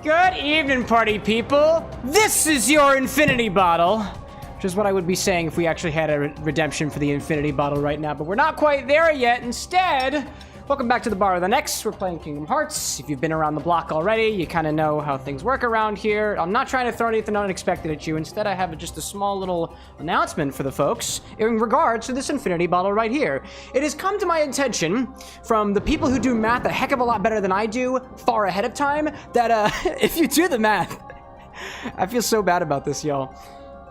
Good evening, party people. This is your infinity bottle. Which is what I would be saying if we actually had a redemption for the infinity bottle right now, but we're not quite there yet. Instead, welcome back to the Bar of the Next. We're playing Kingdom Hearts. If you've been around the block already, you kind of know how things work around here. I'm not trying to throw anything unexpected at you. Instead, I have just a small little announcement for the folks in regards to this infinity bottle right here. It has come to my attention from the people who do math a heck of a lot better than I do, far ahead of time, that if you do the math, I feel so bad about this, y'all.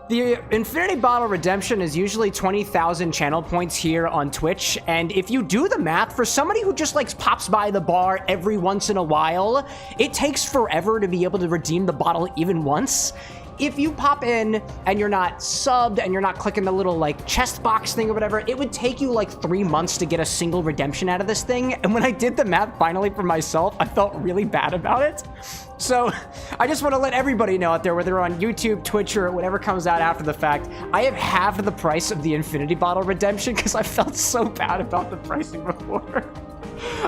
The Infinity Bottle redemption is usually 20,000 channel points here on Twitch, and if you do the math, for somebody who just like pops by the bar every once in a while, it takes forever to be able to redeem the bottle even once. If you pop in and you're not subbed and you're not clicking the little like chest box thing or whatever, it would take you like 3 months to get a single redemption out of this thing. And when I did the math finally for myself, I felt really bad about it. So I just want to let everybody know out there, whether on YouTube, Twitch, or whatever comes out after the fact, I have half the price of the Infinity Bottle redemption because I felt so bad about the pricing before.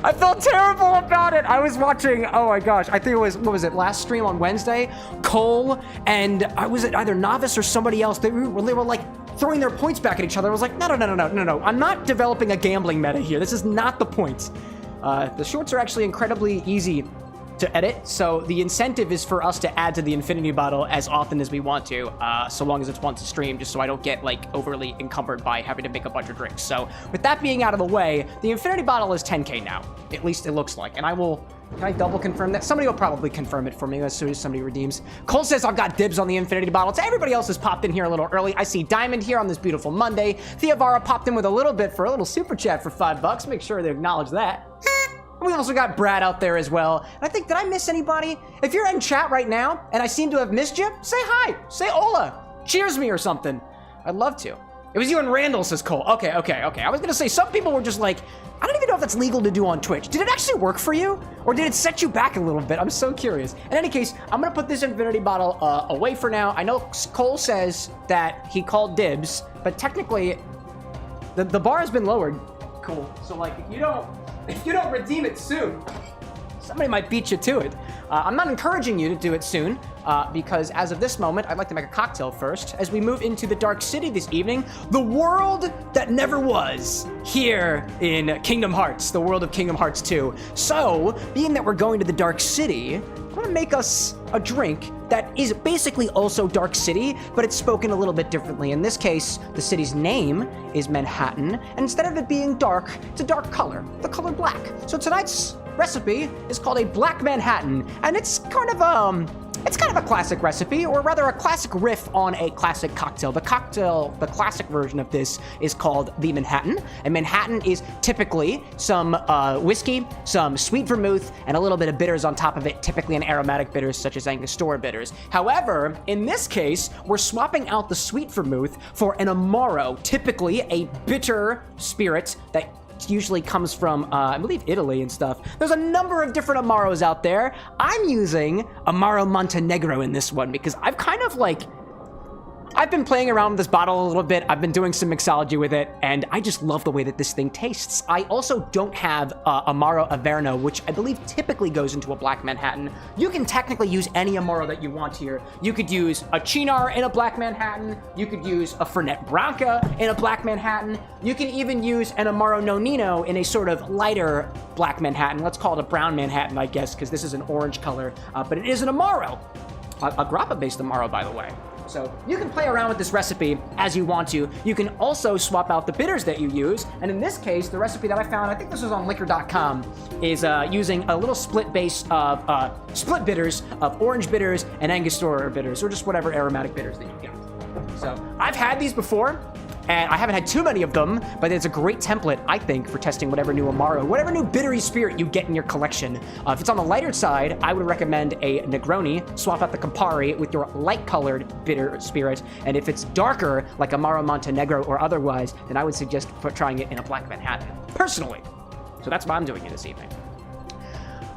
I felt terrible about it. I was watching, oh my gosh, I think it was, what was it, last stream on Wednesday? Cole and I was it either Novice or somebody else. They were like throwing their points back at each other. I was like, no. I'm not developing a gambling meta here. This is not the point. The shorts are actually incredibly easy to edit, so the incentive is for us to add to the Infinity Bottle as often as we want to, so long as it's once a stream, just so I don't get like overly encumbered by having to make a bunch of drinks. So with that being out of the way, the Infinity Bottle is 10k now, at least it looks like, and can I double confirm that? Somebody will probably confirm it for me as soon as somebody redeems. Cole says I've got dibs on the Infinity Bottle. So everybody else has popped in here a little early. I see Diamond here on this beautiful Monday. Theavara popped in with a little bit for a little super chat for $5. Make sure to acknowledge that. We also got Brad out there as well. And I think, did I miss anybody? If you're in chat right now and I seem to have missed you, say hi, say hola, cheers me or something. I'd love to. It was you and Randall, says Cole. Okay. I was gonna say, some people were just like, I don't even know if that's legal to do on Twitch. Did it actually work for you? Or did it set you back a little bit? I'm so curious. In any case, I'm gonna put this Infinity Bottle away for now. I know Cole says that he called dibs, but technically, the bar has been lowered. Cool. So like, if you don't redeem it soon, somebody might beat you to it. I'm not encouraging you to do it soon, because as of this moment, I'd like to make a cocktail first as we move into the Dark City this evening, the world that never was, here in Kingdom Hearts, the world of Kingdom Hearts 2. So, being that we're going to the Dark City, I'm gonna make us a drink that is basically also Dark City, but it's spoken a little bit differently. In this case, the city's name is Manhattan, and instead of it being dark, it's a dark color, the color black. So tonight's recipe is called a Black Manhattan, and it's kind of a classic recipe, or rather a classic riff on a classic cocktail. The classic version of this is called the Manhattan, and Manhattan is typically some whiskey, some sweet vermouth, and a little bit of bitters on top of it, typically an aromatic bitters such as Angostura bitters. However, in this case, we're swapping out the sweet vermouth for an Amaro, typically a bitter spirit that usually comes from, I believe, Italy and stuff. There's a number of different Amaros out there. I'm using Amaro Montenegro in this one because I've been playing around with this bottle a little bit. I've been doing some mixology with it, and I just love the way that this thing tastes. I also don't have Amaro Averno, which I believe typically goes into a Black Manhattan. You can technically use any Amaro that you want here. You could use a Chinar in a Black Manhattan. You could use a Fernet Branca in a Black Manhattan. You can even use an Amaro Nonino in a sort of lighter Black Manhattan. Let's call it a brown Manhattan, I guess, because this is an orange color, but it is an Amaro. A grappa-based Amaro, by the way. So you can play around with this recipe as you want to. You can also swap out the bitters that you use. And in this case, the recipe that I found, I think this was on liquor.com, is using a little split base of split bitters of orange bitters and Angostura bitters, or just whatever aromatic bitters that you get. So I've had these before, and I haven't had too many of them, but it's a great template, I think, for testing whatever new Amaro, whatever new bittery spirit you get in your collection. If it's on the lighter side, I would recommend a Negroni. Swap out the Campari with your light-colored bitter spirit, and if it's darker, like Amaro Montenegro or otherwise, then I would suggest trying it in a Black Manhattan, personally. So that's why I'm doing it this evening.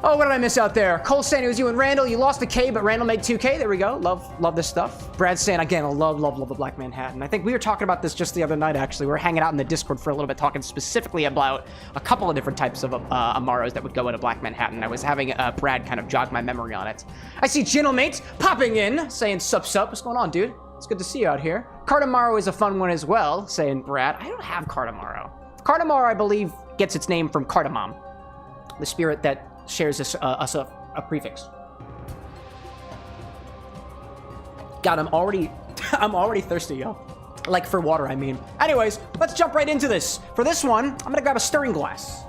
Oh, what did I miss out there? Cole saying it was you and Randall. You lost a K, but Randall made 2K. There we go. Love this stuff. Brad saying, again, I love the Black Manhattan. I think we were talking about this just the other night, actually. We were hanging out in the Discord for a little bit, talking specifically about a couple of different types of Amaros that would go in a Black Manhattan. I was having Brad kind of jog my memory on it. I see Gentlemate popping in, saying, sup. What's going on, dude? It's good to see you out here. Cardamaro is a fun one as well, saying Brad. I don't have Cardamaro. Cardamaro, I believe, gets its name from cardamom, the spirit that shares us a prefix. God, I'm already thirsty, yo. Like for water, I mean. Anyways, let's jump right into this. For this one, I'm gonna grab a stirring glass.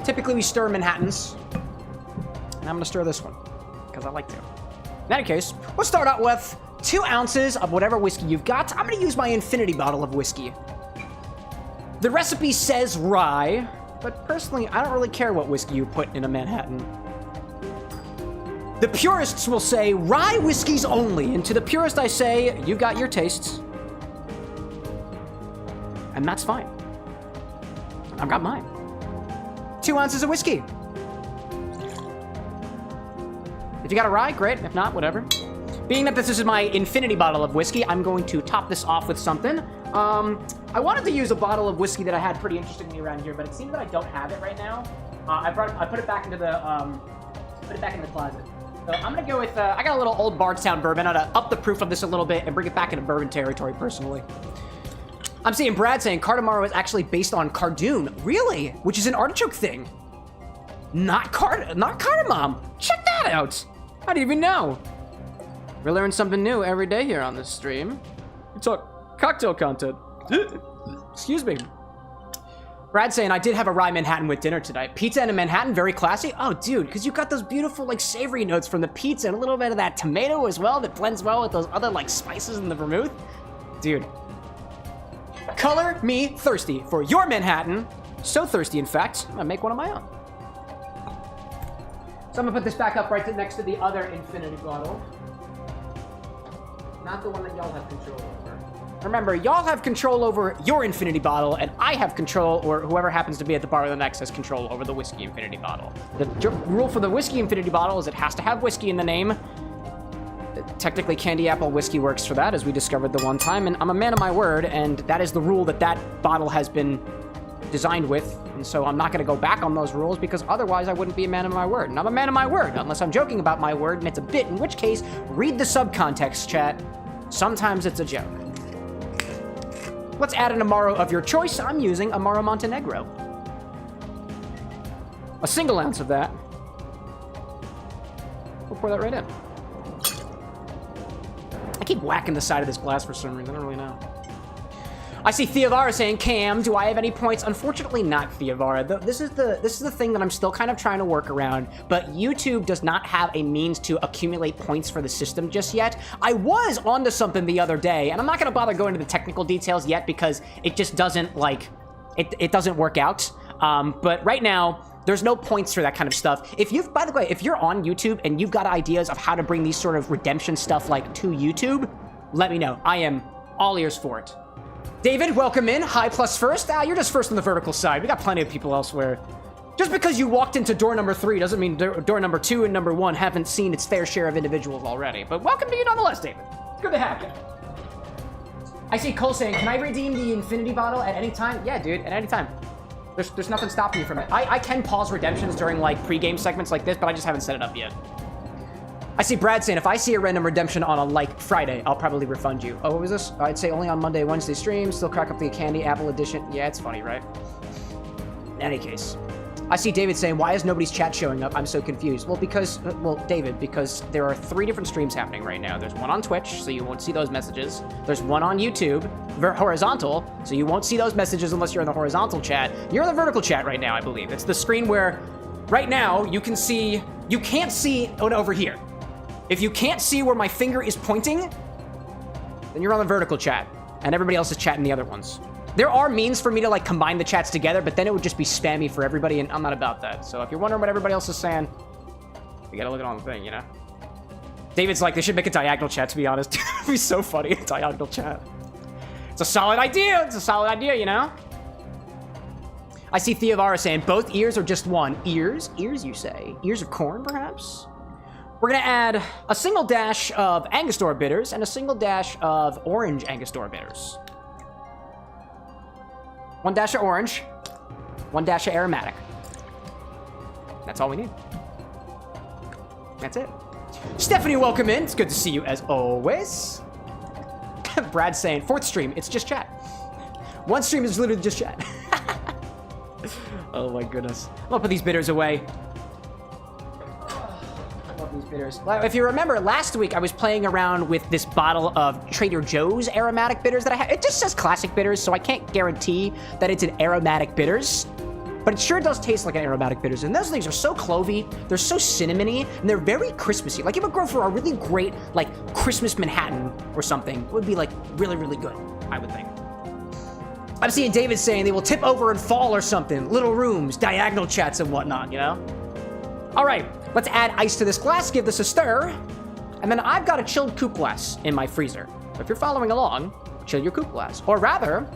Typically, we stir Manhattans, and I'm gonna stir this one because I like to. In any case, let's start out with 2 ounces of whatever whiskey you've got. I'm gonna use my infinity bottle of whiskey. The recipe says rye, but personally, I don't really care what whiskey you put in a Manhattan. The purists will say rye whiskeys only, and to the purist I say, you got your tastes. And that's fine. I've got mine. 2 ounces of whiskey. If you got a rye, great. If not, whatever. Being that this is my infinity bottle of whiskey, I'm going to top this off with something. I wanted to use a bottle of whiskey that I had pretty interestingly around here, but it seems that I don't have it right now. I put it back into the closet. So I'm gonna go with I got a little old Bardstown bourbon. I'm gonna up the proof of this a little bit and bring it back into bourbon territory personally. I'm seeing Brad saying Cardamaro is actually based on Cardoon. Really? Which is an artichoke thing. Not cardamom. Check that out. I didn't even know. We learn something new every day here on this stream. We talk cocktail content. Excuse me. Brad saying, I did have a rye Manhattan with dinner tonight. Pizza and a Manhattan, very classy. Oh, dude, because you got those beautiful, like, savory notes from the pizza and a little bit of that tomato as well that blends well with those other, like, spices in the vermouth. Dude. Color me thirsty for your Manhattan. So thirsty, in fact, I'm gonna make one of my own. So I'm gonna put this back up right next to the other infinity bottle. Not the one that y'all have control over. Remember, y'all have control over your infinity bottle, and I have control, or whoever happens to be at the bar of the next has control over the whiskey infinity bottle. The rule for the whiskey infinity bottle is it has to have whiskey in the name. Technically, candy apple whiskey works for that, as we discovered the one time, and I'm a man of my word, and that is the rule that bottle has been designed with, and so I'm not going to go back on those rules, because otherwise I wouldn't be a man of my word. And I'm a man of my word, unless I'm joking about my word, and it's a bit, in which case, read the subcontext, chat. Sometimes it's a joke. Let's add an Amaro of your choice. I'm using Amaro Montenegro. A single ounce of that. We'll pour that right in. I keep whacking the side of this glass for some reason. I don't really know. I see Theovara saying, Cam, do I have any points? Unfortunately not, Theovara. This is the thing that I'm still kind of trying to work around, but YouTube does not have a means to accumulate points for the system just yet. I was onto something the other day, and I'm not going to bother going into the technical details yet because it just doesn't, like, it doesn't work out. But right now, there's no points for that kind of stuff. By the way, if you're on YouTube and you've got ideas of how to bring these sort of redemption stuff, like, to YouTube, let me know. I am all ears for it. David, welcome in. Hi plus first. You're just first on the vertical side. We got plenty of people elsewhere. Just because you walked into door number 3 doesn't mean door number 2 and number 1 haven't seen its fair share of individuals already. But welcome to you nonetheless, David. It's good to have you. I see Cole saying, can I redeem the infinity bottle at any time? Yeah, dude, at any time. There's nothing stopping you from it. I can pause redemptions during, like, pre-game segments like this, but I just haven't set it up yet. I see Brad saying, if I see a random redemption on a, like, Friday, I'll probably refund you. Oh, what was this? I'd say only on Monday, Wednesday streams. Still crack up the candy apple edition. Yeah, it's funny, right? In any case. I see David saying, why is nobody's chat showing up? I'm so confused. Well, David, because there are 3 different streams happening right now. There's one on Twitch, so you won't see those messages. There's one on YouTube, horizontal, so you won't see those messages unless you're in the horizontal chat. You're in the vertical chat right now, I believe. It's the screen where, right now, you can't see over here. If you can't see where my finger is pointing, then you're on the vertical chat, and everybody else is chatting the other ones. There are means for me to, like, combine the chats together, but then it would just be spammy for everybody, and I'm not about that. So if you're wondering what everybody else is saying, you gotta look at on the thing, you know? David's like, they should make a diagonal chat, to be honest. It'd be so funny, a diagonal chat. It's a solid idea. It's a solid idea, you know? I see Theovara saying both ears or just one? Ears? Ears, you say? Ears of corn, perhaps? We're going to add a single dash of Angostura bitters and a single dash of orange Angostura bitters. 1 dash of orange, 1 dash of aromatic. That's all we need. That's it. Stephanie, welcome in. It's good to see you as always. Brad's saying, 4th stream, it's just chat. 1 stream is literally just chat. Oh my goodness. I'm gonna put these bitters away. I love these bitters. If you remember, last week I was playing around with this bottle of Trader Joe's aromatic bitters that I have. It just says classic bitters, so I can't guarantee that it's an aromatic bitters. But it sure does taste like an aromatic bitters. And those things are so clovey, they're so cinnamony, and they're very Christmassy. Like, it would go for a really great, like, Christmas Manhattan or something. It would be, like, really, really good, I would think. I'm seeing David saying they will tip over and fall or something. Little rooms, diagonal chats and whatnot, you know? All right, let's add ice to this glass, give this a stir. And then I've got a chilled coupe glass in my freezer. So if you're following along, chill your coupe glass. Or rather,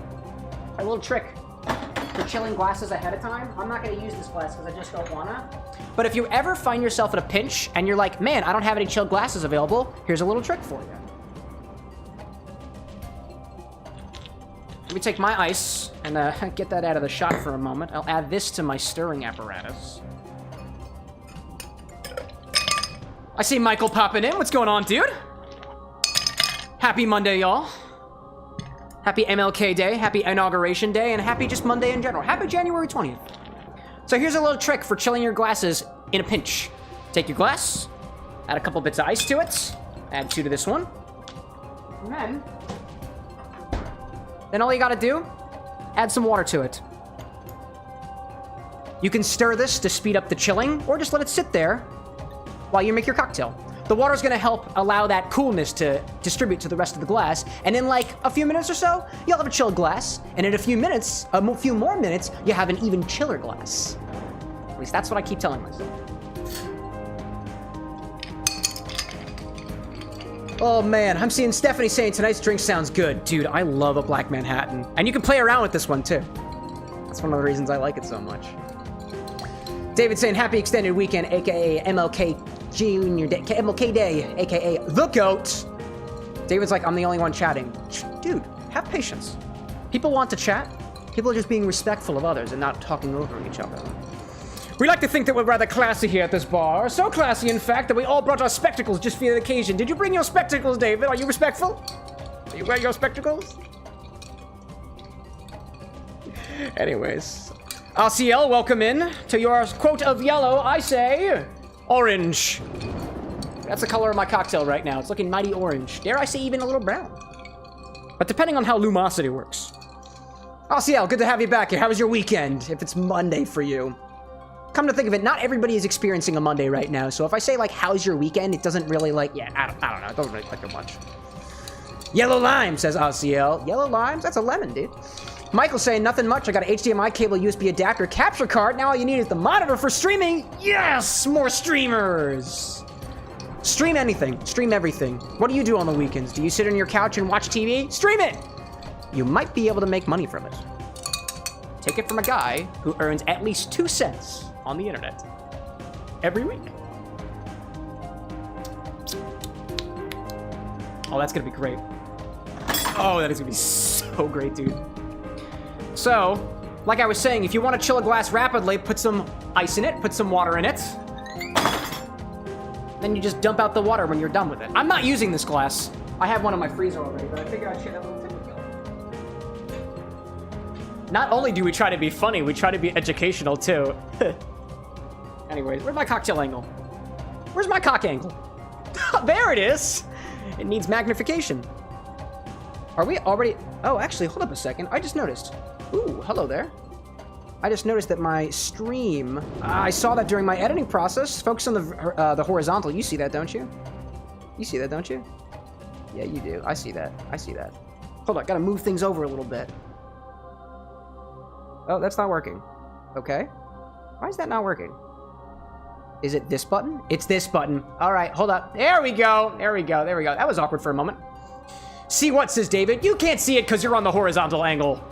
a little trick for chilling glasses ahead of time. I'm not gonna use this glass because I just don't wanna. But if you ever find yourself in a pinch and you're like, man, I don't have any chilled glasses available, here's a little trick for you. Let me take my ice and get that out of the shot for a moment. I'll add this to my stirring apparatus. I see Michael popping in. What's going on, dude? Happy Monday, y'all. Happy MLK Day, happy Inauguration Day, and happy just Monday in general. Happy January 20th. So here's a little trick for chilling your glasses in a pinch. Take your glass, add a couple bits of ice to it, add 2 to this one, and then all you gotta do, add some water to it. You can stir this to speed up the chilling, or just let it sit there while you make your cocktail. The water's gonna help allow that coolness to distribute to the rest of the glass, and in like a few minutes or so, you'll have a chilled glass, and in a few minutes, a few more minutes, you have an even chiller glass. At least that's what I keep telling myself. Oh man, I'm seeing Stephanie saying tonight's drink sounds good. Dude, I love a Black Manhattan. And you can play around with this one too. That's one of the reasons I like it so much. David saying happy extended weekend, aka MLK Junior Day, MLK Day, aka the GOAT. David's like, I'm the only one chatting. Dude, have patience. People want to chat. People are just being respectful of others and not talking over each other. We like to think that we're rather classy here at this bar. So classy, in fact, that we all brought our spectacles just for the occasion. Did you bring your spectacles, David? Are you respectful? Are you wearing your spectacles? Anyways. RCL, welcome in. To your quote of yellow, I say orange. That's the color of my cocktail right now. It's looking mighty orange. Dare I say even a little brown. But depending on how lumosity works. RCL, good to have you back here. How was your weekend, if it's Monday for you? Come to think of it, not everybody is experiencing a Monday right now, so if I say, like, how's your weekend, it doesn't really, like, yeah, I don't know, it doesn't really click it much. Yellow lime, says RCL. Yellow limes? That's a lemon, dude. Michael's saying nothing much. I got an HDMI cable, USB adapter, capture card. Now all you need is the monitor for streaming. Yes, more streamers. Stream anything, stream everything. What do you do on the weekends? Do you sit on your couch and watch TV? Stream it. You might be able to make money from it. Take it from a guy who earns at least 2 cents on the internet every week. Oh, that's gonna be great. Oh, that is gonna be so great, dude. So, like I was saying, if you want to chill a glass rapidly, put some ice in it, put some water in it. Then you just dump out the water when you're done with it. I'm not using this glass. I have one in my freezer already, but I figured I'd share that little tip with you. Not only do we try to be funny, we try to be educational too. Anyways, where's my cocktail angle? Where's my cock angle? There it is! It needs magnification. Are we already... Oh, actually, hold up a second. I just noticed. Ooh, hello there. I just noticed that my stream... I saw that during my editing process. Focus on the horizontal. You see that, don't you? You see that, don't you? Yeah, you do. I see that. I see that. Hold on, gotta move things over a little bit. Oh, that's not working. Okay. Why is that not working? Is it this button? It's this button. All right, hold up. There we go. There we go. There we go. That was awkward for a moment. See what, says David? You can't see it because you're on the horizontal angle.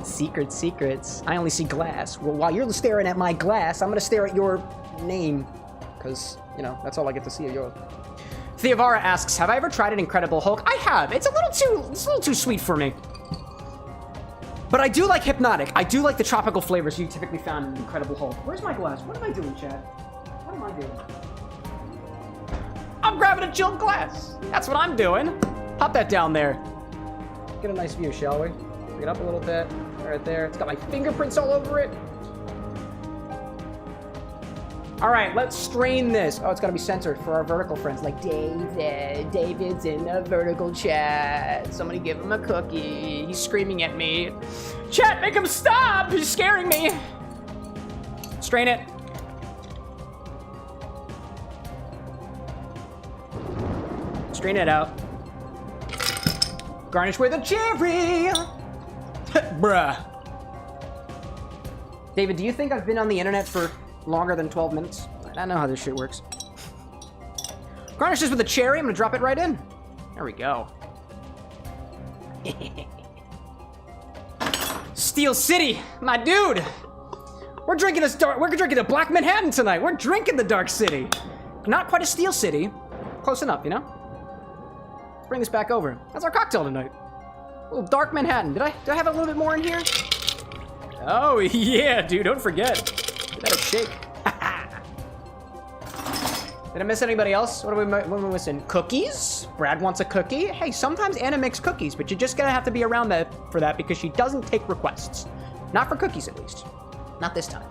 Secrets. I only see glass. Well, while you're staring at my glass, I'm gonna stare at your name. Because, you know, that's all I get to see of yours. Theovara asks, have I ever tried an Incredible Hulk? I have. It's a little too sweet for me. But I do like Hypnotic. I do like the tropical flavors you typically found in Incredible Hulk. Where's my glass? What am I doing, Chad? What am I doing? I'm grabbing a chilled glass. That's what I'm doing. Pop that down there. Get a nice view, shall we? Bring it up a little bit. Right there. It's got my fingerprints all over it. All right, let's strain this. Oh, it's got to be censored for our vertical friends. Like, David's in the vertical chat. Somebody give him a cookie. He's screaming at me. Chat, make him stop. He's scaring me. Strain it. Strain it out. Garnish with a cherry. Bruh. David, do you think I've been on the internet for longer than 12 minutes? I don't know how this shit works. Garnish this with a cherry. I'm gonna drop it right in. There we go. Steel City, my dude. We're drinking a Black Manhattan tonight. We're drinking the Dark City. Not quite a Steel City. Close enough, you know? Let's bring this back over. That's our cocktail tonight. A little Dark Manhattan. Did I have a little bit more in here? Oh, yeah, dude. Don't forget. Give that a shake. Did I miss anybody else? What are we missing? Cookies? Brad wants a cookie. Hey, sometimes Anna makes cookies, but you're just gonna have to be around for that because she doesn't take requests. Not for cookies, at least. Not this time.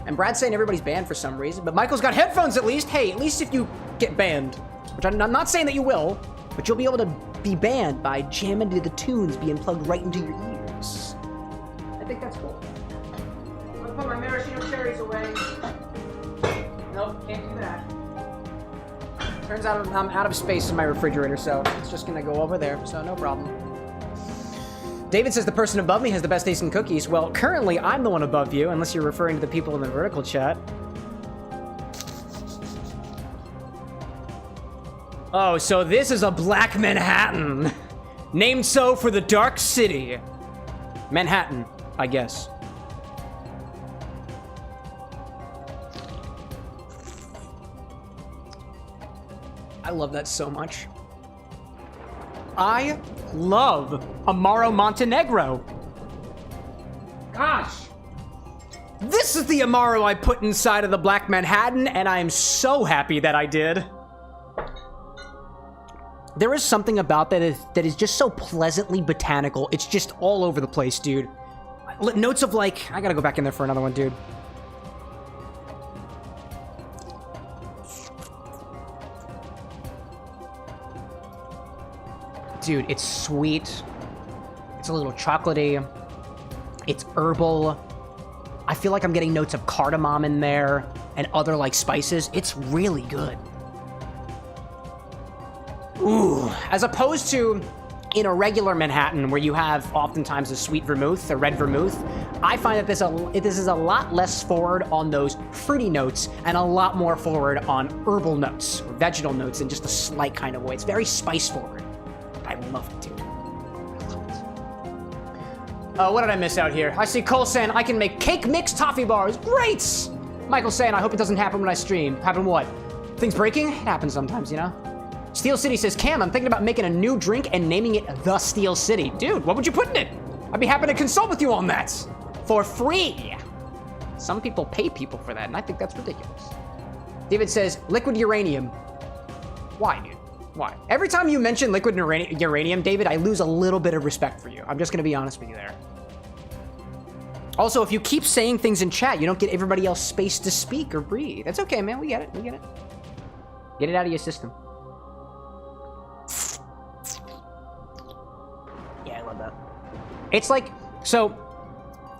And Brad's saying everybody's banned for some reason, but Michael's got headphones at least. Hey, at least if you get banned, which I'm not saying that you will, but you'll be able to be banned by jamming to the tunes being plugged right into your ears. I think that's cool. I'm gonna put my maraschino cherries away. Nope, can't do that. Turns out I'm out of space in my refrigerator, so it's just gonna go over there, so no problem. David says the person above me has the best taste in cookies. Well, currently I'm the one above you, unless you're referring to the people in the vertical chat. Oh, so this is a Black Manhattan. Named so for the Dark City. Manhattan, I guess. I love that so much. I love Amaro Montenegro. Gosh. This is the Amaro I put inside of the Black Manhattan, and I am so happy that I did. There is something about that is just so pleasantly botanical. It's just all over the place, dude. Notes of like... I gotta go back in there for another one, dude. Dude, it's sweet. It's a little chocolatey. It's herbal. I feel like I'm getting notes of cardamom in there and other like spices. It's really good. Ooh, as opposed to in a regular Manhattan where you have oftentimes a sweet vermouth, a red vermouth, I find that this is a lot less forward on those fruity notes and a lot more forward on herbal notes, or vegetal notes in just a slight kind of way. It's very spice forward. I love it, dude. I love it. What did I miss out here? I see Cole saying I can make cake mix toffee bars. Great! Michael saying I hope it doesn't happen when I stream. Happen what? Things breaking? It happens sometimes, you know? Steel City says, Cam, I'm thinking about making a new drink and naming it The Steel City. Dude, what would you put in it? I'd be happy to consult with you on that. For free. Some people pay people for that, and I think that's ridiculous. David says, liquid uranium. Why, dude? Why? Every time you mention liquid uranium, David, I lose a little bit of respect for you. I'm just gonna be honest with you there. Also, if you keep saying things in chat, you don't get everybody else space to speak or breathe. That's okay, man. We get it. We get it. Get it out of your system. Yeah, I love that. It's like, so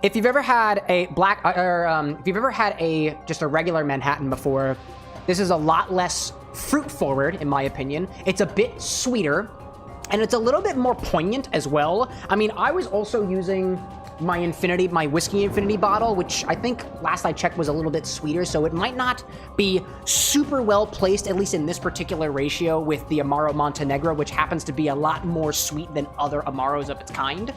if you've ever had a if you've ever had just a regular Manhattan before, this is a lot less fruit forward, in my opinion. It's a bit sweeter, and it's a little bit more poignant as well. I mean, I was also using my whiskey infinity bottle, which I think last I checked was a little bit sweeter, so it might not be super well placed, at least in this particular ratio, with the Amaro Montenegro, which happens to be a lot more sweet than other Amaros of its kind.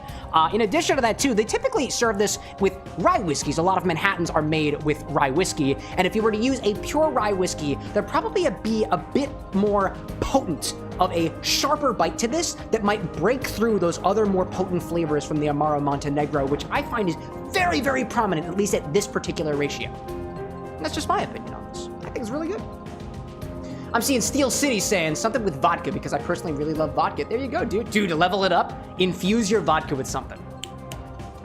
In addition to that, too, they typically serve this with rye whiskeys. A lot of Manhattans are made with rye whiskey, and if you were to use a pure rye whiskey, there'd probably be a bit more potent of a sharper bite to this that might break through those other more potent flavors from the Amaro Montenegro, which I find is very, very prominent, at least at this particular ratio. And that's just my opinion on this. I think it's really good. I'm seeing Steel City saying something with vodka because I personally really love vodka. There you go, dude. Dude, to level it up, infuse your vodka with something.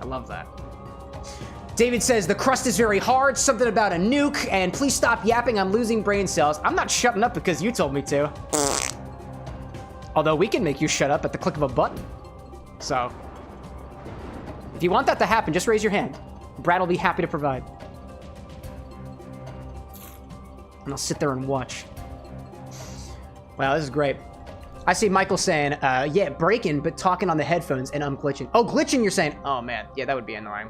I love that. David says, the crust is very hard, something about a nuke, and please stop yapping, I'm losing brain cells. I'm not shutting up because you told me to. Although we can make you shut up at the click of a button. So, if you want that to happen, just raise your hand. Brad will be happy to provide. And I'll sit there and watch. Wow, this is great. I see Michael saying, yeah, breaking, but talking on the headphones, and I'm glitching. Oh, glitching, you're saying? Oh, man. Yeah, that would be annoying.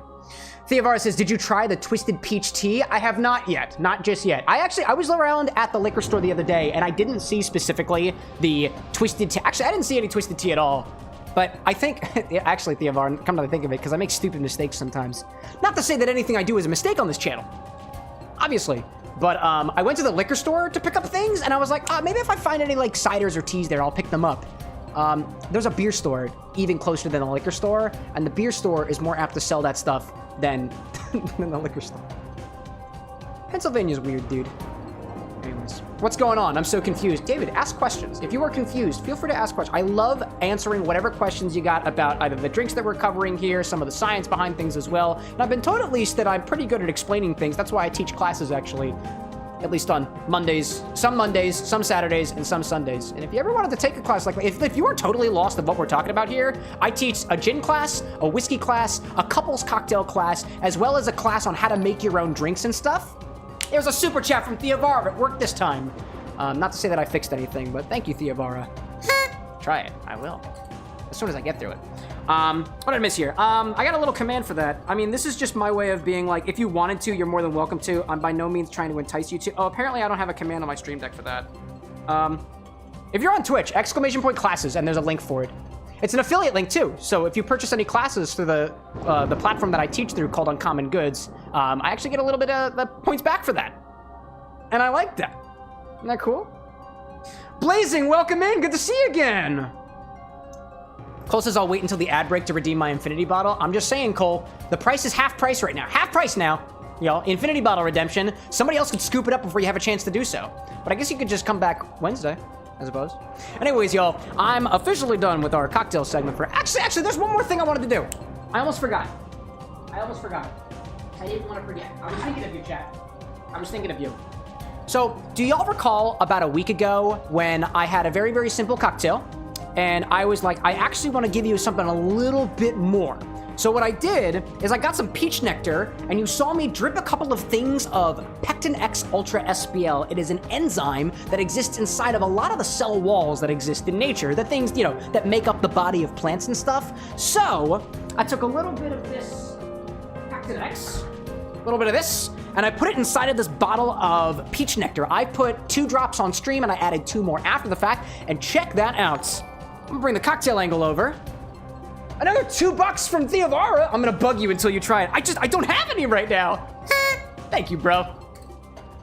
Theovara says, did you try the Twisted Peach Tea? I have not yet. Not just yet. I was around at the liquor store the other day, and I didn't see specifically the Twisted Tea. Actually, I didn't see any Twisted Tea at all. But I think, actually, Theovara, come to think of it, because I make stupid mistakes sometimes. Not to say that anything I do is a mistake on this channel. Obviously. But I went to the liquor store to pick up things, and I was like, maybe if I find any, like, ciders or teas there, I'll pick them up. There's a beer store even closer than a liquor store, and the beer store is more apt to sell that stuff than the liquor store. Pennsylvania's weird, dude. Anyways, what's going on? I'm so confused. David, ask questions. If you are confused, feel free to ask questions. I love answering whatever questions you got about either the drinks that we're covering here, some of the science behind things as well. And I've been told at least that I'm pretty good at explaining things. That's why I teach classes, actually. At least on Mondays, some Saturdays, and some Sundays. And if you ever wanted to take a class like if you are totally lost of what we're talking about here, I teach a gin class, a whiskey class, a couples cocktail class, as well as a class on how to make your own drinks and stuff. There's a super chat from Theovara. It worked this time. Not to say that I fixed anything, but thank you, Theovara. Try it. I will. As soon as I get through it. What did I miss here? I got a little command for that. I mean, this is just my way of being like, if you wanted to, you're more than welcome to. I'm by no means trying to entice you to. Oh, apparently I don't have a command on my stream deck for that. If you're on Twitch, !classes, and there's a link for it. It's an affiliate link too. So if you purchase any classes through the platform that I teach through called Uncommon Goods, I actually get a little bit of the points back for that. And I like that. Isn't that cool? Blazing, welcome in. Good to see you again. Cole says I'll wait until the ad break to redeem my infinity bottle. I'm just saying, Cole, the price is half price right now. Half price now. You know, infinity bottle redemption. Somebody else could scoop it up before you have a chance to do so. But I guess you could just come back Wednesday, I suppose. Anyways, y'all, I'm officially done with our cocktail segment for... Actually, there's one more thing I wanted to do. I almost forgot. I didn't want to forget. I was thinking of you, chat. I was thinking of you. So, do y'all recall about a week ago when I had a very, very simple cocktail? And I was like, I actually want to give you something a little bit more. So what I did is I got some peach nectar, and you saw me drip a couple of things of Pectin X Ultra SBL. It is an enzyme that exists inside of a lot of the cell walls that exist in nature, the things, you know, that make up the body of plants and stuff. So I took a little bit of this Pectin X, a little bit of this, and I put it inside of this bottle of peach nectar. I put 2 drops on stream, and I added 2 more after the fact, and check that out. I'm gonna bring the cocktail angle over. Another $2 from Theovara. I'm gonna bug you until you try it. I don't have any right now. Thank you, bro.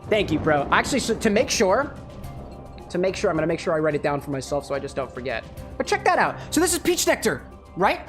Thank you, bro. Actually, so to make sure, I'm gonna make sure I write it down for myself so I just don't forget. But check that out. So this is peach nectar, right?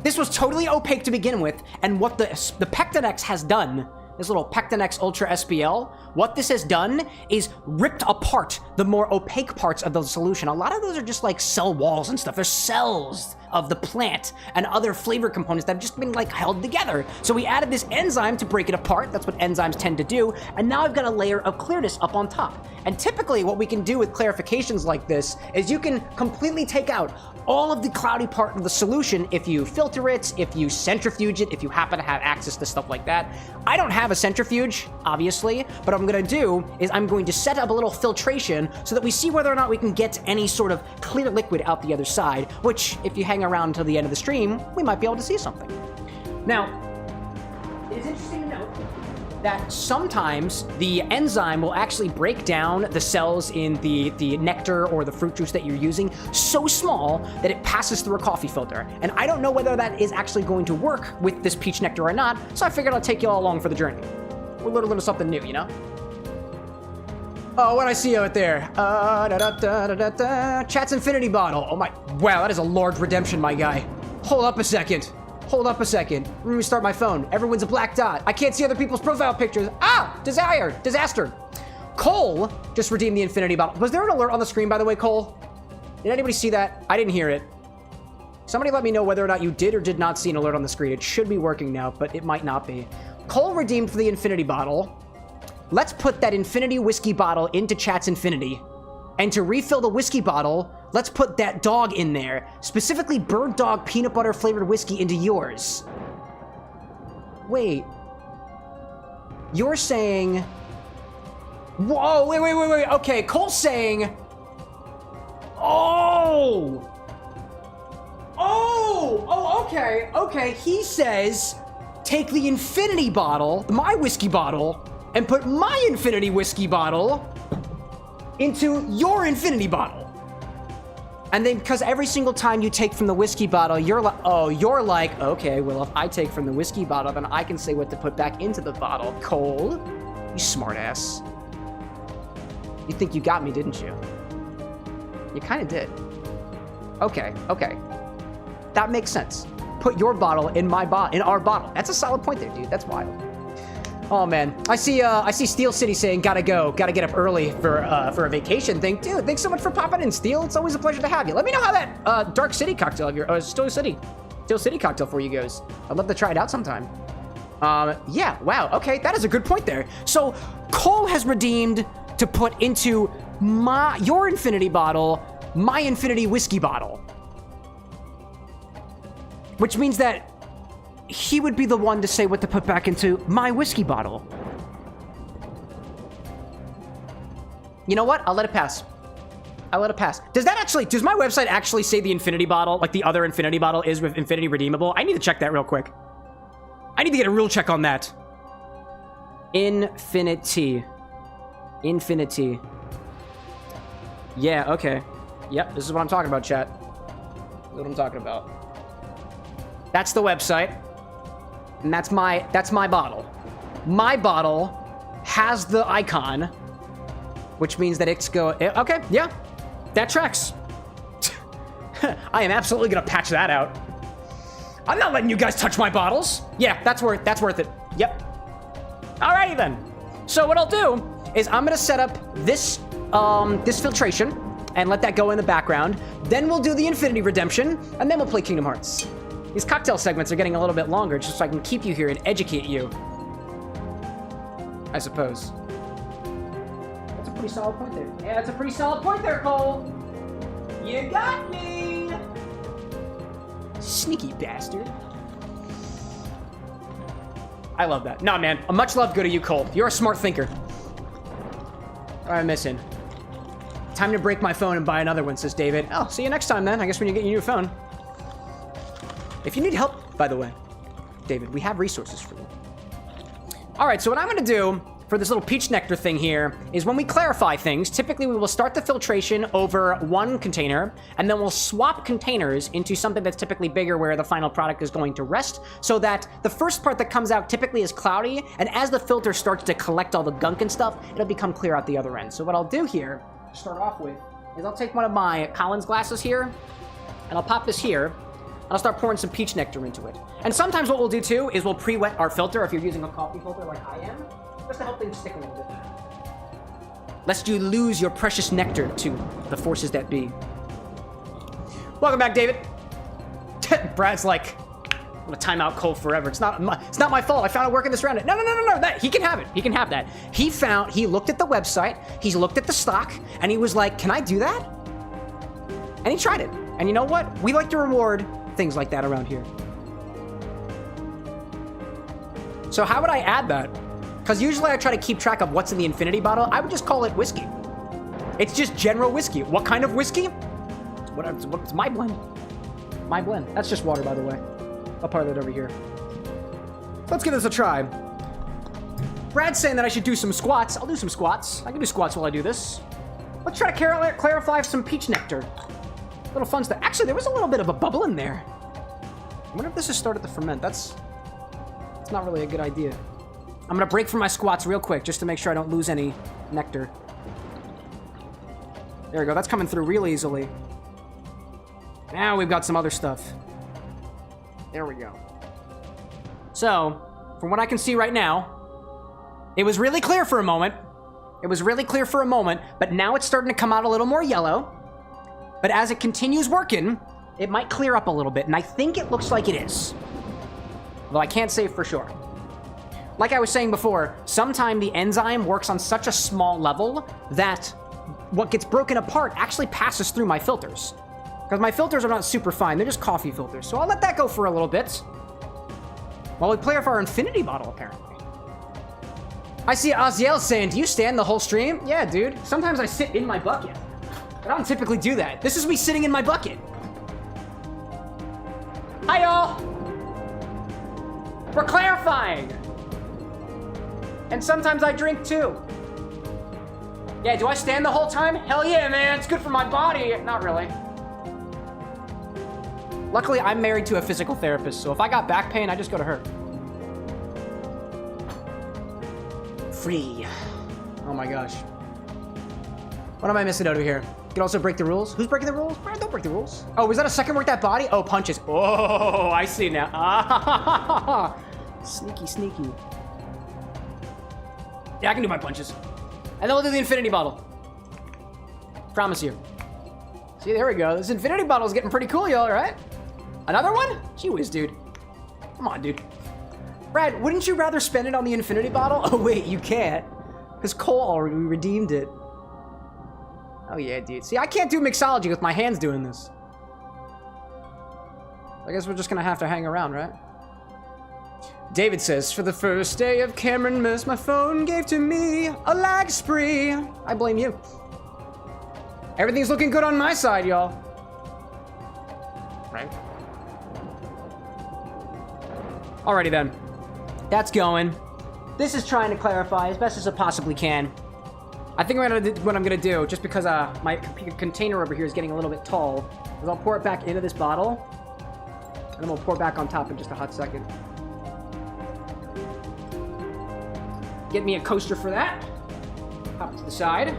This was totally opaque to begin with, and what the Pectin X has done, this little Pectin X Ultra SBL, what this has done is ripped apart the more opaque parts of the solution. A lot of those are just like cell walls and stuff. They're cells of the plant and other flavor components that have just been like held together. So we added this enzyme to break it apart. That's what enzymes tend to do. And now I've got a layer of clearness up on top. And typically what we can do with clarifications like this is you can completely take out all of the cloudy part of the solution if you filter it, if you centrifuge it, if you happen to have access to stuff like that. I don't have a centrifuge, obviously, but what I'm gonna do is I'm going to set up a little filtration so that we see whether or not we can get any sort of clear liquid out the other side, which if you hang around until the end of the stream, we might be able to see something. Now, it is interesting to note that sometimes the enzyme will actually break down the cells in the nectar or the fruit juice that you're using so small that it passes through a coffee filter. And I don't know whether that is actually going to work with this peach nectar or not, so I figured I'll take you all along for the journey. We'll learn a little something new, you know? Oh, what I see out there? Chat's infinity bottle. Oh my, wow, that is a large redemption, my guy. Hold up a second. Hold up a second. Let me restart my phone. Everyone's a black dot. I can't see other people's profile pictures. Ah, disaster. Cole just redeemed the infinity bottle. Was there an alert on the screen, by the way, Cole? Did anybody see that? I didn't hear it. Somebody let me know whether or not you did or did not see an alert on the screen. It should be working now, but it might not be. Cole redeemed for the infinity bottle. Let's put that infinity whiskey bottle into Chat's infinity. And to refill the whiskey bottle, let's put that dog in there. Specifically, Bird Dog peanut butter flavored whiskey into yours. Wait. You're saying... Whoa, wait. Okay, Cole's saying... Oh, okay. He says, take the infinity bottle, my whiskey bottle, and put my infinity whiskey bottle into your infinity bottle. And then, because every single time you take from the whiskey bottle, you're like, okay, well, if I take from the whiskey bottle, then I can say what to put back into the bottle. Cole, you smartass. You think you got me, didn't you? You kind of did. Okay. That makes sense. Put your bottle in our bottle. That's a solid point there, dude. That's wild. Oh man, I see Steel City saying gotta get up early for a vacation thing. Dude, thanks so much for popping in, Steel. It's always a pleasure to have you. Let me know how that Dark City cocktail of your Steel City cocktail for you goes. I'd love to try it out sometime. Yeah, wow, okay, that is a good point there. So Cole has redeemed to put into your infinity bottle, my infinity whiskey bottle. Which means that he would be the one to say what to put back into my whiskey bottle. You know what? I'll let it pass. Does my website actually say the infinity bottle, like the other infinity bottle is with infinity redeemable? I need to check that real quick. I need to get a real check on that. Infinity. Yeah, okay. Yep, this is what I'm talking about, chat. This is what I'm talking about. That's the website. And that's my bottle. My bottle has the icon, which means that it's okay, yeah, that tracks. I am absolutely gonna patch that out. I'm not letting you guys touch my bottles. Yeah, that's worth it. Yep. Alrighty then. So what I'll do is I'm gonna set up this filtration and let that go in the background. Then we'll do the infinity redemption, and then we'll play Kingdom Hearts. These cocktail segments are getting a little bit longer just so I can keep you here and educate you. I suppose. That's a pretty solid point there. Yeah, that's a pretty solid point there, Cole. You got me! Sneaky bastard. I love that. Nah, man. A much love go to you, Cole. You're a smart thinker. What am I missing? Time to break my phone and buy another one, says David. Oh, see you next time then. I guess when you get your new phone. If you need help, by the way, David, we have resources for you. All right, so what I'm going to do for this little peach nectar thing here is when we clarify things, typically we will start the filtration over one container, and then we'll swap containers into something that's typically bigger where the final product is going to rest, so that the first part that comes out typically is cloudy, and as the filter starts to collect all the gunk and stuff, it'll become clear out the other end. So what I'll do here, to start off with, is I'll take one of my Collins glasses here, and I'll pop this here, and I'll start pouring some peach nectar into it. And sometimes what we'll do too is we'll pre-wet our filter if you're using a coffee filter like I am, just to help things stick a little bit. Lest you lose your precious nectar to the forces that be. Welcome back, David. Brad's like, I'm gonna time out Cole forever. It's not my fault. I found it working this round. No. That he can have it. He can have that. He looked at the website, he's looked at the stock, and he was like, can I do that? And he tried it. And you know what? We like to reward things like that around here. So how would I add that? Because usually I try to keep track of what's in the infinity bottle. I would just call it whiskey. It's just general whiskey. What kind of whiskey? What's my blend? My blend. That's just water, by the way. I'll pour that over here. Let's give this a try. Brad's saying that I should do some squats. I'll do some squats. I can do squats while I do this. Let's try to clarify some peach nectar. Little fun stuff. Actually, there was a little bit of a bubble in there. I wonder if this has started to ferment. That's not really a good idea. I'm gonna break from my squats real quick just to make sure I don't lose any nectar. There we go. That's coming through real easily. Now we've got some other stuff. There we go. So, from what I can see right now, it was really clear for a moment. It was really clear for a moment, but now it's starting to come out a little more yellow. But as it continues working, it might clear up a little bit, and I think it looks like it is. Though I can't say for sure. Like I was saying before, sometimes the enzyme works on such a small level that what gets broken apart actually passes through my filters. Because my filters are not super fine, they're just coffee filters. So I'll let that go for a little bit. While we play off our infinity bottle, apparently. I see Aziel saying, do you stand the whole stream? Yeah, dude. Sometimes I sit in my bucket. I don't typically do that. This is me sitting in my bucket. Hi, y'all. We're clarifying. And sometimes I drink too. Yeah, do I stand the whole time? Hell yeah, man. It's good for my body. Not really. Luckily, I'm married to a physical therapist, so if I got back pain, I just go to her. Free. Oh my gosh. What am I missing out of here? You can also break the rules. Who's breaking the rules? Brian, don't break the rules. Oh, was that a second work that body? Oh, punches. Oh, I see now. Ah, sneaky, sneaky. Yeah, I can do my punches. And then we'll do the infinity bottle. Promise you. See, there we go. This infinity bottle is getting pretty cool, y'all, right? Another one? Gee whiz, dude. Come on, dude. Brad, wouldn't you rather spend it on the infinity bottle? Oh, wait, you can't. Because Cole already redeemed it. Oh, yeah, dude. See, I can't do mixology with my hands doing this. I guess we're just going to have to hang around, right? David says, for the first day of Cameronmas, my phone gave to me a lag spree. I blame you. Everything's looking good on my side, y'all. Right? Alrighty then. That's going. This is trying to clarify as best as it possibly can. I think what I'm gonna do, just because my container over here is getting a little bit tall, is I'll pour it back into this bottle, and then we'll pour it back on top in just a hot second. Get me a coaster for that. Pop it to the side.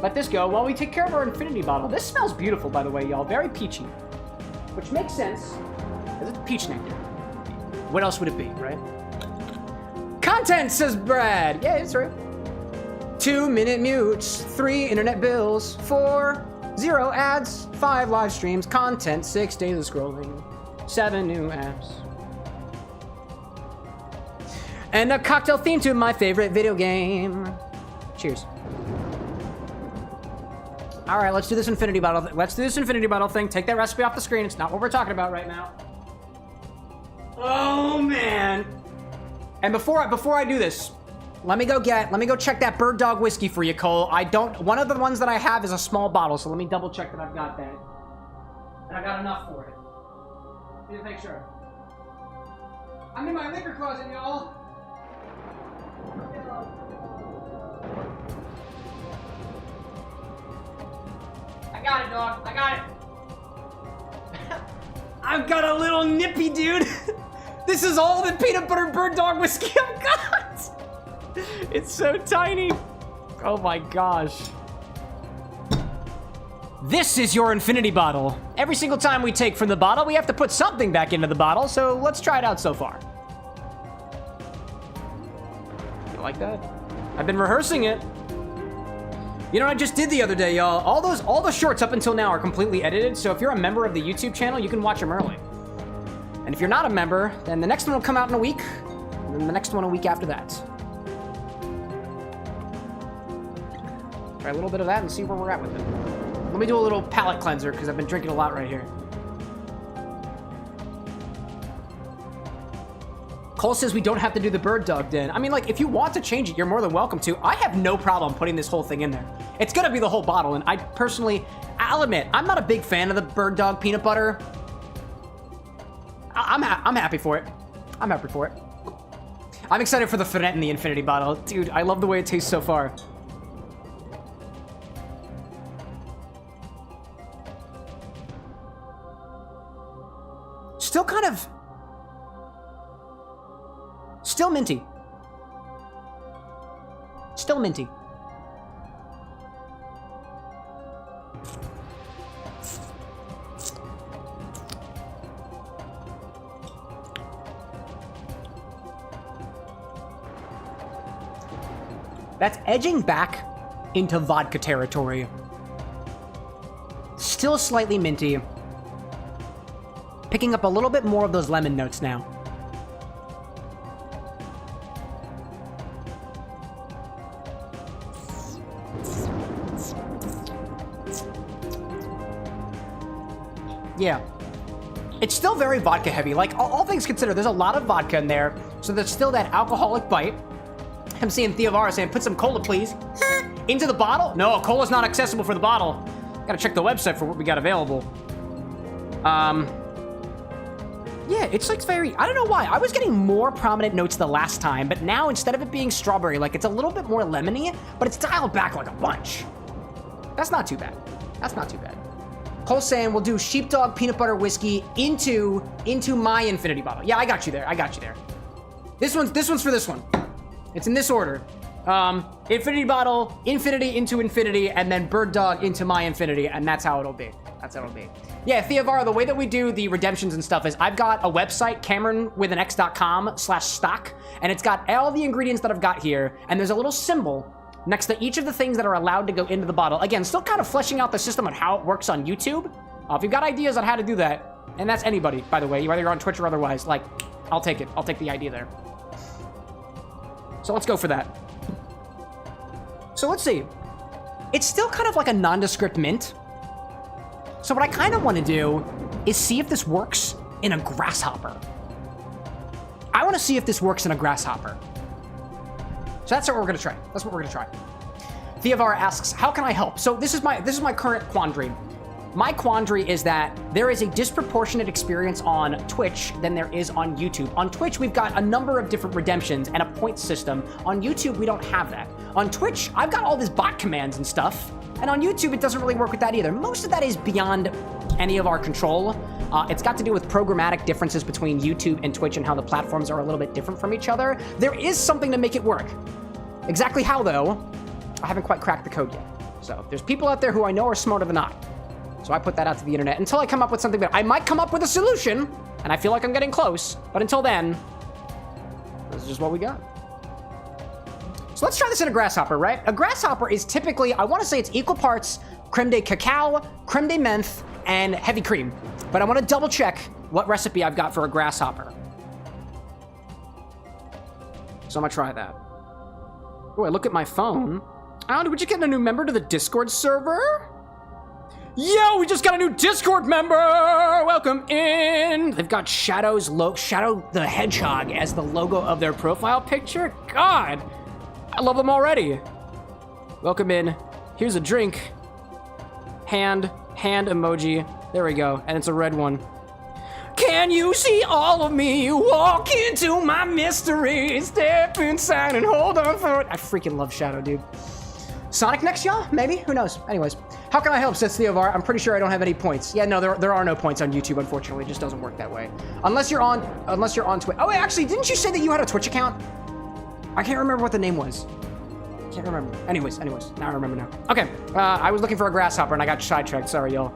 Let this go while we take care of our infinity bottle. This smells beautiful, by the way, y'all. Very peachy. Which makes sense, because it's peach nectar. What else would it be, right? Content, says Brad. Yeah, it's right. 2-minute mutes, 3 internet bills, 4 0 ads, 5 live streams, content, 6 days of scrolling, 7 new apps. And a cocktail theme to my favorite video game. Cheers. All right, let's do this infinity bottle. Let's do this infinity bottle thing. Take that recipe off the screen. It's not what we're talking about right now. Oh man. And before I do this, let me go check that Bird Dog whiskey for you, Cole. One of the ones that I have is a small bottle, so let me double check that I've got that. And I got enough for it. Just make sure. I'm in my liquor closet, y'all. I got it, dog. I got it. I've got a little nippy, dude. This is all the peanut butter Bird Dog whiskey I've got. It's so tiny. Oh my gosh. This is your infinity bottle. Every single time we take from the bottle, we have to put something back into the bottle, so let's try it out so far. You like that? I've been rehearsing it. You know what I just did the other day, y'all? All the shorts up until now are completely edited, so if you're a member of the YouTube channel, you can watch them early. And if you're not a member, then the next one will come out in a week, and then the next one a week after that. Try a little bit of that and see where we're at with it. Let me do a little palate cleanser, because I've been drinking a lot right here. Cole says we don't have to do the Bird Dog Den. I mean, like, if you want to change it, you're more than welcome to. I have no problem putting this whole thing in there. It's gonna be the whole bottle, and I'll admit, I'm not a big fan of the Bird Dog peanut butter. I'm happy for it. I'm happy for it. I'm excited for the Fernet in the infinity bottle. Dude, I love the way it tastes so far. Still kind of... Still minty. Still minty. That's edging back into vodka territory. Still slightly minty. Picking up a little bit more of those lemon notes now. Yeah. It's still very vodka heavy. Like, all things considered, there's a lot of vodka in there. So there's still that alcoholic bite. I'm seeing Theovara saying, put some cola, please. Into the bottle? No, cola's not accessible for the bottle. Gotta check the website for what we got available. Yeah, it's like very... I don't know why. I was getting more prominent notes the last time, but now instead of it being strawberry, like, it's a little bit more lemony, but it's dialed back like a bunch. That's not too bad. That's not too bad. Cole's saying we'll do sheepdog peanut butter whiskey into my infinity bottle. Yeah, I got you there. I got you there. This one's for this one. It's in this order. Infinity bottle, infinity into infinity, and then bird dog into my infinity, and that's how it'll be. That's how it'll be. Yeah, Theovara, the way that we do the redemptions and stuff is I've got a website, CameroxnWithAnX.com/stock, and it's got all the ingredients that I've got here, and there's a little symbol next to each of the things that are allowed to go into the bottle. Again, still kind of fleshing out the system on how it works on YouTube. If you've got ideas on how to do that, and that's anybody, by the way, whether you're on Twitch or otherwise, like, I'll take it. I'll take the idea there. So let's go for that. So let's see. It's still kind of like a nondescript mint. So what I kind of want to do is see if this works in a grasshopper. I want to see if this works in a grasshopper. So that's what we're going to try. That's what we're going to try. Theovara asks, how can I help? So this is my current quandary. My quandary is that there is a disproportionate experience on Twitch than there is on YouTube. On Twitch, we've got a number of different redemptions and a point system. On YouTube, we don't have that. On Twitch, I've got all these bot commands and stuff. And on YouTube, it doesn't really work with that either. Most of that is beyond any of our control. It's got to do with programmatic differences between YouTube and Twitch and how the platforms are a little bit different from each other. There is something to make it work. Exactly how, though, I haven't quite cracked the code yet. So there's people out there who I know are smarter than I. So I put that out to the internet until I come up with something that I might come up with a solution, and I feel like I'm getting close. But until then, this is just what we got. So let's try this in a grasshopper, right? A grasshopper is typically, I want to say it's equal parts creme de cacao, creme de menthe, and heavy cream. But I want to double check what recipe I've got for a grasshopper. So I'm gonna try that. Oh, I look at my phone. Oh, did we just get a new member to the Discord server? Yo, we just got a new Discord member! Welcome in! They've got Shadow the Hedgehog as the logo of their profile picture. God, I love them already. Welcome in. Here's a drink. Hand emoji. There we go, and it's a red one. Can you see all of me? Walk into my mystery. Step inside and hold on for it. I freaking love Shadow, dude. Sonic next, y'all? Maybe? Who knows? Anyways, how can I help, says Theovar? I'm pretty sure I don't have any points. Yeah, no, there are no points on YouTube, unfortunately. It just doesn't work that way. Unless you're on Twitch. Oh, wait, actually, didn't you say that you had a Twitch account? I can't remember what the name was. Can't remember. Anyways, now I remember now. Okay, I was looking for a grasshopper and I got sidetracked. Sorry, y'all.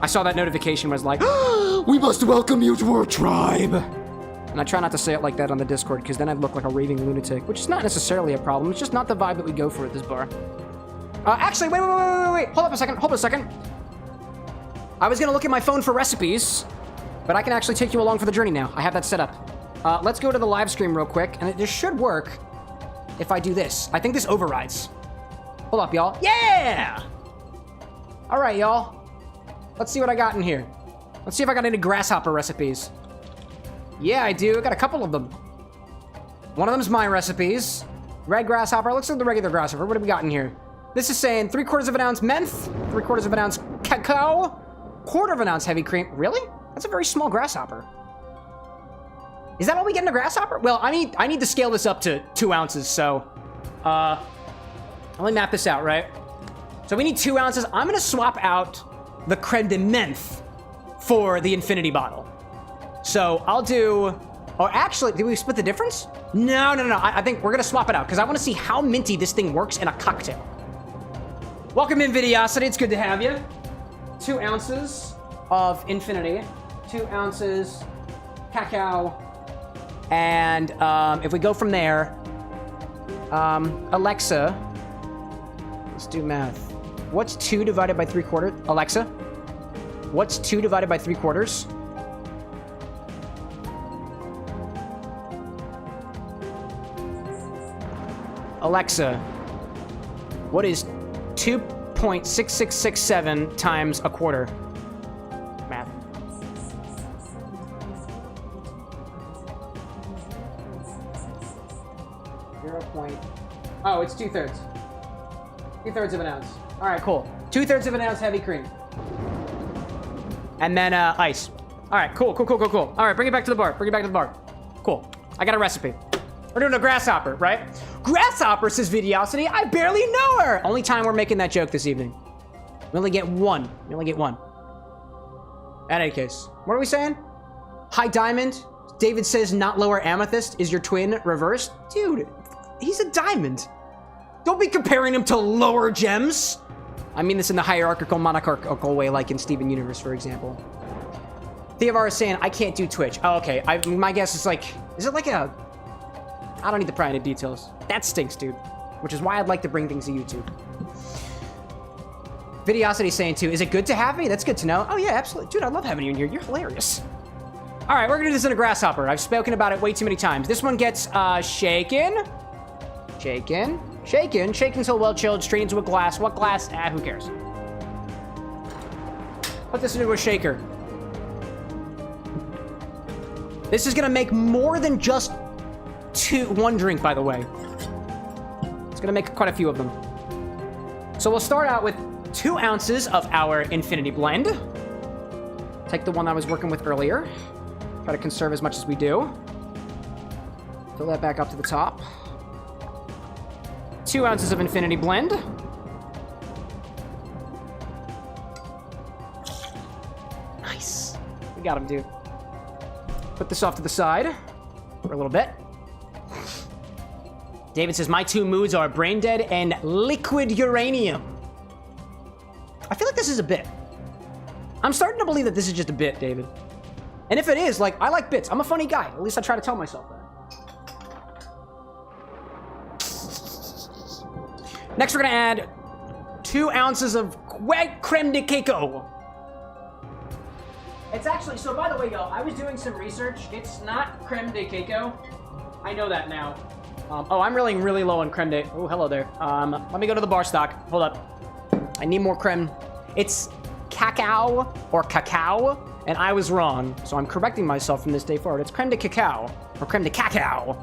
I saw that notification was like, we must welcome you to our tribe. And I try not to say it like that on the Discord, because then I'd look like a raving lunatic, which is not necessarily a problem. It's just not the vibe that we go for at this bar. Actually, wait. Hold up a second. I was going to look at my phone for recipes, but I can actually take you along for the journey now. I have that set up. Let's go to the live stream real quick, and this should work if I do this. I think this overrides. Hold up, y'all. Yeah! All right, y'all. Let's see what I got in here. Let's see if I got any grasshopper recipes. Yeah, I do. I got a couple of them. One of them is my recipes. Red grasshopper. Looks like the regular grasshopper. What do we got in here? This is saying 3/4 of an ounce menthe, 3/4 of an ounce cacao, 1/4 of an ounce heavy cream. Really? That's a very small grasshopper. Is that all we get in a grasshopper? Well, I need to scale this up to 2 ounces, so... let me map this out, right? So we need 2 ounces. I'm going to swap out the creme de menthe for the infinity bottle. So I'll do... Or actually, did we split the difference? No. I think we're going to swap it out because I want to see how minty this thing works in a cocktail. Welcome in, Vidiosity. It's good to have you. 2 ounces of infinity. 2 ounces cacao. And if we go from there, Alexa, let's do math. What's 2 divided by 3/4? Alexa, what's 2 divided by 3/4? Alexa, what is 2.6667 times 1/4? Math. Oh, it's 2/3. 2/3 of an ounce. All right, cool. 2/3 of an ounce heavy cream. And then ice. All right, cool. All right, bring it back to the bar. Cool. I got a recipe. We're doing a grasshopper, right? Grasshopper, says Vidiosity. I barely know her. Only time we're making that joke this evening. We only get one. In any case, what are we saying? High diamond. David says not lower amethyst. Is your twin reversed? Dude, he's a diamond. Don't be comparing him to lower gems. I mean this in the hierarchical, monarchical way, like in Steven Universe, for example. Theovar is saying, I can't do Twitch. Oh, okay. My guess is like, is it like a... I don't need to pry into details. That stinks, dude. Which is why I'd like to bring things to YouTube. Vidiosity saying too, is it good to have me? That's good to know. Oh yeah, absolutely. Dude, I love having you in here. You're hilarious. All right, we're gonna do this in a grasshopper. I've spoken about it way too many times. This one gets shaken until well chilled, straight into a glass. What glass? Who cares? Put this into a shaker. This is gonna make more than just one drink, by the way. It's gonna make quite a few of them. So we'll start out with 2 ounces of our infinity blend. Take the one I was working with earlier. Try to conserve as much as we do. Fill that back up to the top. 2 ounces of infinity blend. Nice. We got him, dude. Put this off to the side for a little bit. David says, my 2 moods are brain dead and liquid uranium. I feel like this is a bit. I'm starting to believe that this is just a bit, David. And if it is, like, I like bits. I'm a funny guy. At least I try to tell myself that. Next, we're going to add 2 ounces of white creme de cacao. It's actually, so by the way, y'all, I was doing some research. It's not creme de cacao. I know that now. Oh, I'm really low on creme de... Oh, hello there. Let me go to the bar stock. Hold up. I need more creme. It's cacao or cacao, and I was wrong. So I'm correcting myself from this day forward. It's creme de cacao or creme de cacao.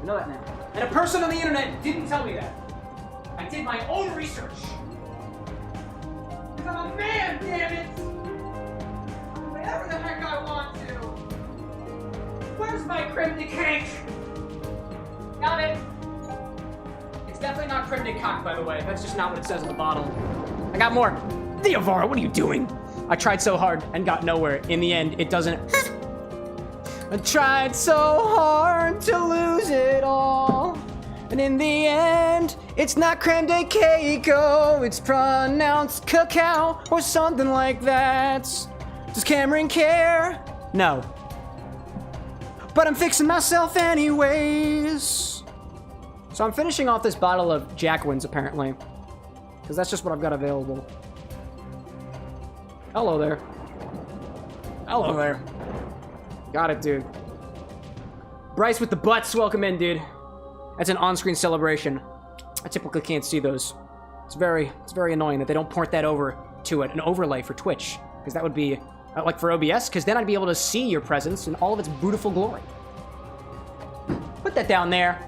I know that now. And a person on the internet didn't tell me that. I did my own research. Because I'm a man, damn it! Whatever the heck I want to. Where's my creme de cake? Got it. It's definitely not creme de coq, by the way. That's just not what it says on the bottle. I got more. Theovar, what are you doing? I tried so hard and got nowhere. In the end, it doesn't... I tried so hard to lose it all. And in the end, it's not creme de cacao. It's pronounced cacao or something like that. Does Cameron care? No. But I'm fixing myself anyways. So I'm finishing off this bottle of Jacqueline's, apparently. Because that's just what I've got available. Hello there. Hello there. Got it, dude. Bryce with the butts, welcome in, dude. That's an on-screen celebration. I typically can't see those. It's very annoying that they don't port that over to an overlay for Twitch. Because that would be... like for OBS, because then I'd be able to see your presence in all of its beautiful glory. Put that down there.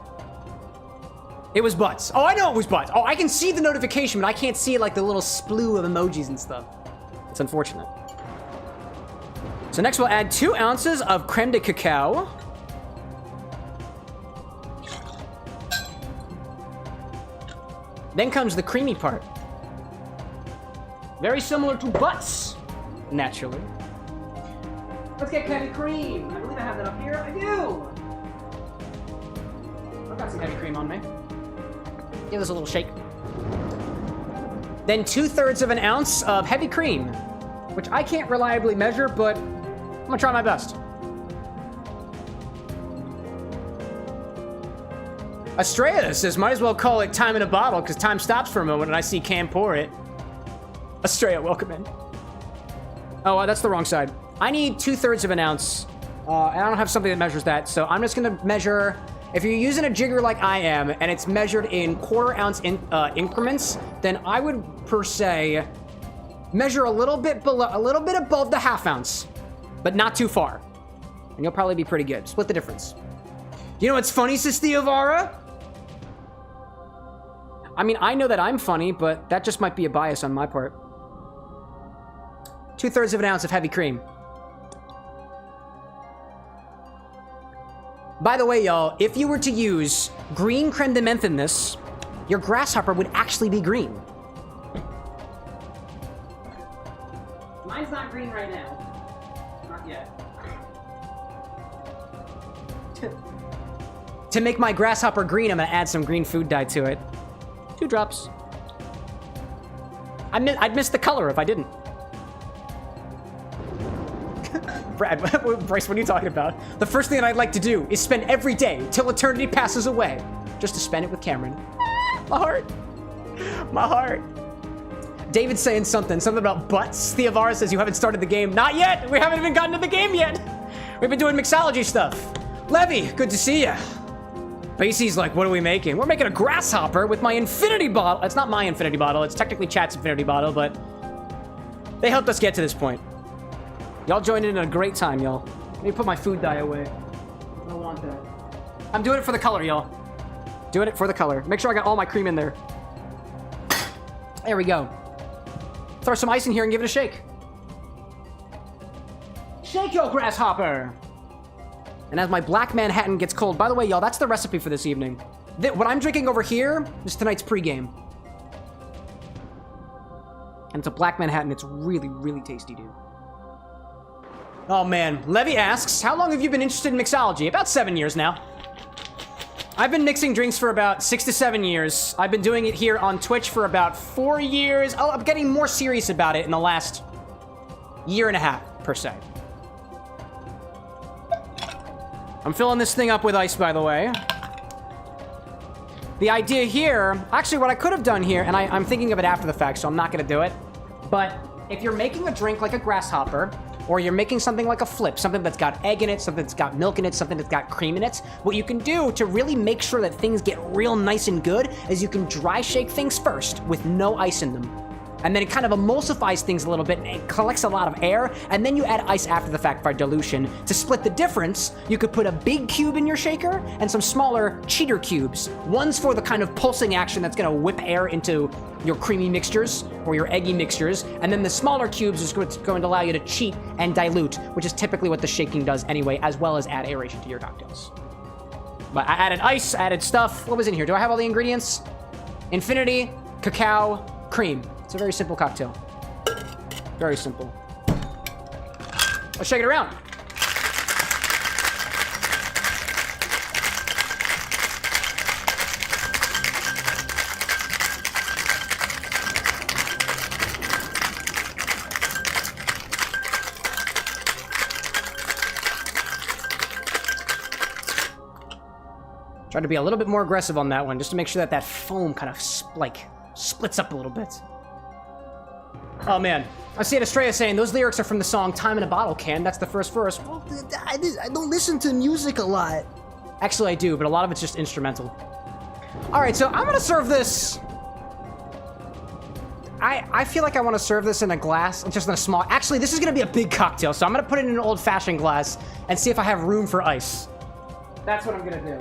It was butts. Oh, I know it was butts. Oh, I can see the notification, but I can't see like the little sploo of emojis and stuff. It's unfortunate. So next we'll add 2 ounces of creme de cacao. Then comes the creamy part. Very similar to butts, naturally. Let's get heavy cream. I believe I have that up here. I do. I've got some heavy cream on me. Give this a little shake. Then 2/3 of an ounce of heavy cream, which I can't reliably measure, but I'm gonna try my best. Estrella says, might as well call it time in a bottle, because time stops for a moment and I see Cam pour it. Estrella, welcome in. Oh, that's the wrong side. I need 2/3 of an ounce, and I don't have something that measures that, so I'm just gonna measure. If you're using a jigger like I am, and it's measured in 1/4 ounce increments, then I would, per se, measure a little bit below, a little bit above the 1/2 ounce, but not too far. And you'll probably be pretty good. Split the difference. You know what's funny, says Theovara? I mean, I know that I'm funny, but that just might be a bias on my part. 2/3 of an ounce of heavy cream. By the way, y'all, if you were to use green creme de menthe in this, your grasshopper would actually be green. Mine's not green right now. Not yet. To make my grasshopper green, I'm gonna add some green food dye to it. 2 drops. I'd miss the color if I didn't. Brad, Bryce, what are you talking about? The first thing that I'd like to do is spend every day till eternity passes away, just to spend it with Cameron. My heart. My heart. David's saying something about butts. Theovara says you haven't started the game. Not yet. We haven't even gotten to the game yet. We've been doing mixology stuff. Levy, good to see ya. Basie's like, what are we making? We're making a grasshopper with my infinity bottle. It's not my infinity bottle. It's technically chat's infinity bottle, but they helped us get to this point. Y'all joined in a great time, y'all. Let me put my food dye away. I don't want that. I'm doing it for the color, y'all. Doing it for the color. Make sure I got all my cream in there. There we go. Throw some ice in here and give it a shake. Shake your grasshopper! And as my black Manhattan gets cold, by the way, y'all, that's the recipe for this evening. What I'm drinking over here is tonight's pregame. And it's a black Manhattan. It's really, really tasty, dude. Oh, man. Levy asks, how long have you been interested in mixology? About 7 years now. I've been mixing drinks for about 6 to 7 years. I've been doing it here on Twitch for about 4 years. Oh, I'm getting more serious about it in the last 1.5 years, per se. I'm filling this thing up with ice, by the way. The idea here, actually what I could have done here, and I'm thinking of it after the fact, so I'm not gonna do it, but if you're making a drink like a grasshopper, or you're making something like a flip, something that's got egg in it, something that's got milk in it, something that's got cream in it, what you can do to really make sure that things get real nice and good is you can dry shake things first with no ice in them. And then it kind of emulsifies things a little bit and it collects a lot of air, and then you add ice after the fact by dilution. To split the difference, you could put a big cube in your shaker and some smaller cheater cubes. One's for the kind of pulsing action that's gonna whip air into your creamy mixtures or your eggy mixtures, and then the smaller cubes is going to allow you to cheat and dilute, which is typically what the shaking does anyway, as well as add aeration to your cocktails. But I added ice, added stuff. What was in here? Do I have all the ingredients? Infinity, cacao, cream. It's a very simple cocktail. Very simple. Let's shake it around. Try to be a little bit more aggressive on that one, just to make sure that that foam kind of splits up a little bit. Oh man, I see Estrella saying those lyrics are from the song "Time in a Bottle," Cam. That's the first verse. Well, I don't listen to music a lot. Actually, I do, but a lot of it's just instrumental. All right, so I'm gonna serve this. I feel like I want to serve this in a glass, just in a small. Actually, this is gonna be a big cocktail, so I'm gonna put it in an old-fashioned glass and see if I have room for ice. That's what I'm gonna do.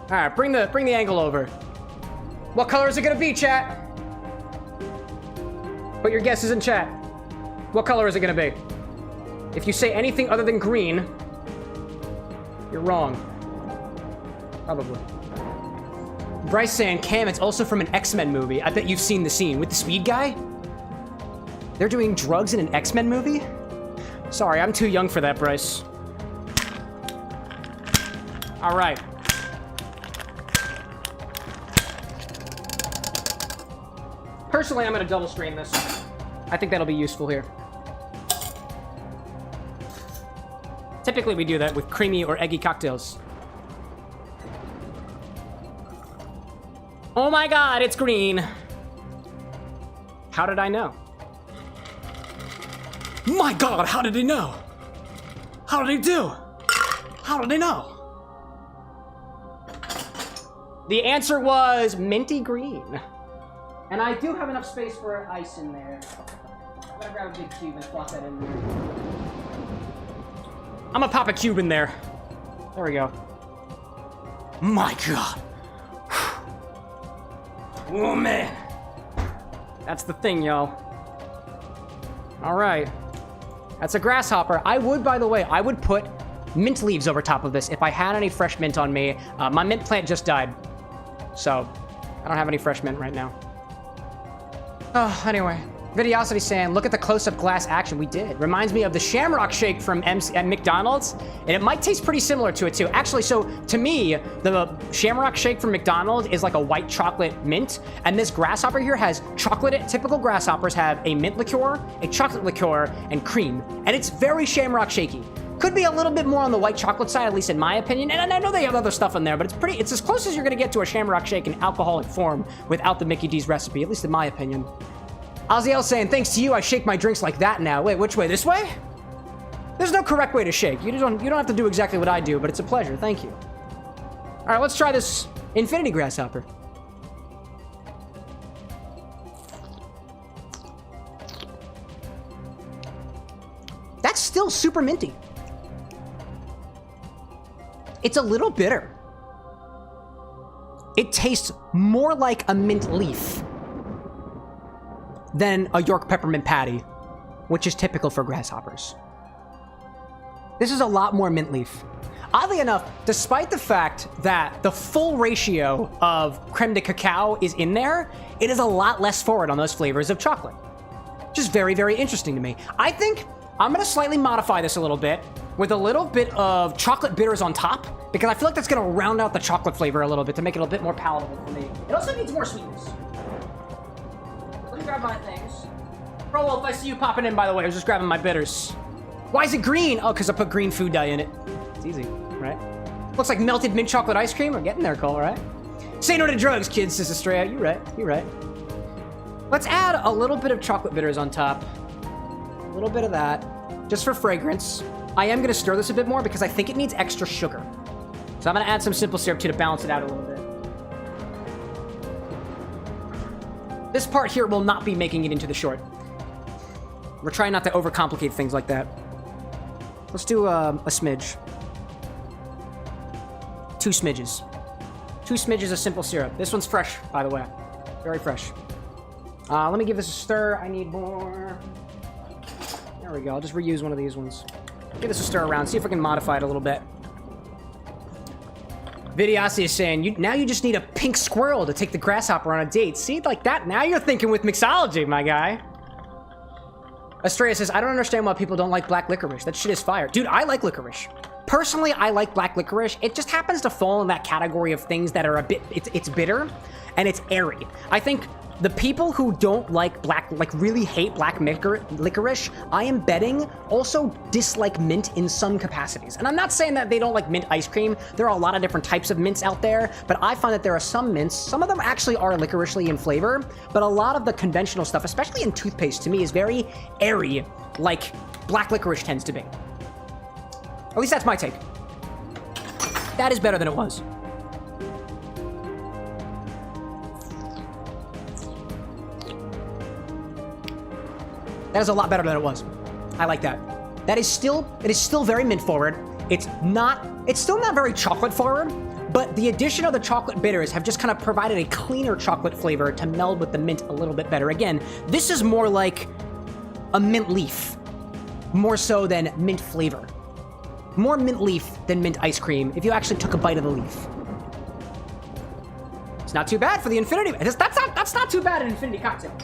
All right, bring the angle over. What color is it gonna be, chat? Put your guesses in chat. What color is it gonna be? If you say anything other than green, you're wrong. Probably. Bryce saying, Cam, it's also from an X-Men movie. I bet you've seen the scene with the speed guy. They're doing drugs in an X-Men movie? Sorry, I'm too young for that, Bryce. All right. Personally, I'm gonna double strain this. I think that'll be useful here. Typically, we do that with creamy or eggy cocktails. Oh my God, it's green. How did I know? My God, how did he know? How did he do? How did he know? The answer was minty green. And I do have enough space for ice in there. I'm gonna grab a big cube and plop that in there. I'm gonna pop a cube in there. There we go. My God. Oh, man. That's the thing, y'all. All right. That's a grasshopper. I would, by the way, I would put mint leaves over top of this if I had any fresh mint on me. My mint plant just died. So, I don't have any fresh mint right now. Oh, anyway. Videosity saying, look at the close-up glass action. We did. Reminds me of the Shamrock Shake from McDonald's, and it might taste pretty similar to it too. Actually, so to me, the Shamrock Shake from McDonald's is like a white chocolate mint, and this grasshopper here has chocolate. Typical grasshoppers have a mint liqueur, a chocolate liqueur, and cream, and it's very Shamrock Shakey. Could be a little bit more on the white chocolate side, at least in my opinion, and I know they have other stuff in there, but it's as close as you're gonna get to a Shamrock Shake in alcoholic form without the Mickey D's recipe, at least in my opinion. Aziel saying, thanks to you, I shake my drinks like that now. Wait, which way? This way? There's no correct way to shake. You don't have to do exactly what I do, but it's a pleasure. Thank you. All right, let's try this Infinity Grasshopper. That's still super minty. It's a little bitter. It tastes more like a mint leaf than a York peppermint patty, which is typical for grasshoppers. This is a lot more mint leaf. Oddly enough, despite the fact that the full ratio of creme de cacao is in there, it is a lot less forward on those flavors of chocolate. Which is very, very interesting to me. I think I'm gonna slightly modify this a little bit with a little bit of chocolate bitters on top, because I feel like that's gonna round out the chocolate flavor a little bit to make it a bit more palatable for me. It also needs more sweetness. Let me grab my things. Bro Wolf, I see you popping in, by the way. I was just grabbing my bitters. Why is it green? Oh, because I put green food dye in it. It's easy, right? Looks like melted mint chocolate ice cream. We're getting there, Cole, right? Say no to drugs, kids, says Estrella. You're right, you're right. Let's add a little bit of chocolate bitters on top. A little bit of that, just for fragrance. I am going to stir this a bit more because I think it needs extra sugar. So I'm going to add some simple syrup too to balance it out a little bit. This part here will not be making it into the short. We're trying not to overcomplicate things like that. Let's do a smidge. 2 smidges. 2 smidges of simple syrup. This one's fresh, by the way. Very fresh. Let me give this a stir. I need more. There we go. I'll just reuse one of these ones. Give this a stir around. See if I can modify it a little bit. Videosity is saying, now you just need a pink squirrel to take the grasshopper on a date. See, like that? Now you're thinking with mixology, my guy. Estrella says, I don't understand why people don't like black licorice. That shit is fire. Dude, I like licorice. Personally, I like black licorice. It just happens to fall in that category of things that are a bit, it's bitter and it's airy. I think the people who don't like really hate black licorice, I am betting also dislike mint in some capacities. And I'm not saying that they don't like mint ice cream. There are a lot of different types of mints out there, but I find that there are some mints, some of them actually are licoricely in flavor, but a lot of the conventional stuff, especially in toothpaste, to me is very airy, like black licorice tends to be. At least that's my take. That is better than it was. That is a lot better than it was. I like that. It is still very mint forward. It's still not very chocolate forward, but the addition of the chocolate bitters have just kind of provided a cleaner chocolate flavor to meld with the mint a little bit better. Again, this is more like a mint leaf, more so than mint flavor. More mint leaf than mint ice cream if you actually took a bite of the leaf. It's not too bad for the infinity. That's not too bad an infinity cocktail.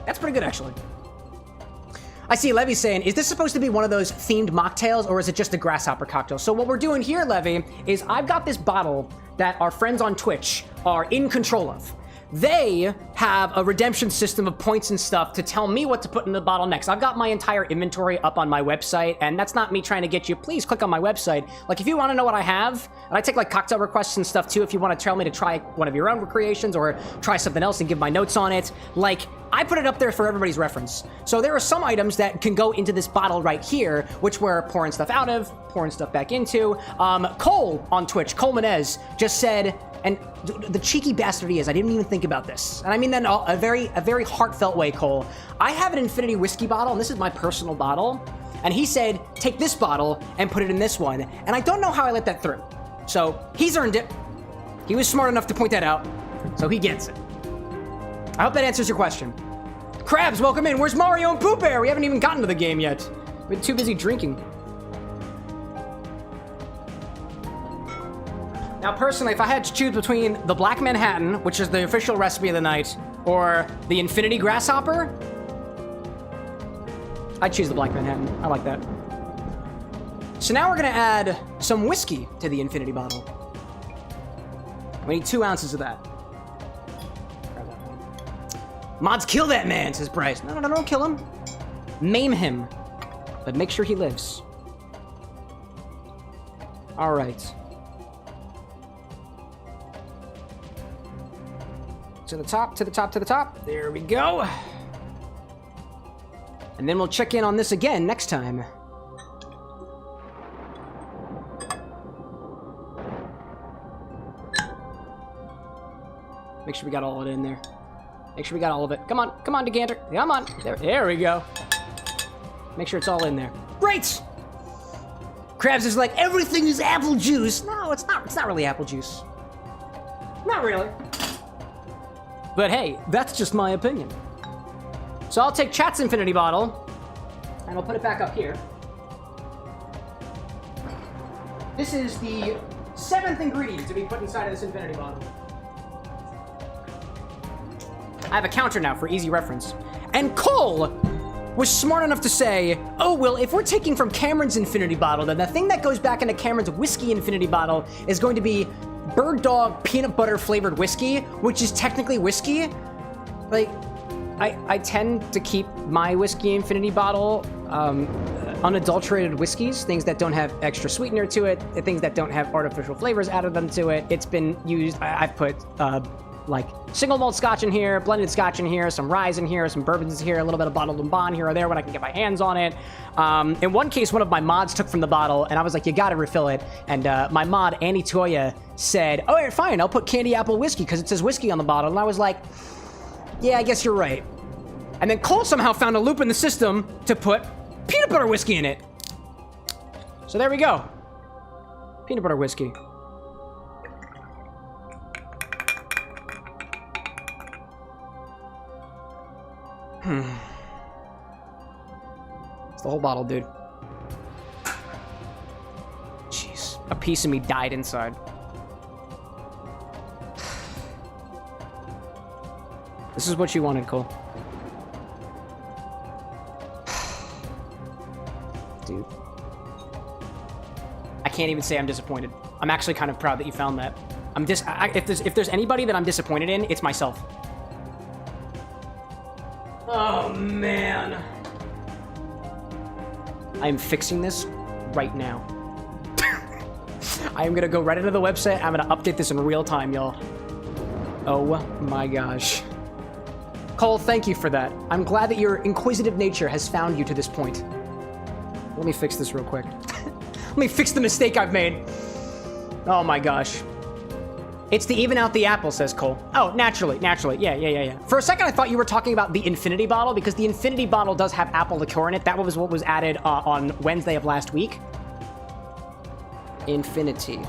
That's pretty good, actually. I see Levy saying, is this supposed to be one of those themed mocktails, or is it just a grasshopper cocktail? So what we're doing here, Levy, is I've got this bottle that our friends on Twitch are in control of. They have a redemption system of points and stuff to tell me what to put in the bottle next. I've got my entire inventory up on my website, and that's not me trying to get you. Please click on my website. Like, if you want to know what I have, and I take, like, cocktail requests and stuff, too, if you want to tell me to try one of your own recreations or try something else and give my notes on it. Like, I put it up there for everybody's reference. So there are some items that can go into this bottle right here, which we're pouring stuff out of, pouring stuff back into. Cole on Twitch, Cole Menez, just said... And the cheeky bastard he is, I didn't even think about this. And I mean that in a very heartfelt way, Cole. I have an infinity whiskey bottle, and this is my personal bottle. And he said, take this bottle and put it in this one. And I don't know how I let that through. So he's earned it. He was smart enough to point that out. So he gets it. I hope that answers your question. Krabs, welcome in. Where's Mario and Pooh Bear? We haven't even gotten to the game yet. We've been too busy drinking. Now, personally, if I had to choose between the Black Manhattan, which is the official recipe of the night, or the Infinity Grasshopper, I'd choose the Black Manhattan. I like that. So now we're going to add some whiskey to the Infinity bottle. We need 2 ounces of that. Grab that one. Mods, kill that man, says Bryce. No, don't kill him. Maim him. But make sure he lives. All right. To the top, to the top, to the top. There we go. And then we'll check in on this again next time. Make sure we got all of it in there. Make sure we got all of it. Come on, decanter. Come on. There we go. Make sure it's all in there. Great! Krabs is like, everything is apple juice. No, it's not. It's not really apple juice. Not really. But hey, that's just my opinion. So I'll take Chat's infinity bottle, and I'll put it back up here. This is the 7th ingredient to be put inside of this infinity bottle. I have a counter now for easy reference. And Cole was smart enough to say, oh, well, if we're taking from Cameron's infinity bottle, then the thing that goes back into Cameron's whiskey infinity bottle is going to be Bird Dog peanut butter flavored whiskey, which is technically whiskey. Like, I tend to keep my whiskey infinity bottle unadulterated whiskeys, things that don't have extra sweetener to it, things that don't have artificial flavors added them to it. It's been used, I've put like single malt scotch in here, blended scotch in here, some ryes in here, some bourbons here, a little bit of bottled and bond here or there when I can get my hands on it. In one case, one of my mods took from the bottle, and I was like, you gotta refill it. And my mod, Annie Toya, said, oh, yeah, fine, I'll put candy apple whiskey because it says whiskey on the bottle. And I was like, yeah, I guess you're right. And then Cole somehow found a loop in the system to put peanut butter whiskey in it. So there we go. Peanut butter whiskey. It's the whole bottle, dude. Jeez. A piece of me died inside. This is what you wanted, Cole. Dude. I can't even say I'm disappointed. I'm actually kind of proud that you found that. If there's anybody that I'm disappointed in, it's myself. Oh, man. I am fixing this right now. I am going to go right into the website. I'm going to update this in real time, y'all. Oh, my gosh. Cole, thank you for that. I'm glad that your inquisitive nature has found you to this point. Let me fix this real quick. Let me fix the mistake I've made. Oh, my gosh. It's to even out the apple, says Cole. Oh, naturally. Yeah. For a second, I thought you were talking about the Infinity bottle, because the Infinity bottle does have apple liqueur in it. That was what was added on Wednesday of last week. Infinity.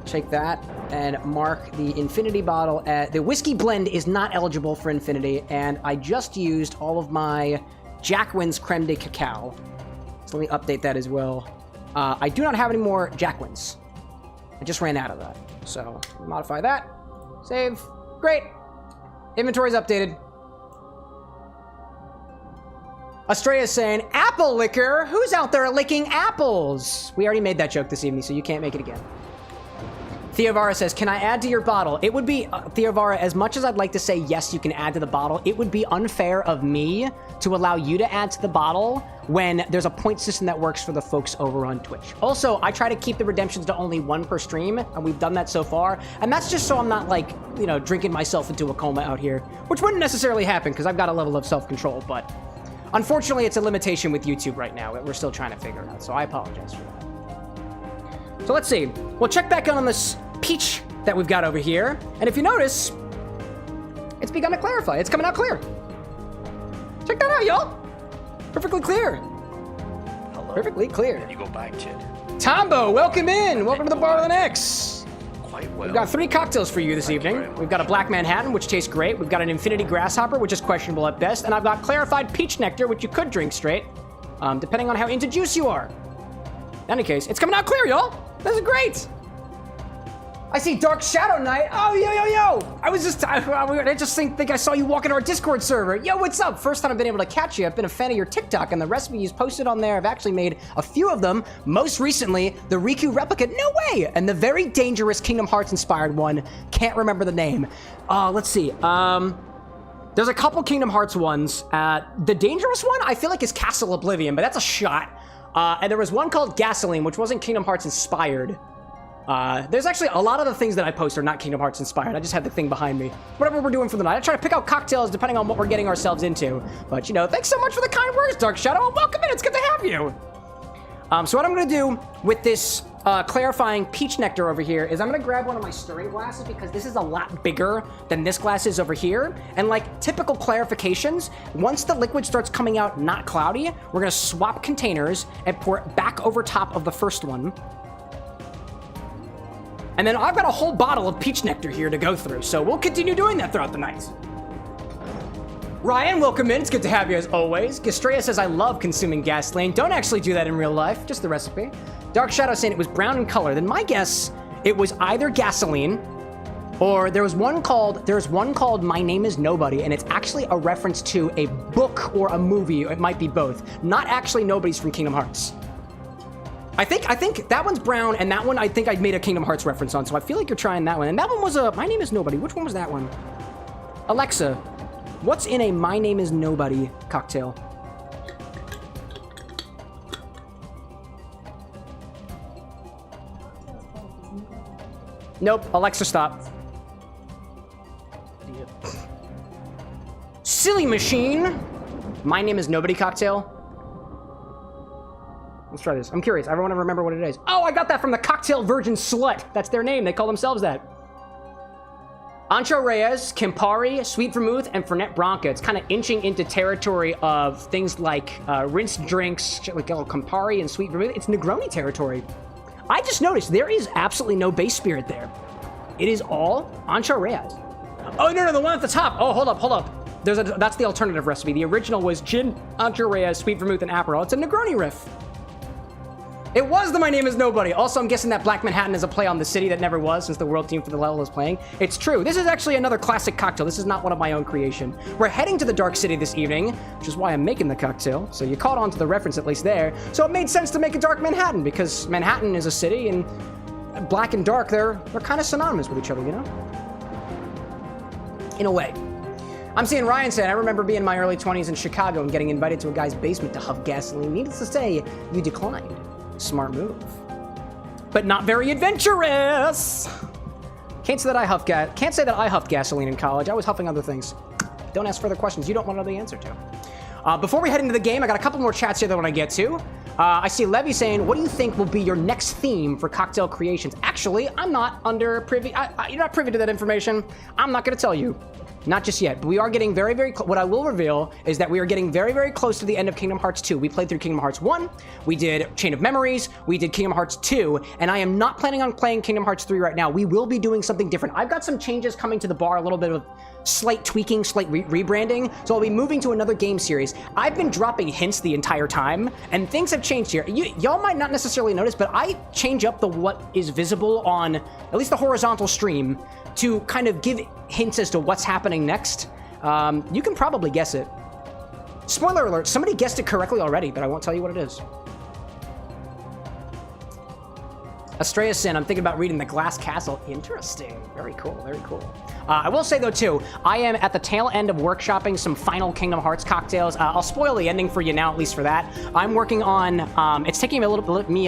Take that and mark the Infinity bottle. The whiskey blend is not eligible for Infinity, and I just used all of my Jacquin's Creme de Cacao. So let me update that as well. I do not have any more Jacquins. I just ran out of that. So modify that. Save. Great. Inventory's updated. Australia's saying, apple liquor? Who's out there licking apples? We already made that joke this evening, so you can't make it again. Theovara says, can I add to your bottle? It would be, Theovara, as much as I'd like to say yes, you can add to the bottle, it would be unfair of me to allow you to add to the bottle when there's a point system that works for the folks over on Twitch. Also, I try to keep the redemptions to only 1 per stream, and we've done that so far. And that's just so I'm not, like, you know, drinking myself into a coma out here, which wouldn't necessarily happen because I've got a level of self-control, but unfortunately, it's a limitation with YouTube right now that we're still trying to figure out, so I apologize for that. So let's see. We'll check back on this peach that we've got over here, and if you notice, it's begun to clarify. It's coming out clear. Check that out, y'all. Perfectly clear. Hello. Perfectly clear. You go back, Chid. Tombo, welcome in. Welcome to the Bar with an X. Quite well. We've got 3 cocktails for you this evening. We've got a Black Manhattan, which tastes great. We've got an Infinity Grasshopper, which is questionable at best. And I've got clarified peach nectar, which you could drink straight, depending on how into juice you are. In any case, it's coming out clear, y'all. This is great. I see Dark Shadow Knight. Oh, yo. I just think I saw you walk into our Discord server. Yo, what's up? First time I've been able to catch you. I've been a fan of your TikTok and the recipes posted on there. I've actually made a few of them. Most recently, the Riku replica. No way. And the very dangerous Kingdom Hearts inspired one. Can't remember the name. Let's see. There's a couple Kingdom Hearts ones. The dangerous one, I feel like is Castle Oblivion, but that's a shot. And there was one called Gasoline, which wasn't Kingdom Hearts inspired. There's actually a lot of the things that I post are not Kingdom Hearts inspired. I just have the thing behind me. Whatever we're doing for the night. I try to pick out cocktails depending on what we're getting ourselves into. But, you know, thanks so much for the kind words, Dark Shadow. Welcome in. It's good to have you. So what I'm going to do with this clarifying peach nectar over here is I'm going to grab one of my stirring glasses because this is a lot bigger than this glass is over here. And like typical clarifications, once the liquid starts coming out not cloudy, we're going to swap containers and pour it back over top of the first one. And then I've got a whole bottle of peach nectar here to go through, so we'll continue doing that throughout the night. Ryan, welcome in. It's good to have you as always. Gastrea says, I love consuming gasoline. Don't actually do that in real life, just the recipe. Dark Shadow saying it was brown in color. Then my guess, it was either gasoline or there's one called My Name is Nobody, and it's actually a reference to a book or a movie. It might be both. Not actually Nobody's from Kingdom Hearts. I think that one's brown, and that one I think I made a Kingdom Hearts reference on, so I feel like you're trying that one. And that one was a My Name is Nobody. Which one was that one? Alexa, what's in a My Name is Nobody cocktail? Nope. Alexa, stop. Silly machine. My Name is Nobody cocktail. Let's try this. I'm curious. I want to remember what it is. Oh, I got that from the Cocktail Virgin Slut. That's their name. They call themselves that. Ancho Reyes, Campari, Sweet Vermouth, and Fernet Branca. It's kind of inching into territory of things like rinsed drinks, like Campari and Sweet Vermouth. It's Negroni territory. I just noticed there is absolutely no base spirit there. It is all Ancho Reyes. Oh, no, the one at the top. Oh, hold up. That's the alternative recipe. The original was gin, Ancho Reyes, Sweet Vermouth, and Aperol. It's a Negroni riff. It was the My Name is Nobody. Also, I'm guessing that Black Manhattan is a play on the city that never was since the world team for the level is playing. It's true. This is actually another classic cocktail. This is not one of my own creation. We're heading to the Dark City this evening, which is why I'm making the cocktail. So you caught on to the reference at least there. So it made sense to make a Dark Manhattan because Manhattan is a city and black and dark, they're kind of synonymous with each other, you know? In a way. I'm seeing Ryan saying, I remember being in my early 20s in Chicago and getting invited to a guy's basement to huff gasoline. Needless to say, you declined. Smart move. But not very adventurous. Can't say that I huffed gasoline in college. I was huffing other things. Don't ask further questions you don't want to know the answer to. Before we head into the game, I got a couple more chats here that I want to get to. I see Levy saying, what do you think will be your next theme for cocktail creations? Actually, I'm not you're not privy to that information. I'm not going to tell you. Not just yet, but we are getting very, very what I will reveal is that we are getting very, very close to the end of Kingdom Hearts 2. We played through Kingdom Hearts 1, we did Chain of Memories, we did Kingdom Hearts 2, and I am not planning on playing Kingdom Hearts 3 right now. We will be doing something different. I've got some changes coming to the bar, a little bit of slight tweaking, slight rebranding, so I'll be moving to another game series. I've been dropping hints the entire time, and things have changed here. Y'all might not necessarily notice, but I change up the what is visible on at least the horizontal stream to kind of give hints as to what's happening next. You can probably guess it. Spoiler alert, somebody guessed it correctly already, but I won't tell you what it is. Astrea Sin, I'm thinking about reading The Glass Castle. Interesting. Very cool, very cool. I will say, though, too, I am at the tail end of workshopping some final Kingdom Hearts cocktails. I'll spoil the ending for you now, at least for that. I'm working on, it's taking me a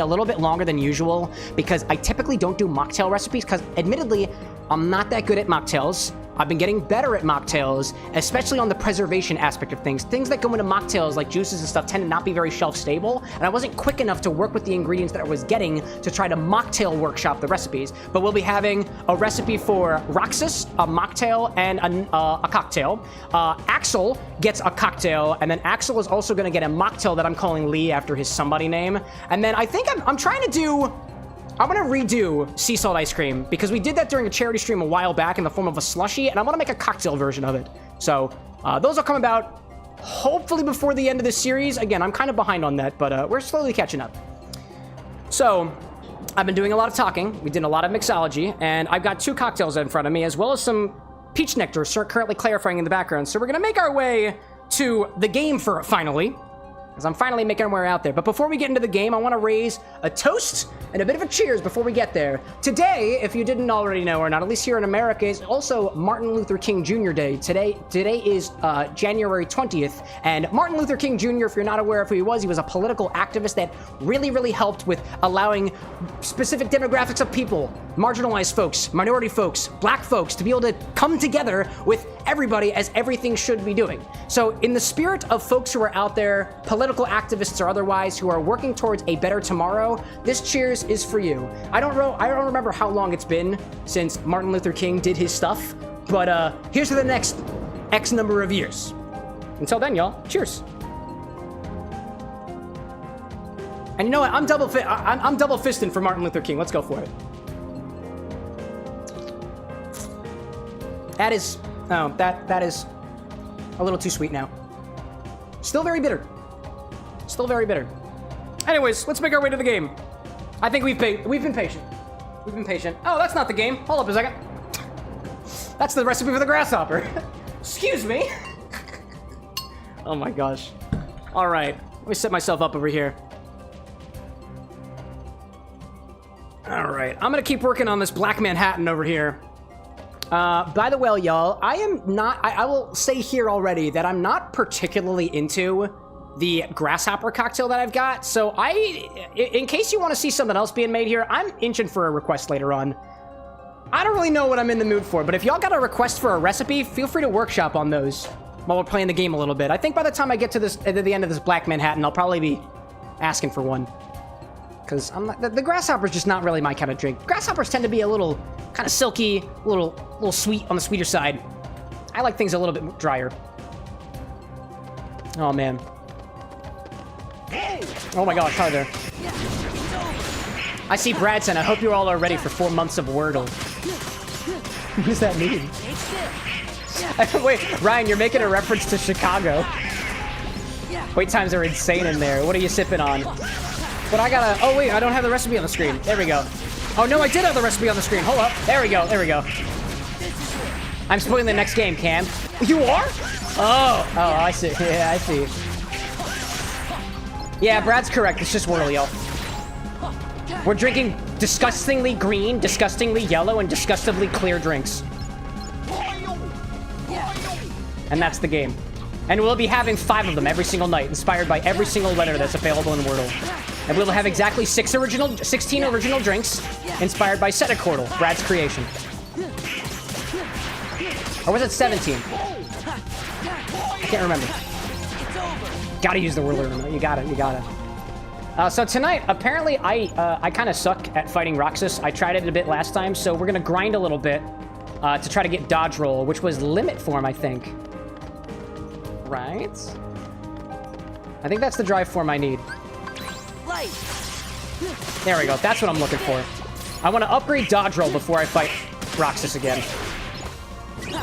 little bit longer than usual because I typically don't do mocktail recipes because, admittedly, I'm not that good at mocktails. I've been getting better at mocktails, especially on the preservation aspect of things. Things that go into mocktails, like juices and stuff, tend to not be very shelf stable, and I wasn't quick enough to work with the ingredients that I was getting to try to mocktail workshop the recipes. But we'll be having a recipe for Roxas, a mocktail, and a cocktail. Axel gets a cocktail, and then Axel is also going to get a mocktail that I'm calling Lee after his somebody name. And then I think I'm trying to do... I'm going to redo sea salt ice cream because we did that during a charity stream a while back in the form of a slushie, and I want to make a cocktail version of it. So those will come about hopefully before the end of this series. Again, I'm kind of behind on that, but we're slowly catching up. So I've been doing a lot of talking. We did a lot of mixology, and I've got 2 cocktails in front of me as well as some peach nectar currently clarifying in the background. So we're going to make our way to the game finally. As I'm finally making my way out there. But before we get into the game, I want to raise a toast and a bit of a cheers before we get there. Today, if you didn't already know or not, at least here in America, is also Martin Luther King Jr. Day. Today is January 20th, and Martin Luther King Jr., if you're not aware of who he was a political activist that really, really helped with allowing specific demographics of people, marginalized folks, minority folks, black folks, to be able to come together with everybody as everything should be doing. So in the spirit of folks who are out there, political activists or otherwise, who are working towards a better tomorrow, this cheers is for you. I don't remember how long it's been since Martin Luther King did his stuff, but here's for the next X number of years. Until then, y'all, cheers. And you know what? I'm double fisting for Martin Luther King. Let's go for it. That is a little too sweet now. Still very bitter. Still very bitter. Anyways, let's make our way to the game. I think we've been patient. We've been patient. Oh, that's not the game. Hold up a second. That's the recipe for the grasshopper. Excuse me. Oh my gosh. All right. Let me set myself up over here. All right. I'm going to keep working on this Black Manhattan over here. By the way, y'all, I will say here already that I'm not particularly into the grasshopper cocktail that I've got. So in case you want to see something else being made here, I'm inching for a request later on. I don't really know what I'm in the mood for, but if y'all got a request for a recipe, feel free to workshop on those while we're playing the game a little bit. I think by the time I get to the end of this Black Manhattan, I'll probably be asking for one. Because the grasshopper's just not really my kind of drink. Grasshoppers tend to be a little kind of silky, a little sweet on the sweeter side. I like things a little bit drier. Oh, man. Oh my gosh, hi there. I see Bradson. I hope you all are ready for 4 months of Wordle. What does that mean? Wait, Ryan, you're making a reference to Chicago. Wait times are insane in there. What are you sipping on? But I gotta... Oh, wait, I don't have the recipe on the screen. There we go. Oh, no, I did have the recipe on the screen. Hold up. There we go. There we go. I'm spoiling the next game, Cam. You are? Oh, I see. Yeah, I see. Yeah, Brad's correct. It's just Wordle, y'all. We're drinking disgustingly green, disgustingly yellow, and disgustingly clear drinks. And that's the game. And we'll be having 5 of them every single night, inspired by every single letter that's available in Wordle. And we'll have exactly 16 original drinks, inspired by Setacordal, Brad's creation. Or was it 17? I can't remember. Gotta use the Wordler. You gotta. So tonight, apparently, I kind of suck at fighting Roxas. I tried it a bit last time, so we're gonna grind a little bit. to try to get dodge roll, which was limit form, I think. Right? I think that's the drive form I need. There we go. That's what I'm looking for. I want to upgrade dodge roll before I fight Roxas again.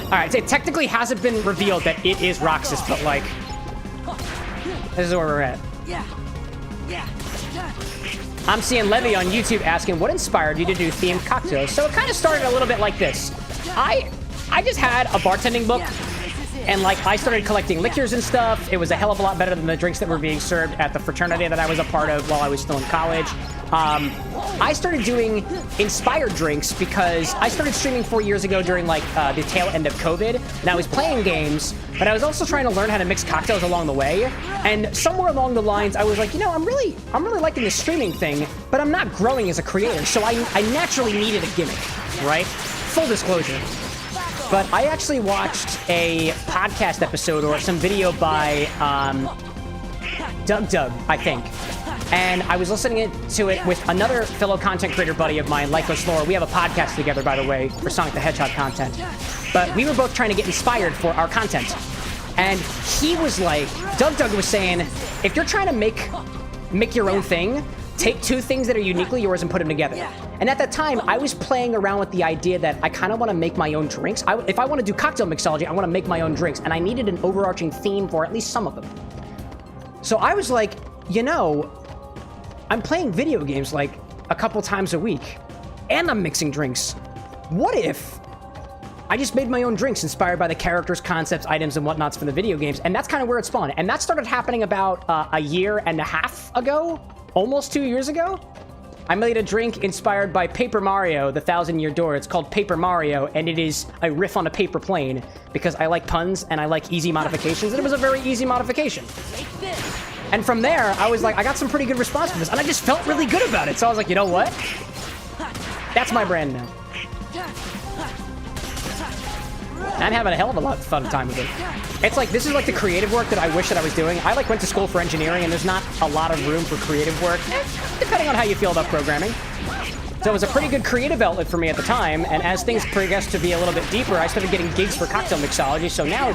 Alright, it technically hasn't been revealed that it is Roxas, but like... This is where we're at. I'm seeing Levy on YouTube asking, what inspired you to do themed cocktails? So it kind of started a little bit like this. I just had a bartending book, and like I started collecting liquors and stuff. It was a hell of a lot better than the drinks that were being served at the fraternity that I was a part of while I was still in college. I started doing inspired drinks because I started streaming 4 years ago during like the tail end of COVID, and I was playing games, but I was also trying to learn how to mix cocktails along the way. And somewhere along the lines, I was like, you know, I'm really liking this streaming thing, but I'm not growing as a creator, so I naturally needed a gimmick, right? Full disclosure. But I actually watched a podcast episode or some video by Doug, I think. And I was listening to it with another fellow content creator buddy of mine, Lyco Slore. We have a podcast together, by the way, for Sonic the Hedgehog content. But we were both trying to get inspired for our content. And he was like, Doug was saying, if you're trying to make your own thing, take two things that are uniquely yours and put them together. And at that time, I was playing around with the idea that I kind of want to make my own drinks. If I want to do cocktail mixology, I want to make my own drinks. And I needed an overarching theme for at least some of them. So I was like, you know, I'm playing video games like a couple times a week, and I'm mixing drinks. What if I just made my own drinks inspired by the characters, concepts, items, and whatnots from the video games? And that's kind of where it spawned. And that started happening about a year and a half ago, almost 2 years ago. I made a drink inspired by Paper Mario, the 1,000-Year Door. It's called Paper Mario, and it is a riff on a paper plane because I like puns and I like easy modifications, and it was a very easy modification. And from there, I was like, I got some pretty good response from this, and I just felt really good about it. So I was like, you know what? That's my brand now. And I'm having a hell of a lot of fun time with it. It's like, this is like the creative work that I wish that I was doing. I like went to school for engineering, and there's not a lot of room for creative work, depending on how you feel about programming. So it was a pretty good creative outlet for me at the time, and as things progressed to be a little bit deeper, I started getting gigs for cocktail mixology, so now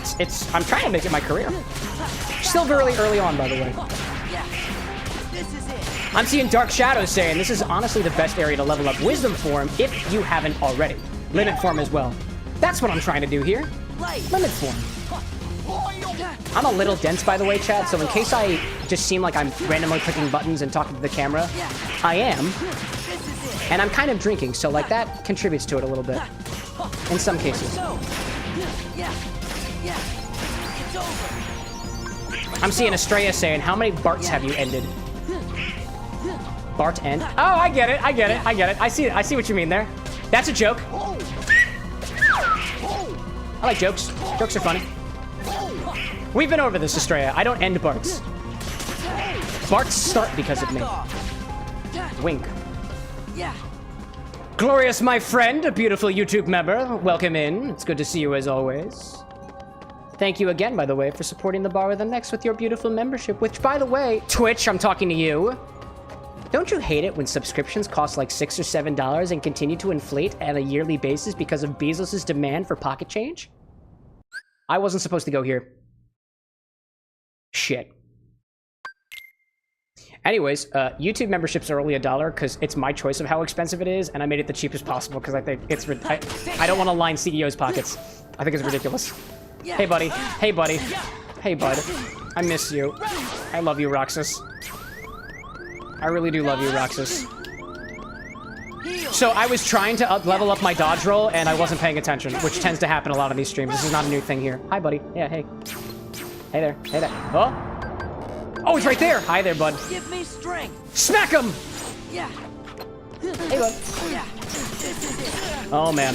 I'm trying to make it my career. Still very early on, by the way. I'm seeing Dark Shadows saying, this is honestly the best area to level up Wisdom form if you haven't already. Limit form as well. That's what I'm trying to do here. Limit form. I'm a little dense, by the way, Chad, so in case I just seem like I'm randomly clicking buttons and talking to the camera, I am. And I'm kind of drinking, so like that contributes to it a little bit. In some cases. I'm seeing Estrella saying, how many Barts have you ended? Bart end? Oh, I get it. I see it. I see what you mean there. That's a joke. I like jokes. Jokes are funny. We've been over this, Estrella. I don't end Barts. Barts start because of me. Wink. Glorious, my friend, a beautiful YouTube member. Welcome in. It's good to see you as always. Thank you again, by the way, for supporting the Bar with an X with your beautiful membership, which, by the way, Twitch, I'm talking to you. Don't you hate it when subscriptions cost like $6 or $7 and continue to inflate at a yearly basis because of Bezos' demand for pocket change? I wasn't supposed to go here. Shit. Anyways, YouTube memberships are only $1 because it's my choice of how expensive it is, and I made it the cheapest possible because I think it's... I don't want to line CEO's pockets. I think it's ridiculous. Hey, buddy. Hey, buddy. Hey, bud. I miss you. I love you, Roxas. I really do love you, Roxas. So I was trying to level up my dodge roll, and I wasn't paying attention, which tends to happen a lot on these streams. This is not a new thing here. Hi, buddy. Yeah, hey. Hey there. Hey there. Oh! Oh, it's right there! Hi there, bud. Give me strength. Smack him! Yeah. Hey, bud. Oh, man.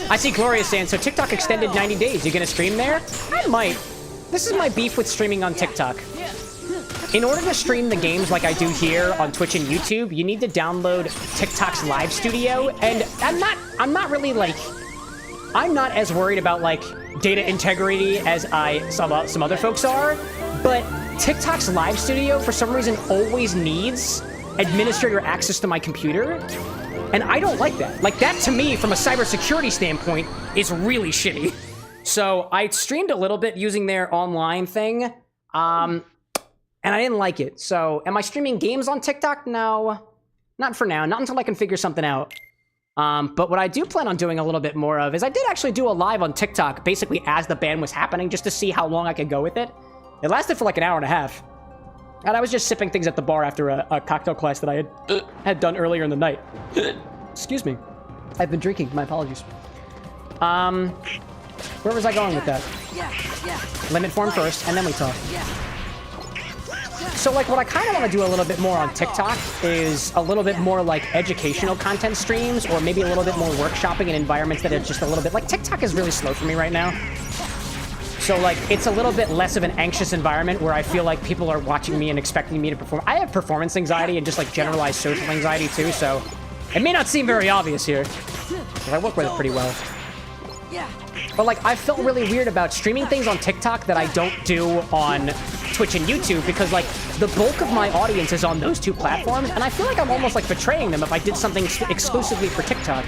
I see Gloria saying, so TikTok extended 90 days. You gonna stream there? I might. This is my beef with streaming on TikTok. In order to stream the games like I do here on Twitch and YouTube, you need to download TikTok's live studio, and I'm not really like, I'm not as worried about like data integrity as some other folks are, but TikTok's live studio for some reason always needs administrator access to my computer. And I don't like that. Like, that to me, from a cybersecurity standpoint, is really shitty. So I streamed a little bit using their online thing, and I didn't like it. So am I streaming games on TikTok? No, not for now. Not until I can figure something out. But what I do plan on doing a little bit more of is I did actually do a live on TikTok, basically as the ban was happening, just to see how long I could go with it. It lasted for like an hour and a half. And I was just sipping things at the bar after a cocktail class that I had done earlier in the night. Excuse me. I've been drinking. My apologies. Where was I going with that? Limit form first, and then we talk. So, like, what I kind of want to do a little bit more on TikTok is a little bit more, like, educational content streams, or maybe a little bit more workshopping in environments that are just a little bit... Like, TikTok is really slow for me right now. So, like, it's a little bit less of an anxious environment where I feel like people are watching me and expecting me to perform. I have performance anxiety and just, like, generalized social anxiety, too, so... It may not seem very obvious here, but I work with it pretty well. But, like, I felt really weird about streaming things on TikTok that I don't do on Twitch and YouTube because, like, the bulk of my audience is on those two platforms, and I feel like I'm almost, like, betraying them if I did something exclusively for TikTok.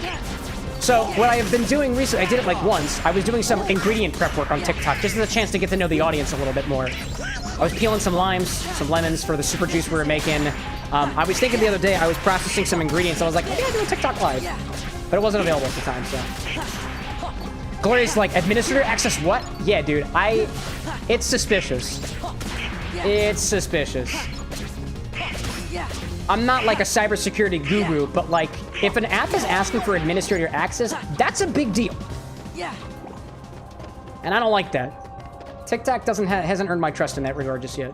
So, what I have been doing recently, I did it, like, once. I was doing some ingredient prep work on TikTok, just as a chance to get to know the audience a little bit more. I was peeling some limes, some lemons for the super juice we were making. I was thinking the other day, I was processing some ingredients, and I was like, maybe I'll do a TikTok live. But it wasn't available at the time, so... Glorious, like, administrator access what? Yeah, dude, it's suspicious. It's suspicious. I'm not, like, a cybersecurity guru, but, like, if an app is asking for administrator access, that's a big deal. And I don't like that. TikTok hasn't earned my trust in that regard just yet.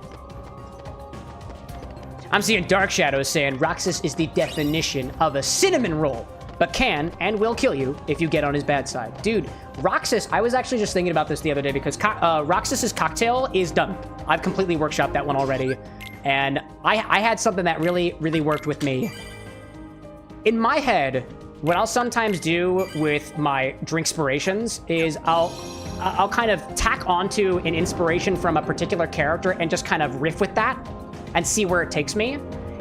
I'm seeing Dark Shadows saying, Roxas is the definition of a cinnamon roll, but can and will kill you if you get on his bad side. Dude, Roxas, I was actually just thinking about this the other day because Roxas's cocktail is done. I've completely workshopped that one already. And I had something that really, really worked with me. In my head, what I'll sometimes do with my drinkspirations is I'll kind of tack onto an inspiration from a particular character and just kind of riff with that and see where it takes me.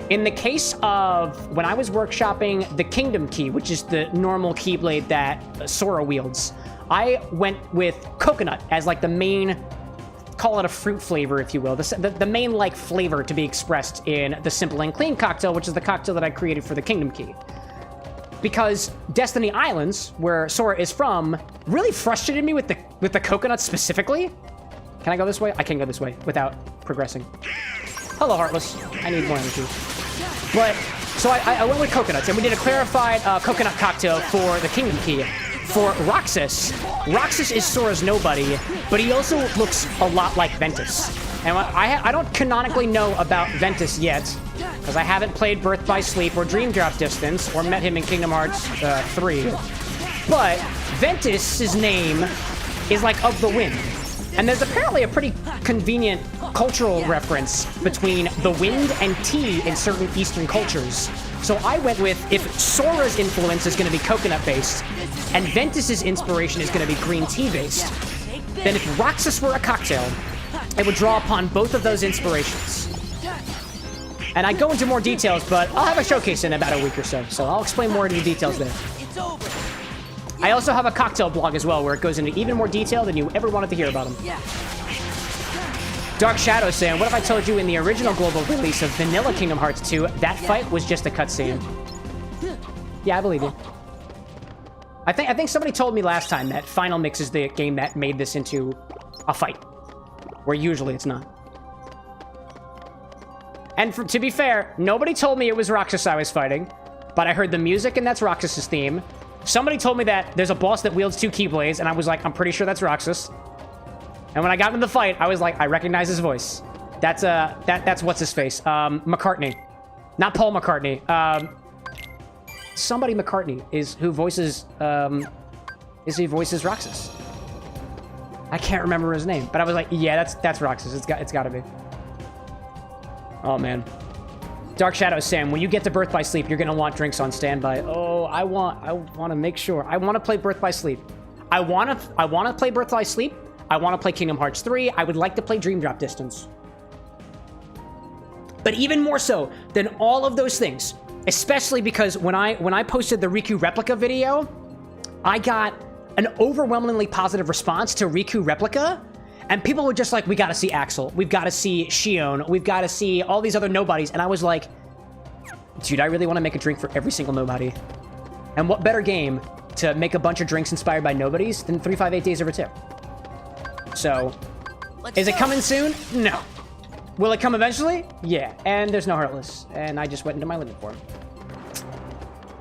In the case of when I was workshopping the Kingdom Key, which is the normal keyblade that Sora wields, I went with coconut as like the main, call it a fruit flavor, if you will, the main like flavor to be expressed in the Simple and Clean cocktail, which is the cocktail that I created for the Kingdom Key. Because Destiny Islands, where Sora is from, really frustrated me with the coconut specifically. Can I go this way? I can go this way without progressing. Hello, Heartless. I need more energy. But, so I went with coconuts, and we did a clarified coconut cocktail for the Kingdom Key. For Roxas, Roxas is Sora's nobody, but he also looks a lot like Ventus. And I don't canonically know about Ventus yet, because I haven't played Birth by Sleep or Dream Drop Distance, or met him in Kingdom Hearts 3. But Ventus's name is like of the wind. And there's apparently a pretty convenient cultural reference between the wind and tea in certain Eastern cultures. So I went with, if Sora's influence is going to be coconut-based, and Ventus's inspiration is going to be green tea-based, then if Roxas were a cocktail, it would draw upon both of those inspirations. And I go into more details, but I'll have a showcase in about a week or so I'll explain more into the details there. I also have a cocktail blog as well, where it goes into even more detail than you ever wanted to hear about them. Dark Shadow saying, what if I told you in the original global release of Vanilla Kingdom Hearts 2, that fight was just a cutscene? Yeah, I believe you. I think somebody told me last time that Final Mix is the game that made this into a fight, where usually it's not. And to be fair, nobody told me it was Roxas I was fighting, but I heard the music and that's Roxas's theme. Somebody told me that there's a boss that wields 2 Keyblades, and I was like, I'm pretty sure that's Roxas. And when I got into the fight, I was like, I recognize his voice. That's what's his face? McCartney. Not Paul McCartney. Somebody McCartney is who voices Roxas. I can't remember his name, but I was like, yeah, that's Roxas. It's got to be. Oh man. Dark Shadow Sam, when you get to Birth by Sleep, you're gonna want drinks on standby. Oh, I want to make sure. I want to play Birth by Sleep. I want to play Birth by Sleep. I want to play Kingdom Hearts 3. I would like to play Dream Drop Distance. But even more so than all of those things, Especially because when I posted the Riku replica video, I got an overwhelmingly positive response to Riku replica, and people were just like, we gotta see Axel, we've gotta see Shion, we've gotta see all these other nobodies, and I was like, dude, I really want to make a drink for every single nobody. And what better game to make a bunch of drinks inspired by nobodies than 358 Days Over 2? So, is it coming soon? No. Will it come eventually? Yeah. And there's no Heartless. And I just went into my limit for him.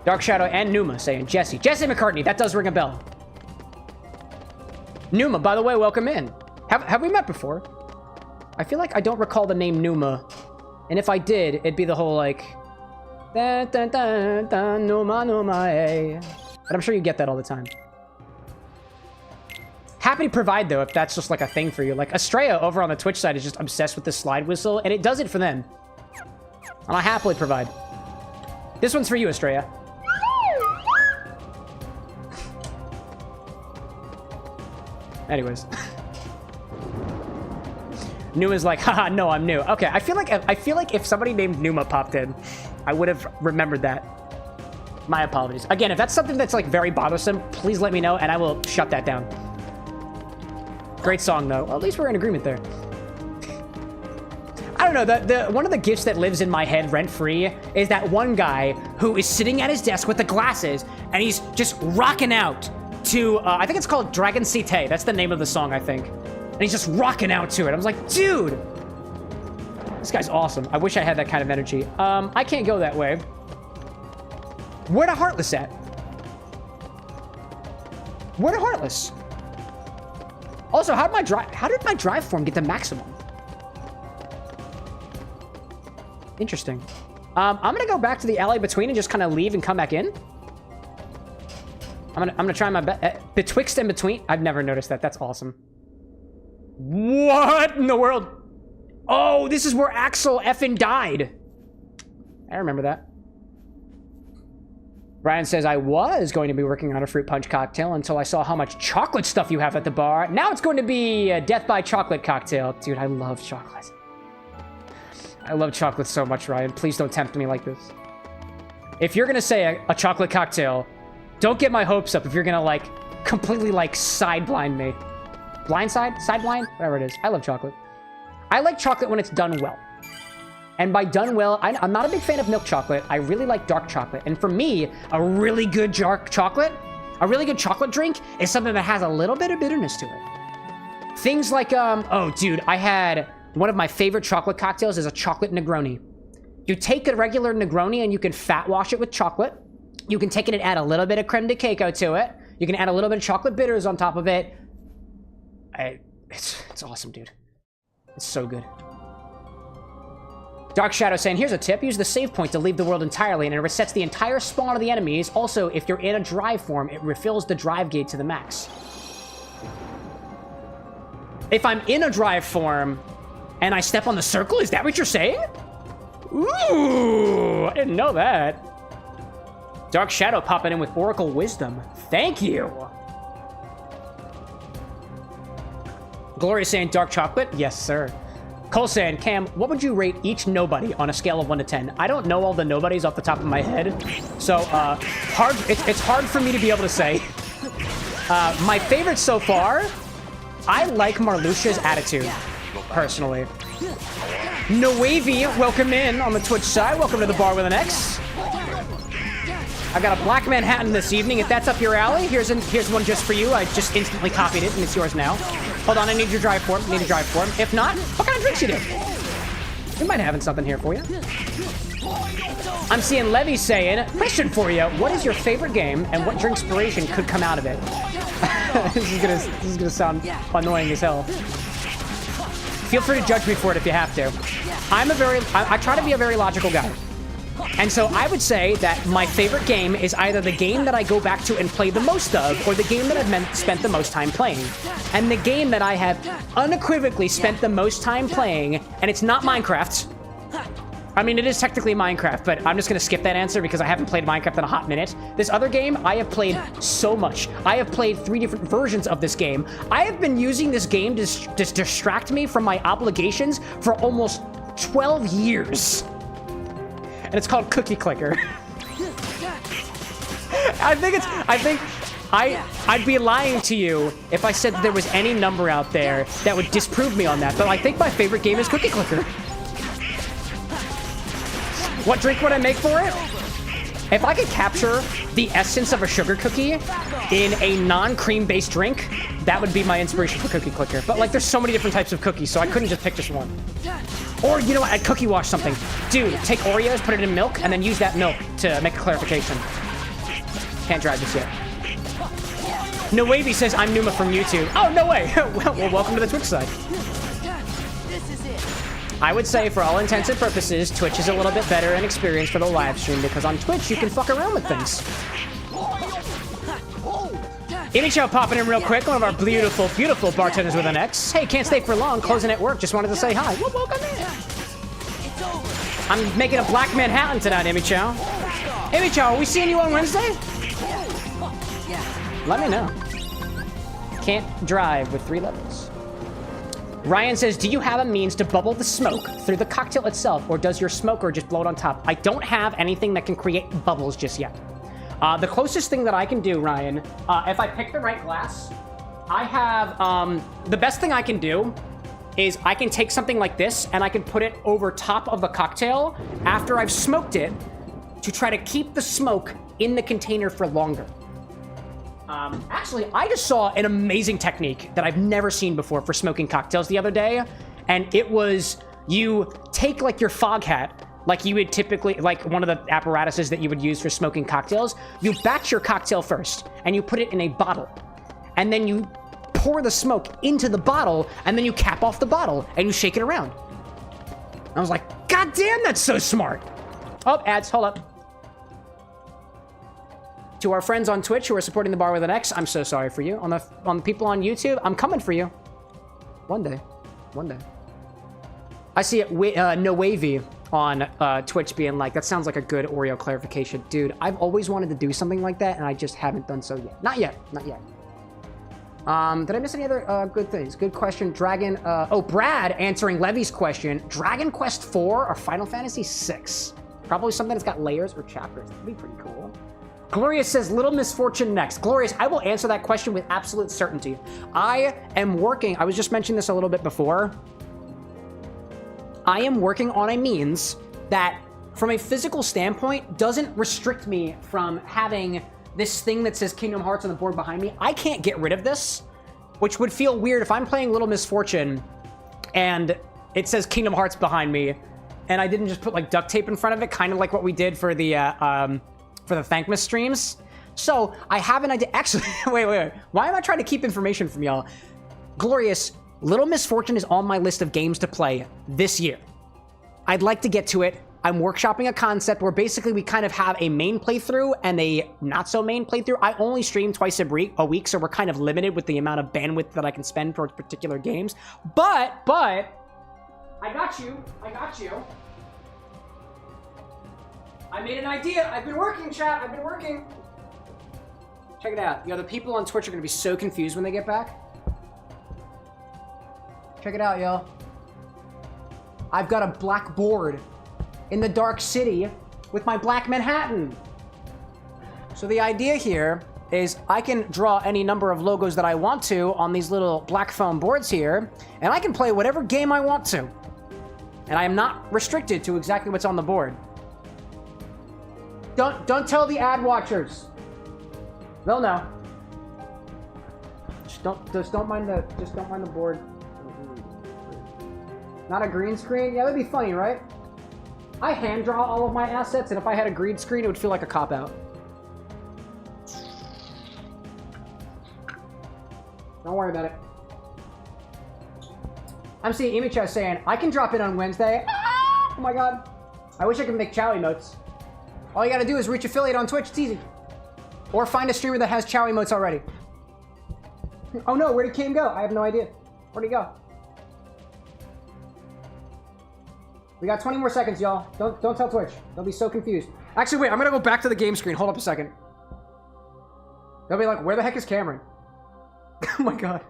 Dark Shadow and Numa saying Jesse. Jesse McCartney, that does ring a bell. Numa, by the way, welcome in. Have we met before? I feel like I don't recall the name Numa. And if I did, it'd be the whole, like... Dun, dun, dun, dun, Numa, Numa, eh. But I'm sure you get that all the time. Happy to provide, though, if that's just, like, a thing for you. Like, Estrella over on the Twitch side is just obsessed with the slide whistle, and it does it for them. And I'll happily provide. This one's for you, Estrella. Anyways. Numa's like, haha, no, I'm new. Okay, I feel like if somebody named Numa popped in, I would have remembered that. My apologies. Again, if that's something that's like very bothersome, please let me know and I will shut that down. Great song though. Well, at least we're in agreement there. I don't know, the one of the gifts that lives in my head rent-free is that one guy who is sitting at his desk with the glasses and he's just rocking out to, I think it's called Dragon Cité. That's the name of the song, I think. And he's just rocking out to it. I was like, dude, this guy's awesome. I wish I had that kind of energy. I can't go that way. Where the Heartless at? Where the Heartless? Also, how did my drive form get to maximum? Interesting. I'm gonna go back to the alley between and just kind of leave and come back in. I'm gonna try my best. Betwixt and between. I've never noticed that. That's awesome. What in the world? Oh, this is where Axel effing died. I remember that. Ryan says, I was going to be working on a fruit punch cocktail until I saw how much chocolate stuff you have at the bar. Now it's going to be a death by chocolate cocktail. Dude, I love chocolate. I love chocolate so much, Ryan. Please don't tempt me like this. If you're going to say a chocolate cocktail, don't get my hopes up if you're going to, like, completely, like, sideblind me. Blindside? Sideblind? Whatever it is. I love chocolate. I like chocolate when it's done well. And by done well, I'm not a big fan of milk chocolate. I really like dark chocolate. And for me, a really good dark chocolate, a really good chocolate drink is something that has a little bit of bitterness to it. Things like, oh, dude, I had one of my favorite chocolate cocktails is a chocolate Negroni. You take a regular Negroni and you can fat wash it with chocolate. You can take it and add a little bit of creme de cacao to it. You can add a little bit of chocolate bitters on top of it. It's awesome, dude. It's so good. Dark Shadow saying, here's a tip. Use the save point to leave the world entirely, and it resets the entire spawn of the enemies. Also, if you're in a drive form, it refills the drive gate to the max. If I'm in a drive form and I step on the circle, is that what you're saying? Ooh, I didn't know that. Dark Shadow popping in with Oracle Wisdom. Thank you. Gloria saying dark chocolate. Yes, sir. Cole saying, Cam, what would you rate each nobody on a scale of 1 to 10? I don't know all the nobodies off the top of my head, so it's hard for me to be able to say. My favorite so far, I like Marluxia's attitude, personally. Noavy, welcome in on the Twitch side. Welcome to the bar with an X. I got a Black Manhattan this evening. If that's up your alley, here's one just for you. I just instantly copied it, and it's yours now. Hold on, I need your drive form. If not, what kind of drinks you do? We might have something here for you. I'm seeing Levy saying, question for you. What is your favorite game, and what drink inspiration could come out of it? This is gonna sound annoying as hell. Feel free to judge me for it if you have to. I try to be a very logical guy. And so I would say that my favorite game is either the game that I go back to and play the most of, or the game that I've spent the most time playing. And the game that I have unequivocally spent the most time playing, and it's not Minecraft. I mean, it is technically Minecraft, but I'm just going to skip that answer because I haven't played Minecraft in a hot minute. This other game, I have played so much. I have played 3 different versions of this game. I have been using this game to distract me from my obligations for almost 12 years. and it's called Cookie Clicker. I'd be lying to you if I said that there was any number out there that would disprove me on that, but I think my favorite game is Cookie Clicker. What drink would I make for it? If I could capture the essence of a sugar cookie in a non-cream based drink, that would be my inspiration for Cookie Clicker. But like, there's so many different types of cookies, so I couldn't just pick just one. Or, you know what, I'd cookie wash something. Dude, take Oreos, put it in milk, and then use that milk to make a clarification. Can't drive this yet. No Wavy says, I'm Numa from YouTube. Oh, no way. Well, welcome to the Twitch side. This is it. I would say, for all intents and purposes, Twitch is a little bit better an experience for the live stream, because on Twitch, you can fuck around with things. Inicho popping in real quick, one of our beautiful, beautiful bartenders with an X. Hey, can't stay for long, closing at work, just wanted to say hi. Well, welcome in. I'm making a Black Manhattan tonight, Inicho. Inicho, are we seeing you on Wednesday? Let me know. Can't drive with 3 levels. Ryan says, do you have a means to bubble the smoke through the cocktail itself, or does your smoker just blow it on top? I don't have anything that can create bubbles just yet. The closest thing that I can do, Ryan, if I pick the right glass, I have, the best thing I can do is I can take something like this and I can put it over top of the cocktail after I've smoked it to try to keep the smoke in the container for longer. Actually, I just saw an amazing technique that I've never seen before for smoking cocktails the other day, and it was you take like your fog hat, like you would typically, like one of the apparatuses that you would use for smoking cocktails, you batch your cocktail first, and you put it in a bottle, and then you pour the smoke into the bottle, and then you cap off the bottle, and you shake it around. I was like, God damn, that's so smart. Oh, ads, hold up. To our friends on Twitch who are supporting the bar with an X, I'm so sorry for you. On the people on YouTube, I'm coming for you. One day. One day. I see it, No Wavy on Twitch being like, that sounds like a good Oreo clarification. Dude, I've always wanted to do something like that, and I just haven't done so yet. Not yet. Not yet. Did I miss any other good things? Good question. Dragon, oh, Brad answering Levy's question. Dragon Quest 4 or Final Fantasy 6? Probably something that's got layers or chapters. That'd be pretty cool. Glorious says, Little Misfortune next. Glorious, I will answer that question with absolute certainty. I am working, I was just mentioning this a little bit before. I am working on a means that, from a physical standpoint, doesn't restrict me from having this thing that says Kingdom Hearts on the board behind me. I can't get rid of this, which would feel weird if I'm playing Little Misfortune and it says Kingdom Hearts behind me, and I didn't just put like duct tape in front of it, kind of like what we did for the Thankmas streams. So I have an idea. Actually, wait. Why am I trying to keep information from y'all? Glorious, Little Misfortune is on my list of games to play this year. I'd like to get to it. I'm workshopping a concept where basically we kind of have a main playthrough and a not so main playthrough. I only stream twice a week, so we're kind of limited with the amount of bandwidth that I can spend towards particular games. But I got you. I made an idea. I've been working, chat. I've been working. Check it out. Yo, the people on Twitch are going to be so confused when they get back. Check it out, yo. I've got a black board in the Dark City with my Black Manhattan. So the idea here is I can draw any number of logos that I want to on these little black foam boards here, and I can play whatever game I want to. And I am not restricted to exactly what's on the board. Don't tell the ad watchers. They'll know. Just don't mind the board. Not a green screen? Yeah, that'd be funny, right? I hand draw all of my assets, and if I had a green screen, it would feel like a cop-out. Don't worry about it. I'm seeing Imicha saying, I can drop in on Wednesday. Ah! Oh my god. I wish I could make chow emotes. All you gotta do is reach affiliate on Twitch. It's easy. Or find a streamer that has chow emotes already. Oh no, where did Cam go? I have no idea. Where'd he go? We got 20 more seconds, y'all. Don't tell Twitch. They'll be so confused. Actually, wait. I'm gonna go back to the game screen. Hold up a second. They'll be like, where the heck is Cameron? Oh my god.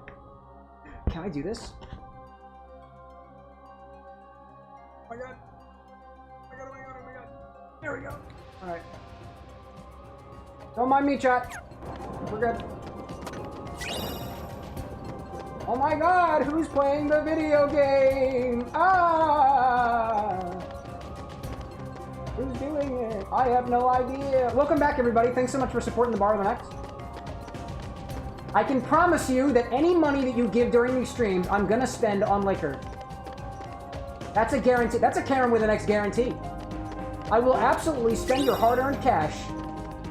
Can I do this? Oh my god. Oh my god. There we go. All right. Don't mind me, chat. We're good. Oh my god, who's playing the video game? Ah! Who's doing it? I have no idea. Welcome back, everybody. Thanks so much for supporting the Bar of the Next. I can promise you that any money that you give during these streams, I'm gonna spend on liquor. That's a guarantee. That's a Cameron with an X guarantee. I will absolutely spend your hard-earned cash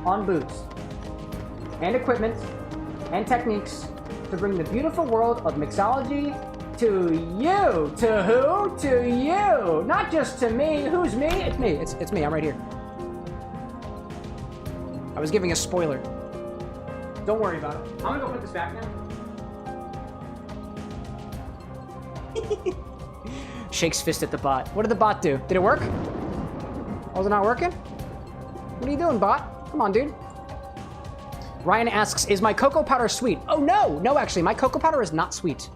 on booze and equipment and techniques to bring the beautiful world of mixology to you. To who? To you. Not just to me. Who's me? It's me. It's me. I'm right here. I was giving a spoiler. Don't worry about it. I'm gonna go put this back now. Shakes fist at the bot. What did the bot do? Did it work? Was it not working? What are you doing, bot? Come on, dude. Ryan asks, is my cocoa powder sweet? Oh, no. No, actually, my cocoa powder is not sweet.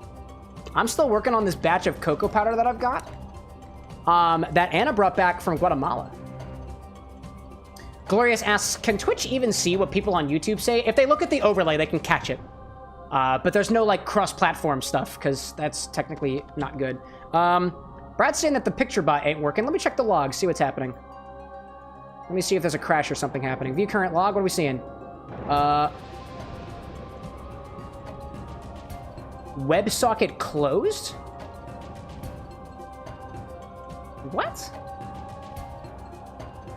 I'm still working on this batch of cocoa powder that I've got. That Anna brought back from Guatemala. Glorious asks, can Twitch even see what people on YouTube say? If they look at the overlay, they can catch it. But there's no, like, cross-platform stuff, because that's technically not good. Brad's saying that the picture bot ain't working. Let me check the log, see what's happening. Let me see if there's a crash or something happening. View current log, what are we seeing? WebSocket closed? What?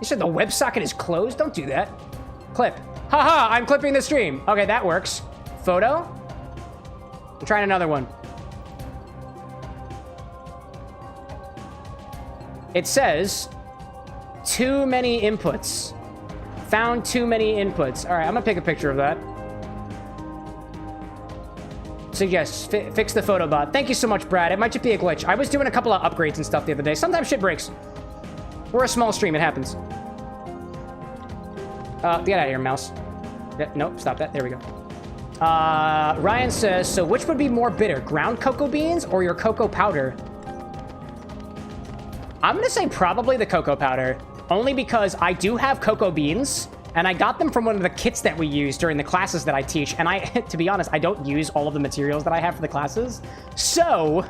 You said the WebSocket is closed? Don't do that. Clip. Haha, I'm clipping the stream. Okay, that works. Photo? I'm trying another one. It says, too many inputs. Found too many inputs. All right, I'm gonna take a picture of that. So yes, fix the photo bot. Thank you so much, Brad. It might just be a glitch. I was doing a couple of upgrades and stuff the other day. Sometimes shit breaks. We're a small stream, it happens. Get out of here, mouse. Nope, stop that. There we go. Ryan says, so which would be more bitter, ground cocoa beans or your cocoa powder? I'm gonna say probably the cocoa powder, only because I do have cocoa beans, and I got them from one of the kits that we use during the classes that I teach, and to be honest, I don't use all of the materials that I have for the classes. So,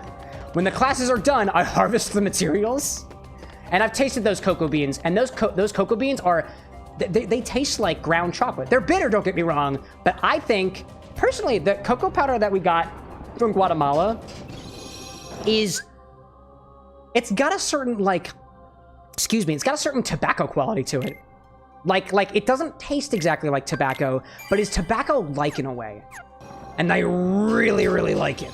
when the classes are done, I harvest the materials, and I've tasted those cocoa beans, and those cocoa beans are, they taste like ground chocolate. They're bitter, don't get me wrong, but I think, personally, the cocoa powder that we got from Guatemala it's got a certain, like, it's got a certain tobacco quality to it. Like, it doesn't taste exactly like tobacco, but it's tobacco-like in a way. And I really, really like it.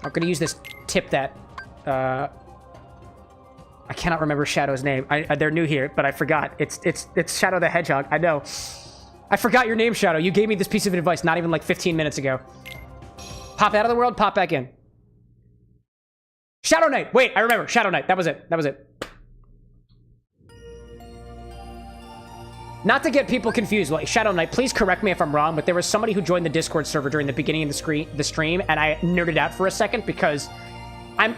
I'm gonna use this tip that, I cannot remember Shadow's name. They're new here, but I forgot. It's Shadow the Hedgehog. I know. I forgot your name, Shadow. You gave me this piece of advice not even like 15 minutes ago. Pop out of the world, pop back in. Shadow Knight! Wait, I remember. Shadow Knight. That was it. That was it. Not to get people confused, like, Shadow Knight, please correct me if I'm wrong, but there was somebody who joined the Discord server during the beginning of the stream, and I nerded out for a second because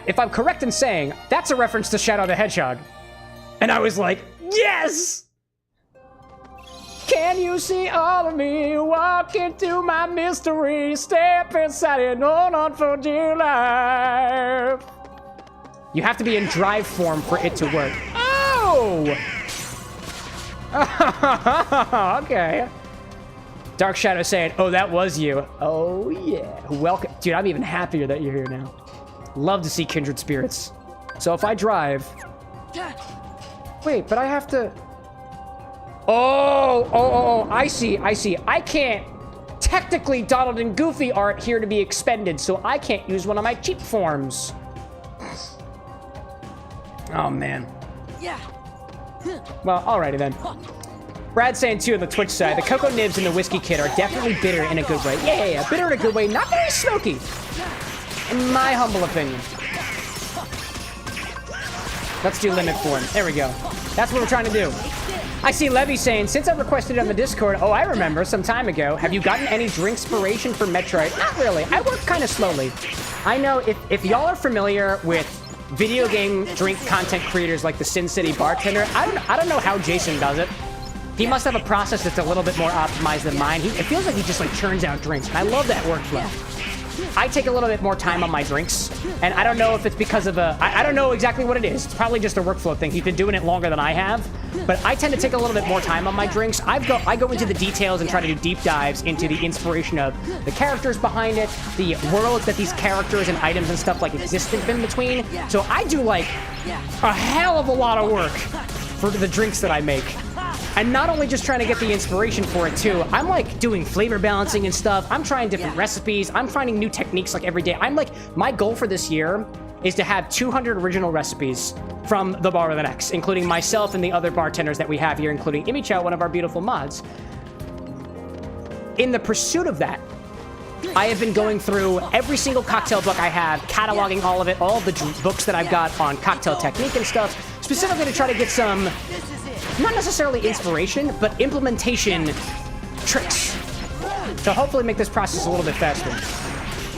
if I'm correct in saying, that's a reference to Shadow the Hedgehog. And I was like, yes! Can you see all of me? Walk into my mystery, step inside and hold on for dear life. You have to be in drive form for it to work. Oh! Okay. Dark Shadow saying, oh, that was you. Oh, yeah. Welcome. Dude, I'm even happier that you're here now. Love to see kindred spirits. So if I drive... Wait, but I have to... Oh, I see. I can't... Technically, Donald and Goofy aren't here to be expended, so I can't use one of my cheap forms. Oh, man. Yeah. Well, alrighty then. Brad's saying, too, on the Twitch side, the cocoa nibs in the whiskey kit are definitely bitter in a good way. Yeah. Bitter in a good way, not very smoky. In my humble opinion. Let's do limit form. There we go. That's what we're trying to do. I see Levy saying, since I requested it on the Discord, oh, I remember, some time ago, have you gotten any drinkspiration for Metroid? Not really. I work kind of slowly. I know if y'all are familiar with video game drink content creators like the Sin City bartender. I don't know how Jason does it. He must have a process that's a little bit more optimized than mine. It feels like he just like churns out drinks. And I love that workflow. I take a little bit more time on my drinks, and I don't know if it's because of I don't know exactly what it is. It's probably just a workflow thing. He's been doing it longer than I have, but I tend to take a little bit more time on my drinks. I go into the details and try to do deep dives into the inspiration of the characters behind it, the worlds that these characters and items and stuff like exist in between. So I do like a hell of a lot of work for the drinks that I make. And not only just trying to get the inspiration for it too, I'm like doing flavor balancing and stuff. I'm trying different recipes. I'm finding new techniques like every day. I'm like, my goal for this year is to have 200 original recipes from the Bar with an X, including myself and the other bartenders that we have here, including Imichao, one of our beautiful mods. In the pursuit of that, I have been going through every single cocktail book I have, cataloging all of it, all the books that I've got on cocktail technique and stuff, specifically to try to get some, not necessarily inspiration, but implementation tricks to hopefully make this process a little bit faster.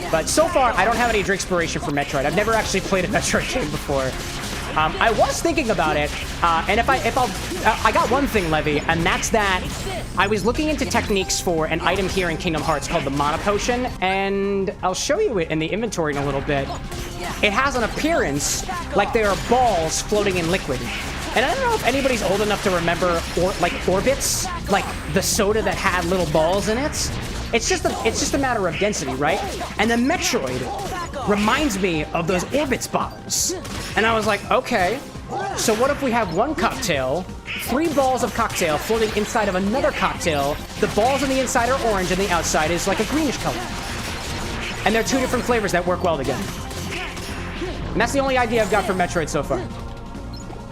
But so far, I don't have any drink inspiration for Metroid. I've never actually played a Metroid game before. I was thinking about it, and I got one thing, Levy, and that's that I was looking into techniques for an item here in Kingdom Hearts called the Mana Potion, and I'll show you it in the inventory in a little bit. It has an appearance like there are balls floating in liquid. And I don't know if anybody's old enough to remember Orbits, like the soda that had little balls in it. It's just a matter of density, right? And the Metroid reminds me of those Orbits bottles. And I was like, okay, so what if we have one cocktail, 3 balls of cocktail floating inside of another cocktail, the balls on the inside are orange and the outside is like a greenish color. And they're 2 different flavors that work well together. And that's the only idea I've got for Metroid so far.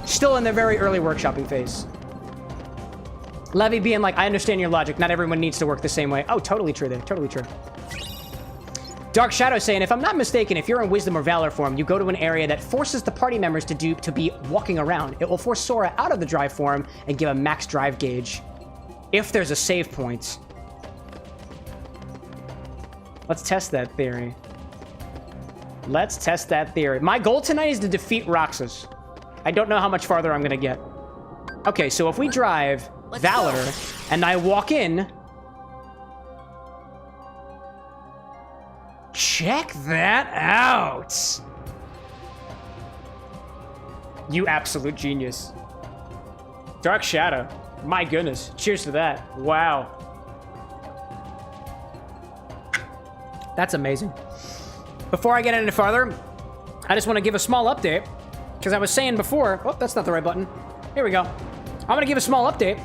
Still in their very early workshopping phase. Levy being like, I understand your logic. Not everyone needs to work the same way. Oh, totally true there. Totally true. Dark Shadow saying, if I'm not mistaken, if you're in Wisdom or Valor form, you go to an area that forces the party members to be walking around. It will force Sora out of the drive form and give a max drive gauge. If there's a save point. Let's test that theory. Let's test that theory. My goal tonight is to defeat Roxas. I don't know how much farther I'm gonna get. Okay, so if we drive Valor and I walk in, check that out. You absolute genius. Dark Shadow. My goodness. Cheers to that. Wow. That's amazing. Before I get any farther, I just want to give a small update. Because I was saying before, oh, that's not the right button. Here we go. I'm going to give a small update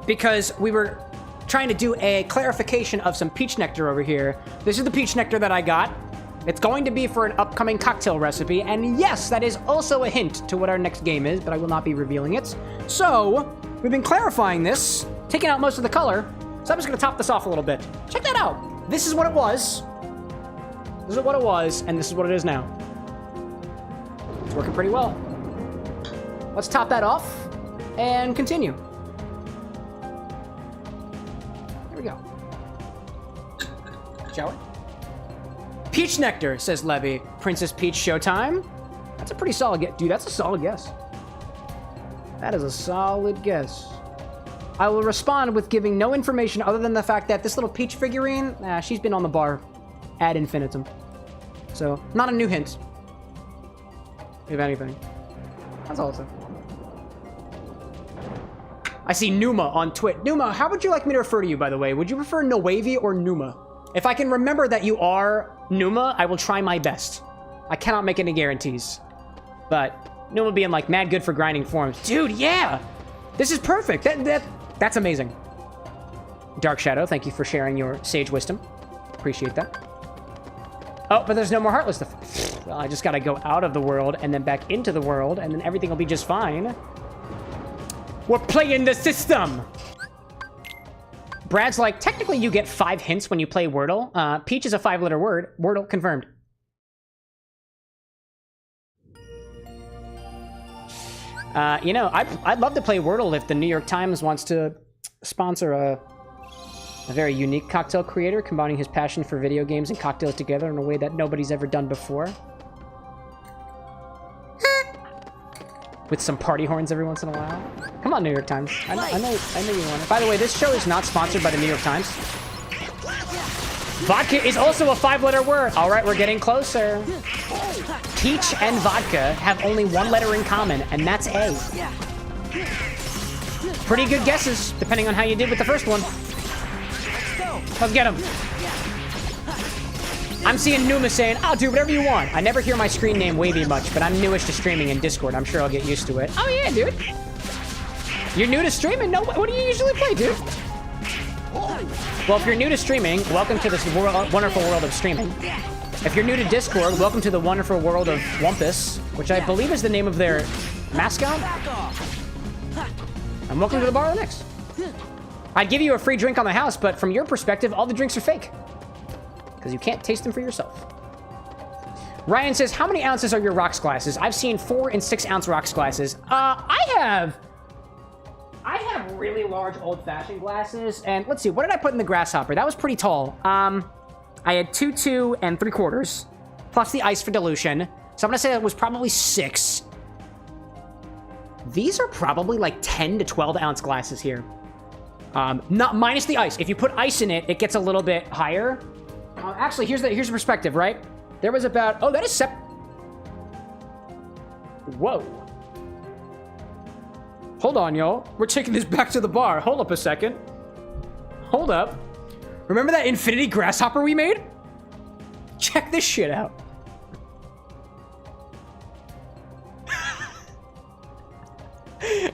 because we were trying to do a clarification of some peach nectar over here. This is the peach nectar that I got. It's going to be for an upcoming cocktail recipe. And yes, that is also a hint to what our next game is, but I will not be revealing it. So we've been clarifying this, taking out most of the color. So I'm just going to top this off a little bit. Check that out. This is what it was. This is what it was, and this is what it is now. It's working pretty well. Let's top that off and continue. Here we go. Shall we? Peach Nectar, says Levy. Princess Peach Showtime? That's a pretty solid guess. Dude, that's a solid guess. That is a solid guess. I will respond with giving no information other than the fact that this little Peach figurine, she's been on the bar ad infinitum. So, not a new hint. If anything. That's all it's saying. I see Numa on Twitch. Numa, how would you like me to refer to you, by the way? Would you prefer Noavy or Numa? If I can remember that you are Numa, I will try my best. I cannot make any guarantees. But Numa being like mad good for grinding forms. Dude, yeah! This is perfect. That's amazing. Dark Shadow, thank you for sharing your sage wisdom. Appreciate that. Oh, but there's no more Heartless stuff. Well, I just gotta go out of the world and then back into the world, and then everything will be just fine. We're playing the system! Brad's like, technically you get 5 hints when you play Wordle. Peach is a 5-letter word. Wordle confirmed. You know, I'd love to play Wordle if the New York Times wants to sponsor a very unique cocktail creator, combining his passion for video games and cocktails together in a way that nobody's ever done before. with some party horns every once in a while. Come on, New York Times. I know you want it. By the way, this show is not sponsored by the New York Times. Vodka is also a 5-letter word. All right, we're getting closer. Peach and vodka have only one letter in common, and that's A. Pretty good guesses, depending on how you did with the first one. Let's get him. I'm seeing Numa saying, "I'll do whatever you want." I never hear my screen name wavy much, but I'm newish to streaming in Discord. I'm sure I'll get used to it. Oh yeah, dude. You're new to streaming? No, what do you usually play, dude? Well, if you're new to streaming, welcome to this wonderful world of streaming. If you're new to Discord, welcome to the wonderful world of Wumpus, which I believe is the name of their mascot. And welcome to the bar next. I'd give you a free drink on the house, but from your perspective, all the drinks are fake. Because you can't taste them for yourself. Ryan says, how many ounces are your rocks glasses? I've seen 4 and 6 ounce rocks glasses. I have really large old-fashioned glasses. And let's see, what did I put in the grasshopper? That was pretty tall. I had 2 and 3/4, plus the ice for dilution. So I'm gonna say that was probably 6. These are probably like 10 to 12 ounce glasses here. Not minus the ice. If you put ice in it, it gets a little bit higher. Actually, here's the perspective, right? There was about... Oh, that is Whoa. Hold on, y'all. We're taking this back to the bar. Hold up a second. Hold up. Remember that infinity grasshopper we made? Check this shit out.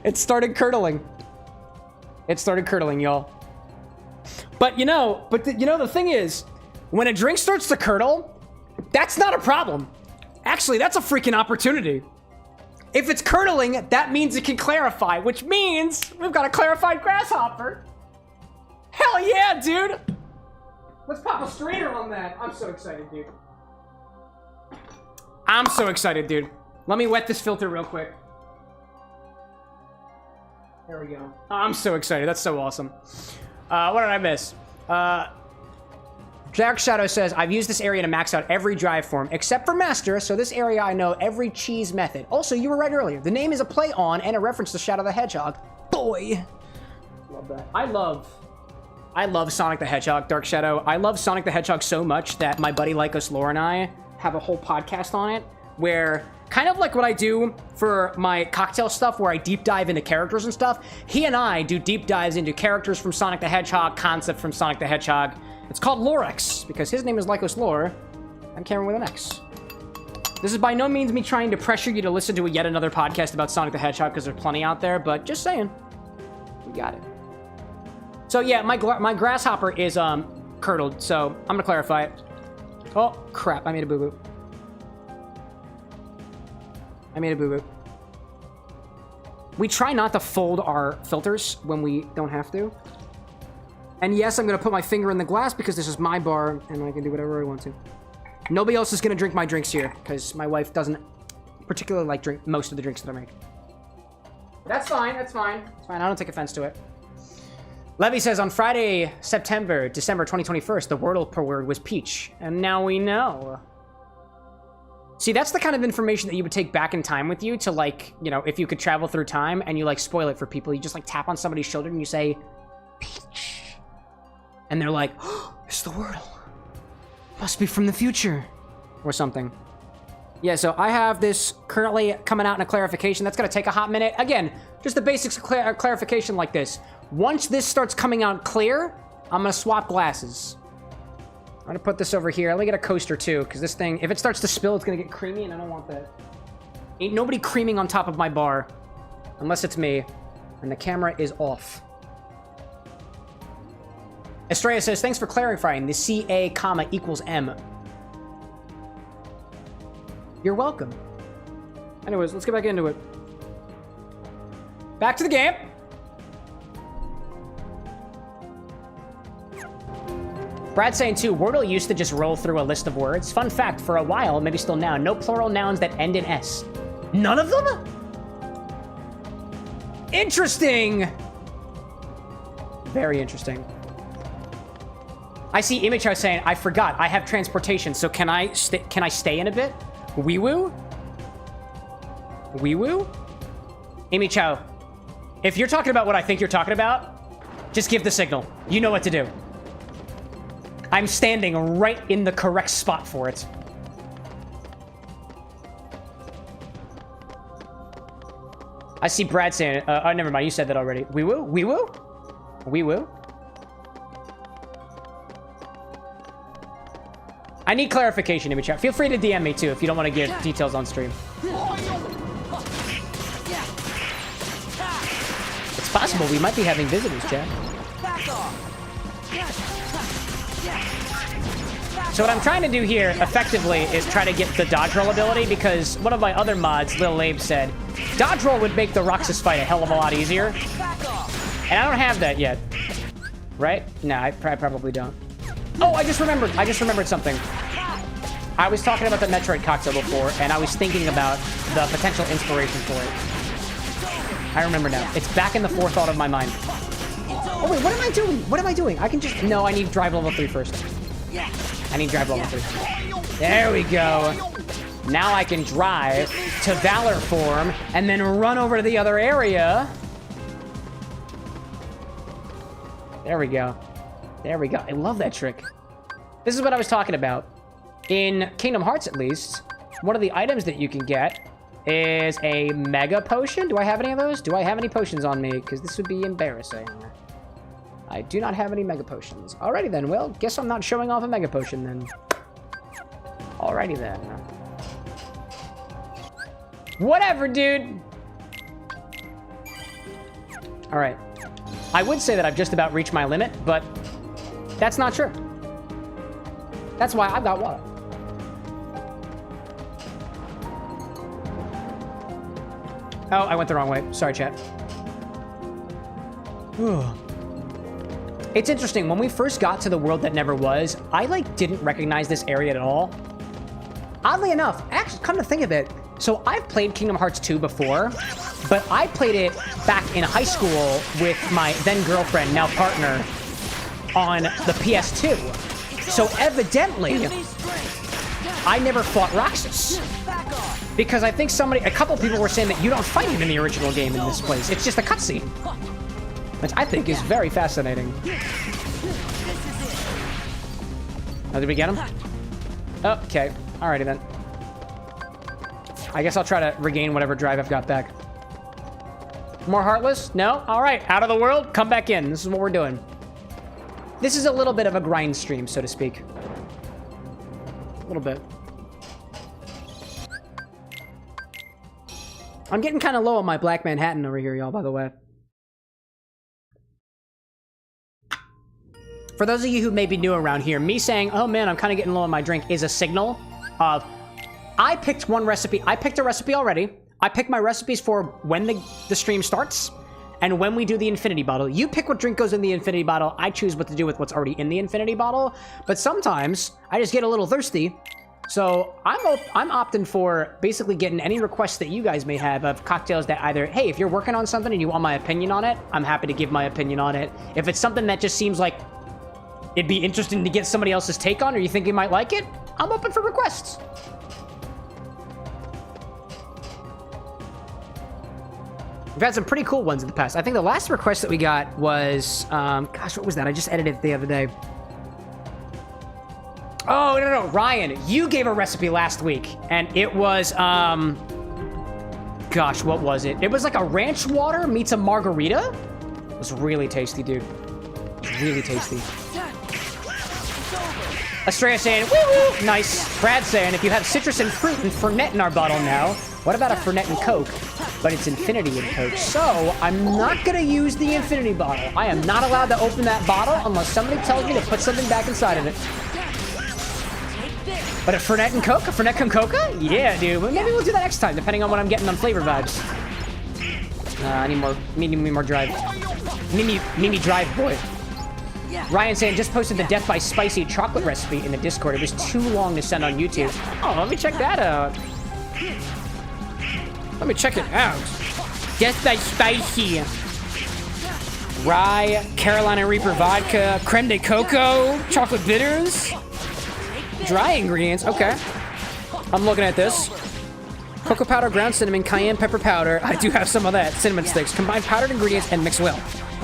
It started curdling. It started curdling, y'all. But the thing is, when a drink starts to curdle, that's not a problem. Actually, that's a freaking opportunity. If it's curdling, that means it can clarify, which means we've got a clarified grasshopper. Hell yeah, dude. Let's pop a strainer on that. I'm so excited, dude. I'm so excited, dude. Let me wet this filter real quick. There we go. I'm so excited. That's so awesome. What did I miss? Dark Shadow says, I've used this area to max out every drive form, except for Master, so this area I know every cheese method. Also, you were right earlier. The name is a play on and a reference to Shadow the Hedgehog. Boy! Love that. I love Sonic the Hedgehog, Dark Shadow. I love Sonic the Hedgehog so much that my buddy Lycos Lore and I have a whole podcast on it, where, kind of like what I do for my cocktail stuff, where I deep dive into characters and stuff, he and I do deep dives into characters from Sonic the Hedgehog, concept from Sonic the Hedgehog. It's called Lorex, because his name is Lycos Lore. I'm Cameron with an X. This is by no means me trying to pressure you to listen to yet another podcast about Sonic the Hedgehog, because there's plenty out there, but just saying. We got it. So yeah, my grasshopper is curdled, so I'm gonna clarify it. Oh, crap, I made a boo-boo. We try not to fold our filters when we don't have to. And yes, I'm going to put my finger in the glass because this is my bar and I can do whatever I want to. Nobody else is going to drink my drinks here because my wife doesn't particularly like drink most of the drinks that I make. That's fine. That's fine. It's fine. I don't take offense to it. Levy says, on Friday, December 2021, the wordle per word was peach. And now we know. See, that's the kind of information that you would take back in time with you to, like, you know, if you could travel through time and you, like, spoil it for people. You just, like, tap on somebody's shoulder and you say, peach. And they're like, oh, it's the wordle. Must be from the future. Or something. Yeah, so I have this currently coming out in a clarification. That's going to take a hot minute. Again, just the basics of clarification like this. Once this starts coming out clear, I'm going to swap glasses. I'm going to put this over here. Let me get a coaster, too, because this thing, if it starts to spill, it's going to get creamy, and I don't want that. Ain't nobody creaming on top of my bar. Unless it's me. And the camera is off. Estrella says, thanks for clarifying the CA, comma, equals M. You're welcome. Anyways, let's get back into it. Back to the game. Brad's saying, too, Wordle used to just roll through a list of words. Fun fact, for a while, maybe still now, no plural nouns that end in S. None of them? Interesting. Very interesting. I see Image House saying, I forgot, I have transportation, so can I stay in a bit? Wee-woo? Wee-woo? Amy Chow, if you're talking about what I think you're talking about, just give the signal. You know what to do. I'm standing right in the correct spot for it. I see Brad saying, oh, never mind. You said that already. Wee woo? Wee woo? Wee woo? I need clarification in the chat. Feel free to DM me too if you don't want to give details on stream. It's possible we might be having visitors, chat. So what I'm trying to do here, effectively, is try to get the dodge roll ability, because one of my other mods, Lil Abe, said, dodge roll would make the Roxas fight a hell of a lot easier. And I don't have that yet. Right? No, I probably don't. Oh, I just remembered something. I was talking about the Metroid cocktail before, and I was thinking about the potential inspiration for it. I remember now. It's back in the forethought of my mind. Oh, wait, what am I doing? What am I doing? I can just... No, I need drive level 3 first. I need drive level 3. There we go. Now I can drive to Valor form and then run over to the other area. There we go. There we go. I love that trick. This is what I was talking about. In Kingdom Hearts, at least, one of the items that you can get is a Mega Potion. Do I have any of those? Do I have any potions on me? Because this would be embarrassing. I do not have any Mega Potions. Alrighty then. Well, guess I'm not showing off a Mega Potion then. Alrighty then. Whatever, dude. Alright. I would say that I've just about reached my limit, but that's not true. That's why I've got water. Oh, I went the wrong way. Sorry, chat. It's interesting. When we first got to the world that never was, I, didn't recognize this area at all. Oddly enough, actually, come to think of it, so I've played Kingdom Hearts 2 before, but I played it back in high school with my then-girlfriend, now partner, on the PS2. So evidently, I never fought Roxas. Because I think a couple people were saying that you don't fight him in the original game in this place. It's just a cutscene. Which I think is very fascinating. Oh, did we get him? Okay. Alrighty then. I guess I'll try to regain whatever drive I've got back. More Heartless? No? Alright. Out of the world? Come back in. This is what we're doing. This is a little bit of a grind stream, so to speak. A little bit. I'm getting kind of low on my Black Manhattan over here, y'all, by the way. For those of you who may be new around here, me saying, oh man, I'm kind of getting low on my drink is a signal of, I picked one recipe. I picked a recipe already. I picked my recipes for when the stream starts and when we do the infinity bottle. You pick what drink goes in the infinity bottle. I choose what to do with what's already in the infinity bottle. But sometimes I just get a little thirsty. So I'm opting for basically getting any requests that you guys may have of cocktails that either, hey, if you're working on something and you want my opinion on it, I'm happy to give my opinion on it. If it's something that just seems like it'd be interesting to get somebody else's take on, or you think you might like it, I'm open for requests. We've had some pretty cool ones in the past. I think the last request that we got was, gosh, what was that? I just edited it the other day. Oh, no, Ryan, you gave a recipe last week, and it was, gosh, what was it? It was like a ranch water meets a margarita. It was really tasty, dude. It was really tasty. Estrella saying, woo-woo, nice. Brad saying, if you have citrus and fruit and Fernet in our bottle now, what about a Fernet and Coke? But it's Infinity and Coke. So, I'm not going to use the Infinity bottle. I am not allowed to open that bottle unless somebody tells me to put something back inside of it. But a Fernet and Coke? A Fernet and Coca? Yeah, dude. Well, maybe we'll do that next time, depending on what I'm getting on flavor vibes. I need more drive. Need drive, boy. Ryan saying, just posted the Death by Spicy chocolate recipe in the Discord. It was too long to send on YouTube. Oh, let me check that out. Let me check it out. Death by Spicy. Rye, Carolina Reaper vodka, creme de coco, chocolate bitters. Dry ingredients, okay. I'm looking at this. Cocoa powder, ground cinnamon, cayenne pepper powder. I do have some of that. Cinnamon sticks. Combine powdered ingredients and mix well.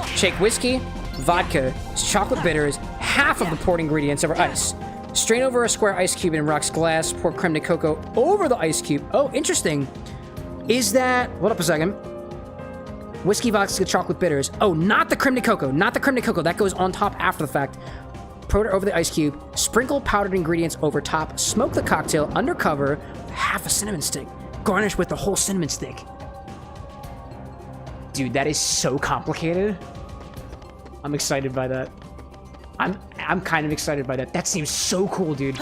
Shake whiskey, vodka, chocolate bitters, half of the poured ingredients over ice. Strain over a square ice cube in rocks glass. Pour creme de coco over the ice cube. Oh, interesting. Is that... Hold up a second. Whiskey, vodka, chocolate bitters. Oh, not the creme de coco. Not the creme de coco. That goes on top after the fact. Pour it over the ice cube. Sprinkle powdered ingredients over top. Smoke the cocktail under cover with half a cinnamon stick. Garnish with the whole cinnamon stick. Dude, that is so complicated. I'm excited by that. I'm kind of excited by that. That seems so cool, dude.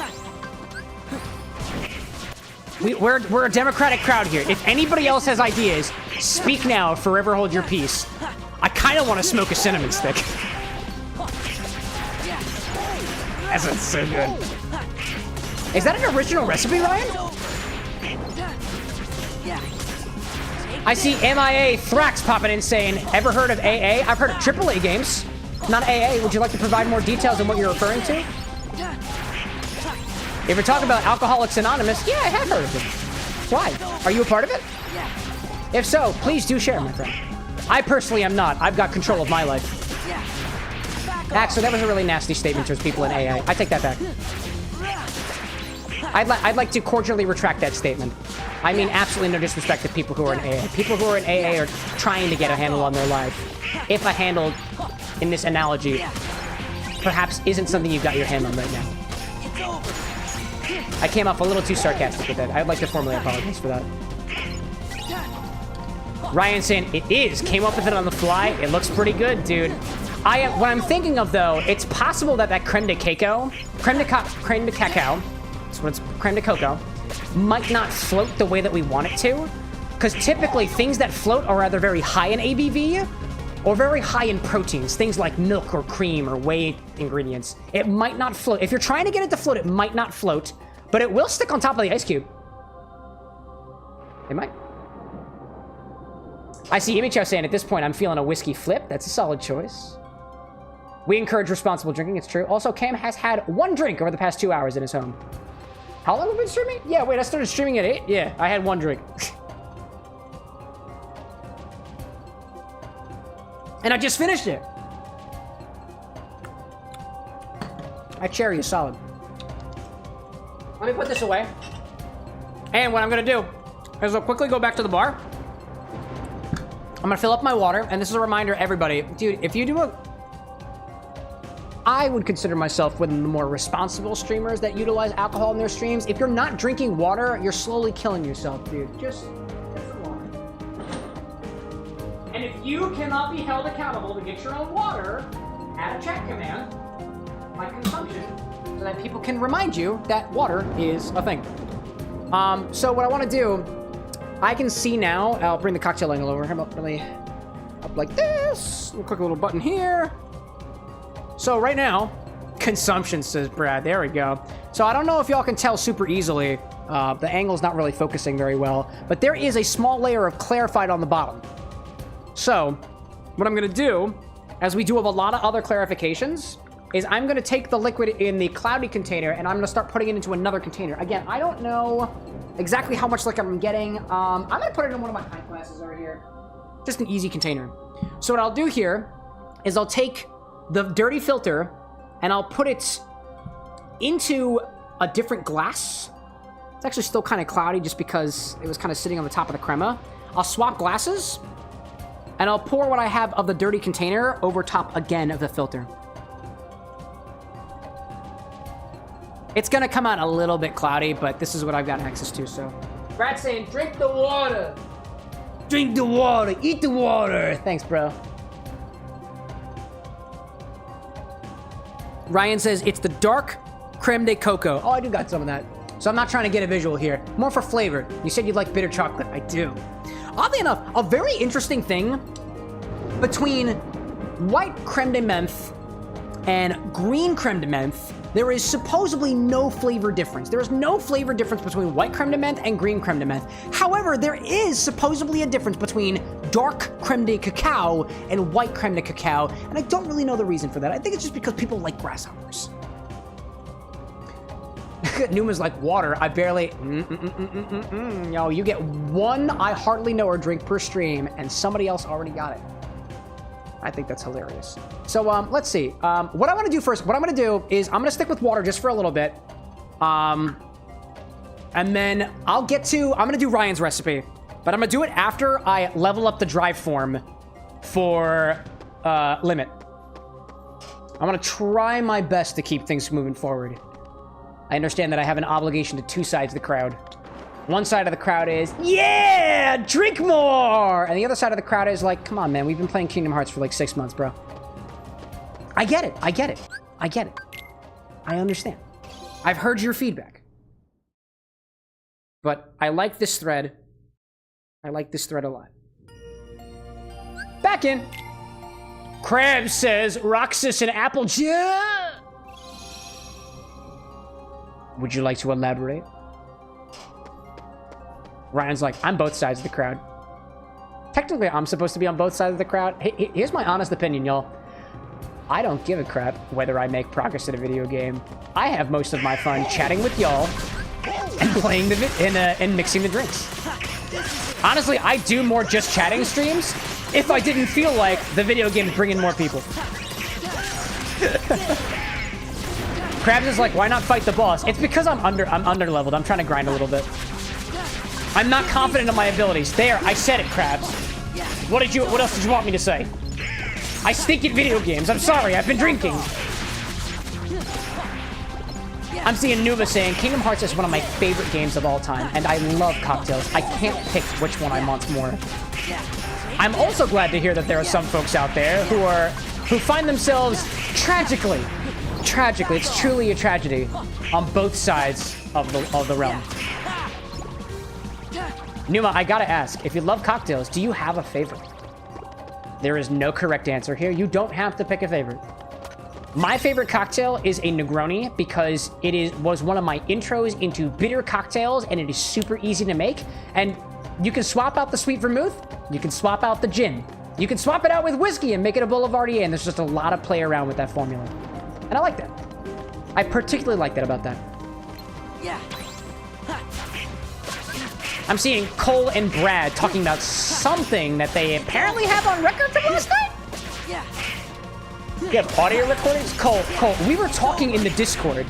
We're a democratic crowd here. If anybody else has ideas, speak now, forever hold your peace. I kind of want to smoke a cinnamon stick. That sounds so good. Is that an original recipe, Ryan? I see MIA Thrax popping in saying, ever heard of AA? I've heard of AAA games. Not AA. Would you like to provide more details on what you're referring to? If you're talking about Alcoholics Anonymous, yeah, I have heard of it. Why? Are you a part of it? If so, please do share, my friend. I personally am not. I've got control of my life. Actually, that was a really nasty statement towards people in AA. I take that back. I'd like to cordially retract that statement. I mean absolutely no disrespect to people who are in AA. People who are in AA are trying to get a handle on their life. If a handle, in this analogy, perhaps isn't something you've got your hand on right now. I came off a little too sarcastic with that. I'd like to formally apologize for that. Ryan saying, it is. Came up with it on the fly. It looks pretty good, dude. What I'm thinking of, though, it's possible that that creme de cacao, so it's creme de coco, might not float the way that we want it to. Because typically, things that float are either very high in ABV or very high in proteins. Things like milk or cream or whey ingredients. It might not float. If you're trying to get it to float, it might not float. But it will stick on top of the ice cube. It might. I see Imicho saying, at this point, I'm feeling a whiskey flip. That's a solid choice. We encourage responsible drinking. It's true. Also, Cam has had one drink over the past 2 hours in his home. How long have we been streaming? Yeah, wait, I started streaming at 8? Yeah, I had one drink. And I just finished it. That cherry is solid. Let me put this away. And what I'm going to do is I'll quickly go back to the bar. I'm going to fill up my water. And this is a reminder, everybody. Dude, if you do I would consider myself one of the more responsible streamers that utilize alcohol in their streams. If you're not drinking water, you're slowly killing yourself, dude. Just water. And if you cannot be held accountable to get your own water, add a chat command, like consumption, so that people can remind you that water is a thing. So what I want to do, I can see now, I'll bring the cocktail angle over here, up like this. We'll click a little button here. So right now, consumption, says Brad. There we go. So I don't know if y'all can tell super easily. The angle's not really focusing very well. But there is a small layer of clarified on the bottom. So what I'm going to do, as we do have a lot of other clarifications, is I'm going to take the liquid in the cloudy container and I'm going to start putting it into another container. Again, I don't know exactly how much liquid I'm getting. I'm going to put it in one of my pint glasses over here. Just an easy container. So what I'll do here is I'll take the dirty filter, and I'll put it into a different glass. It's actually still kind of cloudy just because it was kind of sitting on the top of the crema. I'll swap glasses, and I'll pour what I have of the dirty container over top again of the filter. It's gonna come out a little bit cloudy, but this is what I've got access to, so. Brad's saying, drink the water. Drink the water, eat the water. Thanks, bro. Ryan says, it's the dark creme de coco. Oh, I do got some of that. So I'm not trying to get a visual here. More for flavor. You said you'd like bitter chocolate. I do. Oddly enough, a very interesting thing between white creme de menthe and green creme de menthe, there is supposedly no flavor difference. There is no flavor difference between white creme de menthe and green creme de menthe. However, there is supposedly a difference between dark creme de cacao and white creme de cacao, and I don't really know the reason for that. I think it's just because people like grasshoppers. Numa's like, water. I barely... Yo, you get one I hardly know or drink per stream, and somebody else already got it. I think that's hilarious. So, let's see. What I want to do first, what I'm going to do is I'm going to stick with water just for a little bit. And then I'm going to do Ryan's recipe. But I'm going to do it after I level up the dry form for limit. I'm going to try my best to keep things moving forward. I understand that I have an obligation to two sides of the crowd. One side of the crowd is, yeah, drink more! And the other side of the crowd is like, come on, man, we've been playing Kingdom Hearts for like 6 months, bro. I get it. I get it. I get it. I understand. I've heard your feedback. But I like this thread. I like this thread a lot. Back in. Krabs says, Roxas and Applejack. Would you like to elaborate? Ryan's like, I'm both sides of the crowd. Technically, I'm supposed to be on both sides of the crowd. Hey, here's my honest opinion, y'all. I don't give a crap whether I make progress in a video game. I have most of my fun chatting with y'all and playing and mixing the drinks. Honestly, I do more just chatting streams if I didn't feel like the video game is bringing more people. Krabs is like, why not fight the boss? It's because I'm under leveled. I'm trying to grind a little bit. I'm not confident in my abilities. There, I said it, Krabs. What else did you want me to say? I stink at video games. I'm sorry, I've been drinking. I'm seeing Numa saying, Kingdom Hearts is one of my favorite games of all time, and I love cocktails. I can't pick which one I want more. I'm also glad to hear that there are some folks out there who find themselves tragically, it's truly a tragedy, on both sides of the realm. Numa, I gotta ask, if you love cocktails, do you have a favorite? There is no correct answer here. You don't have to pick a favorite. My favorite cocktail is a Negroni because it was one of my intros into bitter cocktails, and it is super easy to make. And you can swap out the sweet vermouth. You can swap out the gin. You can swap it out with whiskey and make it a Boulevardier, and there's just a lot of play around with that formula. And I like that. I particularly like that about that. Yeah. I'm seeing Cole and Brad talking about something that they apparently have on record from last night. Yeah. You have audio recordings? Cole, we were talking in the Discord.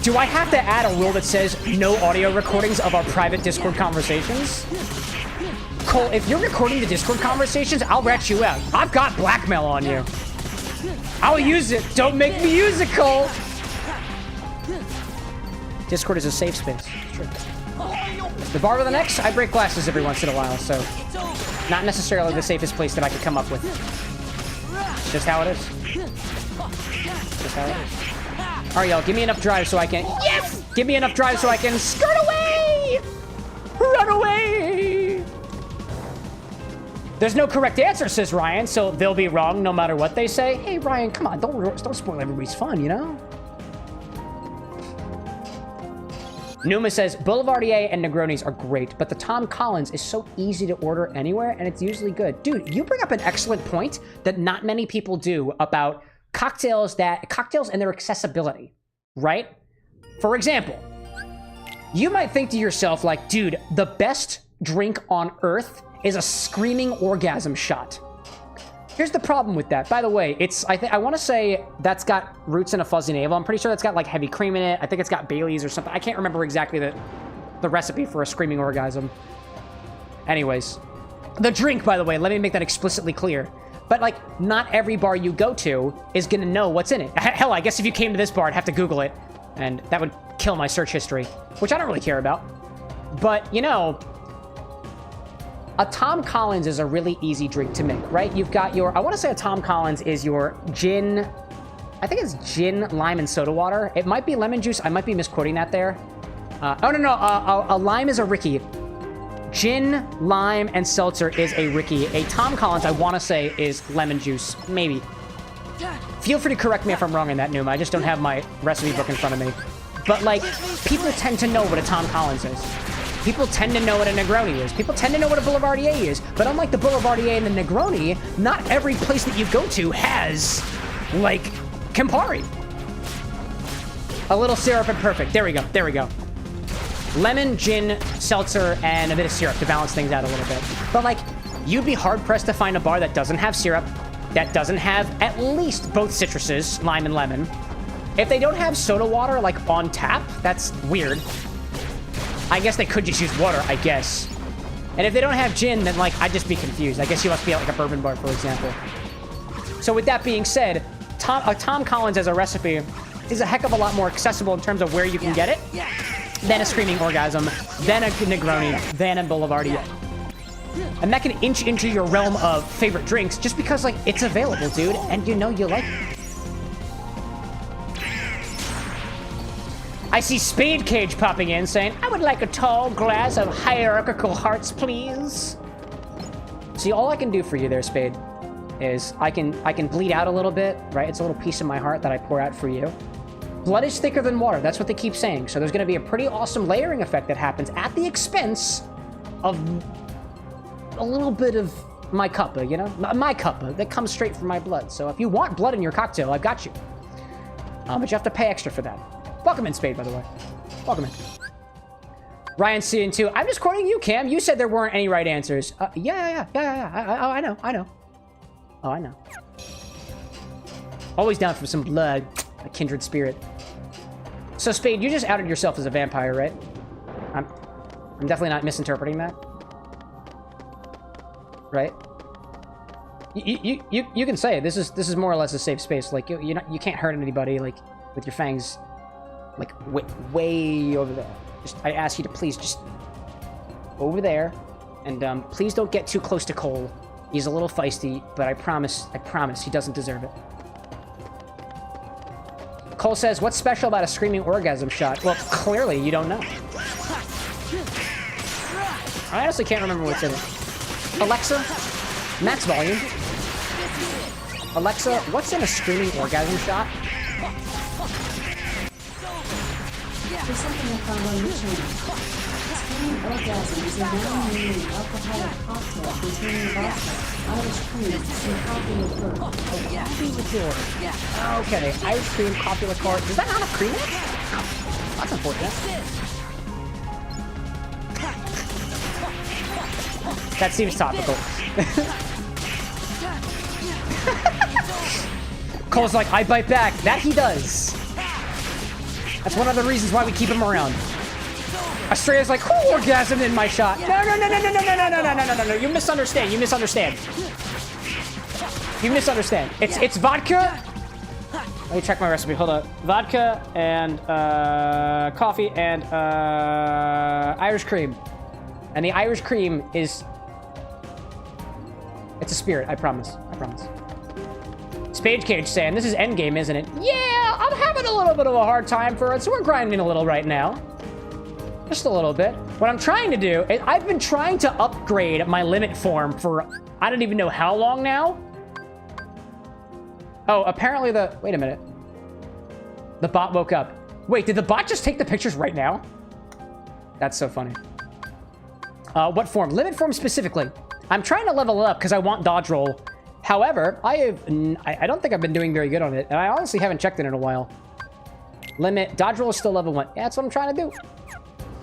Do I have to add a rule that says no audio recordings of our private Discord conversations? Cole, if you're recording the Discord conversations, I'll rat you out. I've got blackmail on you. I'll use it. Don't make me use it, Cole. Discord is a safe space. Sure. The bar with an X, I break glasses every once in a while, so not necessarily the safest place that I could come up with. It's just how it is. Just how it is. All right, y'all, give me enough drive so I can... Yes! Give me enough drive so I can skirt away! Run away! There's no correct answer, says Ryan, so they'll be wrong no matter what they say. Hey, Ryan, come on, don't spoil everybody's fun, you know? Numa says, Boulevardier and Negronis are great, but the Tom Collins is so easy to order anywhere, and it's usually good. Dude, you bring up an excellent point that not many people do about cocktails and their accessibility, right? For example, you might think to yourself, like, dude, the best drink on earth is a screaming orgasm shot. Here's the problem with that. By the way, I want to say that's got roots in a fuzzy navel. I'm pretty sure that's got like heavy cream in it. I think it's got Bailey's or something. I can't remember exactly the recipe for a screaming orgasm. Anyways, the drink, by the way, let me make that explicitly clear. But like, not every bar you go to is gonna know what's in it. Hell, I guess if you came to this bar, I'd have to Google it, and that would kill my search history, which I don't really care about. But you know, a Tom Collins is a really easy drink to make, right? You've got your, I want to say a Tom Collins is your gin, I think it's gin, lime, and soda water. It might be lemon juice. I might be misquoting that there. Oh, no, a lime is a Ricky. Gin, lime, and seltzer is a Ricky. A Tom Collins, I want to say, is lemon juice. Maybe. Feel free to correct me if I'm wrong in that, Numa. I just don't have my recipe book in front of me. But, like, people tend to know what a Tom Collins is. People tend to know what a Negroni is. People tend to know what a Boulevardier is. But unlike the Boulevardier and the Negroni, not every place that you go to has, like, Campari. A little syrup and perfect. There we go. There we go. Lemon, gin, seltzer, and a bit of syrup to balance things out a little bit. But, like, you'd be hard-pressed to find a bar that doesn't have syrup, that doesn't have at least both citruses, lime and lemon. If they don't have soda water, like, on tap, that's weird. I guess they could just use water, I guess. And if they don't have gin, then, like, I'd just be confused. I guess you must be at, like, a bourbon bar, for example. So with that being said, Tom Collins as a recipe is a heck of a lot more accessible in terms of where you can get it than a Screaming Orgasm, than a Negroni, than a Boulevardier. And that can inch into your realm of favorite drinks just because, like, it's available, dude, and you know you like it. I see Spade Cage popping in saying, I would like a tall glass of hierarchical hearts, please. See, all I can do for you there, Spade, is I can bleed out a little bit, right? It's a little piece of my heart that I pour out for you. Blood is thicker than water. That's what they keep saying. So there's going to be a pretty awesome layering effect that happens at the expense of a little bit of my cuppa, you know? My cuppa that comes straight from my blood. So if you want blood in your cocktail, I've got you. But you have to pay extra for that. Welcome in, Spade, by the way. Welcome in. Ryan CN2. I'm just quoting you, Cam. You said there weren't any right answers. Yeah. I know. Oh, I know. Always down for some blood. A kindred spirit. So, Spade, you just outed yourself as a vampire, right? I'm definitely not misinterpreting that. Right? You can say it. This is more or less a safe space. Like, you can't hurt anybody, like, with your fangs, like, way over there. I ask you to please just over there, and please don't get too close to Cole. He's a little feisty, but I promise he doesn't deserve it. Cole says, what's special about a Screaming Orgasm shot? Well, clearly you don't know. I honestly can't remember what's in it. Alexa, max volume. Alexa, what's in a Screaming Orgasm shot? There's something I found on the channel. Screaming Orgasm is a non-meaning alcoholic cocktail containing vodka, Irish cream, and coffee liqueur. Coffee liqueur. Yeah. Okay, Irish cream, coffee liqueur. Does that not have cream in it? Oh, that's unfortunate. That seems topical. Cole's like, I bite back. That he does. That's one of the reasons why we keep him around. Estrella's like, who orgasmed in my shot? No. You misunderstand. It's vodka. Let me check my recipe. Hold up. Vodka and coffee and Irish cream. And the Irish cream is... It's a spirit, I promise. Spade Cage saying, this is endgame, isn't it? Yeah, I'm having a little bit of a hard time for it, so we're grinding a little right now. Just a little bit. What I'm trying to do, I've been trying to upgrade my limit form for, I don't even know how long now. Oh, apparently wait a minute. The bot woke up. Wait, did the bot just take the pictures right now? That's so funny. What form? Limit form specifically. I'm trying to level it up because I want dodge roll. However, I don't think I've been doing very good on it, and I honestly haven't checked it in a while. Limit, dodge roll is still level 1. Yeah, that's what I'm trying to do.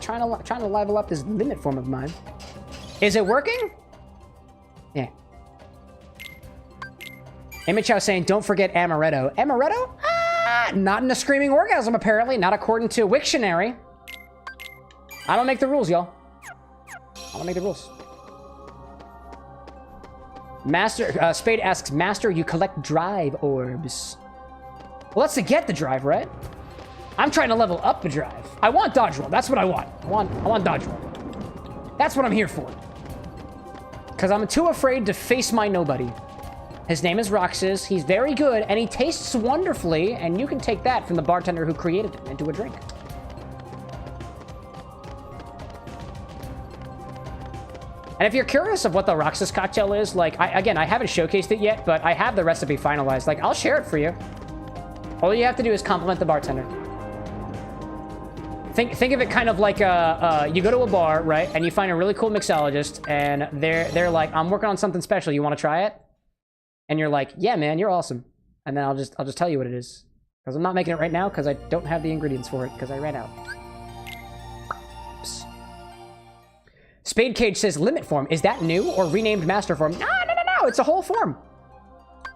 Trying to level up this limit form of mine. Is it working? Yeah. Image Chow saying, don't forget Amaretto. Amaretto? Not in a Screaming Orgasm, apparently. Not according to Wiktionary. I don't make the rules, y'all. I don't make the rules. Master, Spade asks, Master, you collect drive orbs. Well, that's to get the drive, right? I'm trying to level up the drive. I want dodge roll. That's what I want. I want dodge roll. That's what I'm here for. Because I'm too afraid to face my nobody. His name is Roxas. He's very good, and he tastes wonderfully, and you can take that from the bartender who created him into a drink. And if you're curious of what the Roxas cocktail is, like, again, I haven't showcased it yet, but I have the recipe finalized. Like, I'll share it for you. All you have to do is compliment the bartender. Think of it kind of like you go to a bar, right, and you find a really cool mixologist, and they're like, I'm working on something special. You want to try it? And you're like, yeah, man, you're awesome. And then I'll just tell you what it is. Because I'm not making it right now because I don't have the ingredients for it because I ran out. Oops. Spade Cage says limit form. Is that new or renamed master form? No. It's a whole form.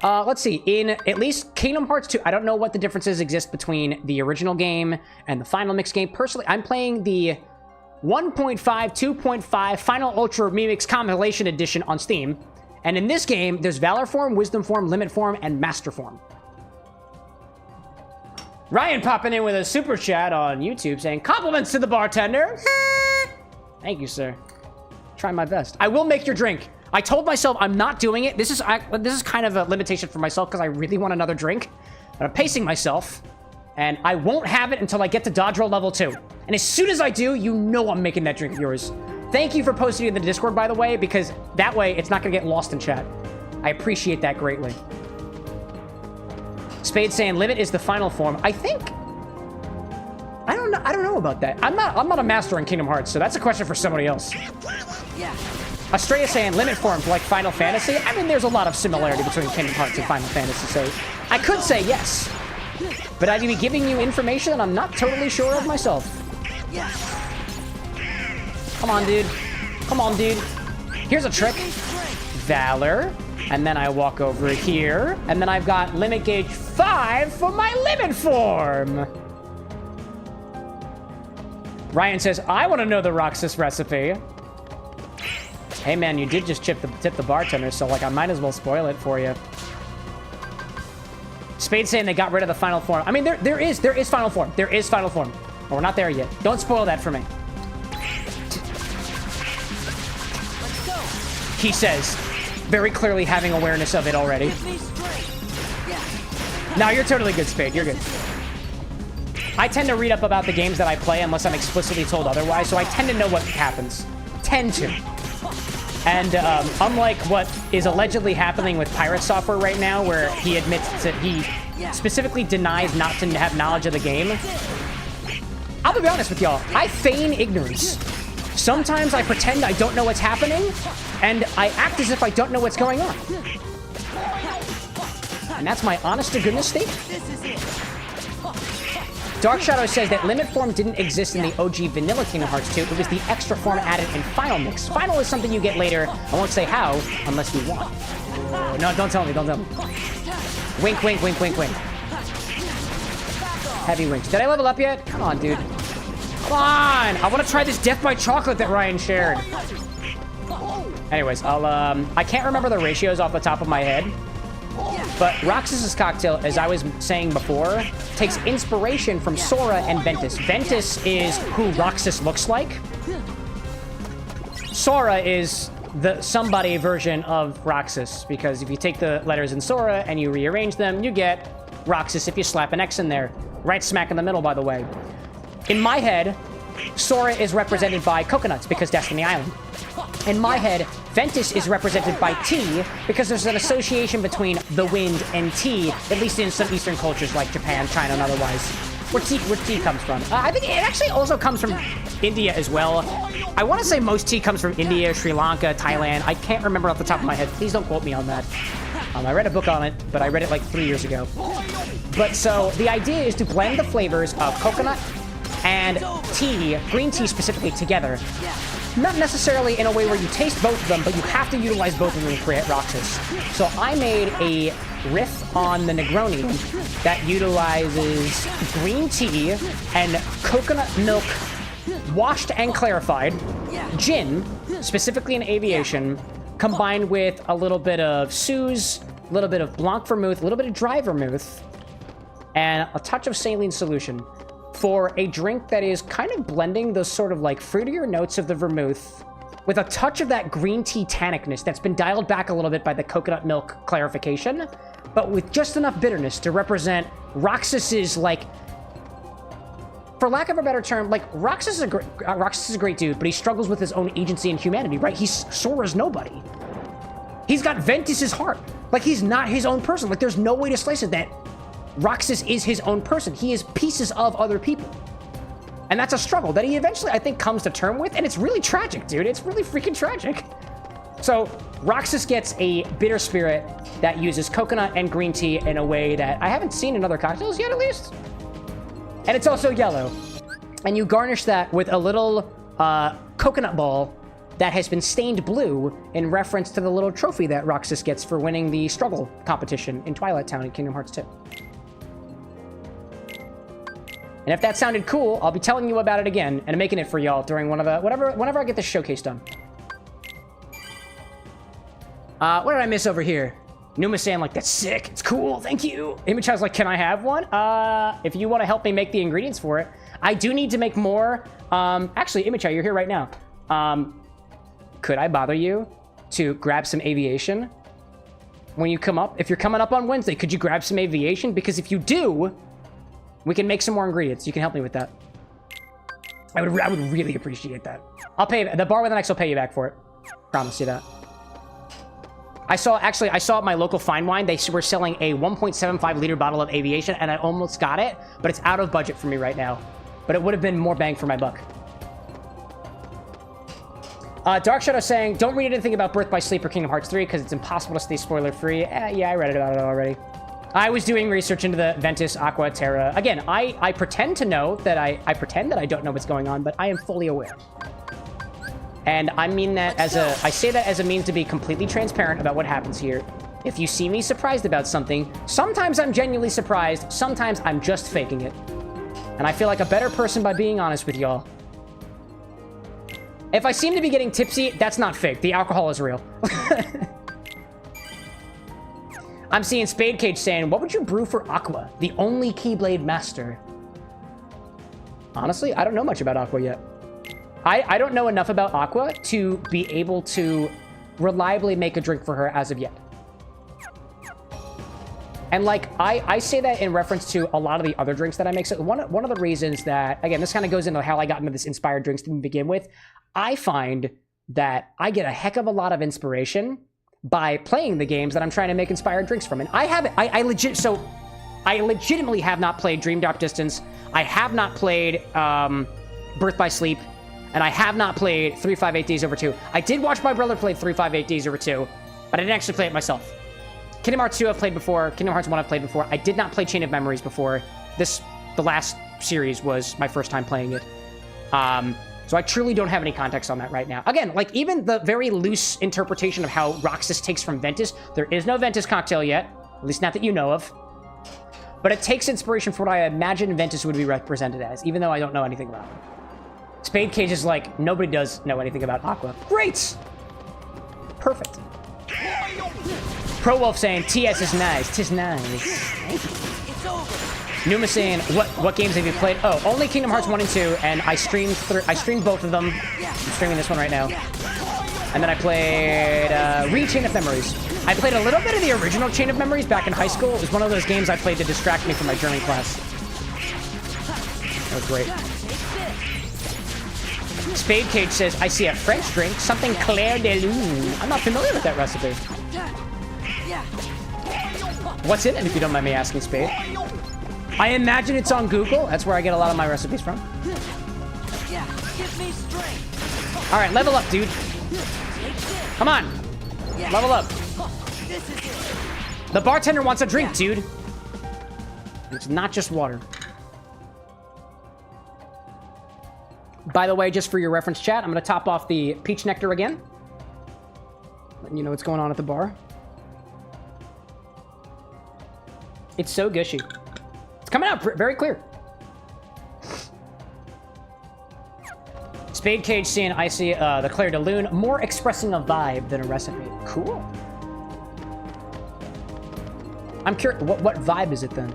Let's see. In at least Kingdom Hearts 2, I don't know what the differences exist between the original game and the Final Mix game. Personally, I'm playing the 1.5, 2.5 Final Ultra Remix Compilation Edition on Steam. And in this game, there's Valor form, Wisdom form, Limit form, and Master form. Ryan popping in with a super chat on YouTube saying, compliments to the bartender. Thank you, sir. Try my best. I will make your drink. I told myself I'm not doing it. This is kind of a limitation for myself because I really want another drink. But I'm pacing myself. And I won't have it until I get to Dodge Roll level 2. And as soon as I do, you know I'm making that drink of yours. Thank you for posting it in the Discord, by the way, because that way it's not going to get lost in chat. I appreciate that greatly. Spade saying limit is the final form. I think... I don't know about that. I'm not a master in Kingdom Hearts, so that's a question for somebody else. Yeah. Australia saying limit forms like Final Fantasy. I mean, there's a lot of similarity between Kingdom Hearts and Final Fantasy, so I could say yes. But I'd be giving you information that I'm not totally sure of myself. Yeah. Come on, dude. Come on, dude. Here's a trick. Valor. And then I walk over here. And then I've got limit gauge 5 for my limit form. Ryan says, I want to know the Roxas recipe. Hey, man, you did just tip the bartender, so, like, I might as well spoil it for you. Spade saying they got rid of the final form. I mean, there is final form. There is final form. But we're not there yet. Don't spoil that for me. Let's go. He says, very clearly having awareness of it already. Give me strength. Yeah. No, you're totally good, Spade. You're good. I tend to read up about the games that I play unless I'm explicitly told otherwise, so I tend to know what happens. Tend to. And unlike what is allegedly happening with Pirate Software right now, where he admits that he specifically denies not to have knowledge of the game, I'll be honest with y'all. I feign ignorance. Sometimes I pretend I don't know what's happening, and I act as if I don't know what's going on. And that's my honest-to-goodness statement. This is it. Dark Shadow says that limit form didn't exist in the OG Vanilla Kingdom Hearts 2. It was the extra form added in Final Mix. Final is something you get later. I won't say how, unless you want. No, don't tell me, don't tell me. Wink, wink, wink, wink, wink. Heavy winks. Did I level up yet? Come on, dude. Come on! I want to try this Death by Chocolate that Ryan shared. Anyways, I can't remember the ratios off the top of my head. But Roxas's cocktail, as I was saying before, takes inspiration from Sora and Ventus. Ventus is who Roxas looks like. Sora is the somebody version of Roxas, because if you take the letters in Sora and you rearrange them, you get Roxas if you slap an X in there. Right smack in the middle, by the way. In my head, Sora is represented by coconuts, because Destiny Island. In my head, Ventus is represented by tea, because there's an association between the wind and tea, at least in some Eastern cultures like Japan, China, and otherwise. Where tea comes from. I think it actually also comes from India as well. I want to say most tea comes from India, Sri Lanka, Thailand. I can't remember off the top of my head. Please don't quote me on that. I read a book on it, but I read it like 3 years ago. But so the idea is to blend the flavors of coconut and tea, green tea specifically, together. Not necessarily in a way where you taste both of them, but you have to utilize both of them to create Roxas. So I made a riff on the Negroni that utilizes green tea and coconut milk washed and clarified, gin, specifically in aviation, combined with a little bit of Suze, a little bit of Blanc vermouth, a little bit of dry vermouth, and a touch of saline solution, for a drink that is kind of blending those sort of like fruitier notes of the vermouth with a touch of that green tea tannicness that's been dialed back a little bit by the coconut milk clarification, but with just enough bitterness to represent Roxas's, like, for lack of a better term, like, Roxas is a great dude, but he struggles with his own agency and humanity, right? He's Sora's nobody. He's got Ventus's heart. Like, he's not his own person. Like, there's no way to slice it that Roxas is his own person. He is pieces of other people. And that's a struggle that he eventually, I think, comes to term with, and it's really tragic, dude. It's really freaking tragic. So, Roxas gets a bitter spirit that uses coconut and green tea in a way that I haven't seen in other cocktails yet, at least. And it's also yellow. And you garnish that with a little coconut ball that has been stained blue in reference to the little trophy that Roxas gets for winning the struggle competition in Twilight Town in Kingdom Hearts 2. And if that sounded cool, I'll be telling you about it again and making it for y'all during whenever I get this showcase done. What did I miss over here? Numa's saying, like, that's sick. It's cool. Thank you. Imichai's like, can I have one? If you want to help me make the ingredients for it. I do need to make more. Actually, Imichai, you're here right now. Could I bother you to grab some aviation when you come up? If you're coming up on Wednesday, could you grab some aviation? Because if you do, we can make some more ingredients. You can help me with that. I would really appreciate that. I'll pay you. The bar with an X will pay you back for it. Promise you that. I saw at my local Fine Wine, they were selling a 1.75 liter bottle of aviation, and I almost got it, but it's out of budget for me right now. But it would have been more bang for my buck. Dark Shadow saying, don't read anything about Birth by Sleep or Kingdom Hearts 3 because it's impossible to stay spoiler-free. Yeah, I read about it already. I was doing research into the Ventus, Aqua, Terra. Again, I pretend to know that I pretend that I don't know what's going on, but I am fully aware. And I mean that I say that as a means to be completely transparent about what happens here. If you see me surprised about something, sometimes I'm genuinely surprised, sometimes I'm just faking it. And I feel like a better person by being honest with y'all. If I seem to be getting tipsy, that's not fake. The alcohol is real. I'm seeing Spade Cage saying, what would you brew for Aqua? The only Keyblade master. Honestly, I don't know much about Aqua yet. I don't know enough about Aqua to be able to reliably make a drink for her as of yet. And, like, I say that in reference to a lot of the other drinks that I make. So one of the reasons that, again, this kind of goes into how I got into this inspired drinks to begin with. I find that I get a heck of a lot of inspiration by playing the games that I'm trying to make inspired drinks from. And I legitimately have not played Dream Drop Distance. I have not played Birth by Sleep. And I have not played 358 Days Over 2. I did watch my brother play 358 Days Over 2, but I didn't actually play it myself. Kingdom Hearts 2 I've played before. Kingdom Hearts 1 I've played before. I did not play Chain of Memories before. The last series was my first time playing it. So I truly don't have any context on that right now. Again, like, even the very loose interpretation of how Roxas takes from Ventus, there is no Ventus cocktail yet, at least not that you know of. But it takes inspiration from what I imagine Ventus would be represented as, even though I don't know anything about it. Spade Cage is like, nobody does know anything about Aqua. Great! Perfect. Pro Wolf saying, TS is nice. Tis nice. It's over. Numa saying, what games have you played? Oh, only Kingdom Hearts 1 and 2, and I streamed both of them. I'm streaming this one right now. And then I played Chain of Memories. I played a little bit of the original Chain of Memories back in high school. It was one of those games I played to distract me from my German class. That was great. Spade Cage says, I see a French drink, something Clair de Lune. I'm not familiar with that recipe. What's in it, if you don't mind me asking, Spade? I imagine it's on Google. That's where I get a lot of my recipes from. Yeah, give me strength. All right, level up, dude. Come on. Level up. This is it. The bartender wants a drink, dude. It's not just water. By the way, just for your reference, chat, I'm going to top off the peach nectar again. Letting you know what's going on at the bar. It's so gushy. It's coming out very clear. Spade Cage seeing I see the Clair de Lune, more expressing a vibe than a recipe. Cool. I'm curious, what vibe is it then?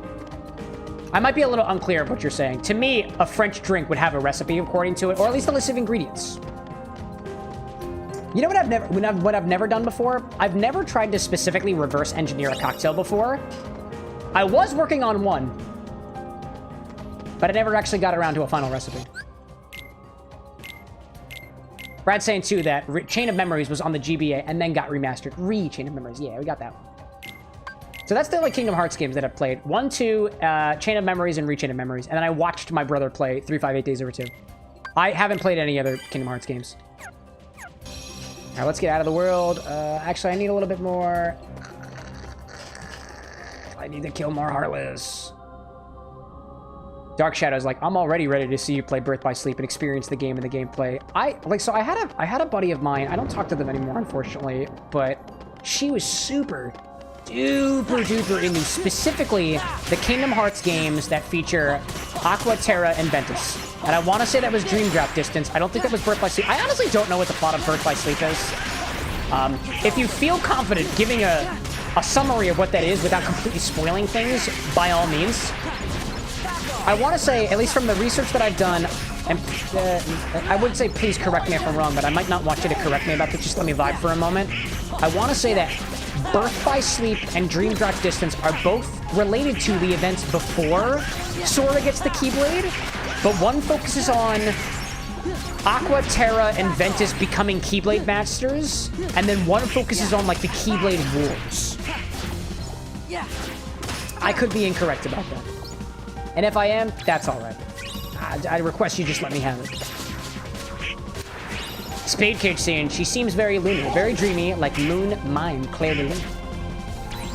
I might be a little unclear of what you're saying. To me, a French drink would have a recipe according to it, or at least a list of ingredients. You know what I've never done before? I've never tried to specifically reverse engineer a cocktail before. I was working on one, but I never actually got around to a final recipe. Brad's saying too that Chain of Memories was on the GBA and then got remastered. Chain of Memories, yeah, we got that one. So that's the only Kingdom Hearts games that I've played. 1, 2, Chain of Memories and Chain of Memories. And then I watched my brother play 358 Days Over 2. I haven't played any other Kingdom Hearts games. All right, let's get out of the world. Actually, I need a little bit more. I need to kill more Heartless. Dark Shadow's like, I'm already ready to see you play Birth by Sleep and experience the game and the gameplay. I had a buddy of mine. I don't talk to them anymore, unfortunately, but she was super duper into specifically the Kingdom Hearts games that feature Aqua, Terra, and Ventus. And I want to say that was Dream Drop Distance. I don't think that was Birth by Sleep. I honestly don't know what the plot of Birth by Sleep is. If you feel confident giving a summary of what that is without completely spoiling things, by all means. I want to say, at least from the research that I've done, and I would say please correct me if I'm wrong, but I might not want you to correct me about this. Just let me vibe for a moment. I want to say that Birth by Sleep and Dream Drop Distance are both related to the events before Sora gets the Keyblade, but one focuses on Aqua, Terra, and Ventus becoming Keyblade Masters, and then one focuses on, like, the Keyblade Wars. I could be incorrect about that. And if I am, that's alright. I request you just let me have it. Spade Cage saying, she seems very lunar, very dreamy, like Moon Mine, Claire de Lune.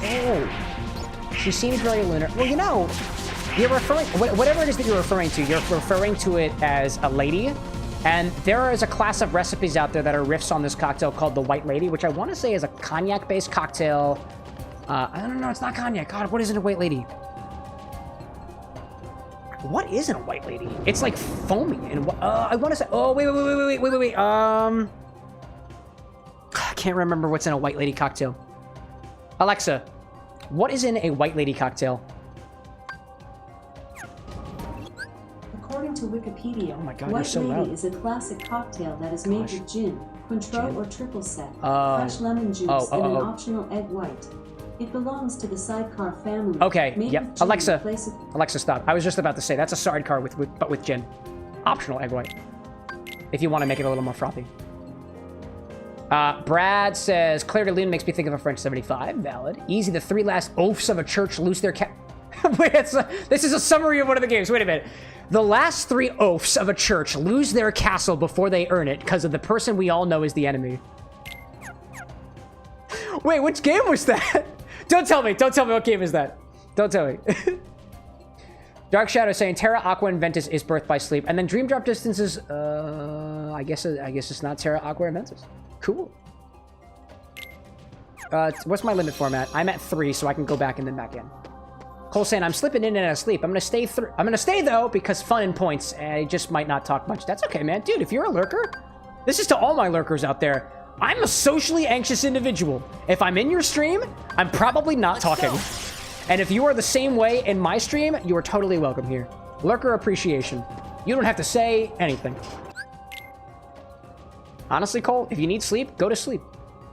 Oh. She seems very lunar. Well, you know, you're referring... Whatever it is that you're referring to it as a lady. And there is a class of recipes out there that are riffs on this cocktail called the White Lady, which I want to say is a cognac-based cocktail. I don't know, it's not cognac. God, what is in a White Lady? What is in a White Lady? It's like foamy and I want to say. Oh wait. I can't remember what's in a White Lady cocktail. Alexa, what is in a White Lady cocktail? According to Wikipedia, oh my God, White so Lady loud. is a classic cocktail that is made with gin, Cointreau or triple sec, fresh lemon juice, and an optional egg white. It belongs to the sidecar family. Okay, yep. Alexa, stop. I was just about to say, that's a sidecar but with gin. Optional egg white. If you want to make it a little more frothy. Brad says, Claire de Lune makes me think of a French 75. Valid. Easy, the 3 last oafs of a church lose their Wait, this is a summary of one of the games. Wait a minute. The last 3 oafs of a church lose their castle before they earn it because of the person we all know is the enemy. Wait, which game was that? Don't tell me what game is that. Don't tell me. Dark Shadow saying Terra, Aqua, and Ventus is Birth by Sleep. And then Dream Drop Distance is, I guess it's not Terra, Aqua, and Ventus. Cool. What's my limit format? I'm at 3, so I can go back and then back in. Cole saying, I'm slipping in and out of sleep. I'm gonna stay though, because fun and points. I just might not talk much. That's okay, man. Dude, if you're a lurker, this is to all my lurkers out there. I'm a socially anxious individual. If I'm in your stream, I'm probably not talking. And if you are the same way in my stream, you are totally welcome here. Lurker appreciation. You don't have to say anything. Honestly, Cole, if you need sleep, go to sleep.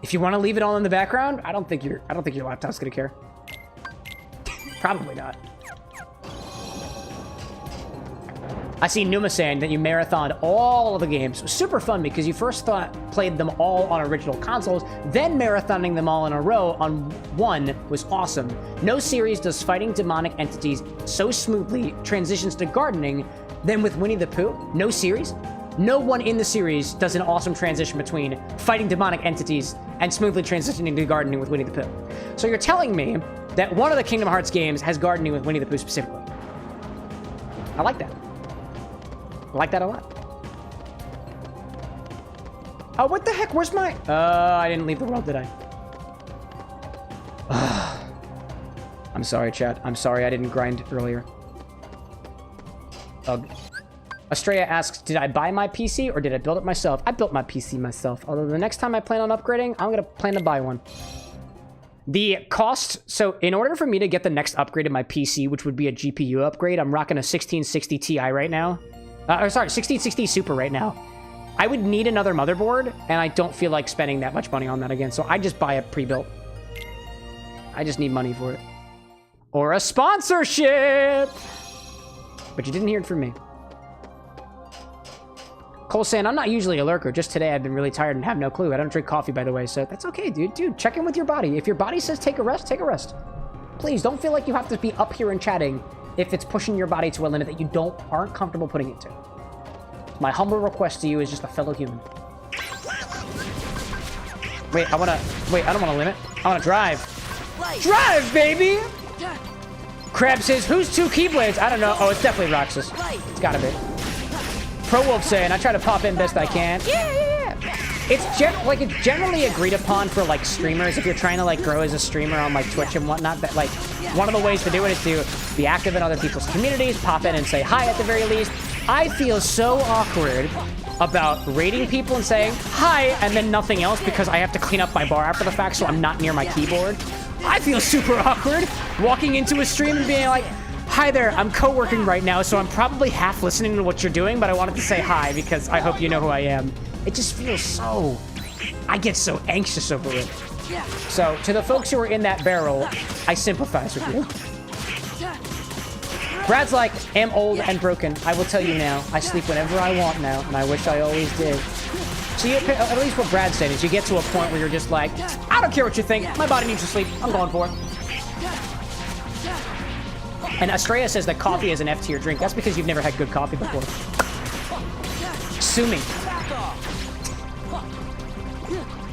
If you want to leave it all in the background, I don't think your laptop's gonna care. Probably not. I see Numa saying that you marathoned all of the games. It was super fun because you first played them all on original consoles, then marathoning them all in a row on one was awesome. No series does fighting demonic entities so smoothly transitions to gardening than with Winnie the Pooh. No series. No one in the series does an awesome transition between fighting demonic entities and smoothly transitioning to gardening with Winnie the Pooh. So you're telling me that one of the Kingdom Hearts games has gardening with Winnie the Pooh specifically. I like that. I like that a lot. Oh, what the heck? Where's my... I didn't leave the world, did I? I'm sorry, chat. I'm sorry I didn't grind earlier. Ugh. Estrella asks, did I buy my PC or did I build it myself? I built my PC myself. Although the next time I plan on upgrading, I'm going to plan to buy one. The cost... So, in order for me to get the next upgrade of my PC, which would be a GPU upgrade, I'm rocking a 1660 Ti right now. Sorry, 1660 Super right now. I would need another motherboard, and I don't feel like spending that much money on that again, so I just buy a pre-built. I just need money for it. Or a sponsorship! But you didn't hear it from me. Cole saying, I'm not usually a lurker. Just today I've been really tired and have no clue. I don't drink coffee, by the way, so that's okay, dude. Dude, check in with your body. If your body says take a rest, take a rest. Please, don't feel like you have to be up here and chatting if it's pushing your body to a limit that you aren't comfortable putting it to. My humble request to you is just a fellow human. Wait, I don't wanna limit. I wanna drive. Light. Drive, baby! Crab says, who's 2 Keyblades? I don't know. Oh, it's definitely Roxas. Light. It's gotta be. Pro Wolf saying, I try to pop in best I can. Yeah. It's it's generally agreed upon for like streamers if you're trying to like grow as a streamer on like Twitch and whatnot. That like one of the ways to do it is to be active in other people's communities, pop in and say hi at the very least. I feel so awkward about rating people and saying hi and then nothing else because I have to clean up my bar after the fact, so I'm not near my keyboard. I feel super awkward walking into a stream and being like, hi there, I'm co-working right now, so I'm probably half listening to what you're doing, but I wanted to say hi because I hope you know who I am. It just feels so... I get so anxious over it. So, to the folks who are in that barrel, I sympathize with you. Brad's like, am old and broken. I will tell you now, I sleep whenever I want now, and I wish I always did. So at least what Brad said is you get to a point where you're just like, I don't care what you think, my body needs to sleep, I'm going for it. And Estrella says that coffee is an F-tier drink. That's because you've never had good coffee before. Sue me.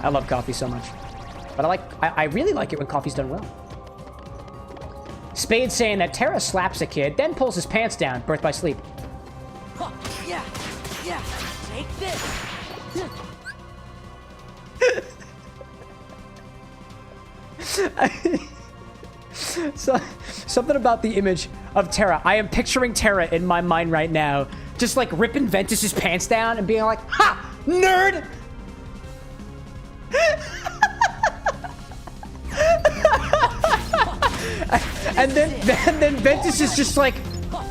I love coffee so much. But I really like it when coffee's done well. Spade saying that Terra slaps a kid, then pulls his pants down. Birth by sleep. Yeah. Take this. So, something about the image of Terra. I am picturing Terra in my mind right now. Just like ripping Ventus's pants down and being like, ha! Nerd! and then Ventus is just like,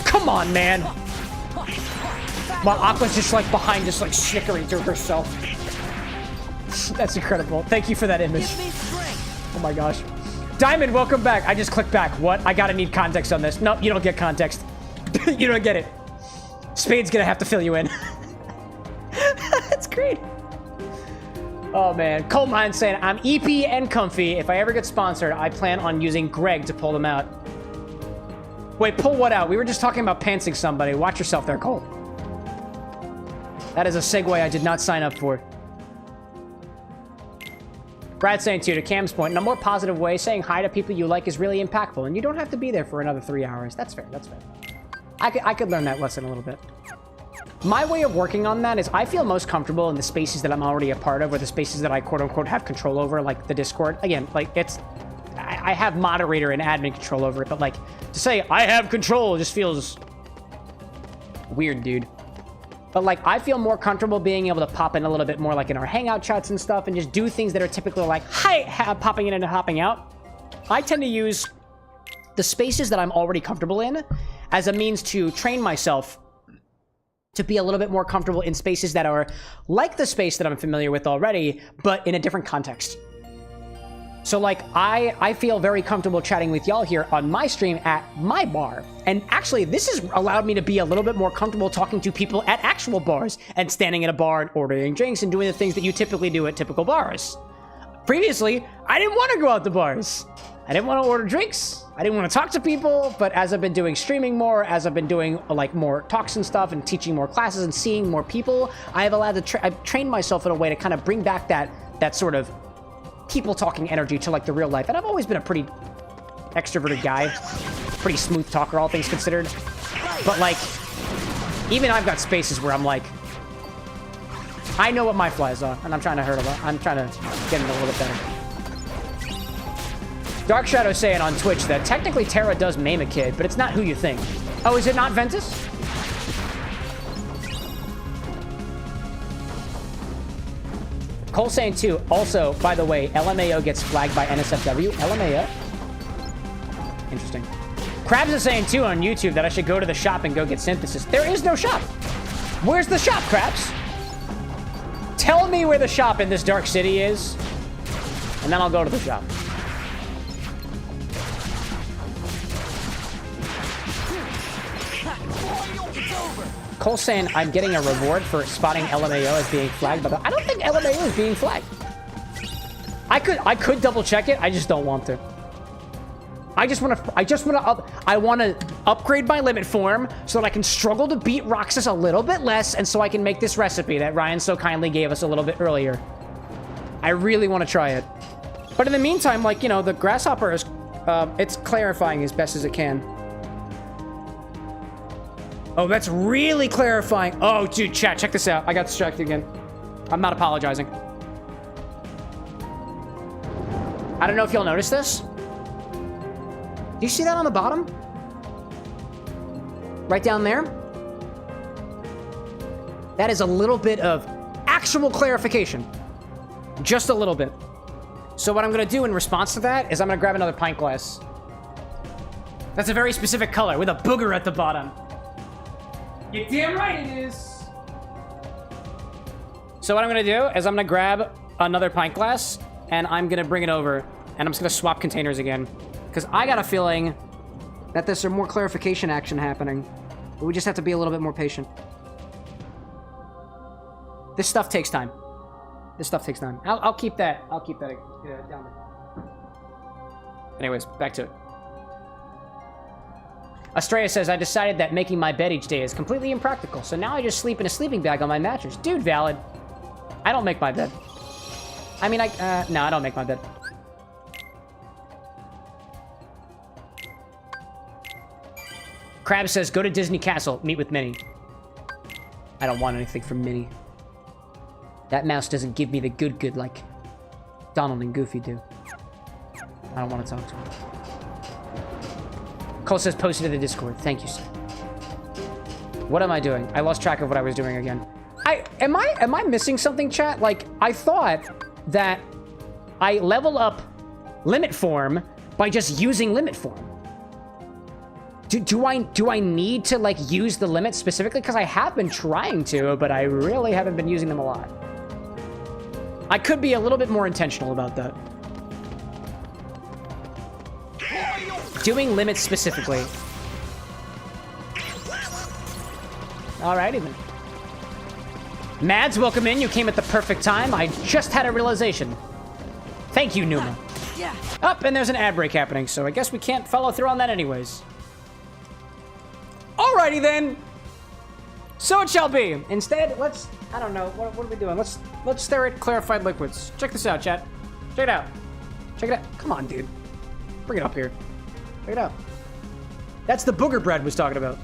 come on, man. While Aqua's just like behind, just like snickering to herself. That's incredible. Thank you for that image. Oh my gosh. Diamond, welcome back. I just clicked back. What? I gotta need context on this. No, you don't get context. You don't get it. Spade's gonna have to fill you in. That's great. Oh man. Coal Mine saying, I'm EP and comfy. If I ever get sponsored, I plan on using Greg to pull them out. Wait, pull what out? We were just talking about pantsing somebody. Watch yourself there, Cole. That is a segue I did not sign up for. Brad saying too, to Cam's point, in a more positive way, saying hi to people you like is really impactful, and you don't have to be there for another 3 hours. That's fair, that's fair. I could learn that lesson a little bit. My way of working on that is I feel most comfortable in the spaces that I'm already a part of, or the spaces that I quote-unquote have control over, like the Discord. Again, like, it's... I have moderator and admin control over it, but, like, to say I have control just feels... weird, dude. But, like, I feel more comfortable being able to pop in a little bit more, like, in our hangout chats and stuff, and just do things that are typically like, hi, popping in and hopping out. I tend to use the spaces that I'm already comfortable in as a means to train myself to be a little bit more comfortable in spaces that are like the space that I'm familiar with already, but in a different context. So, like, I feel very comfortable chatting with y'all here on my stream at my bar. And actually, this has allowed me to be a little bit more comfortable talking to people at actual bars and standing at a bar and ordering drinks and doing the things that you typically do at typical bars. Previously, I didn't want to go out to bars. I didn't want to order drinks. I didn't want to talk to people. But as I've been doing streaming more, as I've been doing, like, more talks and stuff and teaching more classes and seeing more people, I have allowed to I've trained myself in a way to kind of bring back that sort of people talking energy to, like, the real life. And I've always been a pretty extroverted guy, pretty smooth talker, all things considered. But, like, even I've got spaces where I'm like, I know what my flies are, and I'm trying to hurt a lot. I'm trying to get it a little bit better. Dark Shadow saying on Twitch that technically Terra does maim a kid, but it's not who you think. Oh, is it not Ventus? Cole saying too, also, by the way, LMAO gets flagged by NSFW. LMAO? Interesting. Krabs is saying too on YouTube that I should go to the shop and go get synthesis. There is no shop. Where's the shop, Krabs? Tell me where the shop in this dark city is, and then I'll go to the shop. Cole saying I'm getting a reward for spotting LMAO as being flagged, but I don't think LMAO is being flagged. I could double check it. I just don't want to. I want to upgrade my limit form so that I can struggle to beat Roxas a little bit less, and so I can make this recipe that Ryan so kindly gave us a little bit earlier. I really want to try it. But in the meantime, like, you know, the grasshopper is, it's clarifying as best as it can. Oh, that's really clarifying. Oh, dude, chat, check this out. I got distracted again. I'm not apologizing. I don't know if y'all noticed this. Do you see that on the bottom? Right down there? That is a little bit of actual clarification. Just a little bit. So what I'm going to do in response to that is I'm going to grab another pint glass. That's a very specific color with a booger at the bottom. You're damn right it is. So what I'm going to do is I'm going to grab another pint glass and I'm going to bring it over and I'm just going to swap containers again. Because I got a feeling that there's some more clarification action happening. But we just have to be a little bit more patient. This stuff takes time. This stuff takes time. I'll keep that. I'll keep that down there. Anyways, back to it. Estrella says, I decided that making my bed each day is completely impractical, so now I just sleep in a sleeping bag on my mattress. Dude, valid. I don't make my bed. I mean, no, I don't make my bed. Crab says, go to Disney Castle, meet with Minnie. I don't want anything from Minnie. That mouse doesn't give me the good like Donald and Goofy do. I don't want to talk to him. Cole says, post it to the Discord. Thank you, sir. What am I doing? I lost track of what I was doing again. Am I missing something, chat? Like, I thought that I level up limit form by just using limit form. Do I need to, like, use the limits specifically? Because I have been trying to, but I really haven't been using them a lot. I could be a little bit more intentional about that. Doing limits specifically. Alrighty then. Mads, welcome in. You came at the perfect time. I just had a realization. Thank you, Numa. Yeah. Up, and there's an ad break happening, so I guess we can't follow through on that anyways. Alrighty then. So it shall be. Instead, let's, I don't know, what are we doing? Let's stare at clarified liquids. Check this out, chat. Check it out. Check it out. Come on, dude. Bring it up here. Check it out. That's the booger bread was talking about.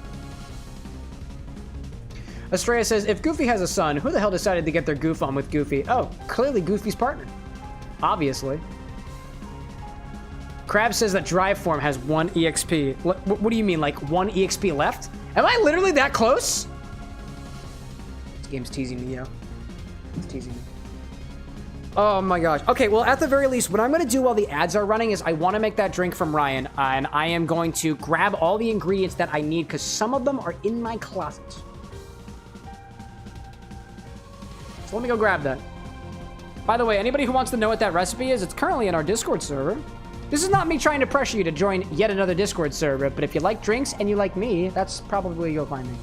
Estrella says, if Goofy has a son, who the hell decided to get their goof on with Goofy? Oh, clearly Goofy's partner. Obviously. Crab says that Drive Form has 1 EXP. What do you mean, like 1 EXP left? Am I literally that close? This game's teasing me, yo. It's teasing me. Oh my gosh. Okay, well, at the very least, what I'm going to do while the ads are running is I want to make that drink from Ryan, and I am going to grab all the ingredients that I need, because some of them are in my closet. So let me go grab that. By the way, anybody who wants to know what that recipe is, it's currently in our Discord server. This is not me trying to pressure you to join yet another Discord server, but if you like drinks and you like me, that's probably where you'll find me.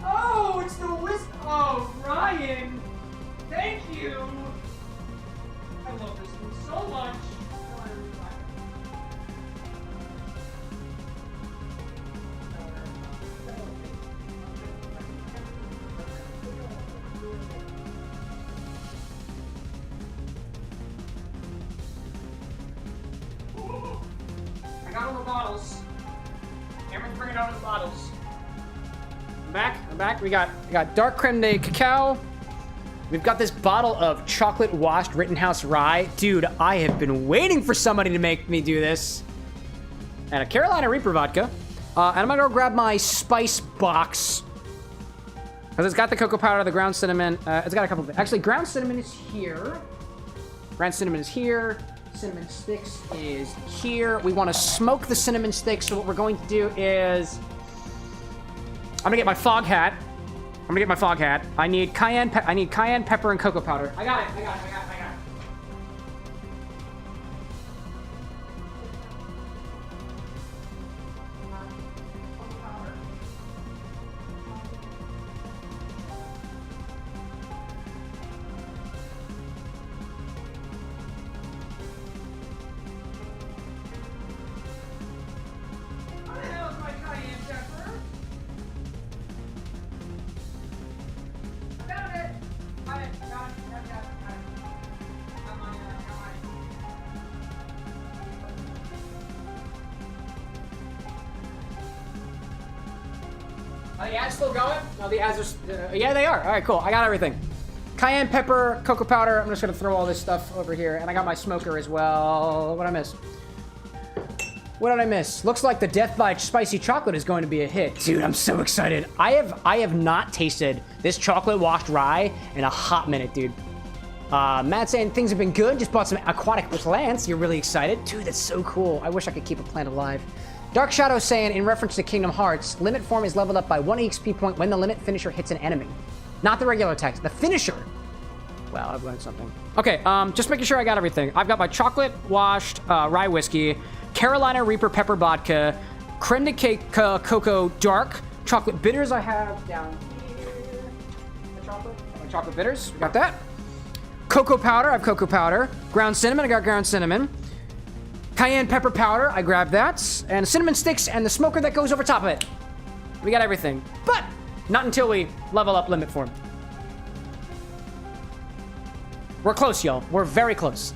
Oh, it's the whisk. Oh, Ryan. Thank you. I love this one so much. I got all the bottles. Cameron's bringing out the bottles. I'm back. We got dark creme de cacao. We've got this bottle of chocolate washed Rittenhouse rye. Dude, I have been waiting for somebody to make me do this. And a Carolina Reaper vodka. And I'm gonna go grab my spice box. Because it's got the cocoa powder, the ground cinnamon. It's got a couple of, actually, ground cinnamon is here. Ground cinnamon is here. Cinnamon sticks is here. We want to smoke the cinnamon sticks. So what we're going to do is, I'm gonna get my fog hat. I need cayenne pepper and cocoa powder. I got it. What the hell is my cayenne pepper? I found it. Are the ads still going? No, the ads are... yeah, they are. All right, cool. I got everything. Cayenne pepper, cocoa powder. I'm just going to throw all this stuff over here. And I got my smoker as well. What did I miss? What did I miss? Looks like the Death by Spicy Chocolate is going to be a hit. Dude, I'm so excited. I have not tasted this chocolate washed rye in a hot minute, dude. Matt saying things have been good. Just bought some aquatic plants. You're really excited? Dude, that's so cool. I wish I could keep a plant alive. Dark Shadow saying, in reference to Kingdom Hearts, limit form is leveled up by 1 EXP point when the limit finisher hits an enemy. Not the regular attack, the finisher. Wow, I've learned something. Okay, just making sure I got everything. I've got my chocolate washed rye whiskey, Carolina Reaper pepper vodka, creme de cake cocoa dark, chocolate bitters I have down here. My chocolate bitters, we got that. Cocoa powder, I have cocoa powder. Ground cinnamon, I got ground cinnamon. Cayenne pepper powder, I grabbed that. And cinnamon sticks and the smoker that goes over top of it. We got everything. But not until we level up limit form. We're close, y'all. We're very close.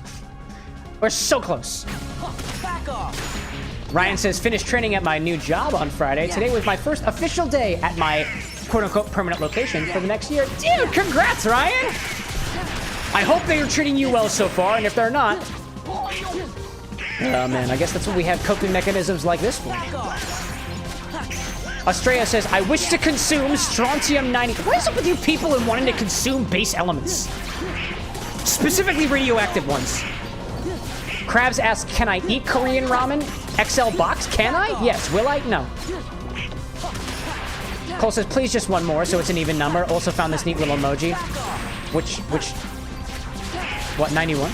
We're so close. Back off. Ryan says, finished training at my new job on Friday. Today was my first official day at my quote-unquote permanent location for the next year. Dude, congrats, Ryan! I hope they are treating you well so far, and if they're not... oh, man, I guess that's what we have coping mechanisms like this for. Australia says, I wish to consume strontium-90... What is up with you people and wanting to consume base elements? Specifically radioactive ones. Krabs asks, can I eat Korean ramen? XL box? Can I? Yes. Will I? No. Cole says, please just one more, so it's an even number. Also found this neat little emoji. Which... What, 91?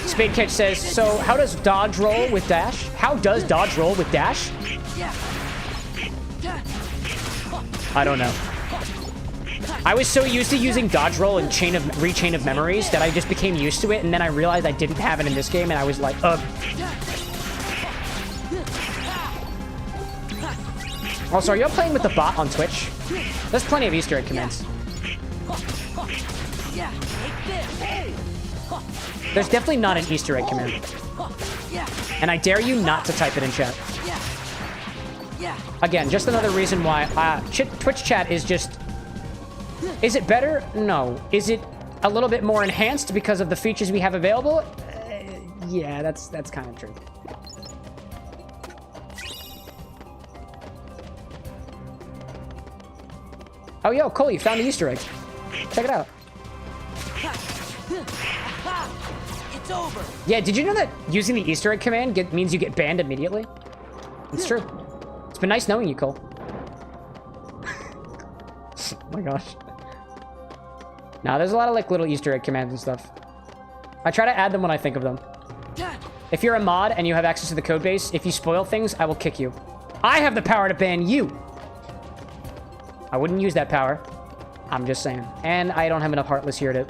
Spade Catch says, so how does dodge roll with dash? How does dodge roll with dash? I don't know. I was so used to using dodge roll and rechain of memories that I just became used to it, and then I realized I didn't have it in this game, and I was like, ugh. Also, are y'all playing with the bot on Twitch? There's plenty of Easter egg commands. There's definitely not an Easter egg command. And I dare you not to type it in chat. Again, just another reason why Twitch chat is just... Is it better? No. Is it a little bit more enhanced because of the features we have available? Yeah, that's kind of true. Oh, yo, Cole, you found the Easter egg. Check it out. It's over. Yeah, did you know that using the Easter egg command means you get banned immediately? It's true. It's been nice knowing you, Cole. Oh my gosh. Now, there's a lot of like little Easter egg commands and stuff. I try to add them when I think of them. If you're a mod and you have access to the code base, if you spoil things, I will kick you. I have the power to ban you. I wouldn't use that power. I'm just saying. And I don't have enough Heartless here to...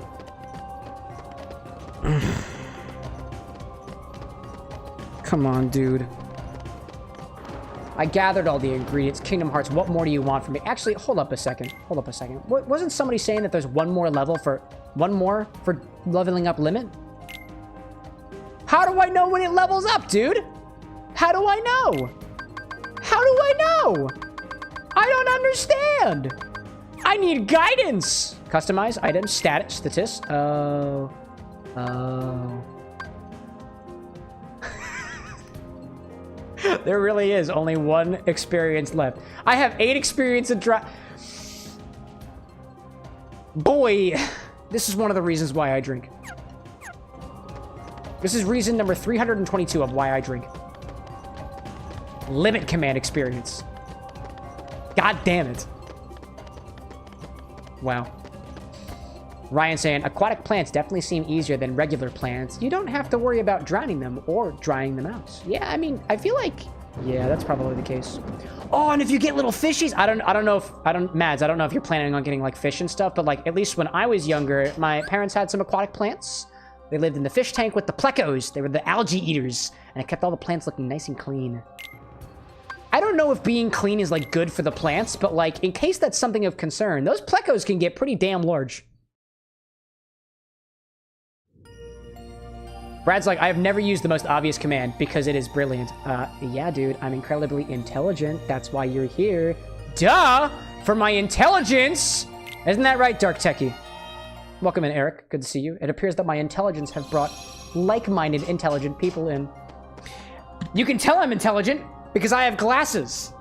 Come on, dude. I gathered all the ingredients. Kingdom Hearts, what more do you want from me? Actually, hold up a second. Hold up a second. Wasn't somebody saying that there's one more level for... One more for leveling up limit? How do I know when it levels up, dude? How do I know? How do I know? I don't understand. I need guidance. Customize items, status. Oh. There really is only one experience left. I have 8 experience in Boy, this is one of the reasons why I drink. This is reason number 322 of why I drink. Limit command experience. God damn it. Wow. Ryan saying, aquatic plants definitely seem easier than regular plants. You don't have to worry about drowning them or drying them out. Yeah, I mean, I feel like... Yeah, that's probably the case. Oh, and if you get little fishies... Mads, I don't know if you're planning on getting, like, fish and stuff, but, like, at least when I was younger, my parents had some aquatic plants. They lived in the fish tank with the plecos. They were the algae eaters, and it kept all the plants looking nice and clean. I don't know if being clean is, like, good for the plants, but, like, in case that's something of concern, those plecos can get pretty damn large. Brad's like, I have never used the most obvious command because it is brilliant. Yeah, dude, I'm incredibly intelligent. That's why you're here. Duh! For my intelligence! Isn't that right, Dark Techie? Welcome in, Eric. Good to see you. It appears that my intelligence have brought like-minded, intelligent people in. You can tell I'm intelligent because I have glasses.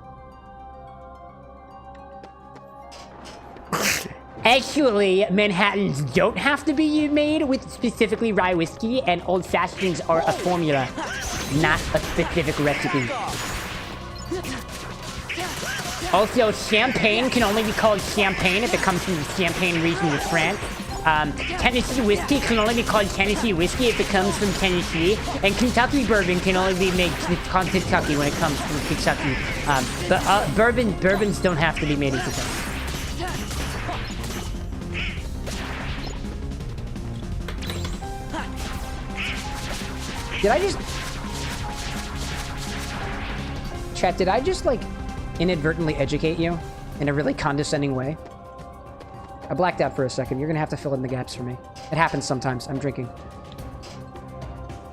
Actually, Manhattans don't have to be made with specifically rye whiskey, and old fashions are a formula, not a specific recipe. Also, champagne can only be called champagne if it comes from the Champagne region of France. Tennessee whiskey can only be called Tennessee whiskey if it comes from Tennessee, and Kentucky bourbon can only be made called Kentucky when it comes from Kentucky. But bourbons don't have to be made in Kentucky. Did I just... Chat, did I just, like, inadvertently educate you in a really condescending way? I blacked out for a second. You're gonna have to fill in the gaps for me. It happens sometimes. I'm drinking.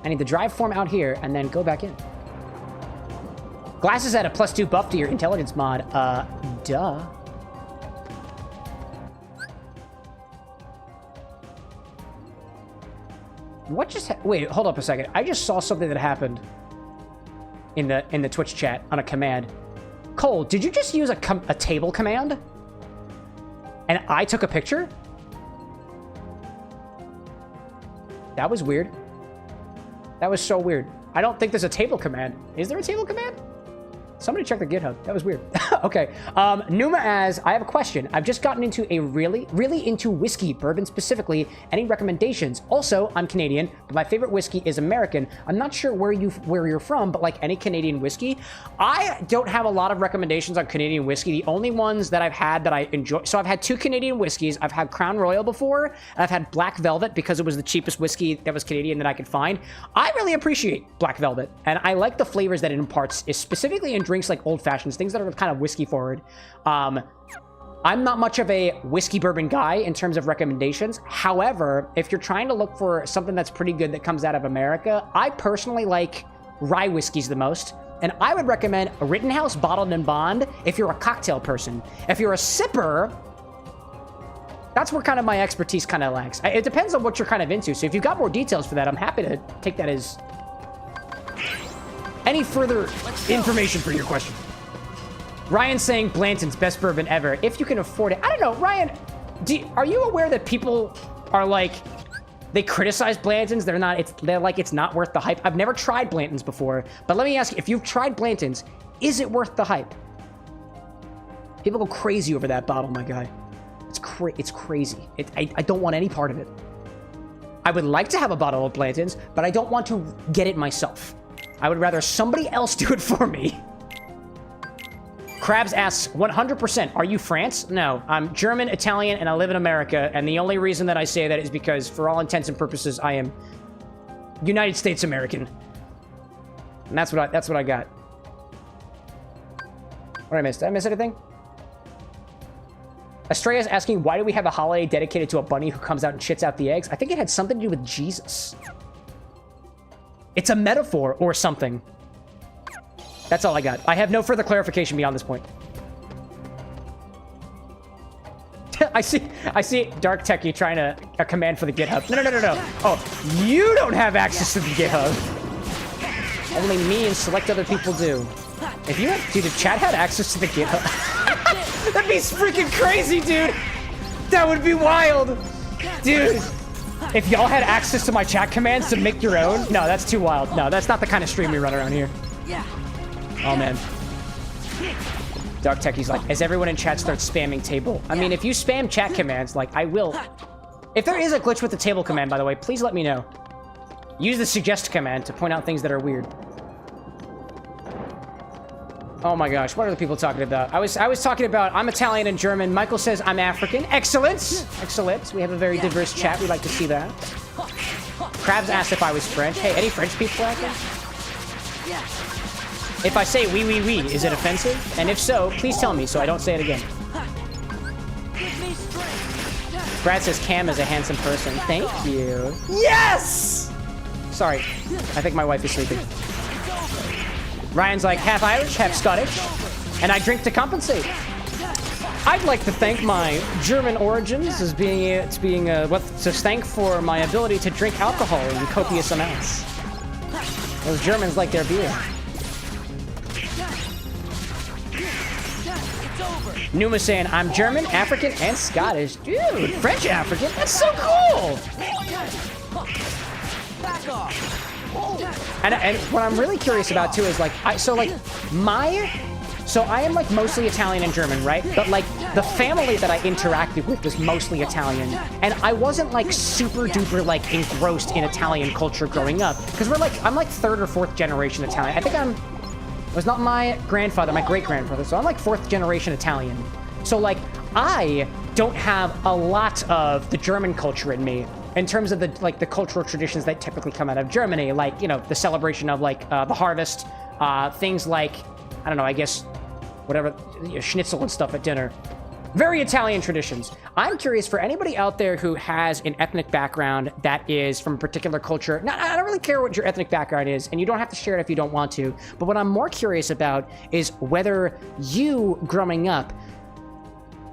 I need the drive form out here and then go back in. Glasses add a +2 buff to your intelligence mod. Duh. What just wait, hold up a second. I just saw something that happened in the Twitch chat on a command. Cole, did you just use a table command? And I took a picture? That was weird. That was so weird. I don't think there's a table command. Is there a table command? Somebody check the GitHub. That was weird. Okay. Numa as, I have a question. I've just gotten into a really into whiskey, bourbon specifically. Any recommendations? Also, I'm Canadian, but my favorite whiskey is American. I'm not sure where you're from, but like any Canadian whiskey, I don't have a lot of recommendations on Canadian whiskey. The only ones that I've had that I enjoy, so I've had 2 Canadian whiskeys. I've had Crown Royal before, and I've had Black Velvet because it was the cheapest whiskey that was Canadian that I could find. I really appreciate Black Velvet, and I like the flavors that it imparts, is specifically in drinks like old fashions, things that are kind of whiskey forward. I'm not much of a whiskey bourbon guy in terms of recommendations. However, if you're trying to look for something that's pretty good that comes out of America, I personally like rye whiskeys the most. And I would recommend a Rittenhouse Bottled and Bond if you're a cocktail person. If you're a sipper, that's where kind of my expertise kind of lags. It depends on what you're kind of into. So if you've got more details for that, I'm happy to take that as any further information for your question. Ryan's saying Blanton's best bourbon ever, if you can afford it. I don't know, Ryan, are you aware that people are like, they criticize Blanton's? They're like, it's not worth the hype. I've never tried Blanton's before, but let me ask you, if you've tried Blanton's, is it worth the hype? People go crazy over that bottle, my guy. It's crazy. I don't want any part of it. I would like to have a bottle of Blanton's, but I don't want to get it myself. I would rather somebody else do it for me. Krabs asks, 100%, are you France? No, I'm German, Italian, and I live in America, and the only reason that I say that is because, for all intents and purposes, I am United States American. And that's what I got. What did I miss? Did I miss anything? Estrella's asking, why do we have a holiday dedicated to a bunny who comes out and shits out the eggs? I think it had something to do with Jesus. It's a metaphor or something. That's all I got. I have no further clarification beyond this point. I see Dark Techie trying a command for the GitHub. No. Oh, you don't have access to the GitHub. Only me and select other people do. If you have, dude, if Chad had access to the GitHub, that'd be freaking crazy, dude. That would be wild, dude. If y'all had access to my chat commands to make your own, no, that's too wild. No, that's not the kind of stream we run around here. Oh man. Dark Techie's like, as everyone in chat starts spamming table. I mean, if you spam chat commands, like, I will. If there is a glitch with the table command, by the way, please let me know. Use the suggest command to point out things that are weird. Oh my gosh, what are the people talking about? I was talking about, I'm Italian and German. Michael says I'm African. Excellent. Excellent. We have a very diverse chat. We'd like to see that. Krabs asked if I was French. Hey, any French people out there? If I say oui, is it offensive? And if so, please tell me so I don't say it again. Brad says Cam is a handsome person. Thank you. Yes! Sorry. I think my wife is sleeping. Ryan's like half Irish, half Scottish, and I drink to compensate. I'd like to thank my German origins as being to thank for my ability to drink alcohol in copious amounts. Those Germans like their beer. Numa saying, I'm German, African, and Scottish. Dude, French African? That's so cool! And what I'm really curious about, too, is, like, I am, like, mostly Italian and German, right? But, like, the family that I interacted with was mostly Italian. And I wasn't, like, super duper, like, engrossed in Italian culture growing up. Because I'm, like, 3rd or 4th generation Italian. I think it was not my grandfather, my great-grandfather, so I'm like 4th generation Italian. So like, I don't have a lot of the German culture in me in terms of the cultural traditions that typically come out of Germany, like, you know, the celebration of like the harvest, things like, I don't know, I guess, whatever, you know, schnitzel and stuff at dinner. Very Italian traditions. I'm curious for anybody out there who has an ethnic background that is from a particular culture. Now, I don't really care what your ethnic background is, and you don't have to share it if you don't want to. But what I'm more curious about is whether you, growing up,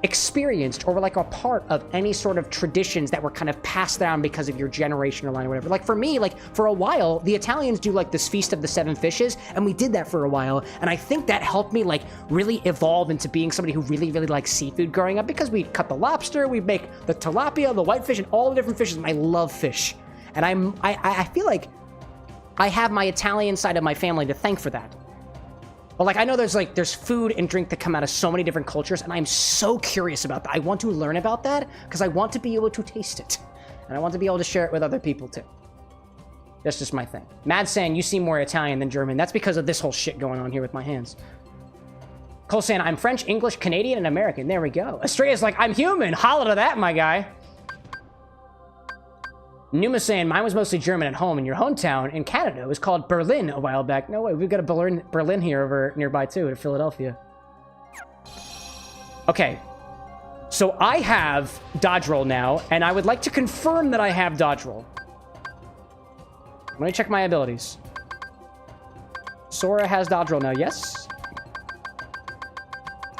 experienced or were like a part of any sort of traditions that were kind of passed down because of your generational line or whatever. Like for me, like for a while, the Italians do like this Feast of the Seven Fishes, and we did that for a while. And I think that helped me like really evolve into being somebody who really, really likes seafood growing up, because we'd cut the lobster, we'd make the tilapia, the whitefish, and all the different fishes. And I love fish. And I feel like I have my Italian side of my family to thank for that. But like, I know there's food and drink that come out of so many different cultures, and I'm so curious about that. I want to learn about that because I want to be able to taste it. And I want to be able to share it with other people too. That's just my thing. Mad saying, you seem more Italian than German. That's because of this whole shit going on here with my hands. Cole saying, I'm French, English, Canadian, and American. There we go. Estrella's like, I'm human. Holla to that, my guy. Numa saying, mine was mostly German at home. In your hometown in Canada, it was called Berlin a while back. No way, we've got a Berlin here over nearby too, in Philadelphia. Okay, so I have dodge roll now, and I would like to confirm that I have dodge roll. Let me check my abilities. Sora has dodge roll now, yes?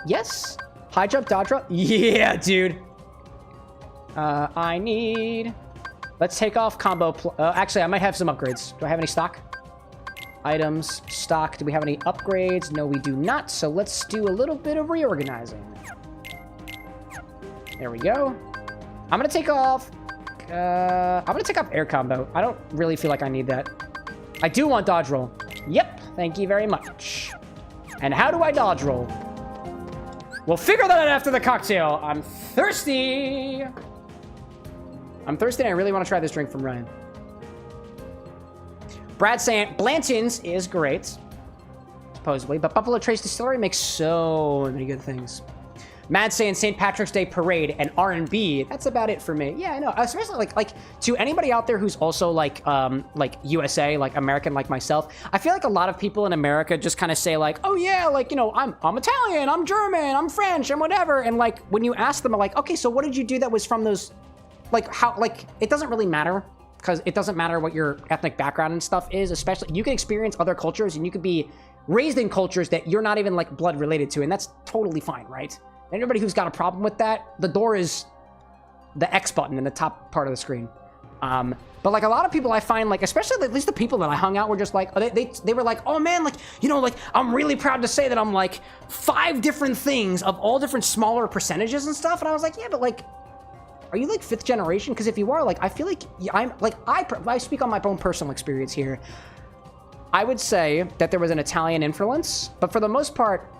Yes? High jump, dodge roll? Yeah, dude. I need... Let's take off combo... actually, I might have some upgrades. Do I have any stock? Items, stock. Do we have any upgrades? No, we do not. So let's do a little bit of reorganizing. There we go. I'm going to take off... I'm going to take off air combo. I don't really feel like I need that. I do want dodge roll. Yep. Thank you very much. And how do I dodge roll? We'll figure that out after the cocktail. I'm thirsty. I'm thirsty and I really want to try this drink from Ryan. Brad saying, Blanton's is great, supposedly, but Buffalo Trace Distillery makes so many good things. Mad saying St. Patrick's Day Parade and R&B. That's about it for me. Yeah, I know. Especially like to anybody out there who's also like USA, like American, like myself. I feel like a lot of people in America just kind of say like, oh yeah, like, you know, I'm Italian, I'm German, I'm French, I'm whatever. And like when you ask them, like, okay, so what did you do that was from those? Like how, like, it doesn't really matter, because it doesn't matter what your ethnic background and stuff is. Especially, you can experience other cultures and you could be raised in cultures that you're not even like blood related to, and that's totally fine, right? Anybody who's got a problem with that, the door is the X button in the top part of the screen. But like a lot of people I find, like, especially at least the people that I hung out were just like, they were like, oh man, like, you know, like, I'm really proud to say that I'm like 5 different things of all different smaller percentages and stuff. And I was like, yeah, but like, are you like 5th generation? Because if you are, like, I feel like I'm like, I speak on my own personal experience here. I would say that there was an Italian influence, but for the most part,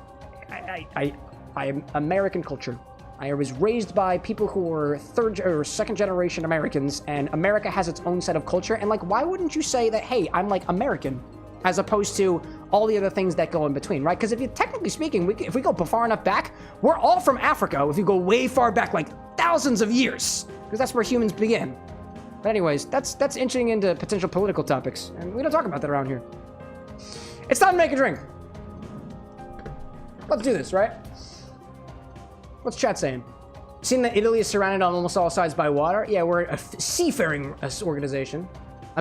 I am American culture. I was raised by people who were 3rd or 2nd generation Americans, and America has its own set of culture. And like, why wouldn't you say that, hey, I'm like American, as opposed to all the other things that go in between, right? Because if you, technically speaking, if we go far enough back, we're all from Africa. If you go way far back, like thousands of years, because that's where humans begin. But anyways, that's inching into potential political topics, and we don't talk about that around here. It's time to make a drink. Let's do this, right? What's chat saying? Seen that Italy is surrounded on almost all sides by water? Yeah, we're a seafaring organization.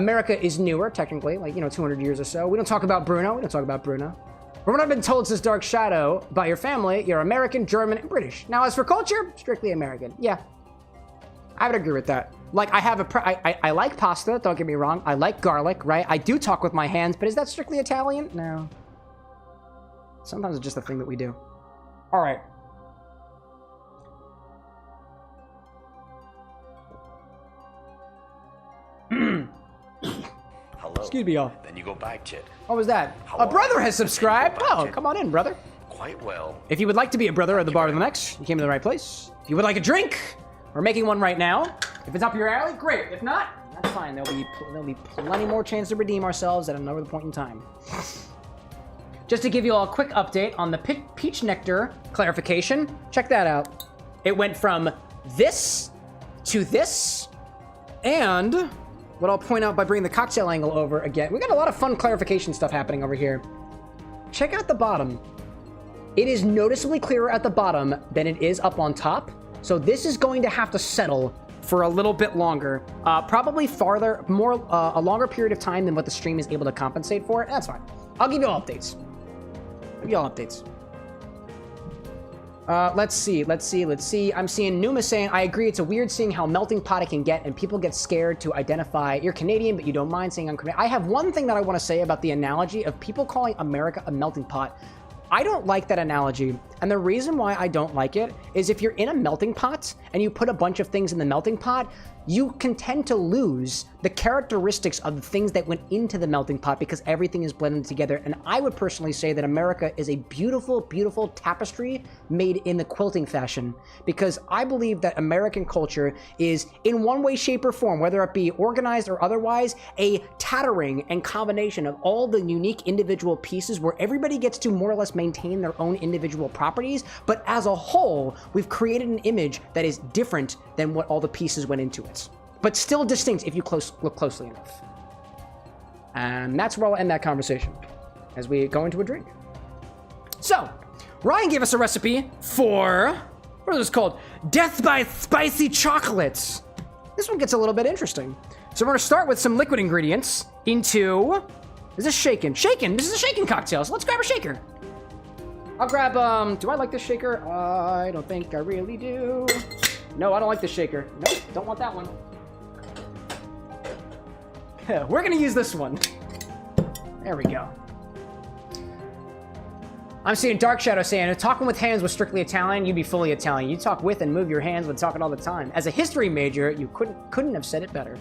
America is newer, technically, like, 200 years or so. We don't talk about Bruno. We don't talk about Bruno. From what I've been told since Dark Shadow by your family, you're American, German, and British. Now, as for culture, strictly American. Yeah, I would agree with that. Like, I like pasta, don't get me wrong. I like garlic, right? I do talk with my hands, but is that strictly Italian? No. Sometimes it's just a thing that we do. All right. Hello. Excuse me, y'all. Then you go back, Chit. What was that? Hello. A brother has subscribed. Then you go Oh, back, come on in, brother. Quite well. If you would like to be a brother of the Bar of the Next, you came to the right place. If you would like a drink, we're making one right now. If it's up your alley, great. If not, that's fine. There'll be plenty more chance to redeem ourselves at another point in time. Just to give you all a quick update on the peach nectar clarification, check that out. It went from this to this, and what I'll point out by bringing the cocktail angle over again, we got a lot of fun clarification stuff happening over here. Check out the bottom. It is noticeably clearer at the bottom than it is up on top. So this is going to have to settle for a little bit longer, probably farther, a longer period of time than what the stream is able to compensate for. That's fine. I'll give you all updates. Let's see. I'm seeing Numa saying, I agree, it's a weird seeing how melting pot it can get, and people get scared to identify. You're Canadian, but you don't mind saying I'm Canadian. I have one thing that I want to say about the analogy of people calling America a melting pot. I don't like that analogy, and the reason why I don't like it is if you're in a melting pot and you put a bunch of things in the melting pot, you can tend to lose the characteristics of the things that went into the melting pot because everything is blended together. And I would personally say that America is a beautiful, beautiful tapestry made in the quilting fashion, because I believe that American culture is, in one way, shape, or form, whether it be organized or otherwise, a tattering and combination of all the unique individual pieces where everybody gets to more or less maintain their own individual properties, but as a whole, we've created an image that is different than what all the pieces went into it, but still distinct if you look closely enough. And that's where I'll end that conversation as we go into a drink. So, Ryan gave us a recipe for, what is this called? Death by Spicy Chocolates. This one gets a little bit interesting. So we're gonna start with some liquid ingredients into, is this shaken? Shaken, this is a shaken cocktail, so let's grab a shaker. I'll grab, do I like this shaker? I don't think I really do. No, I don't like this shaker. Nope, don't want that one. We're gonna use this one. There we go. I'm seeing Dark Shadow saying, if talking with hands was strictly Italian, you'd be fully Italian. You talk with and move your hands when talking all the time. As a history major, you couldn't have said it better.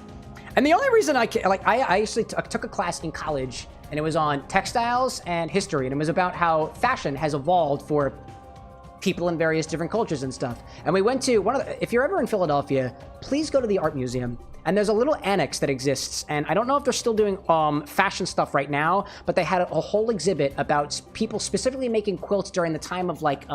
And the only reason I actually took a class in college, and it was on textiles and history, and it was about how fashion has evolved for people in various different cultures and stuff. And we went to if you're ever in Philadelphia, please go to the art museum. And there's a little annex that exists, and I don't know if they're still doing fashion stuff right now, but they had a whole exhibit about people specifically making quilts during the time of like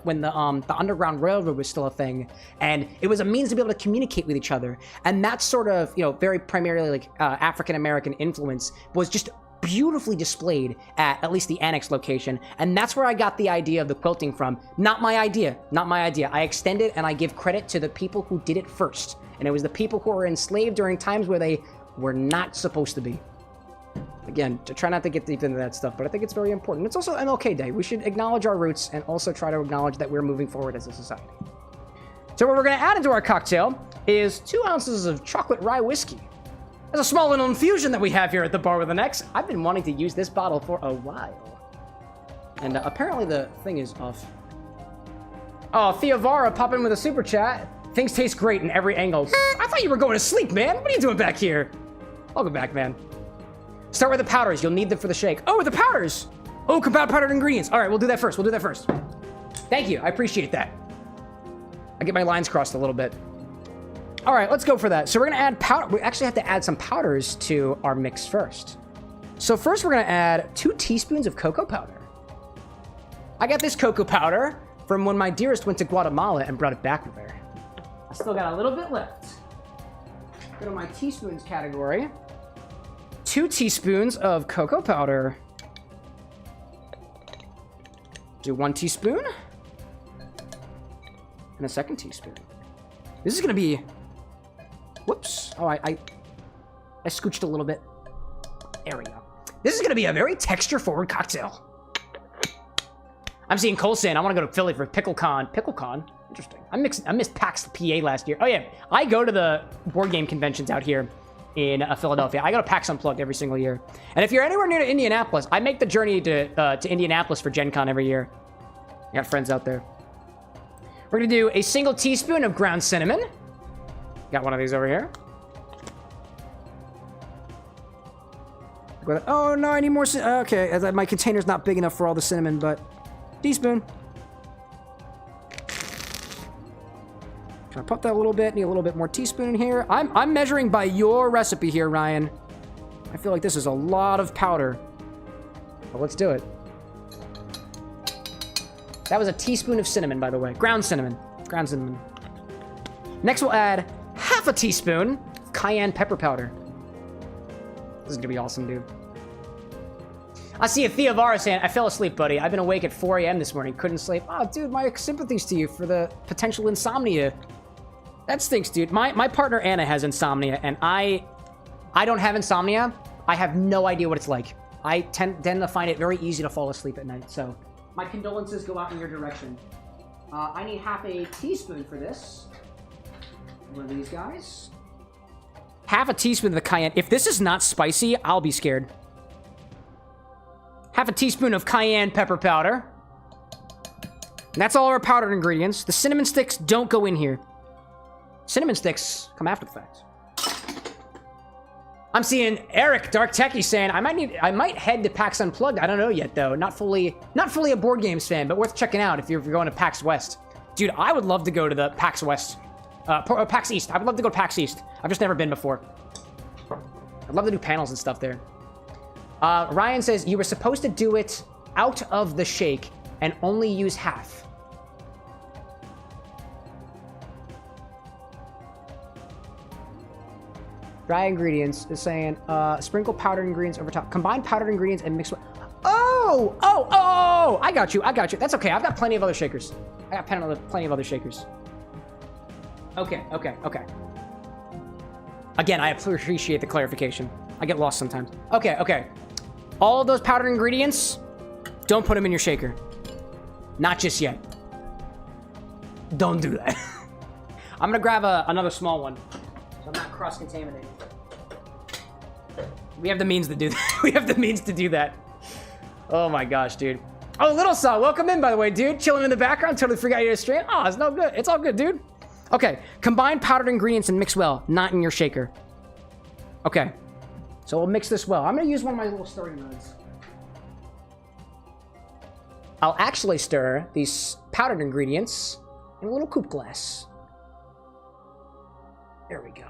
when the Underground Railroad was still a thing, and it was a means to be able to communicate with each other. And that sort of, very primarily like African American influence was just beautifully displayed at least the annex location, and that's where I got the idea of the quilting from. Not my idea. I extend it and I give credit to the people who did it first, and it was the people who were enslaved during times where they were not supposed to be. Again, to try not to get deep into that stuff, but I think it's very important. It's also MLK Day. We should acknowledge our roots and also try to acknowledge that we're moving forward as a society. So what we're going to add into our cocktail is 2 ounces of chocolate rye whiskey. There's a small little infusion that we have here at the Bar with an X. I've been wanting to use this bottle for a while. And apparently the thing is off. Oh, Theovara pop in with a super chat. Things taste great in every angle. I thought you were going to sleep, man. What are you doing back here? Welcome back, man. Start with the powders. You'll need them for the shake. Oh, the powders. Oh, compound powdered ingredients. All right, we'll do that first. Thank you. I appreciate that. I get my lines crossed a little bit. All right, let's go for that. So we're gonna add powder. We actually have to add some powders to our mix first. So first we're gonna add 2 teaspoons of cocoa powder. I got this cocoa powder from when my dearest went to Guatemala and brought it back with her. I still got a little bit left. Go to my teaspoons category. 2 teaspoons of cocoa powder. Do 1 teaspoon. And a 2nd teaspoon. This is gonna be... Whoops. Oh, I scooched a little bit. There we go. This is going to be a very texture-forward cocktail. I'm seeing Cole saying, I want to go to Philly for PickleCon. PickleCon? Interesting. I missed PAX PA last year. Oh, yeah. I go to the board game conventions out here in Philadelphia. I go to PAX Unplugged every single year. And if you're anywhere near Indianapolis, I make the journey to Indianapolis for Gen Con every year. I got friends out there. We're going to do a single teaspoon of ground cinnamon. Got one of these over here. Oh, no, I need more. Okay, my container's not big enough for all the cinnamon, but teaspoon. Can I pump that a little bit? Need a little bit more teaspoon in here. I'm measuring by your recipe here, Ryan. I feel like this is a lot of powder. Well, let's do it. That was a teaspoon of cinnamon, by the way. Ground cinnamon. Ground cinnamon. Next, we'll add half a teaspoon of cayenne pepper powder. This is gonna be awesome, dude. I see a Theovara saying, I fell asleep, buddy. I've been awake at 4 a.m. this morning. Couldn't sleep. Oh, dude, my sympathies to you for the potential insomnia. That stinks, dude. My partner, Anna, has insomnia, and I don't have insomnia. I have no idea what it's like. I tend to find it very easy to fall asleep at night, so my condolences go out in your direction. I need half a teaspoon for this. One of these guys. Half a teaspoon of the cayenne. If this is not spicy, I'll be scared. Half a teaspoon of cayenne pepper powder. And that's all our powdered ingredients. The cinnamon sticks don't go in here. Cinnamon sticks come after the fact. I'm seeing Eric Dark Techie saying I might head to PAX Unplugged. I don't know yet though. Not fully a board games fan, but worth checking out if you're going to PAX West. Dude, I would love to go to the PAX West. PAX East. I would love to go to PAX East. I've just never been before. I'd love to do panels and stuff there. Ryan says you were supposed to do it out of the shake and only use half. Dry ingredients is saying sprinkle powdered ingredients over top. Combine powdered ingredients and mix with... Oh! I got you. That's okay. I've got plenty of other shakers. I got plenty of other shakers. Okay. Again, I appreciate the clarification. I get lost sometimes. Okay. All of those powdered ingredients, don't put them in your shaker. Not just yet. Don't do that. I'm gonna grab another small one, so I'm not cross-contaminating. We have the means to do that. We have the means to do that. Oh my gosh, dude. Oh, Little Saw, welcome in, by the way, dude. Chilling in the background, totally forgot you to stream. Oh, it's no good. It's all good, dude. Okay, combine powdered ingredients and mix well, not in your shaker. Okay, so we'll mix this well. I'm gonna use one of my little stirring modes. I'll actually stir these powdered ingredients in a little coupe glass. There we go.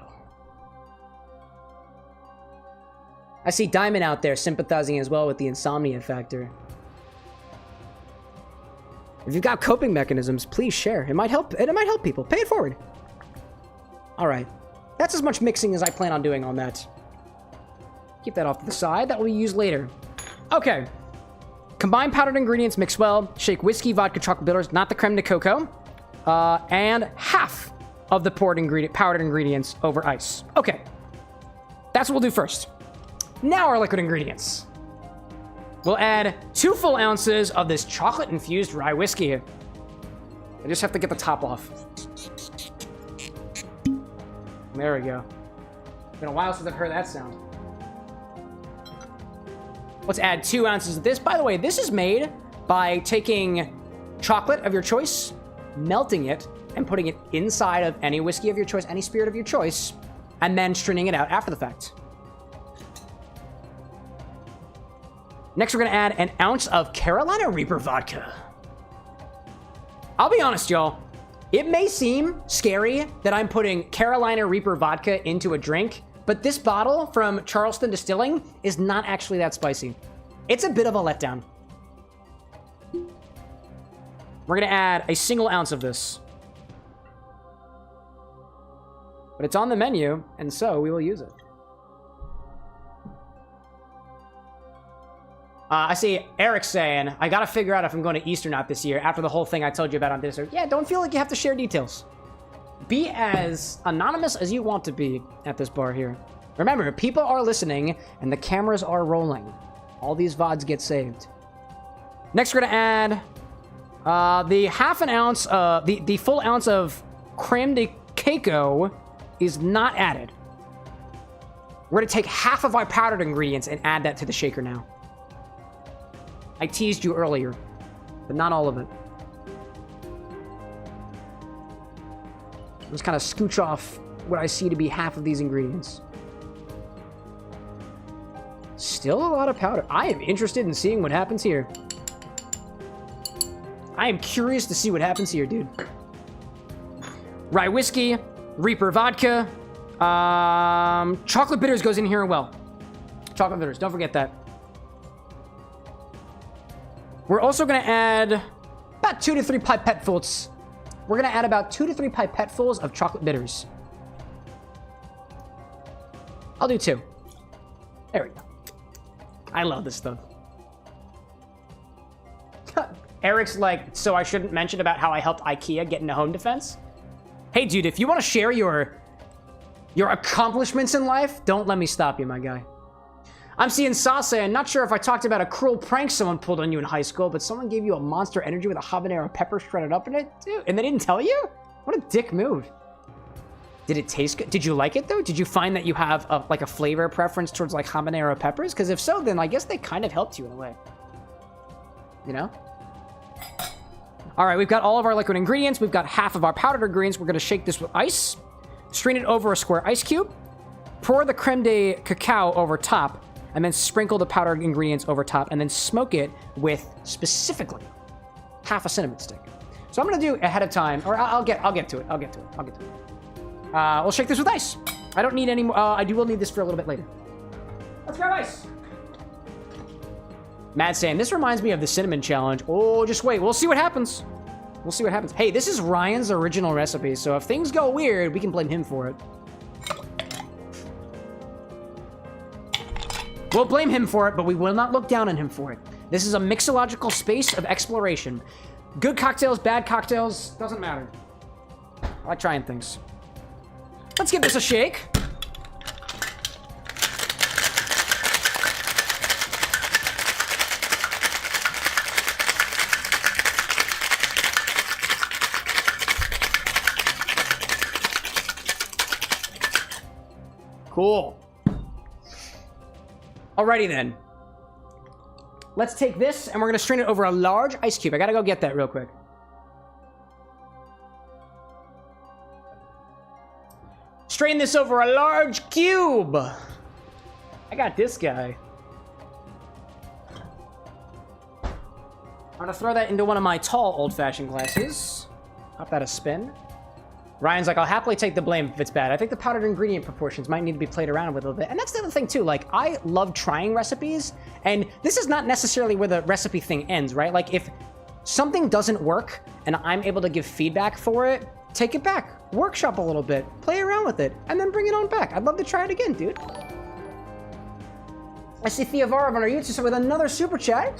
I see Diamond out there sympathizing as well with the insomnia factor. If you've got coping mechanisms, please share. It might help people. Pay it forward. All right. That's as much mixing as I plan on doing on that. Keep that off to the side. That will be used later. Okay. Combine powdered ingredients, mix well. Shake whiskey, vodka, chocolate bitters, not the creme de cocoa. And half of the powdered ingredients over ice. Okay. That's what we'll do first. Now our liquid ingredients. We'll add 2 full ounces of this chocolate-infused rye whiskey. I just have to get the top off. There we go. It's been a while since I've heard that sound. Let's add 2 ounces of this. By the way, this is made by taking chocolate of your choice, melting it, and putting it inside of any whiskey of your choice, any spirit of your choice, and then stringing it out after the fact. Next, we're going to add an ounce of Carolina Reaper vodka. I'll be honest, y'all. It may seem scary that I'm putting Carolina Reaper vodka into a drink, but this bottle from Charleston Distilling is not actually that spicy. It's a bit of a letdown. We're going to add a single ounce of this. But it's on the menu, and so we will use it. I see Eric saying, I gotta figure out if I'm going to East or not this year after the whole thing I told you about on Discord. Yeah, don't feel like you have to share details. Be as anonymous as you want to be at this bar here. Remember, people are listening and the cameras are rolling. All these VODs get saved. Next, we're gonna add the half an ounce, the full ounce of creme de cacao is not added. We're gonna take half of our powdered ingredients and add that to the shaker now. I teased you earlier, but not all of it. Just kind of scooch off what I see to be half of these ingredients. Still a lot of powder. I am interested in seeing what happens here. I am curious to see what happens here, dude. Rye Whiskey, Reaper Vodka, Chocolate Bitters goes in here as well. Chocolate Bitters, don't forget that. We're also going to add about 2 to 3 pipettefuls. We're going to add about 2 to 3 pipettefuls of Chocolate Bitters. I'll do 2. There we go. I love this stuff. Eric's like, so I shouldn't mention about how I helped IKEA get into home defense? Hey, dude, if you want to share your accomplishments in life, don't let me stop you, my guy. I'm seeing Sase, and not sure if I talked about a cruel prank someone pulled on you in high school, but someone gave you a Monster Energy with a habanero pepper shredded up in it, dude, and they didn't tell you? What a dick move. Did it taste good? Did you like it, though? Did you find that you have, like, a flavor preference towards, like, habanero peppers? Because if so, then I guess they kind of helped you in a way. You know? All right, we've got all of our liquid ingredients. We've got half of our powdered ingredients. We're going to shake this with ice. Strain it over a square ice cube. Pour the creme de cacao over top. And then sprinkle the powdered ingredients over top. And then smoke it with, specifically, half a cinnamon stick. So I'm going to do ahead of time. Or I'll get to it. We'll shake this with ice. I don't need any more. I will need this for a little bit later. Let's grab ice. Matt saying, this reminds me of the cinnamon challenge. Oh, just wait. We'll see what happens. Hey, this is Ryan's original recipe, so if things go weird, we can blame him for it. We'll blame him for it, but we will not look down on him for it. This is a mixological space of exploration. Good cocktails, bad cocktails, doesn't matter. I like trying things. Let's give this a shake. Cool. Alrighty then. Let's take this and we're gonna strain it over a large ice cube. I gotta go get that real quick. Strain this over a large cube. I got this guy. I'm gonna throw that into one of my tall old-fashioned glasses. Pop that a spin. Ryan's like, I'll happily take the blame if it's bad. I think the powdered ingredient proportions might need to be played around with a little bit. And that's the other thing too, like, I love trying recipes, and this is not necessarily where the recipe thing ends, right? Like, if something doesn't work and I'm able to give feedback for it, take it back, workshop a little bit, play around with it, and then bring it on back. I'd love to try it again, dude. I see Thea Varov on our YouTube with another super chat.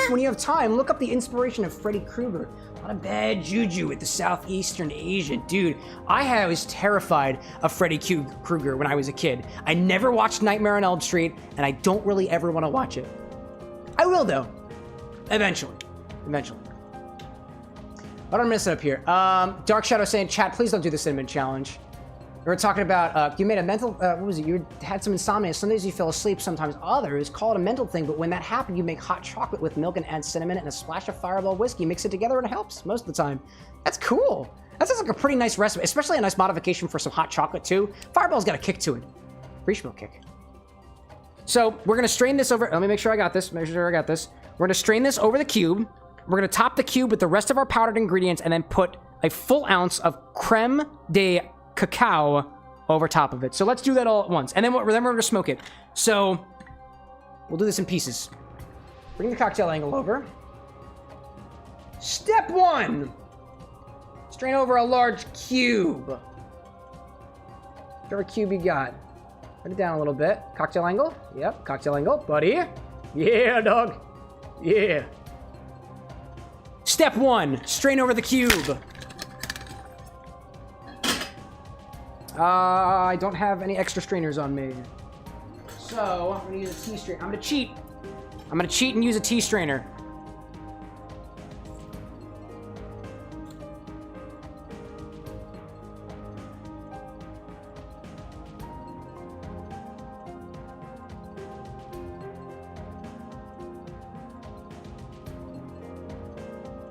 When you have time, look up the inspiration of Freddy Krueger. A lot of bad juju with the Southeastern Asia. Dude, I was terrified of Freddy Krueger when I was a kid. I never watched Nightmare on Elm Street, and I don't really ever want to watch it. I will, though. Eventually. What am I missing up here? Dark Shadow saying, chat, please don't do the cinnamon challenge. We were talking about, you made a mental, what was it? You had some insomnia. Some days you fell asleep, sometimes others. Call it a mental thing, but when that happened, you make hot chocolate with milk and add cinnamon and a splash of Fireball whiskey. Mix it together and it helps most of the time. That's cool. That sounds like a pretty nice recipe, especially a nice modification for some hot chocolate too. Fireball's got a kick to it. Fresh milk kick. So we're gonna strain this over, let me make sure I got this. We're gonna strain this over the cube. We're gonna top the cube with the rest of our powdered ingredients and then put a full ounce of creme de cacao over top of it. So let's do that all at once. And then we're gonna smoke it. So we'll do this in pieces. Bring the cocktail angle over. Step 1. Strain over a large cube. Whichever cube you got. Put it down a little bit. Cocktail angle. Yep, cocktail angle. Buddy. Yeah, dog. Yeah. Step 1. Strain over the cube. I don't have any extra strainers on me. So, I'm gonna use a tea strainer. I'm gonna cheat. I'm gonna cheat and use a tea strainer.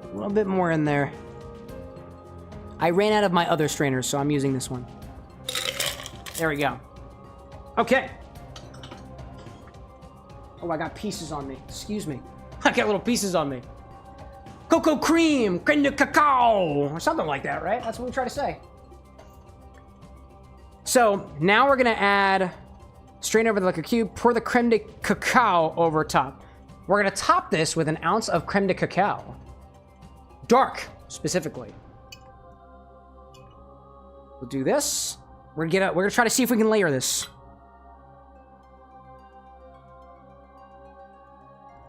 A little bit more in there. I ran out of my other strainers, so I'm using this one. There we go. Okay. Oh, I got pieces on me. Excuse me. I got little pieces on me. Cocoa cream, creme de cacao, or something like that, right? That's what we try to say. So now we're gonna add strain over the liquor cube, pour the creme de cacao over top. We're gonna top this with an ounce of creme de cacao. Dark, specifically. We'll do this. We're gonna try to see if we can layer this.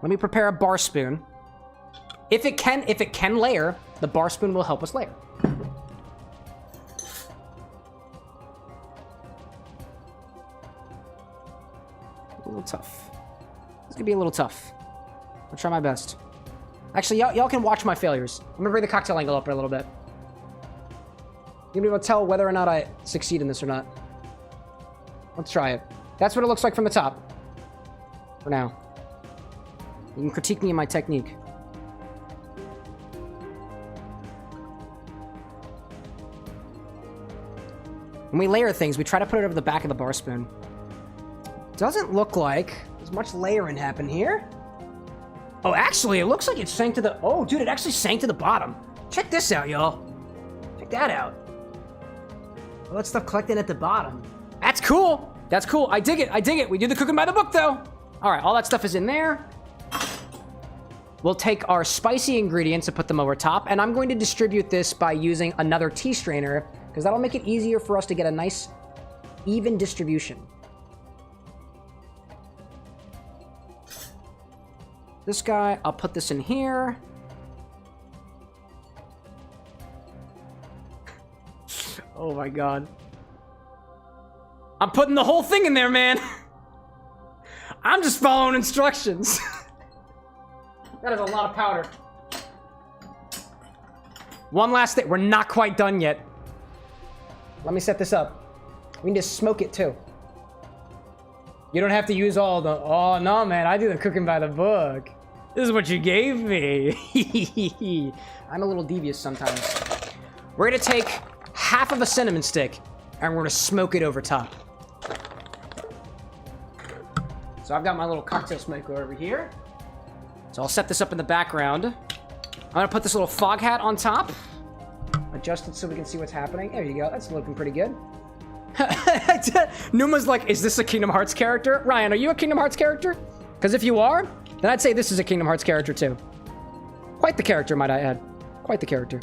Let me prepare a bar spoon. If it can layer, the bar spoon will help us layer. A little tough. It's gonna be a little tough. I'll try my best. Actually, y'all can watch my failures. I'm gonna bring the cocktail angle up a little bit. You're gonna be able to tell whether or not I succeed in this or not. Let's try it. That's what it looks like from the top. For now. You can critique me in my technique. When we layer things, we try to put it over the back of the bar spoon. Doesn't look like there's much layering happen here. Oh, actually, it looks like it sank to the... Oh, dude, it actually sank to the bottom. Check this out, y'all. Check that out. All that stuff collected at the bottom. That's cool. That's cool. I dig it. I dig it. We do the cooking by the book, though. All right, all that stuff is in there. We'll take our spicy ingredients and put them over top, and I'm going to distribute this by using another tea strainer, because that'll make it easier for us to get a nice, even distribution. This guy, I'll put this in here. Oh my god. I'm putting the whole thing in there, man. I'm just following instructions. That is a lot of powder. One last thing. We're not quite done yet. Let me set this up. We need to smoke it too. You don't have to use all the... Oh, no, man. I do the cooking by the book. This is what you gave me. I'm a little devious sometimes. We're going to take half of a cinnamon stick, and we're going to smoke it over top. So I've got my little cocktail smoker over here. So I'll set this up in the background. I'm going to put this little fog hat on top. Adjust it so we can see what's happening. There you go. That's looking pretty good. Numa's like, is this a Kingdom Hearts character? Ryan, are you a Kingdom Hearts character? Because if you are, then I'd say this is a Kingdom Hearts character too. Quite the character, might I add. Quite the character.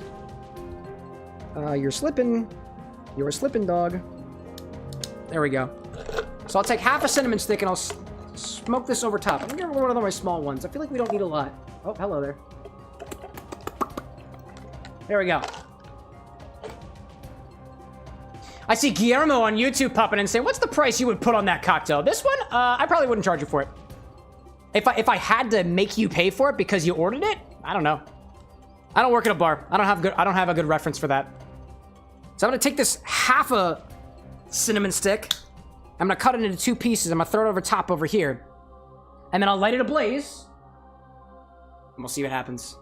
You're slipping. You're slipping, dog. There we go. So I'll take half a cinnamon stick and I'll smoke this over top. I'm gonna get one of my small ones. I feel like we don't need a lot. Oh, hello there. There we go. I see Guillermo on YouTube popping in and saying, what's the price you would put on that cocktail? This one, I probably wouldn't charge you for it. If I had to make you pay for it because you ordered it, I don't know. I don't work at a bar. I don't have a good reference for that. So I'm gonna take this half a cinnamon stick. I'm gonna cut it into 2 pieces. I'm gonna throw it over top over here. And then I'll light it ablaze. And we'll see what happens.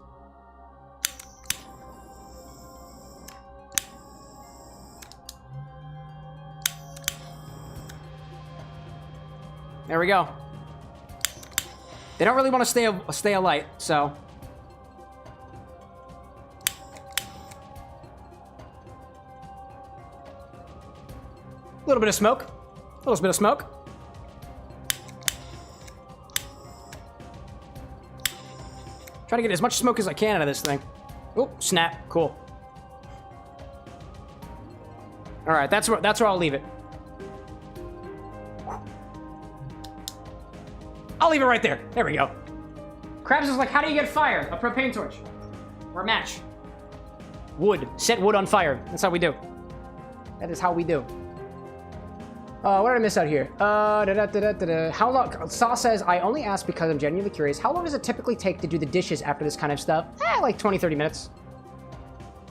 There we go. They don't really want to stay alight, so. A little bit of smoke. A little bit of smoke. Try to get as much smoke as I can out of this thing. Oh, snap. Cool. All right, that's where I'll leave it. I'll leave it right there. There we go. Krabs is like, how do you get fire? A propane torch. Or a match. Wood. Set wood on fire. That's how we do. That is how we do. What did I miss out here? How long? Saw says, I only ask because I'm genuinely curious. How long does it typically take to do the dishes after this kind of stuff? Like 20, 30 minutes.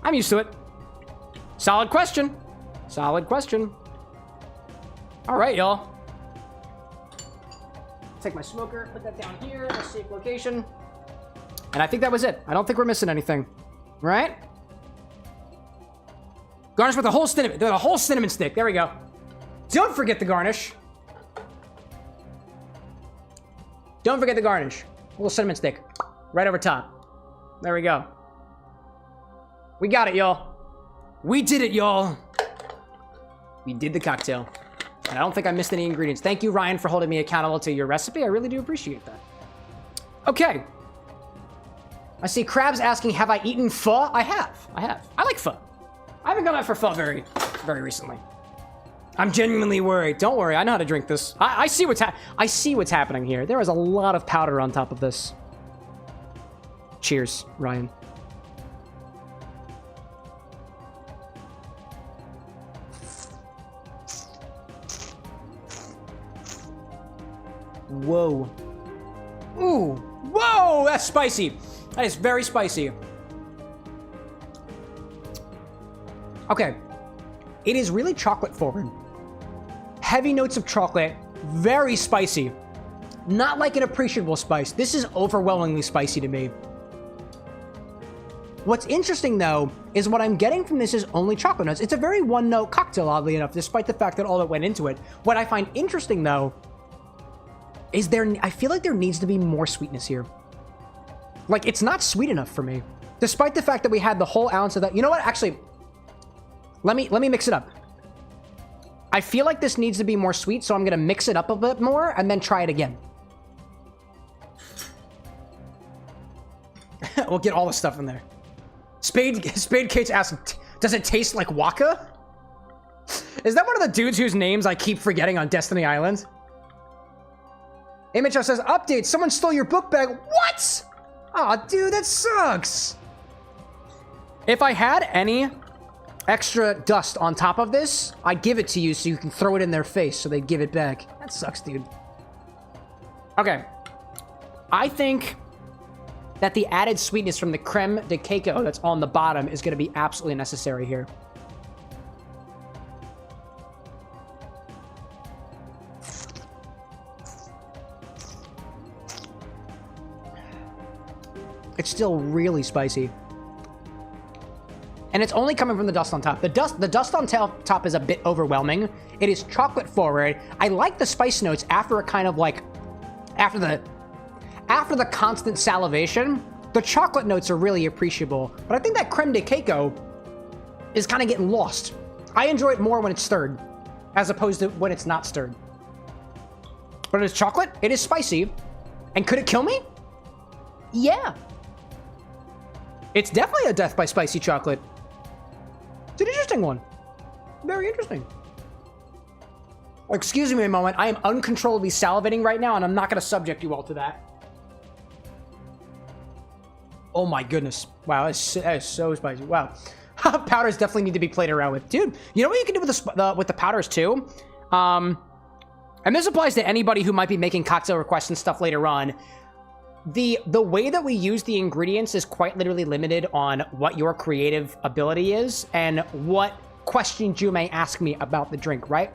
I'm used to it. Solid question. Solid question. All right, y'all. Take my smoker, put that down here, a safe location. And I think that was it. I don't think we're missing anything. Right? Garnish with a whole cinnamon. The whole cinnamon stick. There we go. Don't forget the garnish. Don't forget the garnish. A little cinnamon stick. Right over top. There we go. We got it, y'all. We did it, y'all. We did the cocktail. And I don't think I missed any ingredients. Thank you, Ryan, for holding me accountable to your recipe. I really do appreciate that. Okay. I see Crabs asking, have I eaten pho? I have. I like pho. I haven't gone out for pho very recently. I'm genuinely worried. Don't worry, I know how to drink this. I see what's happening here. There is a lot of powder on top of this. Cheers, Ryan. Whoa. Ooh. Whoa, that's spicy. That is very spicy. Okay. It is really chocolate forward. Heavy notes of chocolate, very spicy. Not like an appreciable spice. This is overwhelmingly spicy to me. What's interesting, though, is what I'm getting from this is only chocolate notes. It's a very one-note cocktail, oddly enough, despite the fact that all that went into it. What I find interesting, though, is I feel like there needs to be more sweetness here. Like, it's not sweet enough for me. Despite the fact that we had the whole ounce of that. You know what? Actually, let me mix it up. I feel like this needs to be more sweet, so I'm going to mix it up a bit more and then try it again. We'll get all the stuff in there. Spade Cage asks, does it taste like Waka? Is that one of the dudes whose names I keep forgetting on Destiny Island? Image says, update, someone stole your book bag. What? Aw, dude, that sucks. If I had any extra dust on top of this, I'd give it to you so you can throw it in their face so they'd give it back. That sucks, dude. Okay. I think that the added sweetness from the creme de cacao that's on the bottom is going to be absolutely necessary here. It's still really spicy. And it's only coming from the dust on top. The dust on top is a bit overwhelming. It is chocolate forward. I like the spice notes after a kind of like, after the constant salivation, the chocolate notes are really appreciable. But I think that creme de cacao is kind of getting lost. I enjoy it more when it's stirred, as opposed to when it's not stirred. But it is chocolate, it is spicy. And could it kill me? Yeah. It's definitely a death by spicy chocolate. It's an interesting one. Very interesting. Excuse me a moment. I am uncontrollably salivating right now, and I'm not going to subject you all to that. Oh my goodness. Wow, that is so spicy. Wow. Powders definitely need to be played around with. Dude, you know what you can do with the powders too? And this applies to anybody who might be making cocktail requests and stuff later on. The way that we use the ingredients is quite literally limited on what your creative ability is and what questions you may ask me about the drink, right?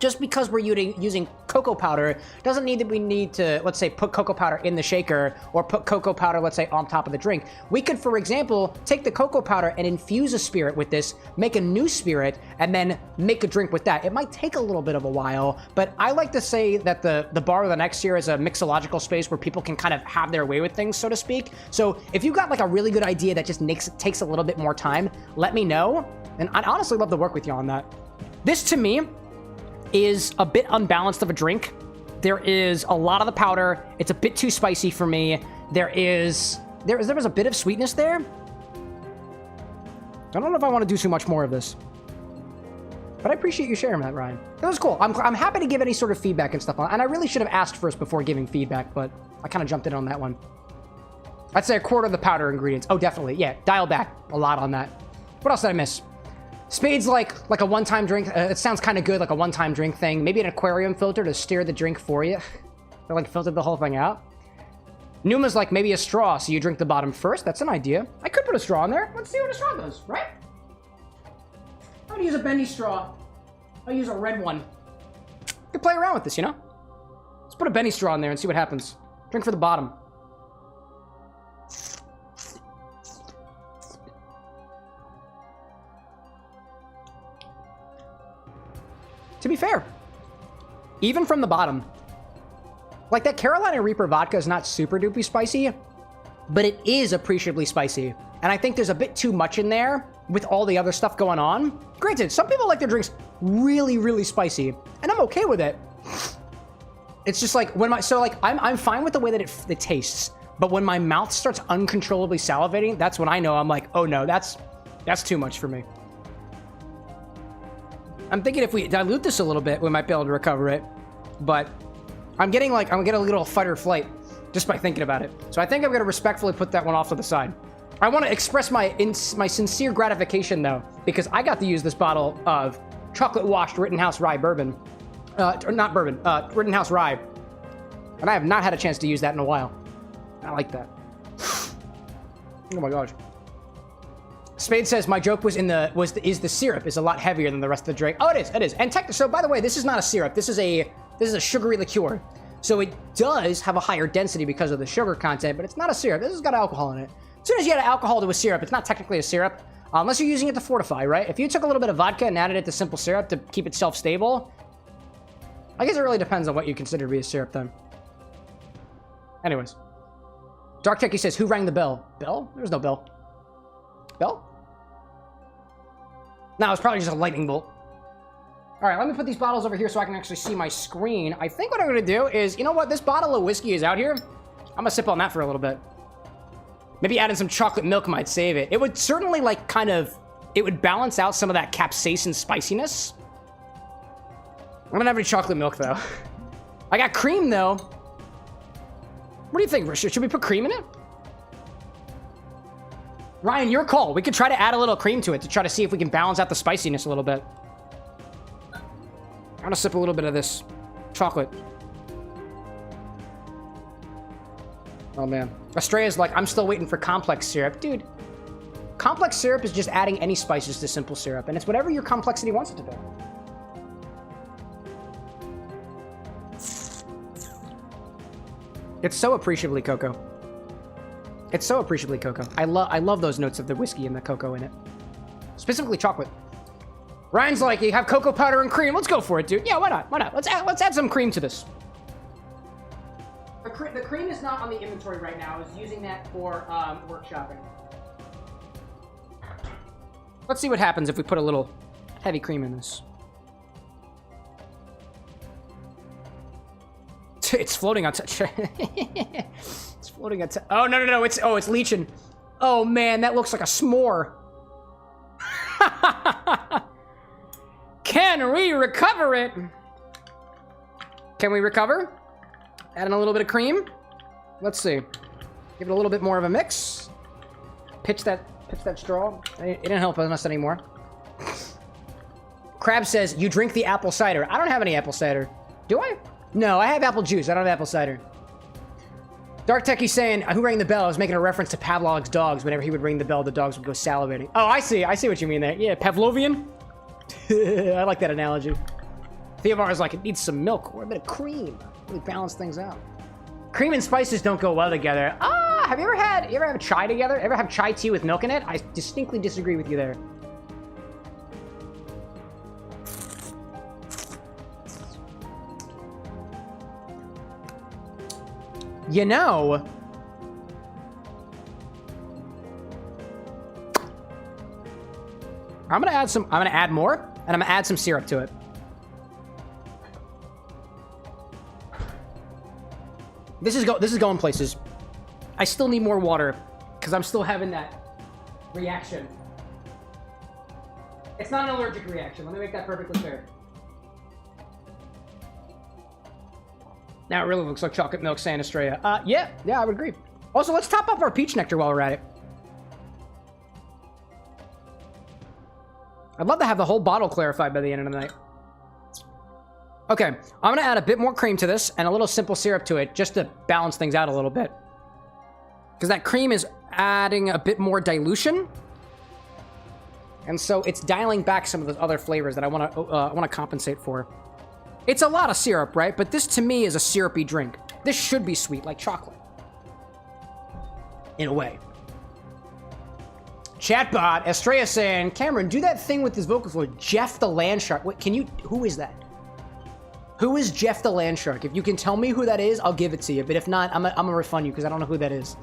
Just because we're using cocoa powder doesn't mean that we need to, let's say, put cocoa powder in the shaker or put cocoa powder, let's say, on top of the drink. We could, for example, take the cocoa powder and infuse a spirit with this, make a new spirit, and then make a drink with that. It might take a little bit of a while, but I like to say that the bar with an X here is a mixological space where people can kind of have their way with things, so to speak. So if you've got like a really good idea that just takes a little bit more time, let me know. And I'd honestly love to work with you on that. This, to me, is a bit unbalanced of a drink. There is a lot of the powder. It's a bit too spicy for me. There was a bit of sweetness there. I don't know if I want to do too much more of this. But I appreciate you sharing that, Ryan. That was cool. I'm happy to give any sort of feedback and stuff on. And I really should have asked first before giving feedback, but I kind of jumped in on that one. I'd say a quarter of the powder ingredients. Oh, definitely. Yeah, dial back a lot on that. What else did I miss? Spade's like a one-time drink. It sounds kind of good, like a one-time drink thing. Maybe an aquarium filter to steer the drink for you. Or like filter the whole thing out. Numa's like maybe a straw, so you drink the bottom first. That's an idea. I could put a straw in there. Let's see what a straw does, right? I'm gonna use a bendy straw. I'll use a red one. You can play around with this, you know? Let's put a bendy straw in there and see what happens. Drink for the bottom. To be fair, even from the bottom, like that Carolina Reaper vodka is not super duper spicy, but it is appreciably spicy. And I think there's a bit too much in there with all the other stuff going on. Granted, some people like their drinks really, really spicy, and I'm okay with it. It's just like when I'm fine with the way that it tastes, but when my mouth starts uncontrollably salivating, that's when I know I'm like, oh no, that's too much for me. I'm thinking if we dilute this a little bit, we might be able to recover it, but I'm getting a little fight or flight just by thinking about it. So I think I'm gonna respectfully put that one off to the side. I want to express my sincere gratification though, because I got to use this bottle of chocolate washed Rittenhouse Rye bourbon, Rittenhouse Rye, and I have not had a chance to use that in a while. I like that. Oh my gosh. Spade says my joke was the syrup is a lot heavier than the rest of the drink. Oh, it is. And so by the way, this is not a syrup. This is a sugary liqueur. So it does have a higher density because of the sugar content, but it's not a syrup. This has got alcohol in it. As soon as you add alcohol to a syrup, it's not technically a syrup, unless you're using it to fortify, right? If you took a little bit of vodka and added it to simple syrup to keep itself stable, I guess it really depends on what you consider to be a syrup then. Anyways. Dark Techie says, who rang the bell? Bell? There's no bell. Bell? No, it's probably just a lightning bolt. All right, let me put these bottles over here so I can actually see my screen. I think what I'm going to do is, you know what? This bottle of whiskey is out here. I'm going to sip on that for a little bit. Maybe adding some chocolate milk might save it. It would certainly, like, it would balance out some of that capsaicin spiciness. I don't have any chocolate milk, though. I got cream, though. What do you think, Richard? Should we put cream in it? Ryan, your call. We could try to add a little cream to it to try to see if we can balance out the spiciness a little bit. I'm gonna sip a little bit of this chocolate. Oh, man. Estrella's like, I'm still waiting for complex syrup. Dude, complex syrup is just adding any spices to simple syrup, and it's whatever your complexity wants it to be. It's so appreciably cocoa. It's so appreciably cocoa. I love those notes of the whiskey and the cocoa in it. Specifically chocolate. Ryan's like, you have cocoa powder and cream. Let's go for it, dude. Yeah, why not? Why not? Let's add some cream to this. The cream is not on the inventory right now. I was using that for workshopping. Let's see what happens if we put a little heavy cream in this. It's floating on it's floating on oh, no. It's leaching. Oh, man, that looks like a s'more. Can we recover it? Can we recover? Add in a little bit of cream. Let's see. Give it a little bit more of a mix. Pitch that straw. It didn't help us anymore. Crab says, you drink the apple cider. I don't have any apple cider. Do I? No, I have apple juice. I don't have apple cider. Dark Techie saying, who rang the bell? I was making a reference to Pavlov's dogs. Whenever he would ring the bell, the dogs would go salivating. Oh, I see what you mean there. Yeah, Pavlovian. I like that analogy. Theobar is like, it needs some milk or a bit of cream. Really balance things out. Cream and spices don't go well together. Have you ever have chai together? Ever have chai tea with milk in it? I distinctly disagree with you there. You know, I'm gonna add more, and I'm gonna add some syrup to it. This is going places. I still need more water, because I'm still having that reaction. It's not an allergic reaction. Let me make that perfectly clear. Now it really looks like chocolate milk, San Estrella. Yeah, I would agree. Also, let's top up our peach nectar while we're at it. I'd love to have the whole bottle clarified by the end of the night. Okay, I'm gonna add a bit more cream to this and a little simple syrup to it just to balance things out a little bit. Because that cream is adding a bit more dilution. And so it's dialing back some of the other flavors that I want to compensate for. It's a lot of syrup, right? But this to me is a syrupy drink. This should be sweet like chocolate. In a way. Chatbot, Estrella saying, Cameron, do that thing with his vocal fluid. Jeff the Land Shark. Wait, can you... Who is that? Who is Jeff the Land Shark? If you can tell me who that is, I'll give it to you. But if not, I'm gonna refund you because I don't know who that is.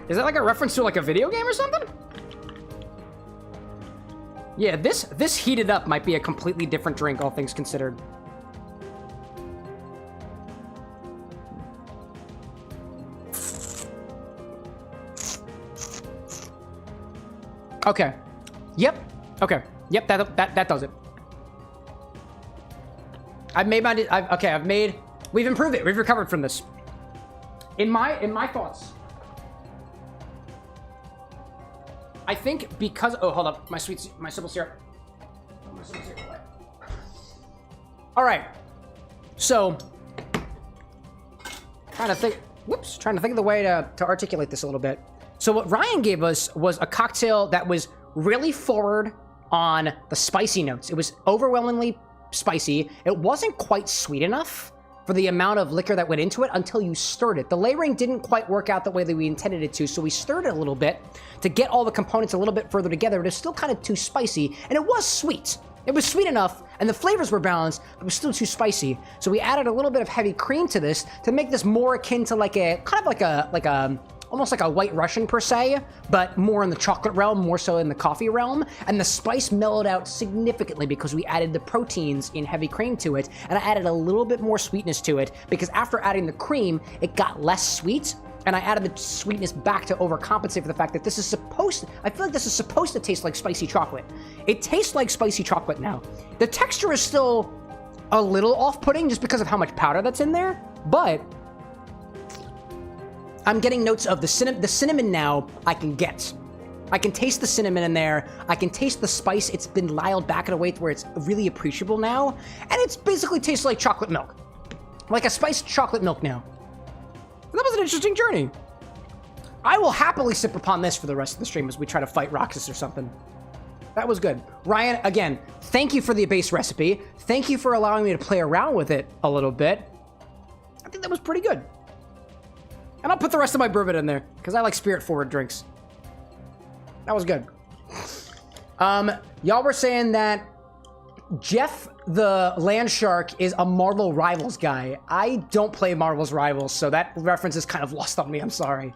Is that like a reference to like a video game or something? Yeah, this heated up might be a completely different drink, all things considered. Okay. Yep. Okay. Yep. That does it. We've improved it. We've recovered from this. In my thoughts. I think because... Oh, hold up. My simple syrup. All right. So, trying to think of the way to articulate this a little bit. So what Ryan gave us was a cocktail that was really forward on the spicy notes. It was overwhelmingly spicy. It wasn't quite sweet enough for the amount of liquor that went into it until you stirred it. The layering didn't quite work out the way that we intended it to, so we stirred it a little bit to get all the components a little bit further together, but it's still kind of too spicy, and it was sweet. It was sweet enough, and the flavors were balanced, but it was still too spicy. So we added a little bit of heavy cream to this to make this more akin to like a, kind of like a almost like a White Russian per se, but more in the chocolate realm, more so in the coffee realm. And the spice mellowed out significantly because we added the proteins in heavy cream to it, and I added a little bit more sweetness to it because after adding the cream, it got less sweet, and I added the sweetness back to overcompensate for the fact that this is supposed to, I feel like this is supposed to taste like spicy chocolate. It tastes like spicy chocolate now. The texture is still a little off-putting just because of how much powder that's in there, but I'm getting notes of the cinnamon now I can get. I can taste the cinnamon in there. I can taste the spice. It's been dialed back in a way to where it's really appreciable now. And it's basically tastes like chocolate milk. Like a spiced chocolate milk now. And that was an interesting journey. I will happily sip upon this for the rest of the stream as we try to fight Roxas or something. That was good. Ryan, again, thank you for the base recipe. Thank you for allowing me to play around with it a little bit. I think that was pretty good. And I'll put the rest of my bourbon in there, because I like spirit-forward drinks. That was good. Y'all were saying that Jeff the Land Shark is a Marvel Rivals guy. I don't play Marvel's Rivals, so that reference is kind of lost on me. I'm sorry.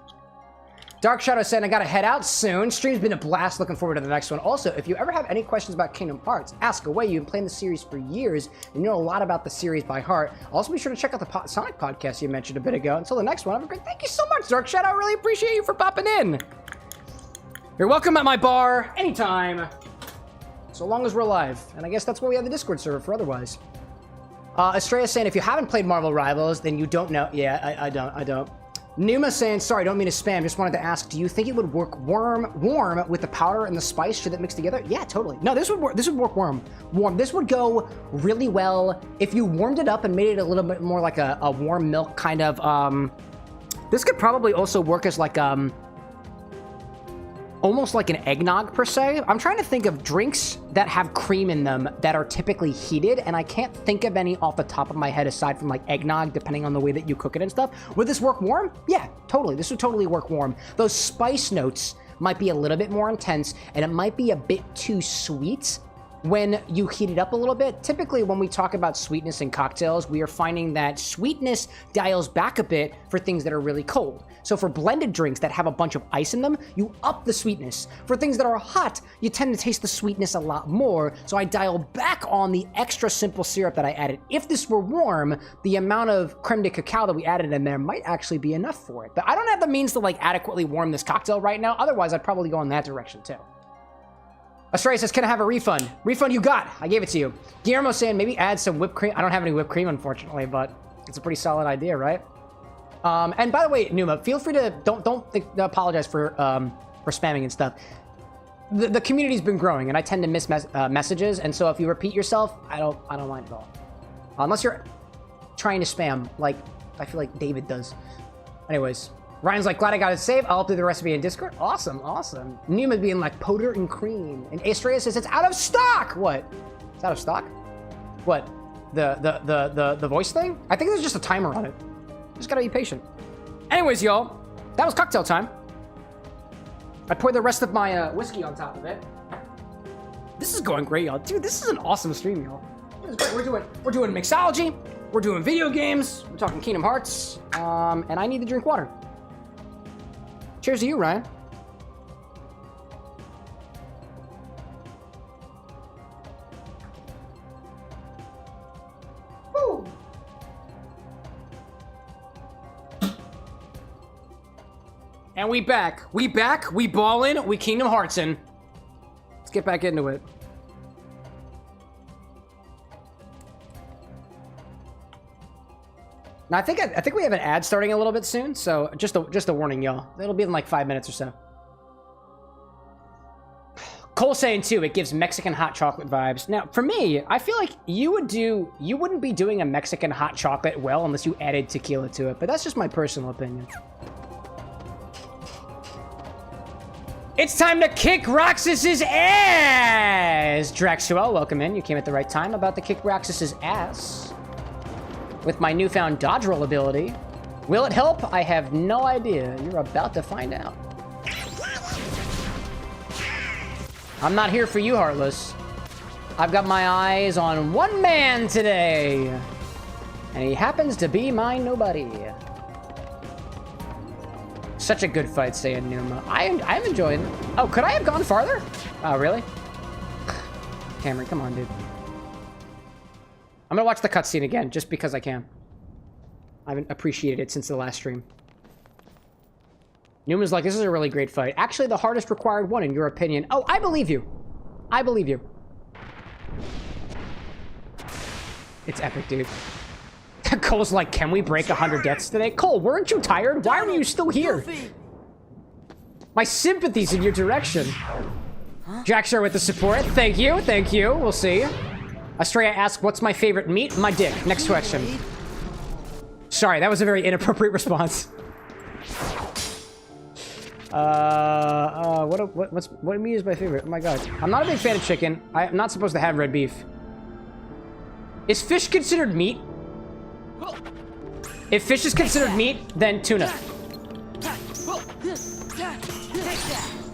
Dark Shadow said, I gotta head out soon. Stream's been a blast. Looking forward to the next one. Also, if you ever have any questions about Kingdom Hearts, ask away. You've been playing the series for years, and you know a lot about the series by heart. Also, be sure to check out the Sonic podcast you mentioned a bit ago. Until the next one, have a great... Thank you so much, Dark Shadow. I really appreciate you for popping in. You're welcome at my bar anytime, so long as we're live. And I guess that's why we have the Discord server for otherwise. Estrella saying, if you haven't played Marvel Rivals, then you don't know. Yeah, I don't. Numa saying, sorry, don't mean to spam. Just wanted to ask, do you think it would work warm with the powder and the spice? Should it mix together? Yeah, totally. No, this would work warm. This would go really well if you warmed it up and made it a little bit more like a warm milk kind of. This could probably also work as like almost like an eggnog per se. I'm trying to think of drinks that have cream in them that are typically heated, and I can't think of any off the top of my head aside from like eggnog, depending on the way that you cook it and stuff. Would this work warm? Yeah, totally. This would totally work warm. Those spice notes might be a little bit more intense, and it might be a bit too sweet when you heat it up a little bit. Typically, when we talk about sweetness in cocktails, we are finding that sweetness dials back a bit for things that are really cold. So for blended drinks that have a bunch of ice in them, you up the sweetness. For things that are hot, you tend to taste the sweetness a lot more, so I dial back on the extra simple syrup that I added. If this were warm, the amount of creme de cacao that we added in there might actually be enough for it. But I don't have the means to like adequately warm this cocktail right now, otherwise I'd probably go in that direction too. Australia says, can I have a refund? Refund you got. I gave it to you. Guillermo saying, maybe add some whipped cream. I don't have any whipped cream, unfortunately, but it's a pretty solid idea, right? And by the way, Numa, feel free to don't apologize for spamming and stuff. The community's been growing, and I tend to miss messages, and so if you repeat yourself, I don't mind at all. Unless you're trying to spam, like I feel like David does. Anyways, Ryan's like, glad I got it saved. I'll update the recipe in Discord. Awesome, awesome. Numa being like, powder and cream. And Astrea says it's out of stock. What? It's out of stock? What? The voice thing? I think there's just a timer on it. Just gotta be patient. Anyways, y'all, that was cocktail time. I poured the rest of my whiskey on top of it. This is going great, y'all. Dude, this is an awesome stream, y'all. We're doing mixology. We're doing video games. We're talking Kingdom Hearts. And I need to drink water. Cheers to you, Ryan. Woo! And we back. We ballin', we Kingdom Heartsin'. Let's get back into it. Now I think we have an ad starting a little bit soon, so just a warning, y'all. It'll be in like 5 minutes or so. Cole saying too, it gives Mexican hot chocolate vibes. Now, for me, I feel like you wouldn't be doing a Mexican hot chocolate well unless you added tequila to it, but that's just my personal opinion. It's time to kick Roxas's ass! Draxuel, welcome in. You came at the right time. About to kick Roxas's ass with my newfound dodge roll ability. Will it help? I have no idea. You're about to find out. I'm not here for you, Heartless. I've got my eyes on one man today. And he happens to be my nobody. Such a good fight, saying Numa. I'm enjoying it. Oh, could I have gone farther? Oh, really? Cameron, come on, dude. I'm gonna watch the cutscene again, just because I can. I haven't appreciated it since the last stream. Numa's like, this is a really great fight. Actually, the hardest required one, in your opinion. Oh, I believe you. I believe you. It's epic, dude. Cole's like, can we break 100 deaths today? Cole, weren't you tired? Why are you still here? My sympathy's in your direction. Jackshire with the support. Thank you, thank you. We'll see. Astrea asks, what's my favorite meat? My dick. Next question. Sorry, that was a very inappropriate response. What meat is my favorite? Oh my god. I'm not a big fan of chicken. I'm not supposed to have red beef. Is fish considered meat? If fish is considered meat, then tuna.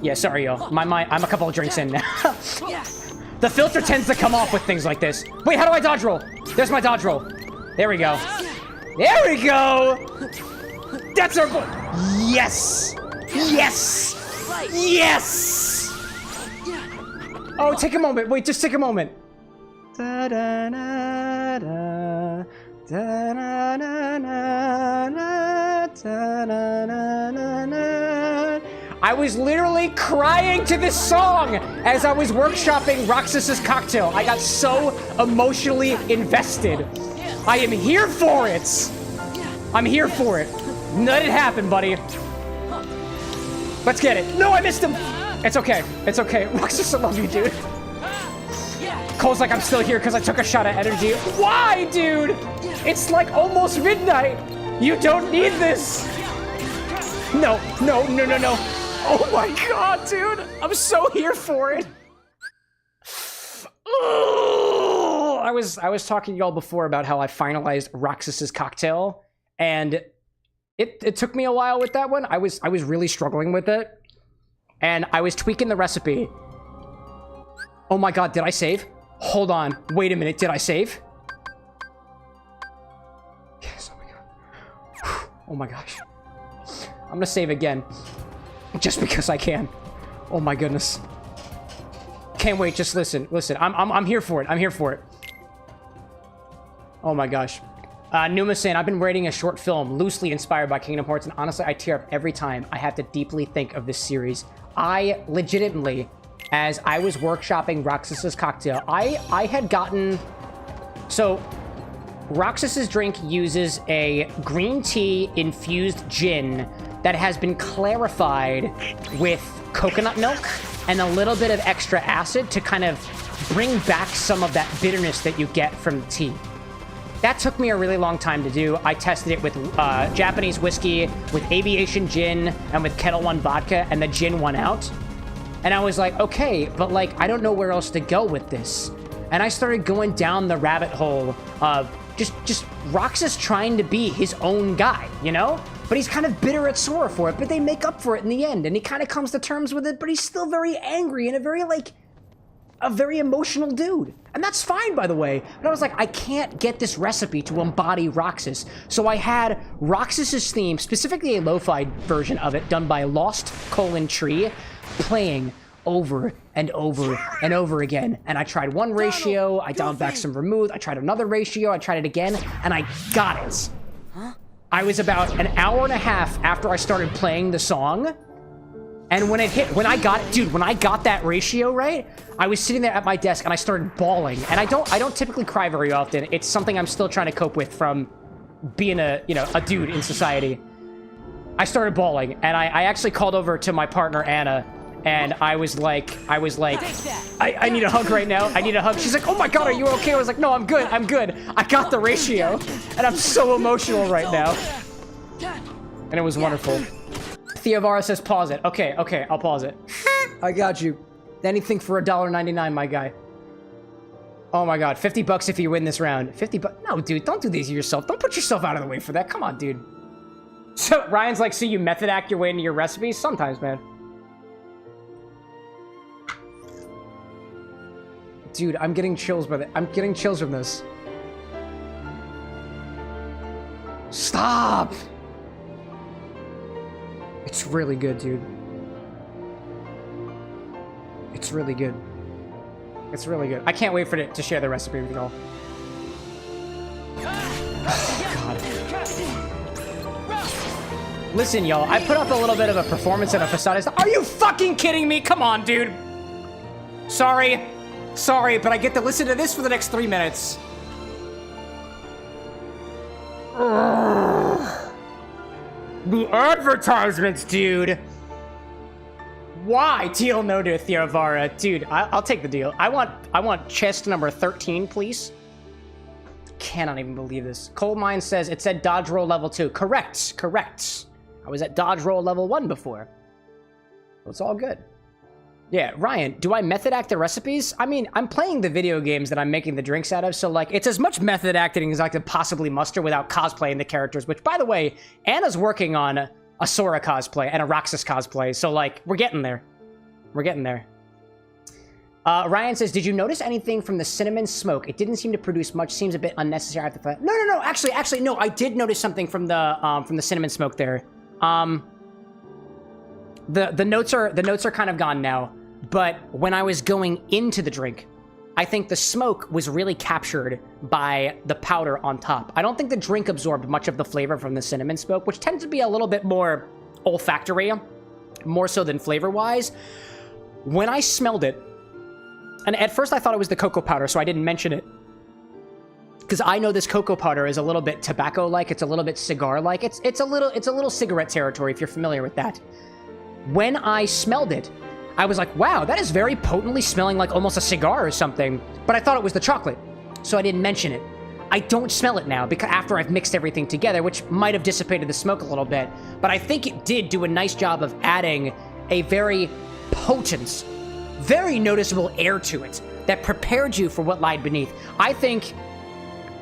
Yeah, sorry, y'all. I'm a couple of drinks in now. The filter tends to come off with things like this. Wait, how do I dodge roll? There's my dodge roll. There we go. There we go! That's our goal! Yes! Yes! Yes! Oh, take a moment. Wait, just take a moment. Da-da-na-na, da-na-na-na, da-na-na-na-na. I was literally crying to this song as I was workshopping Roxas's cocktail. I got so emotionally invested. I am here for it. I'm here for it. Let it happen, buddy. Let's get it. No, I missed him. It's okay. It's okay. Roxas, I love you, dude. Cole's like, I'm still here because I took a shot of energy. Why, dude? It's like almost midnight. You don't need this. No, no, no, no, no. Oh my god, dude. I'm so here for it. Oh, I was talking to y'all before about how I finalized Roxas's cocktail, and it took me a while with that one. I was really struggling with it, and I was tweaking the recipe. Oh my god, did I save? Hold on. Wait a minute, did I save? Yes, oh my god. Oh my gosh. I'm gonna save again. Just because I can. Oh my goodness. Can't wait, just listen. Listen, I'm here for it. I'm here for it. Oh my gosh. Numa saying, I've been writing a short film loosely inspired by Kingdom Hearts, and honestly, I tear up every time I have to deeply think of this series. I legitimately, as I was workshopping Roxas's cocktail, I had gotten... So, Roxas's drink uses a green tea infused gin that has been clarified with coconut milk and a little bit of extra acid to kind of bring back some of that bitterness that you get from the tea. That took me a really long time to do. I tested it with Japanese whiskey, with aviation gin, and with Kettle One vodka, and the gin won out. And I was like, okay, but like, I don't know where else to go with this. And I started going down the rabbit hole of just Roxas trying to be his own guy, you know? But he's kind of bitter at Sora for it, but they make up for it in the end, and he kind of comes to terms with it, but he's still very angry and a very emotional dude. And that's fine, by the way. But I was like, I can't get this recipe to embody Roxas. So I had Roxas's theme, specifically a lo-fi version of it, done by Lost: Tree, playing over and over and over again. And I tried one ratio, I dialed back some vermouth, I tried another ratio, I tried it again, and I got it. I was about an hour and a half after I started playing the song, and when I got that ratio right, I was sitting there at my desk and I started bawling. And I don't typically cry very often. It's something I'm still trying to cope with from being a dude in society. I started bawling, and I actually called over to my partner Anna, and I was like, I need a hug right now. I need a hug. She's like, oh my God, are you okay? I was like, no, I'm good. I got the ratio, and I'm so emotional right now. And it was wonderful. Theovara says pause it. Okay, I'll pause it. I got you. Anything for $1.99, my guy. Oh my God, 50 bucks if you win this round. 50 bucks? No, dude, don't do these to yourself. Don't put yourself out of the way for that. Come on, dude. So Ryan's like, so you method act your way into your recipes? Sometimes, man. Dude, I'm getting chills by I'm getting chills from this. Stop! It's really good, dude. It's really good. It's really good. I can't wait for it to share the recipe with y'all. God. Listen, y'all, I put up a little bit of a performance and a facade. Are you fucking kidding me? Come on, dude. Sorry, but I get to listen to this for the next 3 minutes. The advertisements, dude. Why? Deal no to Theovara. Dude, I'll take the deal. I want chest number 13, please. Cannot even believe this. Coal Mine says it said dodge roll level 2. Correct. I was at dodge roll level 1 before. So it's all good. Yeah, Ryan, do I method act the recipes? I mean, I'm playing the video games that I'm making the drinks out of, so, like, it's as much method acting as I could possibly muster without cosplaying the characters, which, by the way, Anna's working on a Sora cosplay and a Roxas cosplay, so, like, we're getting there. Ryan says, did you notice anything from the cinnamon smoke? It didn't seem to produce much, seems a bit unnecessary after that. No, actually, no, I did notice something from the cinnamon smoke there. The notes are kind of gone now. But when I was going into the drink, I think the smoke was really captured by the powder on top. I don't think the drink absorbed much of the flavor from the cinnamon smoke, which tends to be a little bit more olfactory, more so than flavor-wise. When I smelled it, and at first I thought it was the cocoa powder, so I didn't mention it. Because I know this cocoa powder is a little bit tobacco-like, it's a little bit cigar-like. It's a little cigarette territory, if you're familiar with that. When I smelled it, I was like, wow, that is very potently smelling like almost a cigar or something. But I thought it was the chocolate, so I didn't mention it. I don't smell it now because after I've mixed everything together, which might have dissipated the smoke a little bit. But I think it did do a nice job of adding a very potent, very noticeable air to it that prepared you for what lied beneath. I think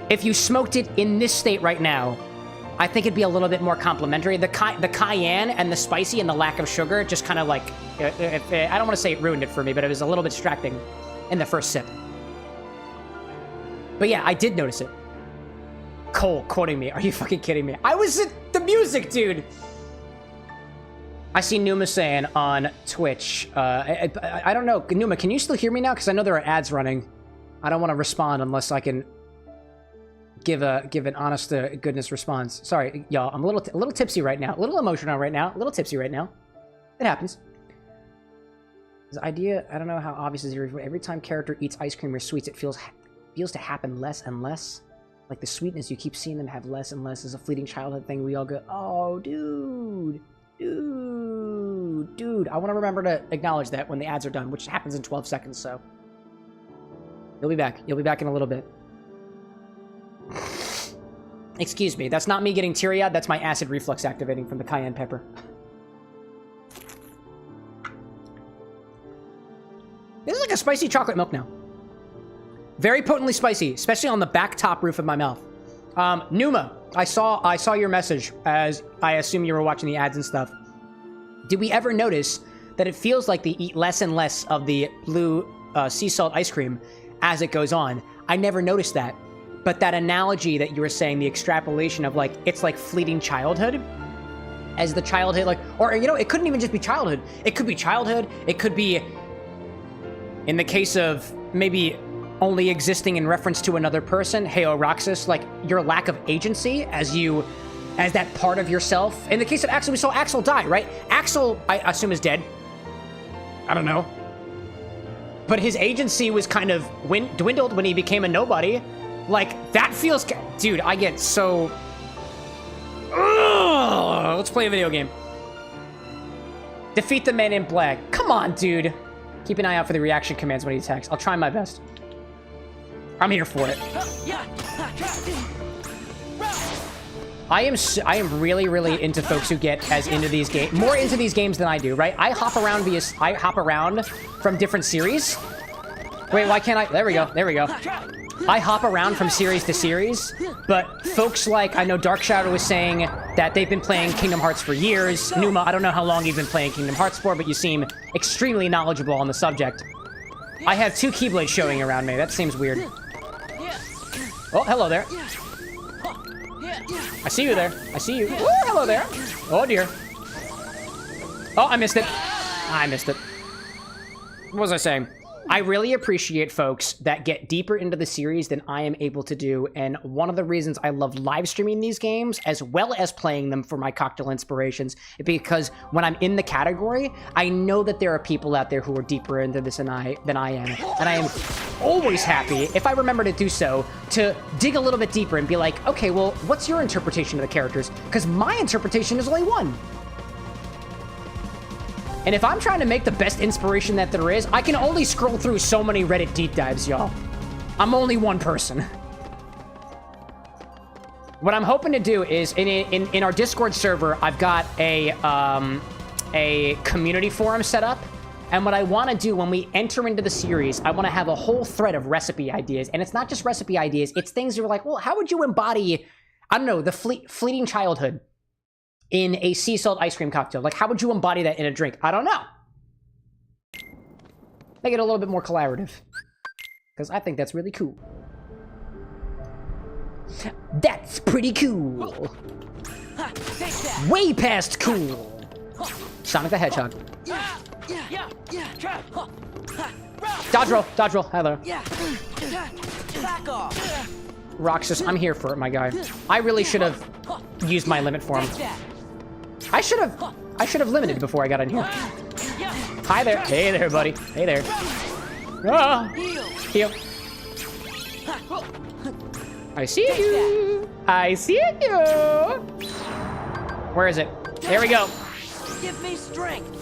if you smoked it in this state right now, I think it'd be a little bit more complimentary. The cayenne and the spicy and the lack of sugar just kind of like, I don't want to say it ruined it for me, but it was a little bit distracting in the first sip. But yeah, I did notice it. Cole quoting me. Are you fucking kidding me? I was at the music, dude. I see Numa saying on Twitch. I don't know. Numa, can you still hear me now? Because I know there are ads running. I don't want to respond unless I can give an honest to goodness response. Sorry, y'all. I'm a little tipsy right now. A little emotional right now. A little tipsy right now. It happens. This idea, I don't know how obvious it is. Every time character eats ice cream or sweets, it feels to happen less and less. Like the sweetness, you keep seeing them have less and less as a fleeting childhood thing. We all go, oh, dude. I want to remember to acknowledge that when the ads are done, which happens in 12 seconds, so. You'll be back. You'll be back in a little bit. Excuse me, that's not me getting teary-eyed, that's my acid reflux activating from the cayenne pepper. This is like a spicy chocolate milk now. Very potently spicy, especially on the back top roof of my mouth. Numa, I saw your message, as I assume you were watching the ads and stuff. Did we ever notice that it feels like they eat less and less of the blue sea salt ice cream as it goes on? I never noticed that. But that analogy that you were saying, the extrapolation of like, it's like fleeting childhood, as the childhood, like, or, you know, it couldn't even just be childhood. It could be childhood. It could be, in the case of maybe only existing in reference to another person, hey, Roxas, like your lack of agency as that part of yourself. In the case of Axel, we saw Axel die, right? Axel, I assume, is dead. I don't know. But his agency was kind of dwindled when he became a nobody. Like, that feels... Dude, I get so... Ugh! Let's play a video game. Defeat the man in black. Come on, dude. Keep an eye out for the reaction commands when he attacks. I'll try my best. I'm here for it. I am really, really into folks who get as into these games, more into these games than I do, right? I hop around from different series. Wait, why can't I? There we go. There we go. I hop around from series to series, but folks like, I know Dark Shadow was saying that they've been playing Kingdom Hearts for years. Numa, I don't know how long you've been playing Kingdom Hearts for, but you seem extremely knowledgeable on the subject. I have 2 Keyblades showing around me. That seems weird. Oh, hello there. I see you there. I see you. Ooh, hello there. Oh, dear. Oh, I missed it. I missed it. What was I saying? I really appreciate folks that get deeper into the series than I am able to do, and one of the reasons I love live streaming these games as well as playing them for my cocktail inspirations is because when I'm in the category, I know that there are people out there who are deeper into this than I am, and I am always happy, if I remember to do so, to dig a little bit deeper and be like, okay, well, what's your interpretation of the characters? Because my interpretation is only one. And if I'm trying to make the best inspiration that there is, I can only scroll through so many Reddit deep dives, y'all. I'm only one person. What I'm hoping to do is, in our Discord server, I've got a community forum set up. And what I want to do when we enter into the series, I want to have a whole thread of recipe ideas. And it's not just recipe ideas, it's things that are like, well, how would you embody, I don't know, the fleeting childhood in a sea salt ice cream cocktail? Like, how would you embody that in a drink? I don't know. Make it a little bit more collaborative. Because I think that's really cool. That's pretty cool. Way past cool. Sonic the Hedgehog. Dodge roll, dodge roll. Hello. Back off. Roxas, I'm here for it, my guy. I really should have used my limit form. I should have limited before I got in here. Hi there. Hey there, buddy. Hey there. Ah, heal. I see you. I see you. Where is it? There we go. Give me strength.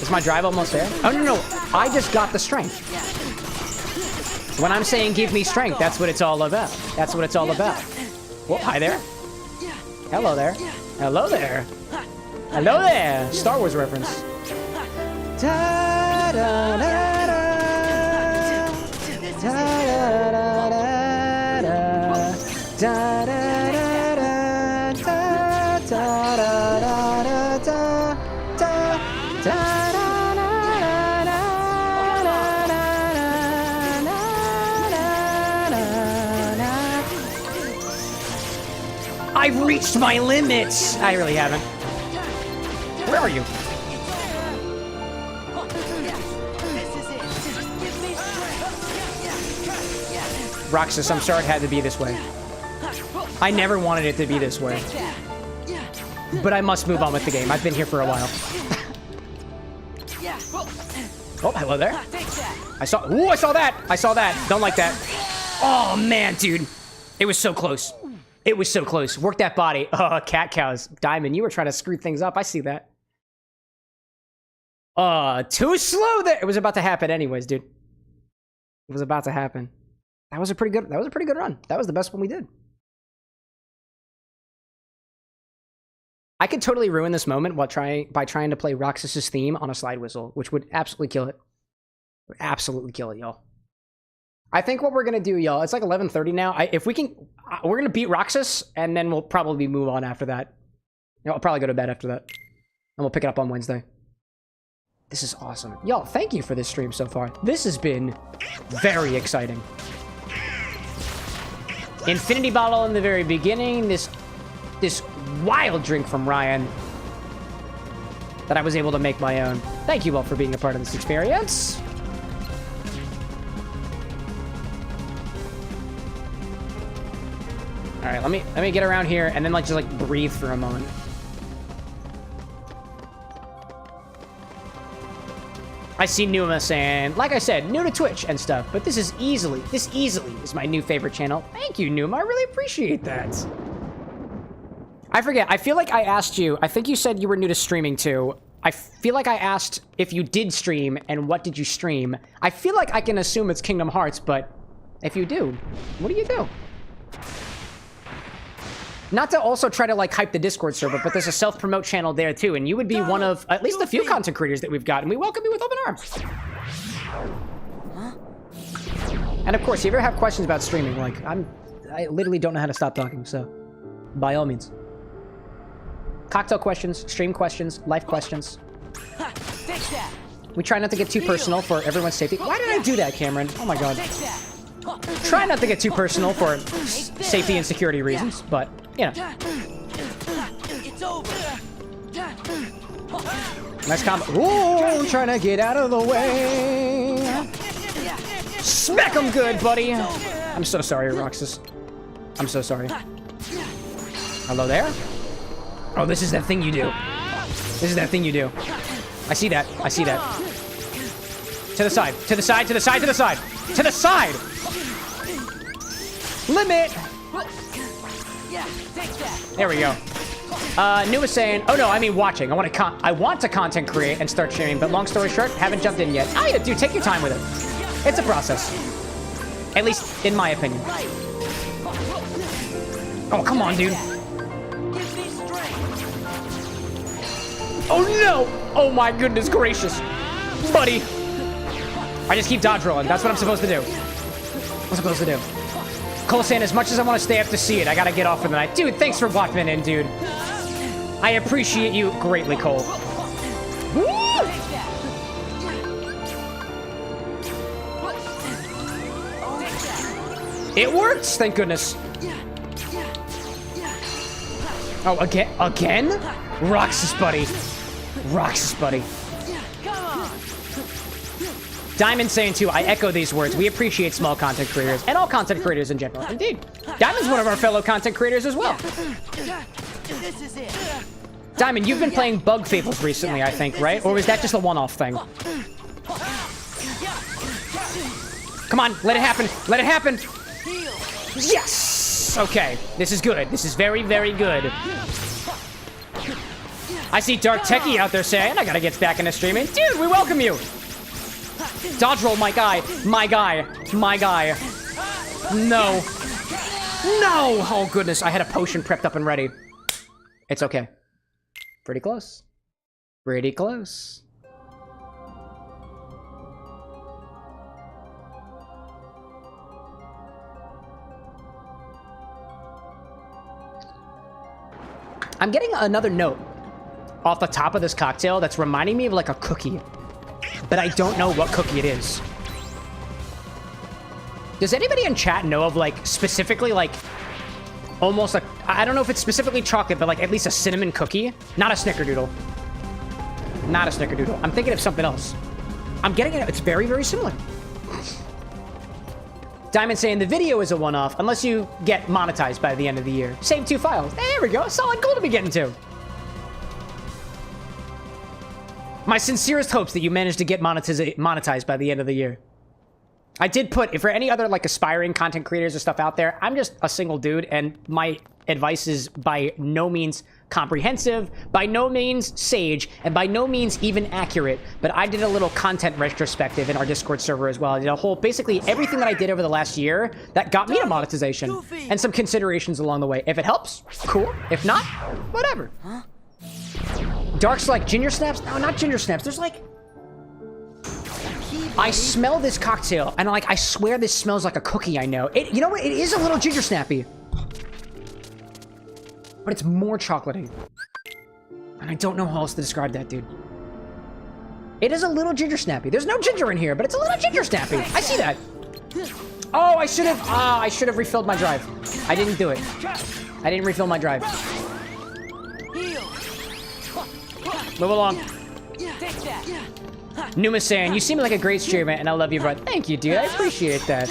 Is my drive almost there? Oh, no, no. I just got the strength. When I'm saying give me strength, that's what it's all about. That's what it's all about. Whoa, hi there. Hello there. Hello there. Hello there. Star Wars reference. Da, da, da, da. Da, da, da, da, da. Da, da, da, da, da, da, da, da, da, da. I've reached my limits! I really haven't. Where are you? Roxas, I'm sorry it had to be this way. I never wanted it to be this way. But I must move on with the game. I've been here for a while. Oh, hello there. I saw that. I saw that. Don't like that. Oh, man, dude. It was so close. It was so close. Work that body. Oh, cat cows. Diamond, you were trying to screw things up. I see that. Too slow there. It was about to happen anyways, dude. It was about to happen. That was a pretty good run. That was the best one we did. I could totally ruin this moment by trying to play Roxas's theme on a slide whistle, which would absolutely kill it. Would absolutely kill it, y'all. I think what we're gonna do, y'all, it's like 11:30 now. If we can, we're gonna beat Roxas, and then we'll probably move on after that. You know, I'll probably go to bed after that, and we'll pick it up on Wednesday. This is awesome. Y'all, thank you for this stream so far. This has been very exciting. Infinity bottle in the very beginning. This wild drink from Ryan that I was able to make my own. Thank you all for being a part of this experience. All right, let me get around here and then just breathe for a moment. I see Numa saying, like I said, new to Twitch and stuff, but this easily is my new favorite channel. Thank you, Numa. I really appreciate that. I forget. I feel like I asked you. I think you said you were new to streaming too. I feel like I asked if you did stream and what did you stream. I feel like I can assume it's Kingdom Hearts, but if you do, what do you do? Not to also try to hype the Discord server, but there's a self-promote channel there too, and you would be one of at least a few content creators that we've got, and we welcome you with open arms. And of course, if you ever have questions about streaming, I literally don't know how to stop talking, so by all means. Cocktail questions, stream questions, life questions. We try not to get too personal for everyone's safety. Why did I do that, Cameron? Oh my god. Try not to get too personal for safety and security reasons, but, you know. It's over. Nice combo. Ooh, trying to get out of the way. Smack him good, buddy. I'm so sorry, Roxas. I'm so sorry. Hello there? Oh, this is that thing you do. This is that thing you do. I see that. I see that. To the side. To the side. To the side. To the side. To the side. Limit. There we go. New was saying, oh no, I mean watching. I want to content create and start streaming, but long story short, haven't jumped in yet. Oh yeah, dude, take your time with it. It's a process. At least in my opinion. Oh, come on, dude. Oh no! Oh my goodness gracious. Buddy. I just keep dodge rolling. That's what I'm supposed to do. What I'm supposed to do. Cole saying, as much as I want to stay up to see it, I gotta get off for the night. Dude, thanks for walking in, dude. I appreciate you greatly, Cole. Woo! It works, thank goodness. Oh, again? Again? Roxas, buddy. Roxas, buddy. Diamond saying too, I echo these words. We appreciate small content creators and all content creators in general. Indeed. Diamond's one of our fellow content creators as well. This is it. Diamond, you've been playing Bug Fables recently, I think, right? Or was that just a one-off thing? Come on, let it happen. Let it happen. Yes! Okay, this is good. This is very, very good. I see Dark Techie out there saying, I gotta get back into streaming. Dude, we welcome you. Dodge roll, my guy. My guy. My guy. No. No! Oh, goodness. I had a potion prepped up and ready. It's okay. Pretty close. Pretty close. I'm getting another note off the top of this cocktail that's reminding me of like a cookie. But I don't know what cookie it is. Does anybody in chat know of like specifically like almost like, I don't know if it's specifically chocolate, but like at least a cinnamon cookie? Not a snickerdoodle. Not a snickerdoodle. I'm thinking of something else. I'm getting it. It's very, very similar. Diamond saying the video is a one-off unless you get monetized by the end of the year. Save 2 files. There we go. Solid goal to be getting to. My sincerest hopes that you manage to get monetized by the end of the year. I did put, if for any other like aspiring content creators or stuff out there, I'm just a single dude, and my advice is by no means comprehensive, by no means sage, and by no means even accurate. But I did a little content retrospective in our Discord server as well. I did a whole, basically everything that I did over the last year that got me to monetization, and some considerations along the way. If it helps, cool. If not, whatever. Dark's like, ginger snaps? No, not ginger snaps. There's like... I smell this cocktail, and like, I swear this smells like a cookie I know. You know what? It is a little ginger snappy. But it's more chocolatey. And I don't know how else to describe that, dude. It is a little ginger snappy. There's no ginger in here, but it's a little ginger snappy. I see that. Oh, I should have refilled my drive. I didn't do it. I didn't refill my drive. Move along. Numa saying, you seem like a great streamer, and I love you, bro. Thank you, dude. I appreciate that.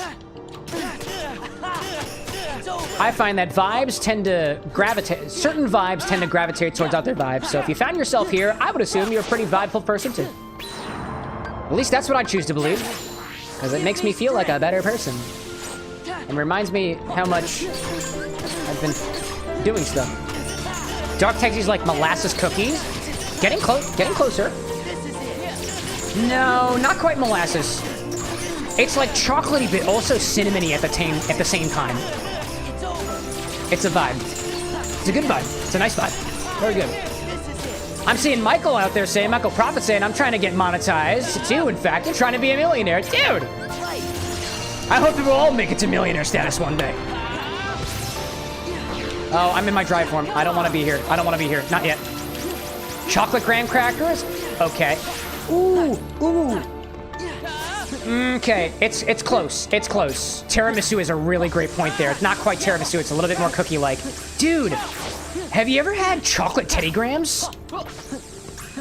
I find that vibes tend to gravitate, certain vibes tend to gravitate towards other vibes. So if you found yourself here, I would assume you're a pretty vibeful person too. At least that's what I choose to believe. Because it makes me feel like a better person. And reminds me how much I've been doing stuff. Dark Taxi's like molasses cookies. Getting closer. No, not quite molasses. It's like chocolatey, but also cinnamony at the same time. It's a vibe. It's a good vibe. It's a nice vibe. Very good. I'm seeing Michael out there saying, Michael Prophet saying, I'm trying to get monetized too, in fact. I'm trying to be a millionaire. Dude! I hope that we'll all make it to millionaire status one day. Oh, I'm in my drive form. I don't want to be here. I don't want to be here. Not yet. Chocolate graham crackers? Okay. Ooh, ooh. Okay, it's close. It's close. Tiramisu is a really great point there. It's not quite tiramisu. It's a little bit more cookie-like. Dude, have you ever had chocolate Teddy Grahams?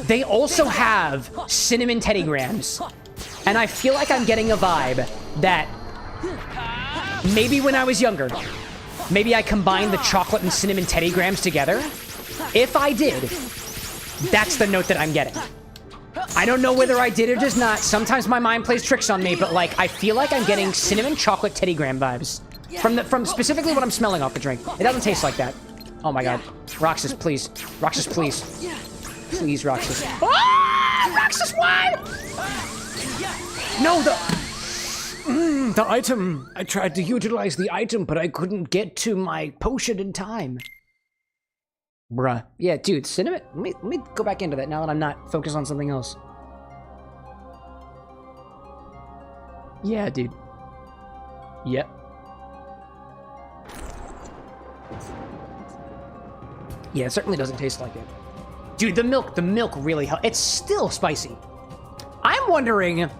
They also have cinnamon Teddy Grahams. And I feel like I'm getting a vibe that maybe when I was younger, maybe I combined the chocolate and cinnamon Teddy Grahams together. If I did, that's the note that I'm getting. I don't know whether I did or does not. Sometimes my mind plays tricks on me, but like I feel like I'm getting cinnamon chocolate Teddy Graham vibes from specifically what I'm smelling off the drink. It doesn't taste like that. Oh my god, Roxas, please, Roxas, please, please, Roxas. Ah, Roxas, why? No, the item. I tried to utilize the item, but I couldn't get to my potion in time. Bruh. Yeah, dude, cinnamon. Let me go back into that now that I'm not focused on something else. Yeah, dude. Yep. Yeah, it certainly doesn't taste like it. Dude, the milk really helps. It's still spicy. I'm wondering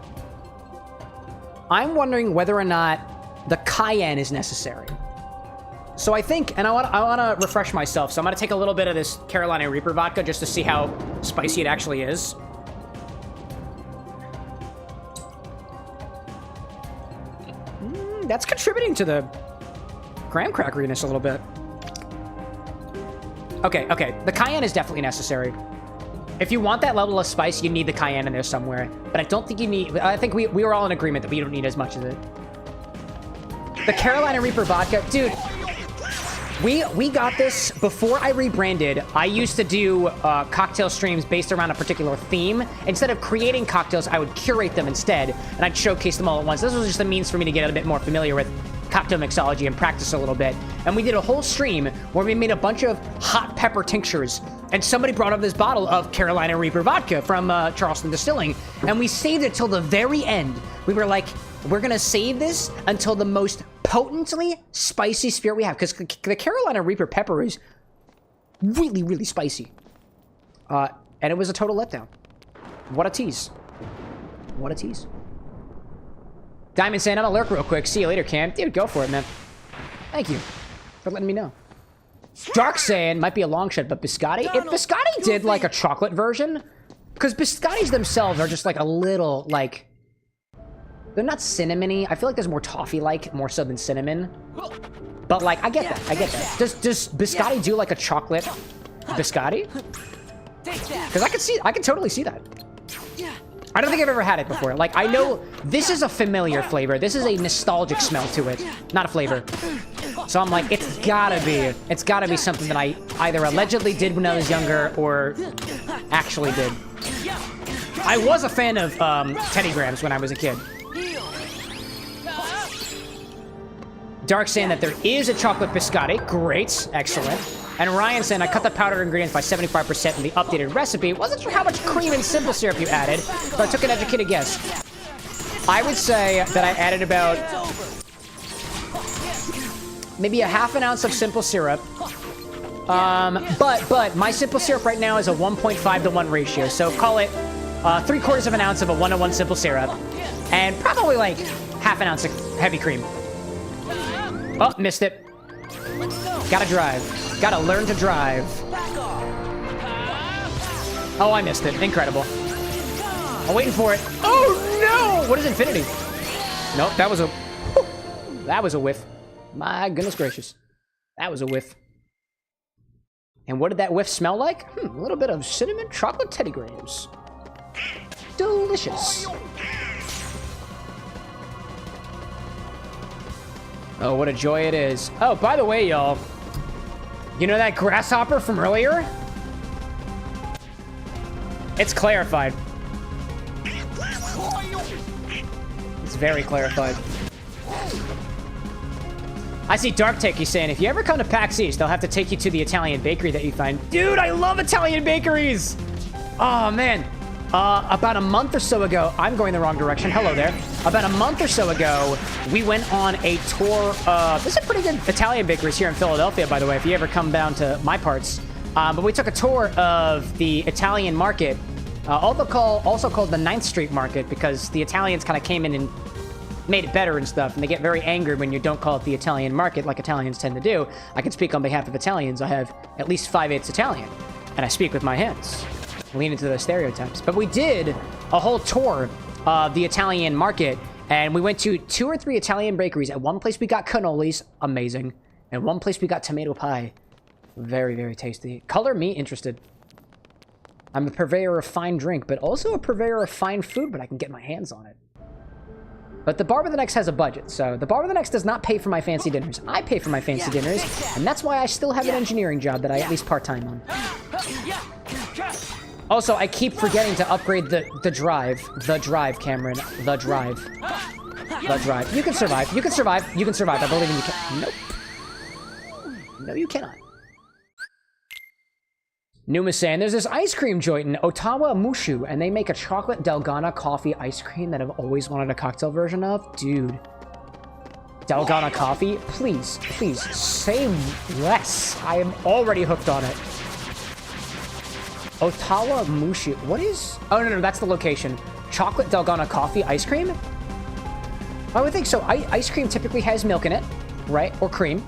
whether or not the cayenne is necessary. So I think, and I want to refresh myself, so I'm going to take a little bit of this Carolina Reaper vodka just to see how spicy it actually is. That's contributing to the graham crackeriness a little bit. Okay, the cayenne is definitely necessary. If you want that level of spice, you need the cayenne in there somewhere. But I don't think you need, I think we were all in agreement that we don't need as much of it. The Carolina Reaper vodka, dude. We got this before I rebranded. I used to do cocktail streams based around a particular theme. Instead of creating cocktails, I would curate them instead, and I'd showcase them all at once. This was just a means for me to get a bit more familiar with cocktail mixology and practice a little bit. And we did a whole stream where we made a bunch of hot pepper tinctures, and somebody brought up this bottle of Carolina Reaper vodka from Charleston Distilling, and we saved it till the very end. We were like, we're gonna save this until the most potently spicy spirit we have, because the Carolina Reaper pepper is really, really spicy. And it was a total letdown. What a tease. What a tease. Diamond saying, I'm gonna lurk real quick. See you later, Cam. Dude, go for it, man. Thank you for letting me know. Dark saying, might be a long shot, but biscotti? If biscotti did like a chocolate version, because biscottis themselves are just like a little, like, they're not cinnamony. I feel like there's more toffee-like, more so than cinnamon. But like, I get that. I get that. Does biscotti do like a chocolate biscotti? Because I can totally see that. I don't think I've ever had it before. Like, I know this is a familiar flavor. This is a nostalgic smell to it, not a flavor. So I'm like, it's gotta be something that I either allegedly did when I was younger or actually did. I was a fan of Teddy Grahams when I was a kid. Dark saying that there is a chocolate biscotti. Great, excellent. And Ryan saying, I cut the powdered ingredients by 75% in the updated recipe. Wasn't sure how much cream and simple syrup you added, but I took an educated guess. I would say that I added about maybe a half an ounce of simple syrup. But my simple syrup right now is a 1.5 to 1 ratio. So call it 3/4 of an ounce of a 1-to-1 simple syrup. And probably like half an ounce of heavy cream. Oh, missed it. Gotta drive. Gotta learn to drive. Oh, I missed it. Incredible. I'm waiting for it. Oh, no! What is infinity? Nope, that was a whiff. My goodness gracious. That was a whiff. And what did that whiff smell like? A little bit of cinnamon chocolate Teddy Grahams. Delicious. Oh, what a joy it is. Oh, by the way, y'all. You know that grasshopper from earlier? It's clarified. It's very clarified. I see Dark Take, he's saying, if you ever come to PAX East, they'll have to take you to the Italian bakery that you find. Dude, I love Italian bakeries! Oh, man. About a month or so ago, I'm going the wrong direction. Hello there. About a month or so ago, we went on a tour of... There's some pretty good Italian bakeries here in Philadelphia, by the way, if you ever come down to my parts. But we took a tour of the Italian market, also called the 9th Street Market, because the Italians kind of came in and made it better and stuff, and they get very angry when you don't call it the Italian market like Italians tend to do. I can speak on behalf of Italians. I have at least 5/8 Italian, and I speak with my hands. Lean into those stereotypes. But we did a whole tour of the Italian market, and we went to 2 or 3 Italian bakeries. At one place we got cannolis, amazing. And one place we got tomato pie, very, very tasty. Color me interested. I'm a purveyor of fine drink, but also a purveyor of fine food, but I can get my hands on it. But the Bar with an X has a budget, so the Bar with an X does not pay for my fancy dinners. I pay for my fancy dinners, and that's why I still have an engineering job that I at least part-time on. Also, I keep forgetting to upgrade the drive. The drive, Cameron. The drive. The drive. You can survive. You can survive. You can survive. I believe in you can. Nope. No, you cannot. Numa saying, there's this ice cream joint in Ottawa, Mushu, and they make a chocolate Dalgona coffee ice cream that I've always wanted a cocktail version of. Dude. Dalgona coffee? Please, please, say less. I am already hooked on it. Ottawa Mushu. What is... Oh, no, that's the location. Chocolate Dalgona coffee ice cream? I would think so. Ice cream typically has milk in it, right? Or cream.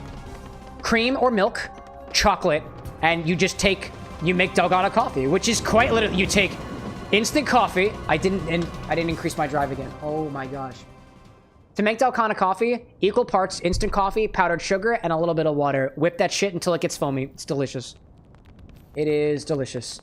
Cream or milk, chocolate, and you just take... You make Dalgona coffee, which is quite literally... You take instant coffee. I didn't increase my drive again. Oh, my gosh. To make Dalgona coffee, equal parts instant coffee, powdered sugar, and a little bit of water. Whip that shit until it gets foamy. It's delicious. It is delicious.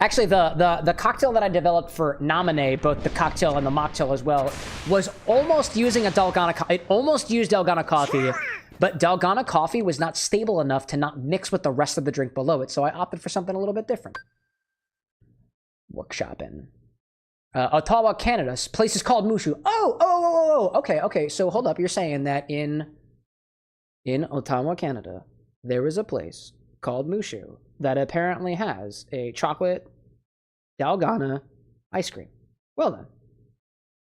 Actually, the cocktail that I developed for Nominee, both the cocktail and the mocktail as well, was almost using a Dalgona... It almost used Dalgona coffee, but Dalgona coffee was not stable enough to not mix with the rest of the drink below it, so I opted for something a little bit different. Workshopping. Ottawa, Canada. Place is called Mushu. Oh, okay. So hold up. You're saying that in Ottawa, Canada, there is a place called Mushu that apparently has a chocolate Dalgona ice cream. Well then,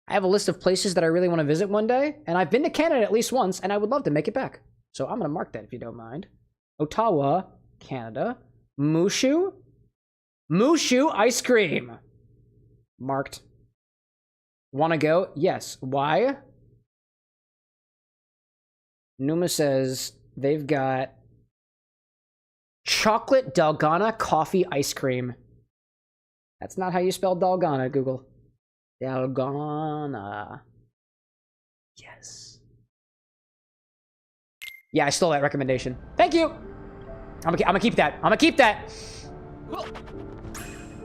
I have a list of places that I really want to visit one day, and I've been to Canada at least once, and I would love to make it back. So I'm going to mark that if you don't mind. Ottawa, Canada. Mushu? Mushu ice cream. Marked. Want to go? Yes. Why? Numa says they've got chocolate Dalgona coffee ice cream. That's not how you spell Dalgona, Google. Dalgona. Yes. Yeah, I stole that recommendation. Thank you. I'm gonna keep that. I'm gonna keep that.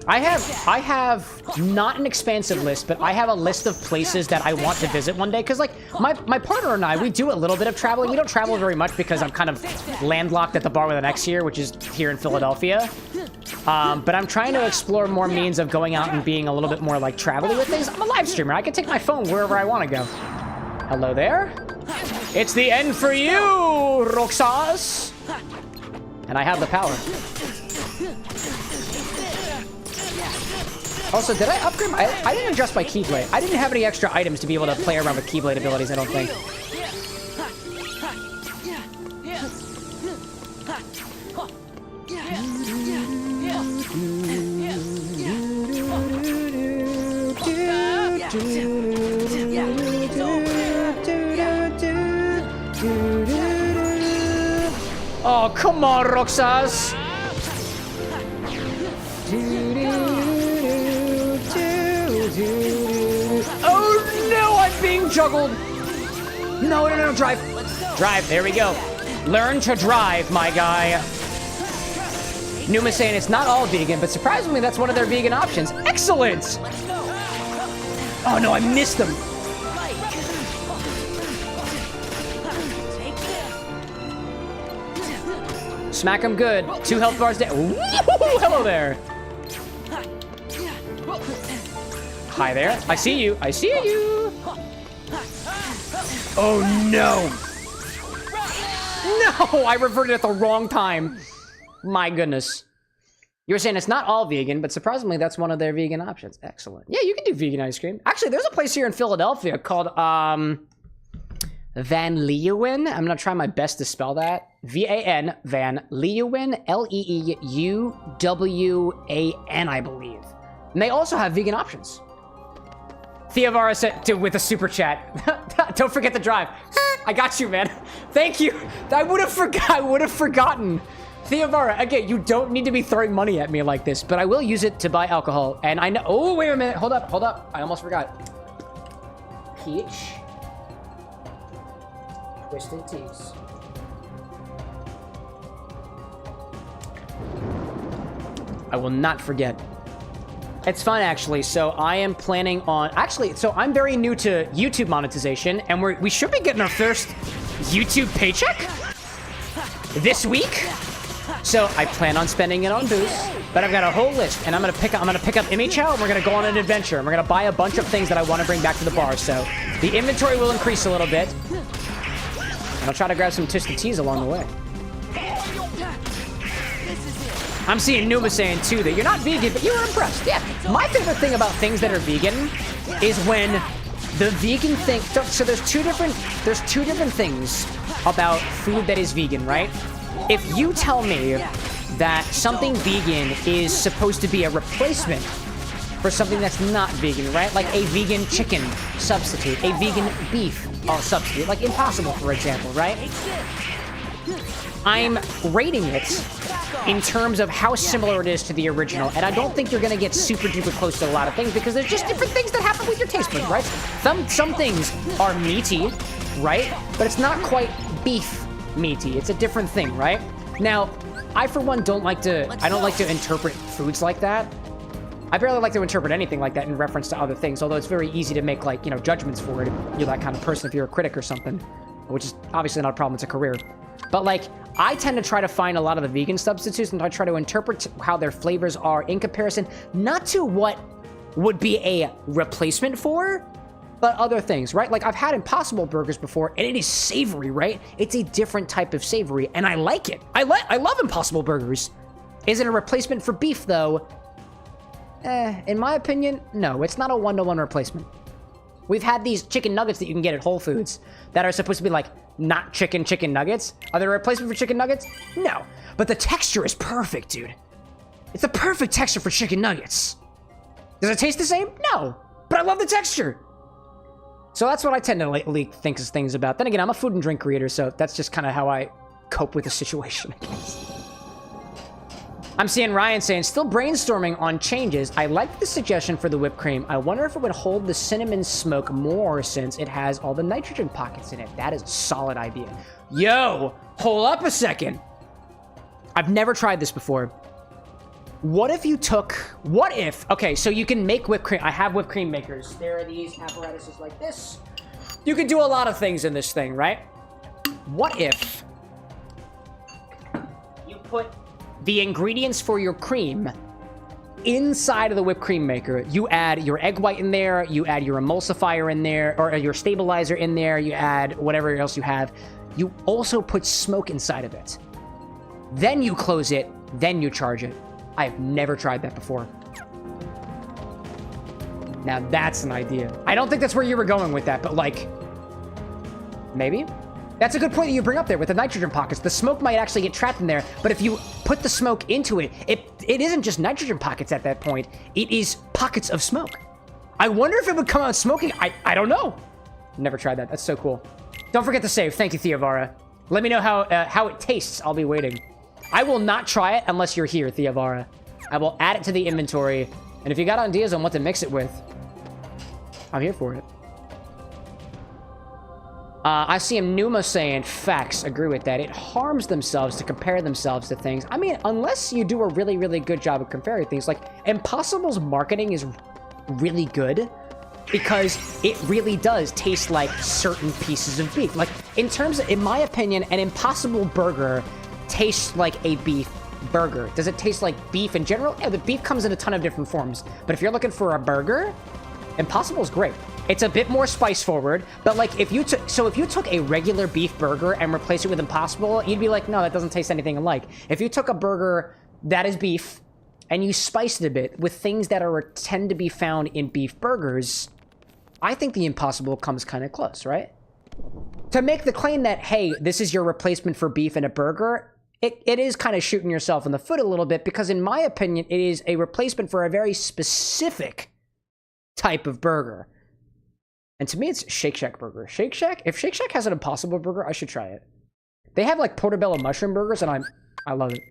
I have not an expansive list, but I have a list of places that I want to visit one day. Because, like, my partner and I, we do a little bit of traveling. We don't travel very much because I'm kind of landlocked at the bar with an X here, which is here in Philadelphia. But I'm trying to explore more means of going out and being a little bit more, like, travel-y with things. I'm a live streamer. I can take my phone wherever I want to go. Hello there. It's the end for you, Roxas. And I have the power. Also, did I upgrade my... I didn't adjust my Keyblade. I didn't have any extra items to be able to play around with Keyblade abilities, I don't think. Oh, come on, Roxas! Oh no, I'm being juggled! No, drive. Drive, there we go. Learn to drive, my guy. Numa's saying it's not all vegan, but surprisingly, that's one of their vegan options. Excellent! Oh no, I missed them. Smack him good. 2 health bars down. Ooh, hello there. Hi there. I see you. I see you. Oh, no. No, I reverted at the wrong time. My goodness. You were saying it's not all vegan, but surprisingly, that's one of their vegan options. Excellent. Yeah, you can do vegan ice cream. Actually, there's a place here in Philadelphia called Van Leeuwen. I'm going to try my best to spell that. V-A-N, Van Leeuwen, L-E-E-U-W-A-N, I believe. And they also have vegan options. Theovara said with a super chat. Don't forget the drive. I got you, man. Thank you. I would have forgotten. Theovara, again, you don't need to be throwing money at me like this, but I will use it to buy alcohol. And I know... Oh, wait a minute. Hold up. I almost forgot. Peach. Twisted Teas. I will not forget. It's fun, actually. So I am planning on... Actually, so I'm very new to YouTube monetization, and we should be getting our first YouTube paycheck this week. So I plan on spending it on booze, but I've got a whole list, and I'm gonna pick up Imi Chow, and we're gonna go on an adventure, and we're gonna buy a bunch of things that I want to bring back to the bar. So the inventory will increase a little bit, and I'll try to grab some Twisted Teas along the way. I'm seeing Numa saying, too, that you're not vegan, but you were impressed. Yeah, my favorite thing about things that are vegan is when the vegan thing... So there's two different things about food that is vegan, right? If you tell me that something vegan is supposed to be a replacement for something that's not vegan, right? Like a vegan chicken substitute, a vegan beef substitute, like Impossible, for example, right? I'm rating it in terms of how similar it is to the original, and I don't think you're gonna get super duper close to a lot of things because there's just different things that happen with your taste buds, right? Some things are meaty, right? But it's not quite beef meaty. It's a different thing, right? Now, I for one don't like to interpret foods like that. I barely like to interpret anything like that in reference to other things, although it's very easy to make, like, you know, judgments for it if you're that kind of person, if you're a critic or something, which is obviously not a problem, it's a career. But, like, I tend to try to find a lot of the vegan substitutes and I try to interpret how their flavors are in comparison, not to what would be a replacement for, but other things, right? Like, I've had Impossible Burgers before, and it is savory, right? It's a different type of savory, and I like it. I love Impossible Burgers. Is it a replacement for beef, though? In my opinion, no. It's not a one-to-one replacement. We've had these chicken nuggets that you can get at Whole Foods that are supposed to be, like, not chicken nuggets. Are they a replacement for chicken nuggets? No. But the texture is perfect, dude. It's the perfect texture for chicken nuggets. Does it taste the same? No. But I love the texture. So that's what I tend to lately think of things about. Then again, I'm a food and drink creator, so that's just kind of how I cope with the situation, I guess. I'm seeing Ryan saying, still brainstorming on changes. I like the suggestion for the whipped cream. I wonder if it would hold the cinnamon smoke more since it has all the nitrogen pockets in it. That is a solid idea. Yo, hold up a second. I've never tried this before. What if you took... What if... Okay, so you can make whipped cream. I have whipped cream makers. There are these apparatuses like this. You can do a lot of things in this thing, right? What if you put the ingredients for your cream inside of the whipped cream maker? You add your egg white in there, you add your emulsifier in there, or your stabilizer in there, you add whatever else you have. You also put smoke inside of it. Then you close it, then you charge it. I've never tried that before. Now that's an idea. I don't think that's where you were going with that, but like, maybe? That's a good point that you bring up there with the nitrogen pockets. The smoke might actually get trapped in there, but if you put the smoke into it, it isn't just nitrogen pockets at that point. It is pockets of smoke. I wonder if it would come out smoking. I don't know. Never tried that. That's so cool. Don't forget to save. Thank you, Theovara. Let me know how it tastes. I'll be waiting. I will not try it unless you're here, Theovara. I will add it to the inventory, and if you got ideas on what to mix it with, I'm here for it. I see Numa saying, facts, agree with that. It harms themselves to compare themselves to things. I mean, unless you do a really, really good job of comparing things. Like, Impossible's marketing is really good because it really does taste like certain pieces of beef. Like, in my opinion, an Impossible burger tastes like a beef burger. Does it taste like beef in general? Yeah, the beef comes in a ton of different forms. But if you're looking for a burger, Impossible's great. It's a bit more spice forward, but like if you took a regular beef burger and replaced it with Impossible, you'd be like, no, that doesn't taste anything alike. If you took a burger that is beef and you spiced it a bit with things that tend to be found in beef burgers, I think the Impossible comes kind of close, right? To make the claim that, hey, this is your replacement for beef in a burger, it is kind of shooting yourself in the foot a little bit, because in my opinion, it is a replacement for a very specific type of burger. And to me, it's Shake Shack burger. Shake Shack? If Shake Shack has an Impossible burger, I should try it. They have like portobello mushroom burgers, and I love it.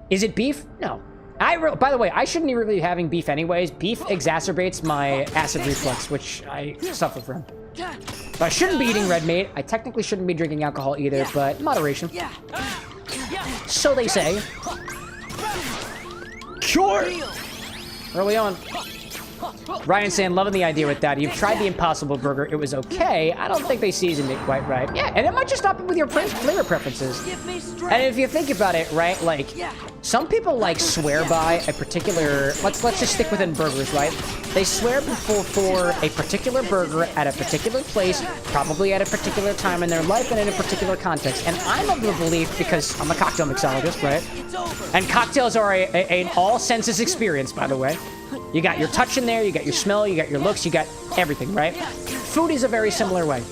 Is it beef? No. By the way, I shouldn't be really having beef anyways. Beef exacerbates my acid reflux, which I suffer from. So I shouldn't be eating red meat. I technically shouldn't be drinking alcohol either, but moderation. So they say. Cure! Early on. Ryan saying, loving the idea with that. You've tried the Impossible burger. It was okay. I don't think they seasoned it quite right. Yeah, and it might just not be with your flavor preferences. And if you think about it, right, like, some people, like, swear by a particular... Let's just stick within burgers, right? They swear for a particular burger at a particular place, probably at a particular time in their life and in a particular context. And I'm of the belief, because I'm a cocktail mixologist, right? And cocktails are an all-senses experience, by the way. You got your touch in there, you got your smell, you got your looks, you got everything, right? Food is a very similar way.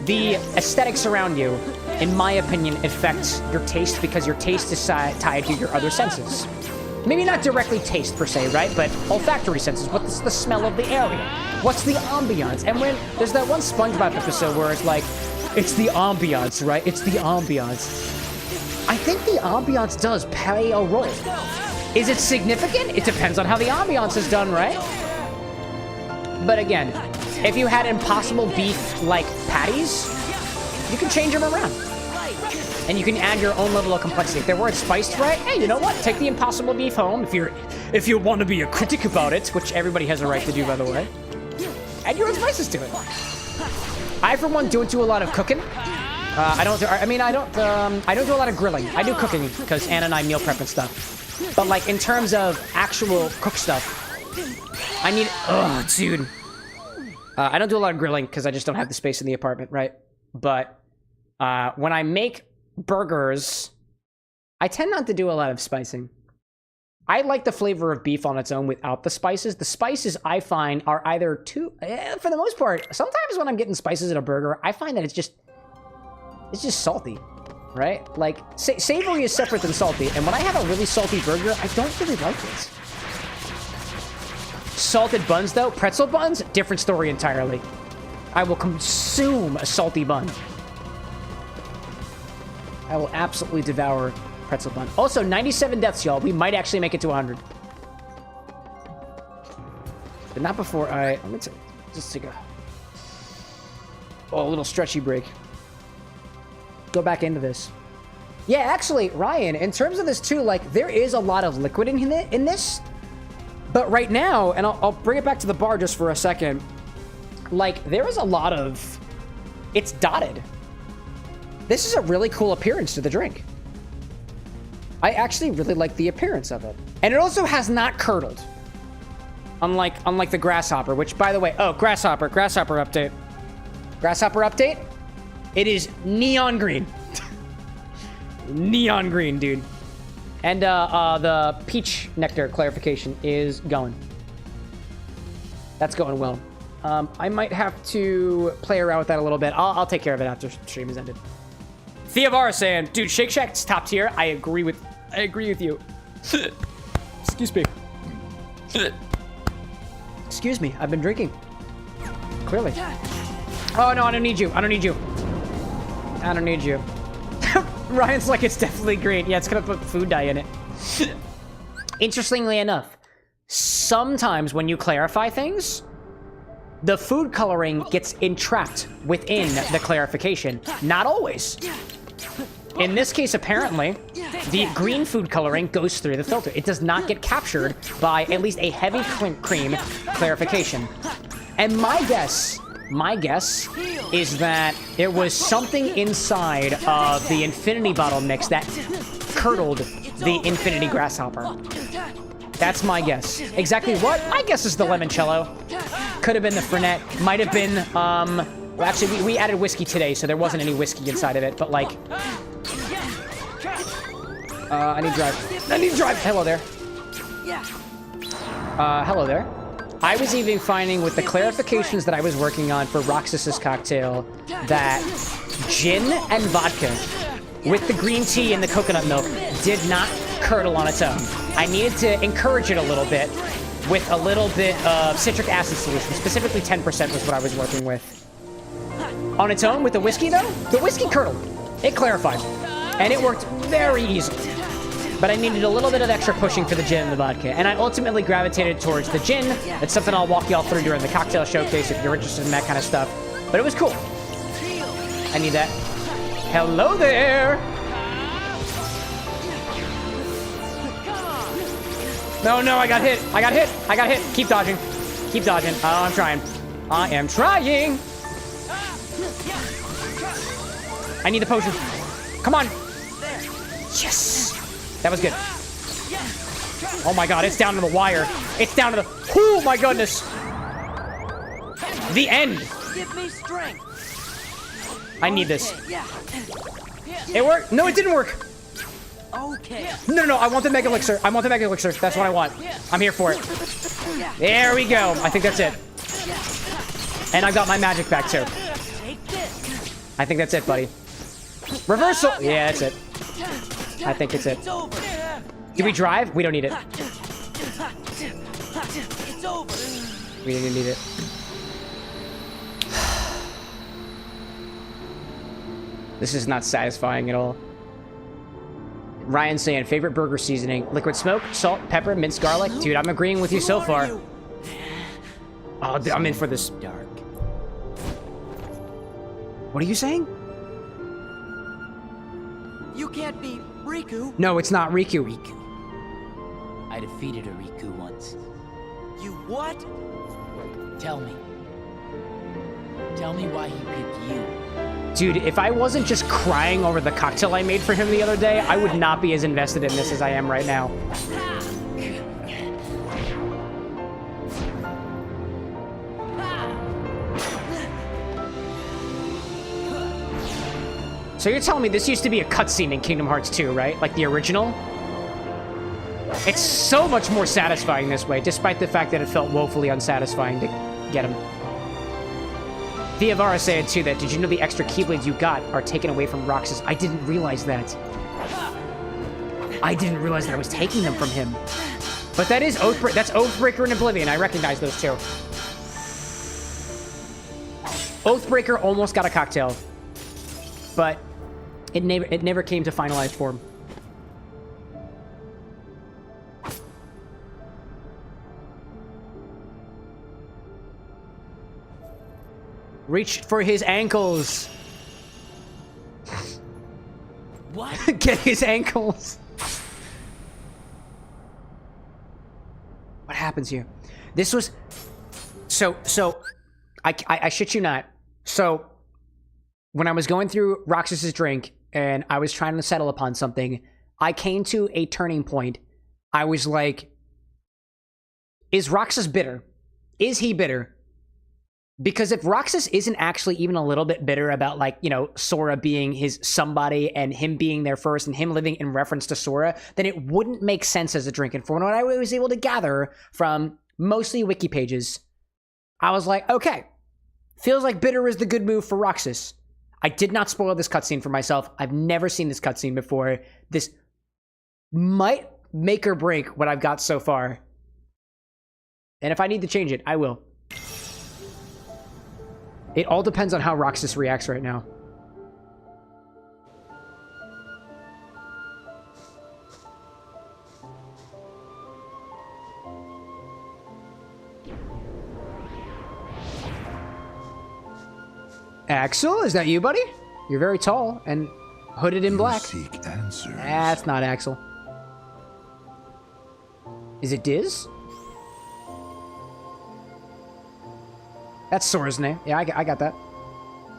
The aesthetics around you, in my opinion, affects your taste because your taste is tied to your other senses. Maybe not directly taste per se, right? But olfactory senses. What's the smell of the area? What's the ambiance? And when there's that one SpongeBob episode where it's like, it's the ambiance, right? It's the ambiance. I think the ambiance does play a role. Is it significant? It depends on how the ambiance is done, right? But again, if you had Impossible beef, like, patties, you can change them around. And you can add your own level of complexity. If they weren't spiced right, hey, you know what? Take the Impossible beef home if you want to be a critic about it, which everybody has a right to do, by the way. Add your own spices to it. I, for one, don't do a lot of cooking. I don't do a lot of grilling. I do cooking because Anna and I meal prep and stuff. But, like, in terms of actual cook stuff, I need... Oh, dude. I don't do a lot of grilling because I just don't have the space in the apartment, right? But when I make burgers, I tend not to do a lot of spicing. I like the flavor of beef on its own without the spices. The spices, I find, are either too... for the most part, sometimes when I'm getting spices in a burger, I find that it's just salty. Right? Like, savory is separate than salty, and when I have a really salty burger, I don't really like it. Salted buns, though, pretzel buns, different story entirely. I will consume a salty bun. I will absolutely devour pretzel bun. Also, 97 deaths, y'all. We might actually make it to 100. But not before let me just take a little stretchy break. Go back into this. Yeah, actually, Ryan, in terms of this too, like, there is a lot of liquid in this. But right now, and I'll bring it back to the bar just for a second, like, there is a lot of... It's dotted. This is a really cool appearance to the drink. I actually really like the appearance of it. And it also has not curdled. Unlike the grasshopper, which, by the way... Oh, grasshopper update. Grasshopper update? It is neon green. Neon green, dude. And the peach nectar clarification is going. That's going well. I might have to play around with that a little bit. I'll take care of it after stream is ended. Theavara saying, dude, Shake Shack's top tier. I agree with you. Excuse me. Excuse me. I've been drinking. Clearly. Oh no, I don't need you. I don't need you. I don't need you. Ryan's like, it's definitely green. Yeah, it's gonna put food dye in it. Interestingly enough, sometimes when you clarify things, the food coloring gets entrapped within the clarification. Not always. In this case, apparently, the green food coloring goes through the filter. It does not get captured by at least a heavy cream clarification. And my guess is that there was something inside of the Infinity Bottle mix that curdled the Infinity Grasshopper. That's my guess. Exactly what? My guess is the limoncello. Could have been the Fernet. Might have been, well, actually, we added whiskey today, so there wasn't any whiskey inside of it, but like... I need drive. I need drive. Hello there. Hello there. I was even finding with the clarifications that I was working on for Roxas's cocktail that gin and vodka with the green tea and the coconut milk did not curdle on its own. I needed to encourage it a little bit with a little bit of citric acid solution. Specifically 10% was what I was working with. On its own, with the whiskey though, the whiskey curdled. It clarified. And it worked very easily. But I needed a little bit of extra pushing for the gin and the vodka. And I ultimately gravitated towards the gin. It's something I'll walk y'all through during the cocktail showcase if you're interested in that kind of stuff. But it was cool. I need that. Hello there! No, I got hit. I got hit. Keep dodging. Keep dodging. Oh, I'm trying. I am trying. I need the potion. Come on. Yes. That was good. Oh my god, it's down to the wire. It's down to the... Oh my goodness. The end. Give me strength. I need this. It worked. No, it didn't work. Okay. No, I want the Mega Elixir. I want the Mega Elixir. That's what I want. I'm here for it. There we go. I think that's it. And I got my magic back too. I think that's it, buddy. Reversal. Yeah, that's it. I think it's it. Do we drive? We don't need it. It's over. We didn't need it. This is not satisfying at all. Ryan saying, favorite burger seasoning? Liquid smoke, salt, pepper, minced garlic. Dude, I'm agreeing with you so far. Oh, I'm in for this. Dark. What are you saying? You can't be Riku. No, it's not Riku. I defeated a Riku once. You what? Tell me. Tell me why he picked you. Dude, if I wasn't just crying over the cocktail I made for him the other day, I would not be as invested in this as I am right now. So you're telling me this used to be a cutscene in Kingdom Hearts 2, right? Like the original? It's so much more satisfying this way, despite the fact that it felt woefully unsatisfying to get him. Theavara said too that, did you know the extra Keyblades you got are taken away from Roxas? I didn't realize that. I didn't realize that I was taking them from him. But that is that's Oathbreaker and Oblivion. I recognize those two. Oathbreaker almost got a cocktail, but it never came to finalized form. Reached for his ankles. what? Get his ankles. What happens here? This was... So, I shit you not. So, when I was going through Roxas's drink, and I was trying to settle upon something, I came to a turning point. I was like, is Roxas bitter? Is he bitter? Because if Roxas isn't actually even a little bit bitter about, like, you know, Sora being his somebody and him being there first and him living in reference to Sora, then it wouldn't make sense as a drink. And from what I was able to gather from mostly wiki pages, I was like, okay, feels like bitter is the good move for Roxas. I did not spoil this cutscene for myself. I've never seen this cutscene before. This might make or break what I've got so far. And if I need to change it, I will. It all depends on how Roxas reacts right now. Axel, is that you, buddy? You're very tall and hooded in black. Seek answers. That's not Axel. Is it Diz? That's Sora's name. Yeah, I got that.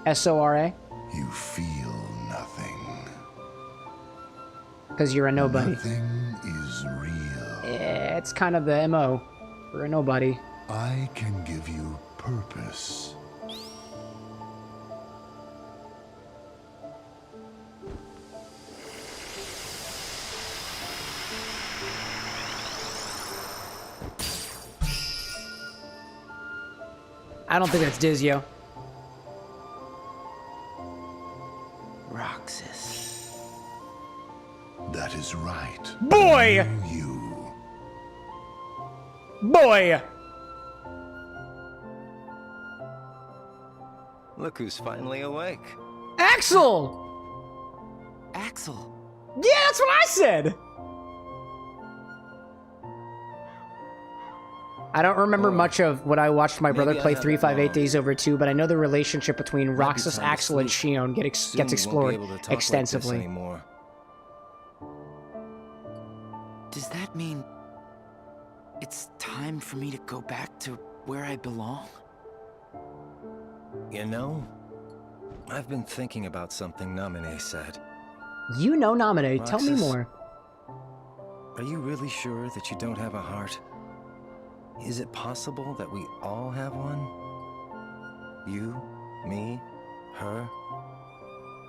S-O-R-A. You feel nothing. Because you're a nobody. Nothing is real. Yeah, it's kind of the MO for a nobody. I can give you purpose. I don't think that's Diz, yo. Roxas. That is right. Boy! You. Boy! Look who's finally awake. Axel! Axel. Yeah, that's what I said! I don't remember much of what I watched my brother play 358 Days Over 2, but I know the relationship between Roxas, Axel, and Shion gets explored extensively. Does that mean it's time for me to go back to where I belong? You know, I've been thinking about something Namine said. You know Namine, tell me Roxas, more. Are you really sure that you don't have a heart? Is it possible that we all have one? You, me, her?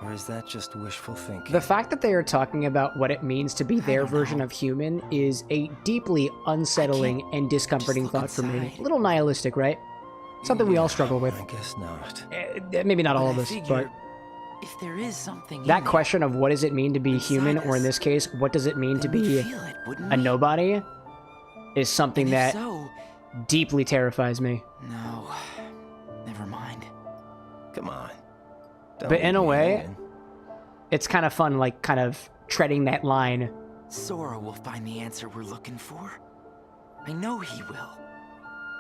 Or is that just wishful thinking? The fact that they are talking about what it means to be their version of human is a deeply unsettling and discomforting thought for me. A little nihilistic, right? Something we all struggle with. I guess not. Maybe not all of I us, figure but if there is something in that there, question of what does it mean to be inside human, or in us, this case, what does it mean to then we'd be feel it, wouldn't a we? nobody, is something And if that so, deeply terrifies me. no, never mind. Come on. Don't But in leave a me way, hanging. it's kind of fun, like, kind of treading that line. Sora will find the answer we're looking for. I know he will.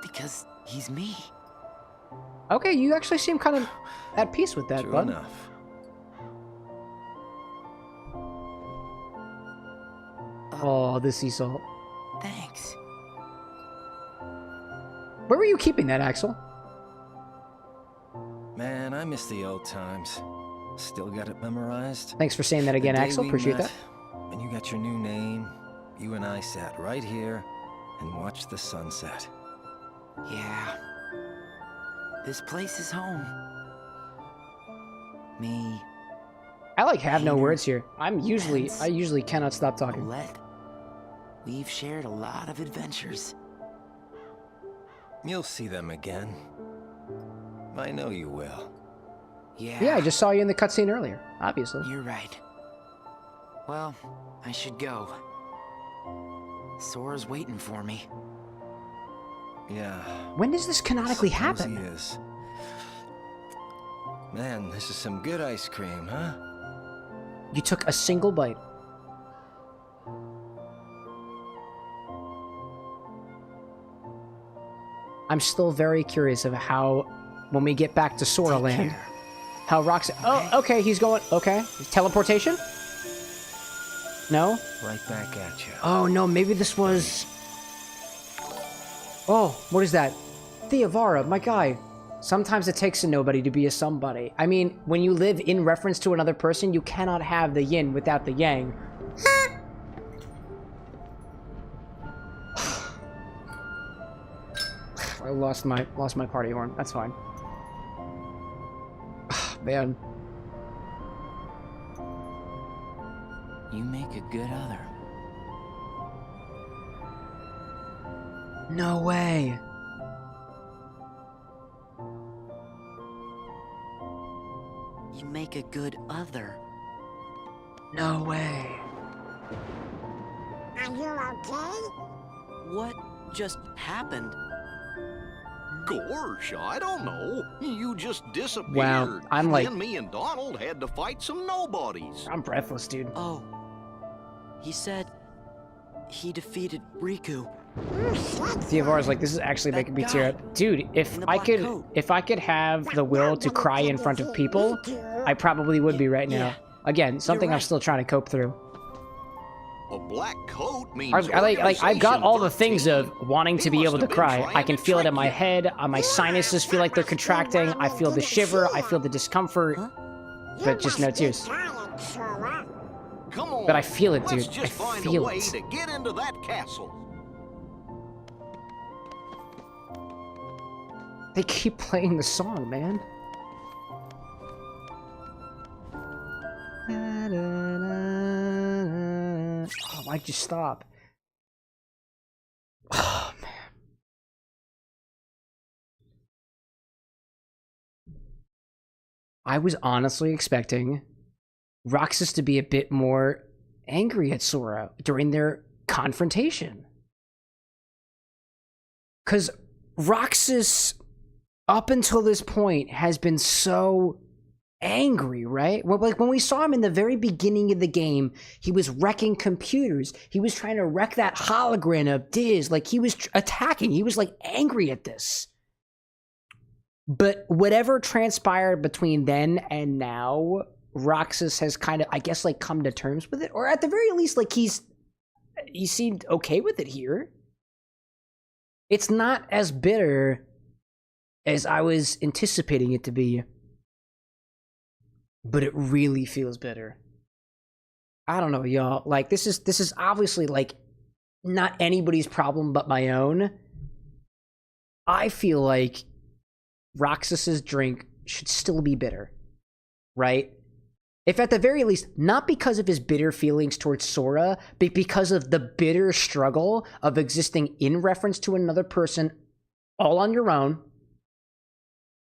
Because he's me. Okay, you actually seem kind of at peace with that, True bud. enough. Oh, the sea salt. Thanks. Where were you keeping that, Axel? Man, I miss the old times. Still got it memorized. Thanks for saying that The again, day Axel. we Appreciate met, that. And you got your new name. You and I sat right here and watched the sunset. Yeah. This place is home. Me, I like have no Hater, words here. I usually cannot stop talking. Colette. We've shared a lot of adventures. You'll see them again. I know you will. Yeah, I just saw you in the cutscene earlier. Obviously. You're right. Well, I should go. Sora's waiting for me. Yeah. When does this canonically Suppose happen? He is. Man, this is some good ice cream, huh? You took a single bite. I'm still very curious of how, when we get back to Sora Land, how Roxas... Oh, okay, he's going... Okay. Teleportation? No? Right back at you. Oh, no, maybe this was... Oh, what is that? Theavara, my guy. Sometimes it takes a nobody to be a somebody. I mean, when you live in reference to another person, you cannot have the yin without the yang. I lost my party horn. That's fine. Man. You make a good other. No way. You make a good other. No way. Are you okay? What just happened? Gosh, I don't know. You just disappeared. Wow, I'm like... Then me and Donald had to fight some nobodies. I'm breathless, dude. Oh. He said he defeated Riku. Theavara's like, this is actually making me tear up. Dude, if I could have the will to cry in front of people, I probably would be right now. Yeah. Again, something I'm right. still trying to cope through. A black coat means I've got all the things 13. of wanting to He be must able to have been cry. trying I can to feel it trick in my you. head. My sinuses feel like they're contracting. I feel the shiver. I feel the discomfort. But just no tears. Come on. But I feel it, Let's dude. just I find feel a way it. to get into that castle. They keep playing the song, man. Oh, why'd you stop? Oh, man. I was honestly expecting Roxas to be a bit more angry at Sora during their confrontation. Because Roxas, up until this point, has been so angry, right? Well, like when we saw him in the very beginning of the game, he was wrecking computers. He was trying to wreck that hologram of Diz. Like he was attacking. He was like angry at this. But whatever transpired between then and now, Roxas has kind of, I guess, like come to terms with it, or at the very least, like he seemed okay with it here. It's not as bitter as I was anticipating it to be, but it really feels bitter. I don't know, y'all. Like this is obviously like not anybody's problem but my own. I feel like Roxas's drink should still be bitter, right? If at the very least, not because of his bitter feelings towards Sora, but because of the bitter struggle of existing in reference to another person all on your own,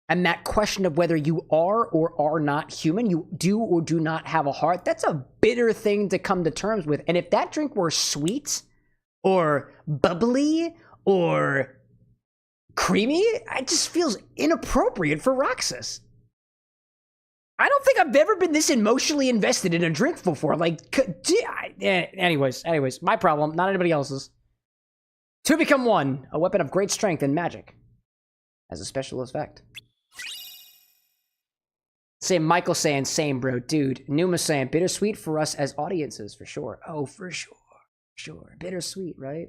and that question of whether you are or are not human, you do or do not have a heart, that's a bitter thing to come to terms with. And if that drink were sweet or bubbly or creamy, it just feels inappropriate for Roxas. I don't think I've ever been this emotionally invested in a drink before. Like, anyways, my problem, not anybody else's. Two become one, a weapon of great strength and magic, as a special effect. Same Michael saying, same bro, dude. Numa saying, bittersweet for us as audiences, for sure. Oh, for sure. Bittersweet, right?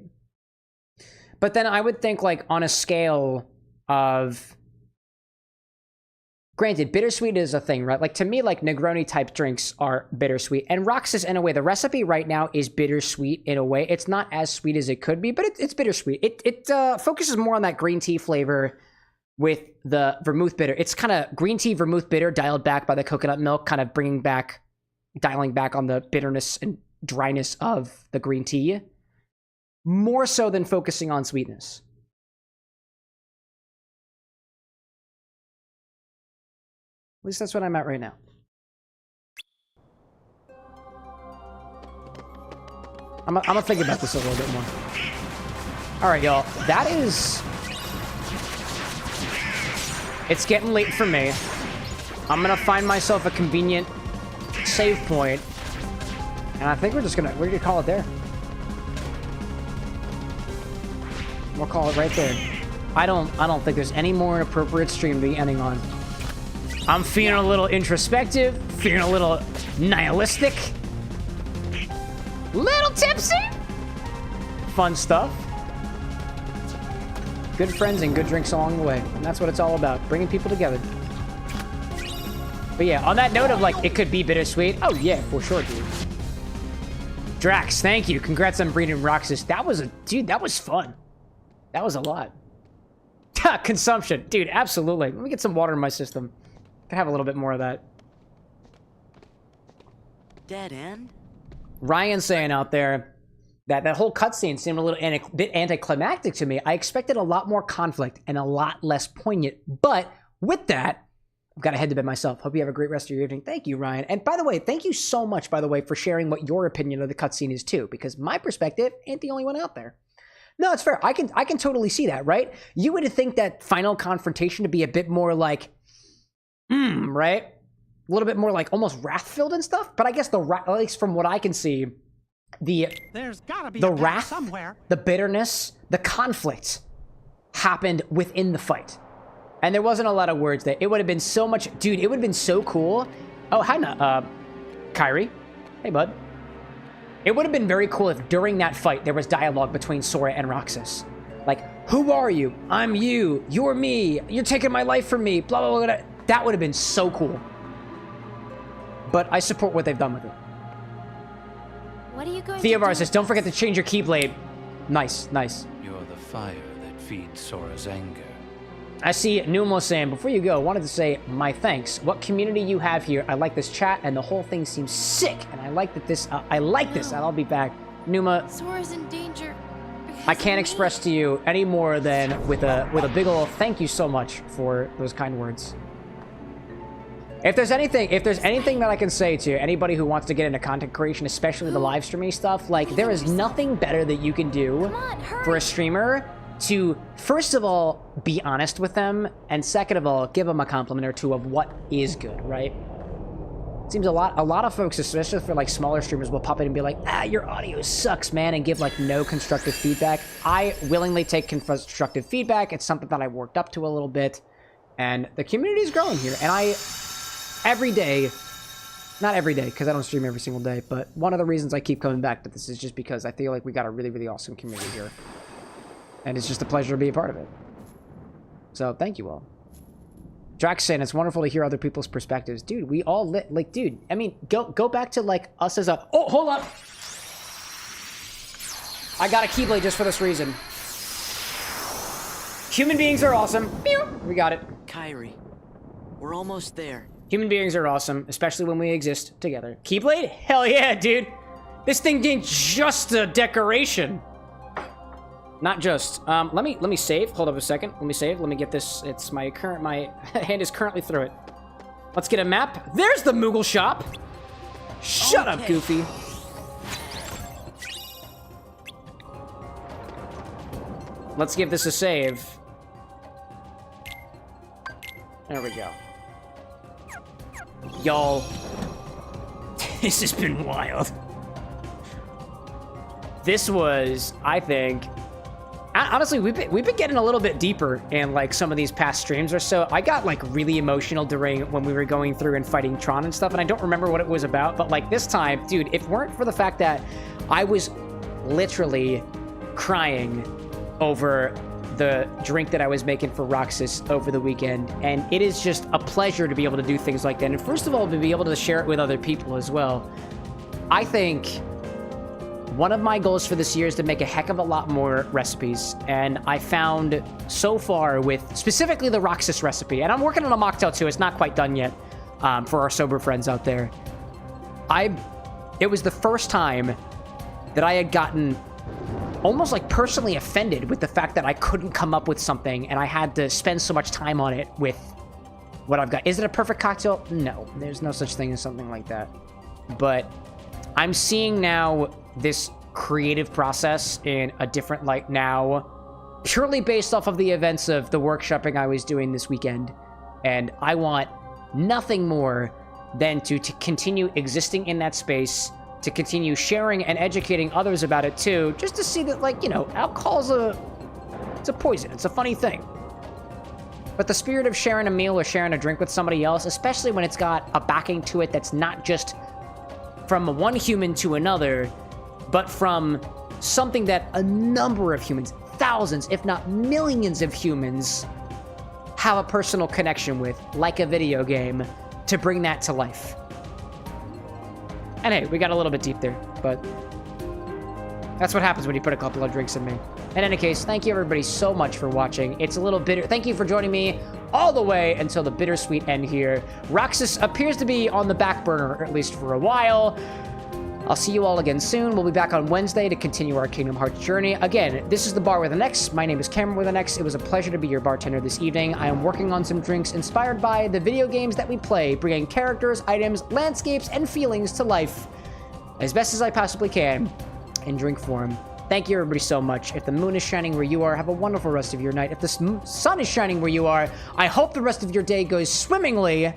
But then I would think, like, on a scale of... Granted, bittersweet is a thing, right? Like, to me, like, Negroni-type drinks are bittersweet. And Roxas, in a way, the recipe right now is bittersweet in a way. It's not as sweet as it could be, but it's bittersweet. It focuses more on that green tea flavor with the vermouth bitter. It's kind of green tea vermouth bitter dialed back by the coconut milk, kind of dialing back on the bitterness and dryness of the green tea. More so than focusing on sweetness. At least that's what I'm at right now. I'm gonna think about this a little bit more. All right, y'all. That is... It's getting late for me. I'm gonna find myself a convenient save point, and I think we're gonna call it there. We'll call it right there. I don't think there's any more inappropriate stream to be ending on. I'm feeling a little introspective, feeling a little nihilistic. Little tipsy. Fun stuff. Good friends and good drinks along the way. And that's what it's all about. Bringing people together. But yeah, on that note of like, it could be bittersweet. Oh yeah, for sure, dude. Drax, thank you. Congrats on breeding Roxas. That was dude, that was fun. That was a lot. Consumption. Dude, absolutely. Let me get some water in my system. Can have a little bit more of that. Dead end? Ryan saying out there that that whole cutscene seemed a little bit anticlimactic to me. I expected a lot more conflict and a lot less poignant. But with that, I've got to head to bed myself. Hope you have a great rest of your evening. Thank you, Ryan. And by the way, thank you so much, by the way, for sharing what your opinion of the cutscene is too, because my perspective ain't the only one out there. No, it's fair. I can totally see that, right? You would think that final confrontation to be a bit more like, right? A little bit more like almost wrath-filled and stuff. But I guess at least from what I can see, There's gotta be the a path wrath, somewhere. the bitterness, the conflict happened within the fight. And there wasn't a lot of words there. It would have been so much, dude, it would have been so cool. Oh, hi, Kyrie. Hey, bud. It would have been very cool if during that fight there was dialogue between Sora and Roxas. Like, who are you? I'm you. You're me. You're taking my life from me. Blah, blah, blah, blah. That would have been so cool. But I support what they've done with it. What are you going Theovar to do? says, don't forget to change your keyblade. Nice, nice. You're the fire that feeds Sora's anger. I see Numo saying, before you go, wanted to say my thanks. What community you have here. I like this chat, and the whole thing seems sick. And I like that this, I like this, and I'll be back. Numa, Sora's in danger. I can't express to you any more than with a big ol' thank you so much for those kind words. If there's anything that I can say to anybody who wants to get into content creation, especially the live streaming stuff, like there is nothing better that you can do for a streamer to, first of all, be honest with them, and second of all, give them a compliment or two of what is good, right? It seems a lot of folks, especially for like smaller streamers, will pop in and be like, your audio sucks, man, and give like no constructive feedback. I willingly take constructive feedback. It's something that I've worked up to a little bit, and the community is growing here, and every day, not every day, because I don't stream every single day, but one of the reasons I keep coming back to this is just because I feel like we got a really, really awesome community here. And it's just a pleasure to be a part of it. So, thank you all. Drax saying, it's wonderful to hear other people's perspectives. Dude, we all like, dude, I mean, go back to, like, us as a... Oh, hold up! I got a Keyblade just for this reason. Human beings are awesome. We got it. Kyrie, we're almost there. Human beings are awesome, especially when we exist together. Keyblade? Hell yeah, dude. This thing ain't just a decoration. Not just. Let me save. Hold up a second. Let me save. Let me get this. It's my hand is currently through it. Let's get a map. There's the Moogle shop. Shut up, Goofy. Let's give this a save. There we go. Y'all, this has been wild. This was, I think, honestly, we've been getting a little bit deeper in like some of these past streams or so. I got like really emotional during when we were going through and fighting Tron and stuff, and I don't remember what it was about, but like this time, dude, if it weren't for the fact that I was literally crying over the drink that I was making for Roxas over the weekend, and it is just a pleasure to be able to do things like that, and first of all, to be able to share it with other people as well. I think one of my goals for this year is to make a heck of a lot more recipes, and I found so far with specifically the Roxas recipe, and I'm working on a mocktail too, it's not quite done yet, for our sober friends out there. It was the first time that I had gotten almost like personally offended with the fact that I couldn't come up with something and I had to spend so much time on it with what I've got. Is it a perfect cocktail? No, there's no such thing as something like that. But I'm seeing now this creative process in a different light now, purely based off of the events of the workshopping I was doing this weekend. And I want nothing more than to continue existing in that space, to continue sharing and educating others about it too, just to see that, like, you know, alcohol's it's a poison. It's a funny thing. But the spirit of sharing a meal or sharing a drink with somebody else, especially when it's got a backing to it that's not just from one human to another, but from something that a number of humans, thousands, if not millions of humans, have a personal connection with, like a video game, to bring that to life. And hey, we got a little bit deep there, but that's what happens when you put a couple of drinks in me. In any case, thank you everybody so much for watching. It's a little bitter. Thank you for joining me all the way until the bittersweet end here. Roxas appears to be on the back burner, at least for a while. I'll see you all again soon. We'll be back on Wednesday to continue our Kingdom Hearts journey. Again, this is the Bar with an X. My name is Cameron with an X. It was a pleasure to be your bartender this evening. I am working on some drinks inspired by the video games that we play, bringing characters, items, landscapes, and feelings to life as best as I possibly can in drink form. Thank you everybody so much. If the moon is shining where you are, have a wonderful rest of your night. If the sun is shining where you are, I hope the rest of your day goes swimmingly.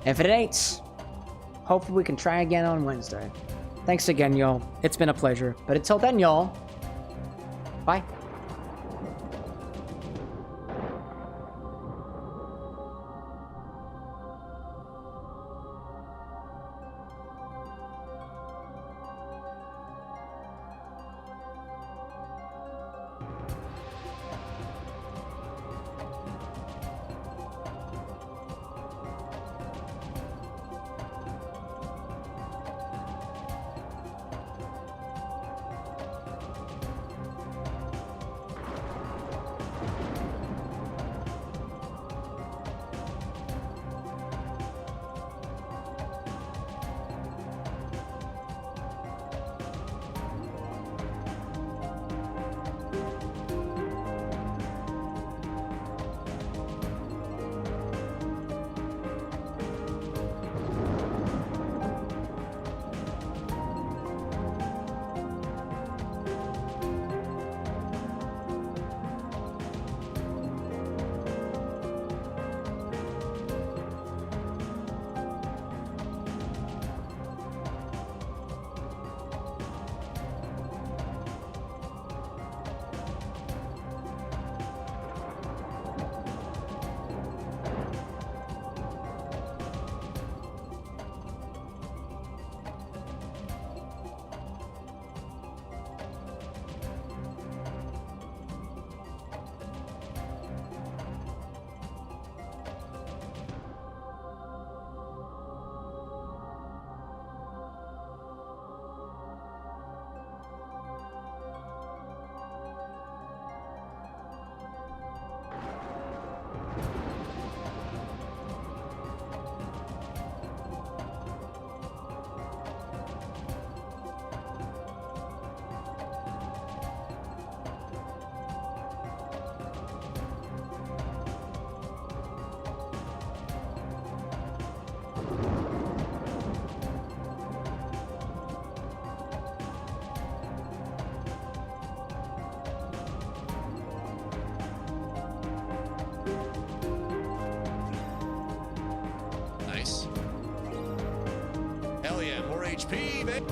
If it ain't, hopefully we can try again on Wednesday. Thanks again, y'all. It's been a pleasure. But until then, y'all, bye. Hell yeah, more HP, man.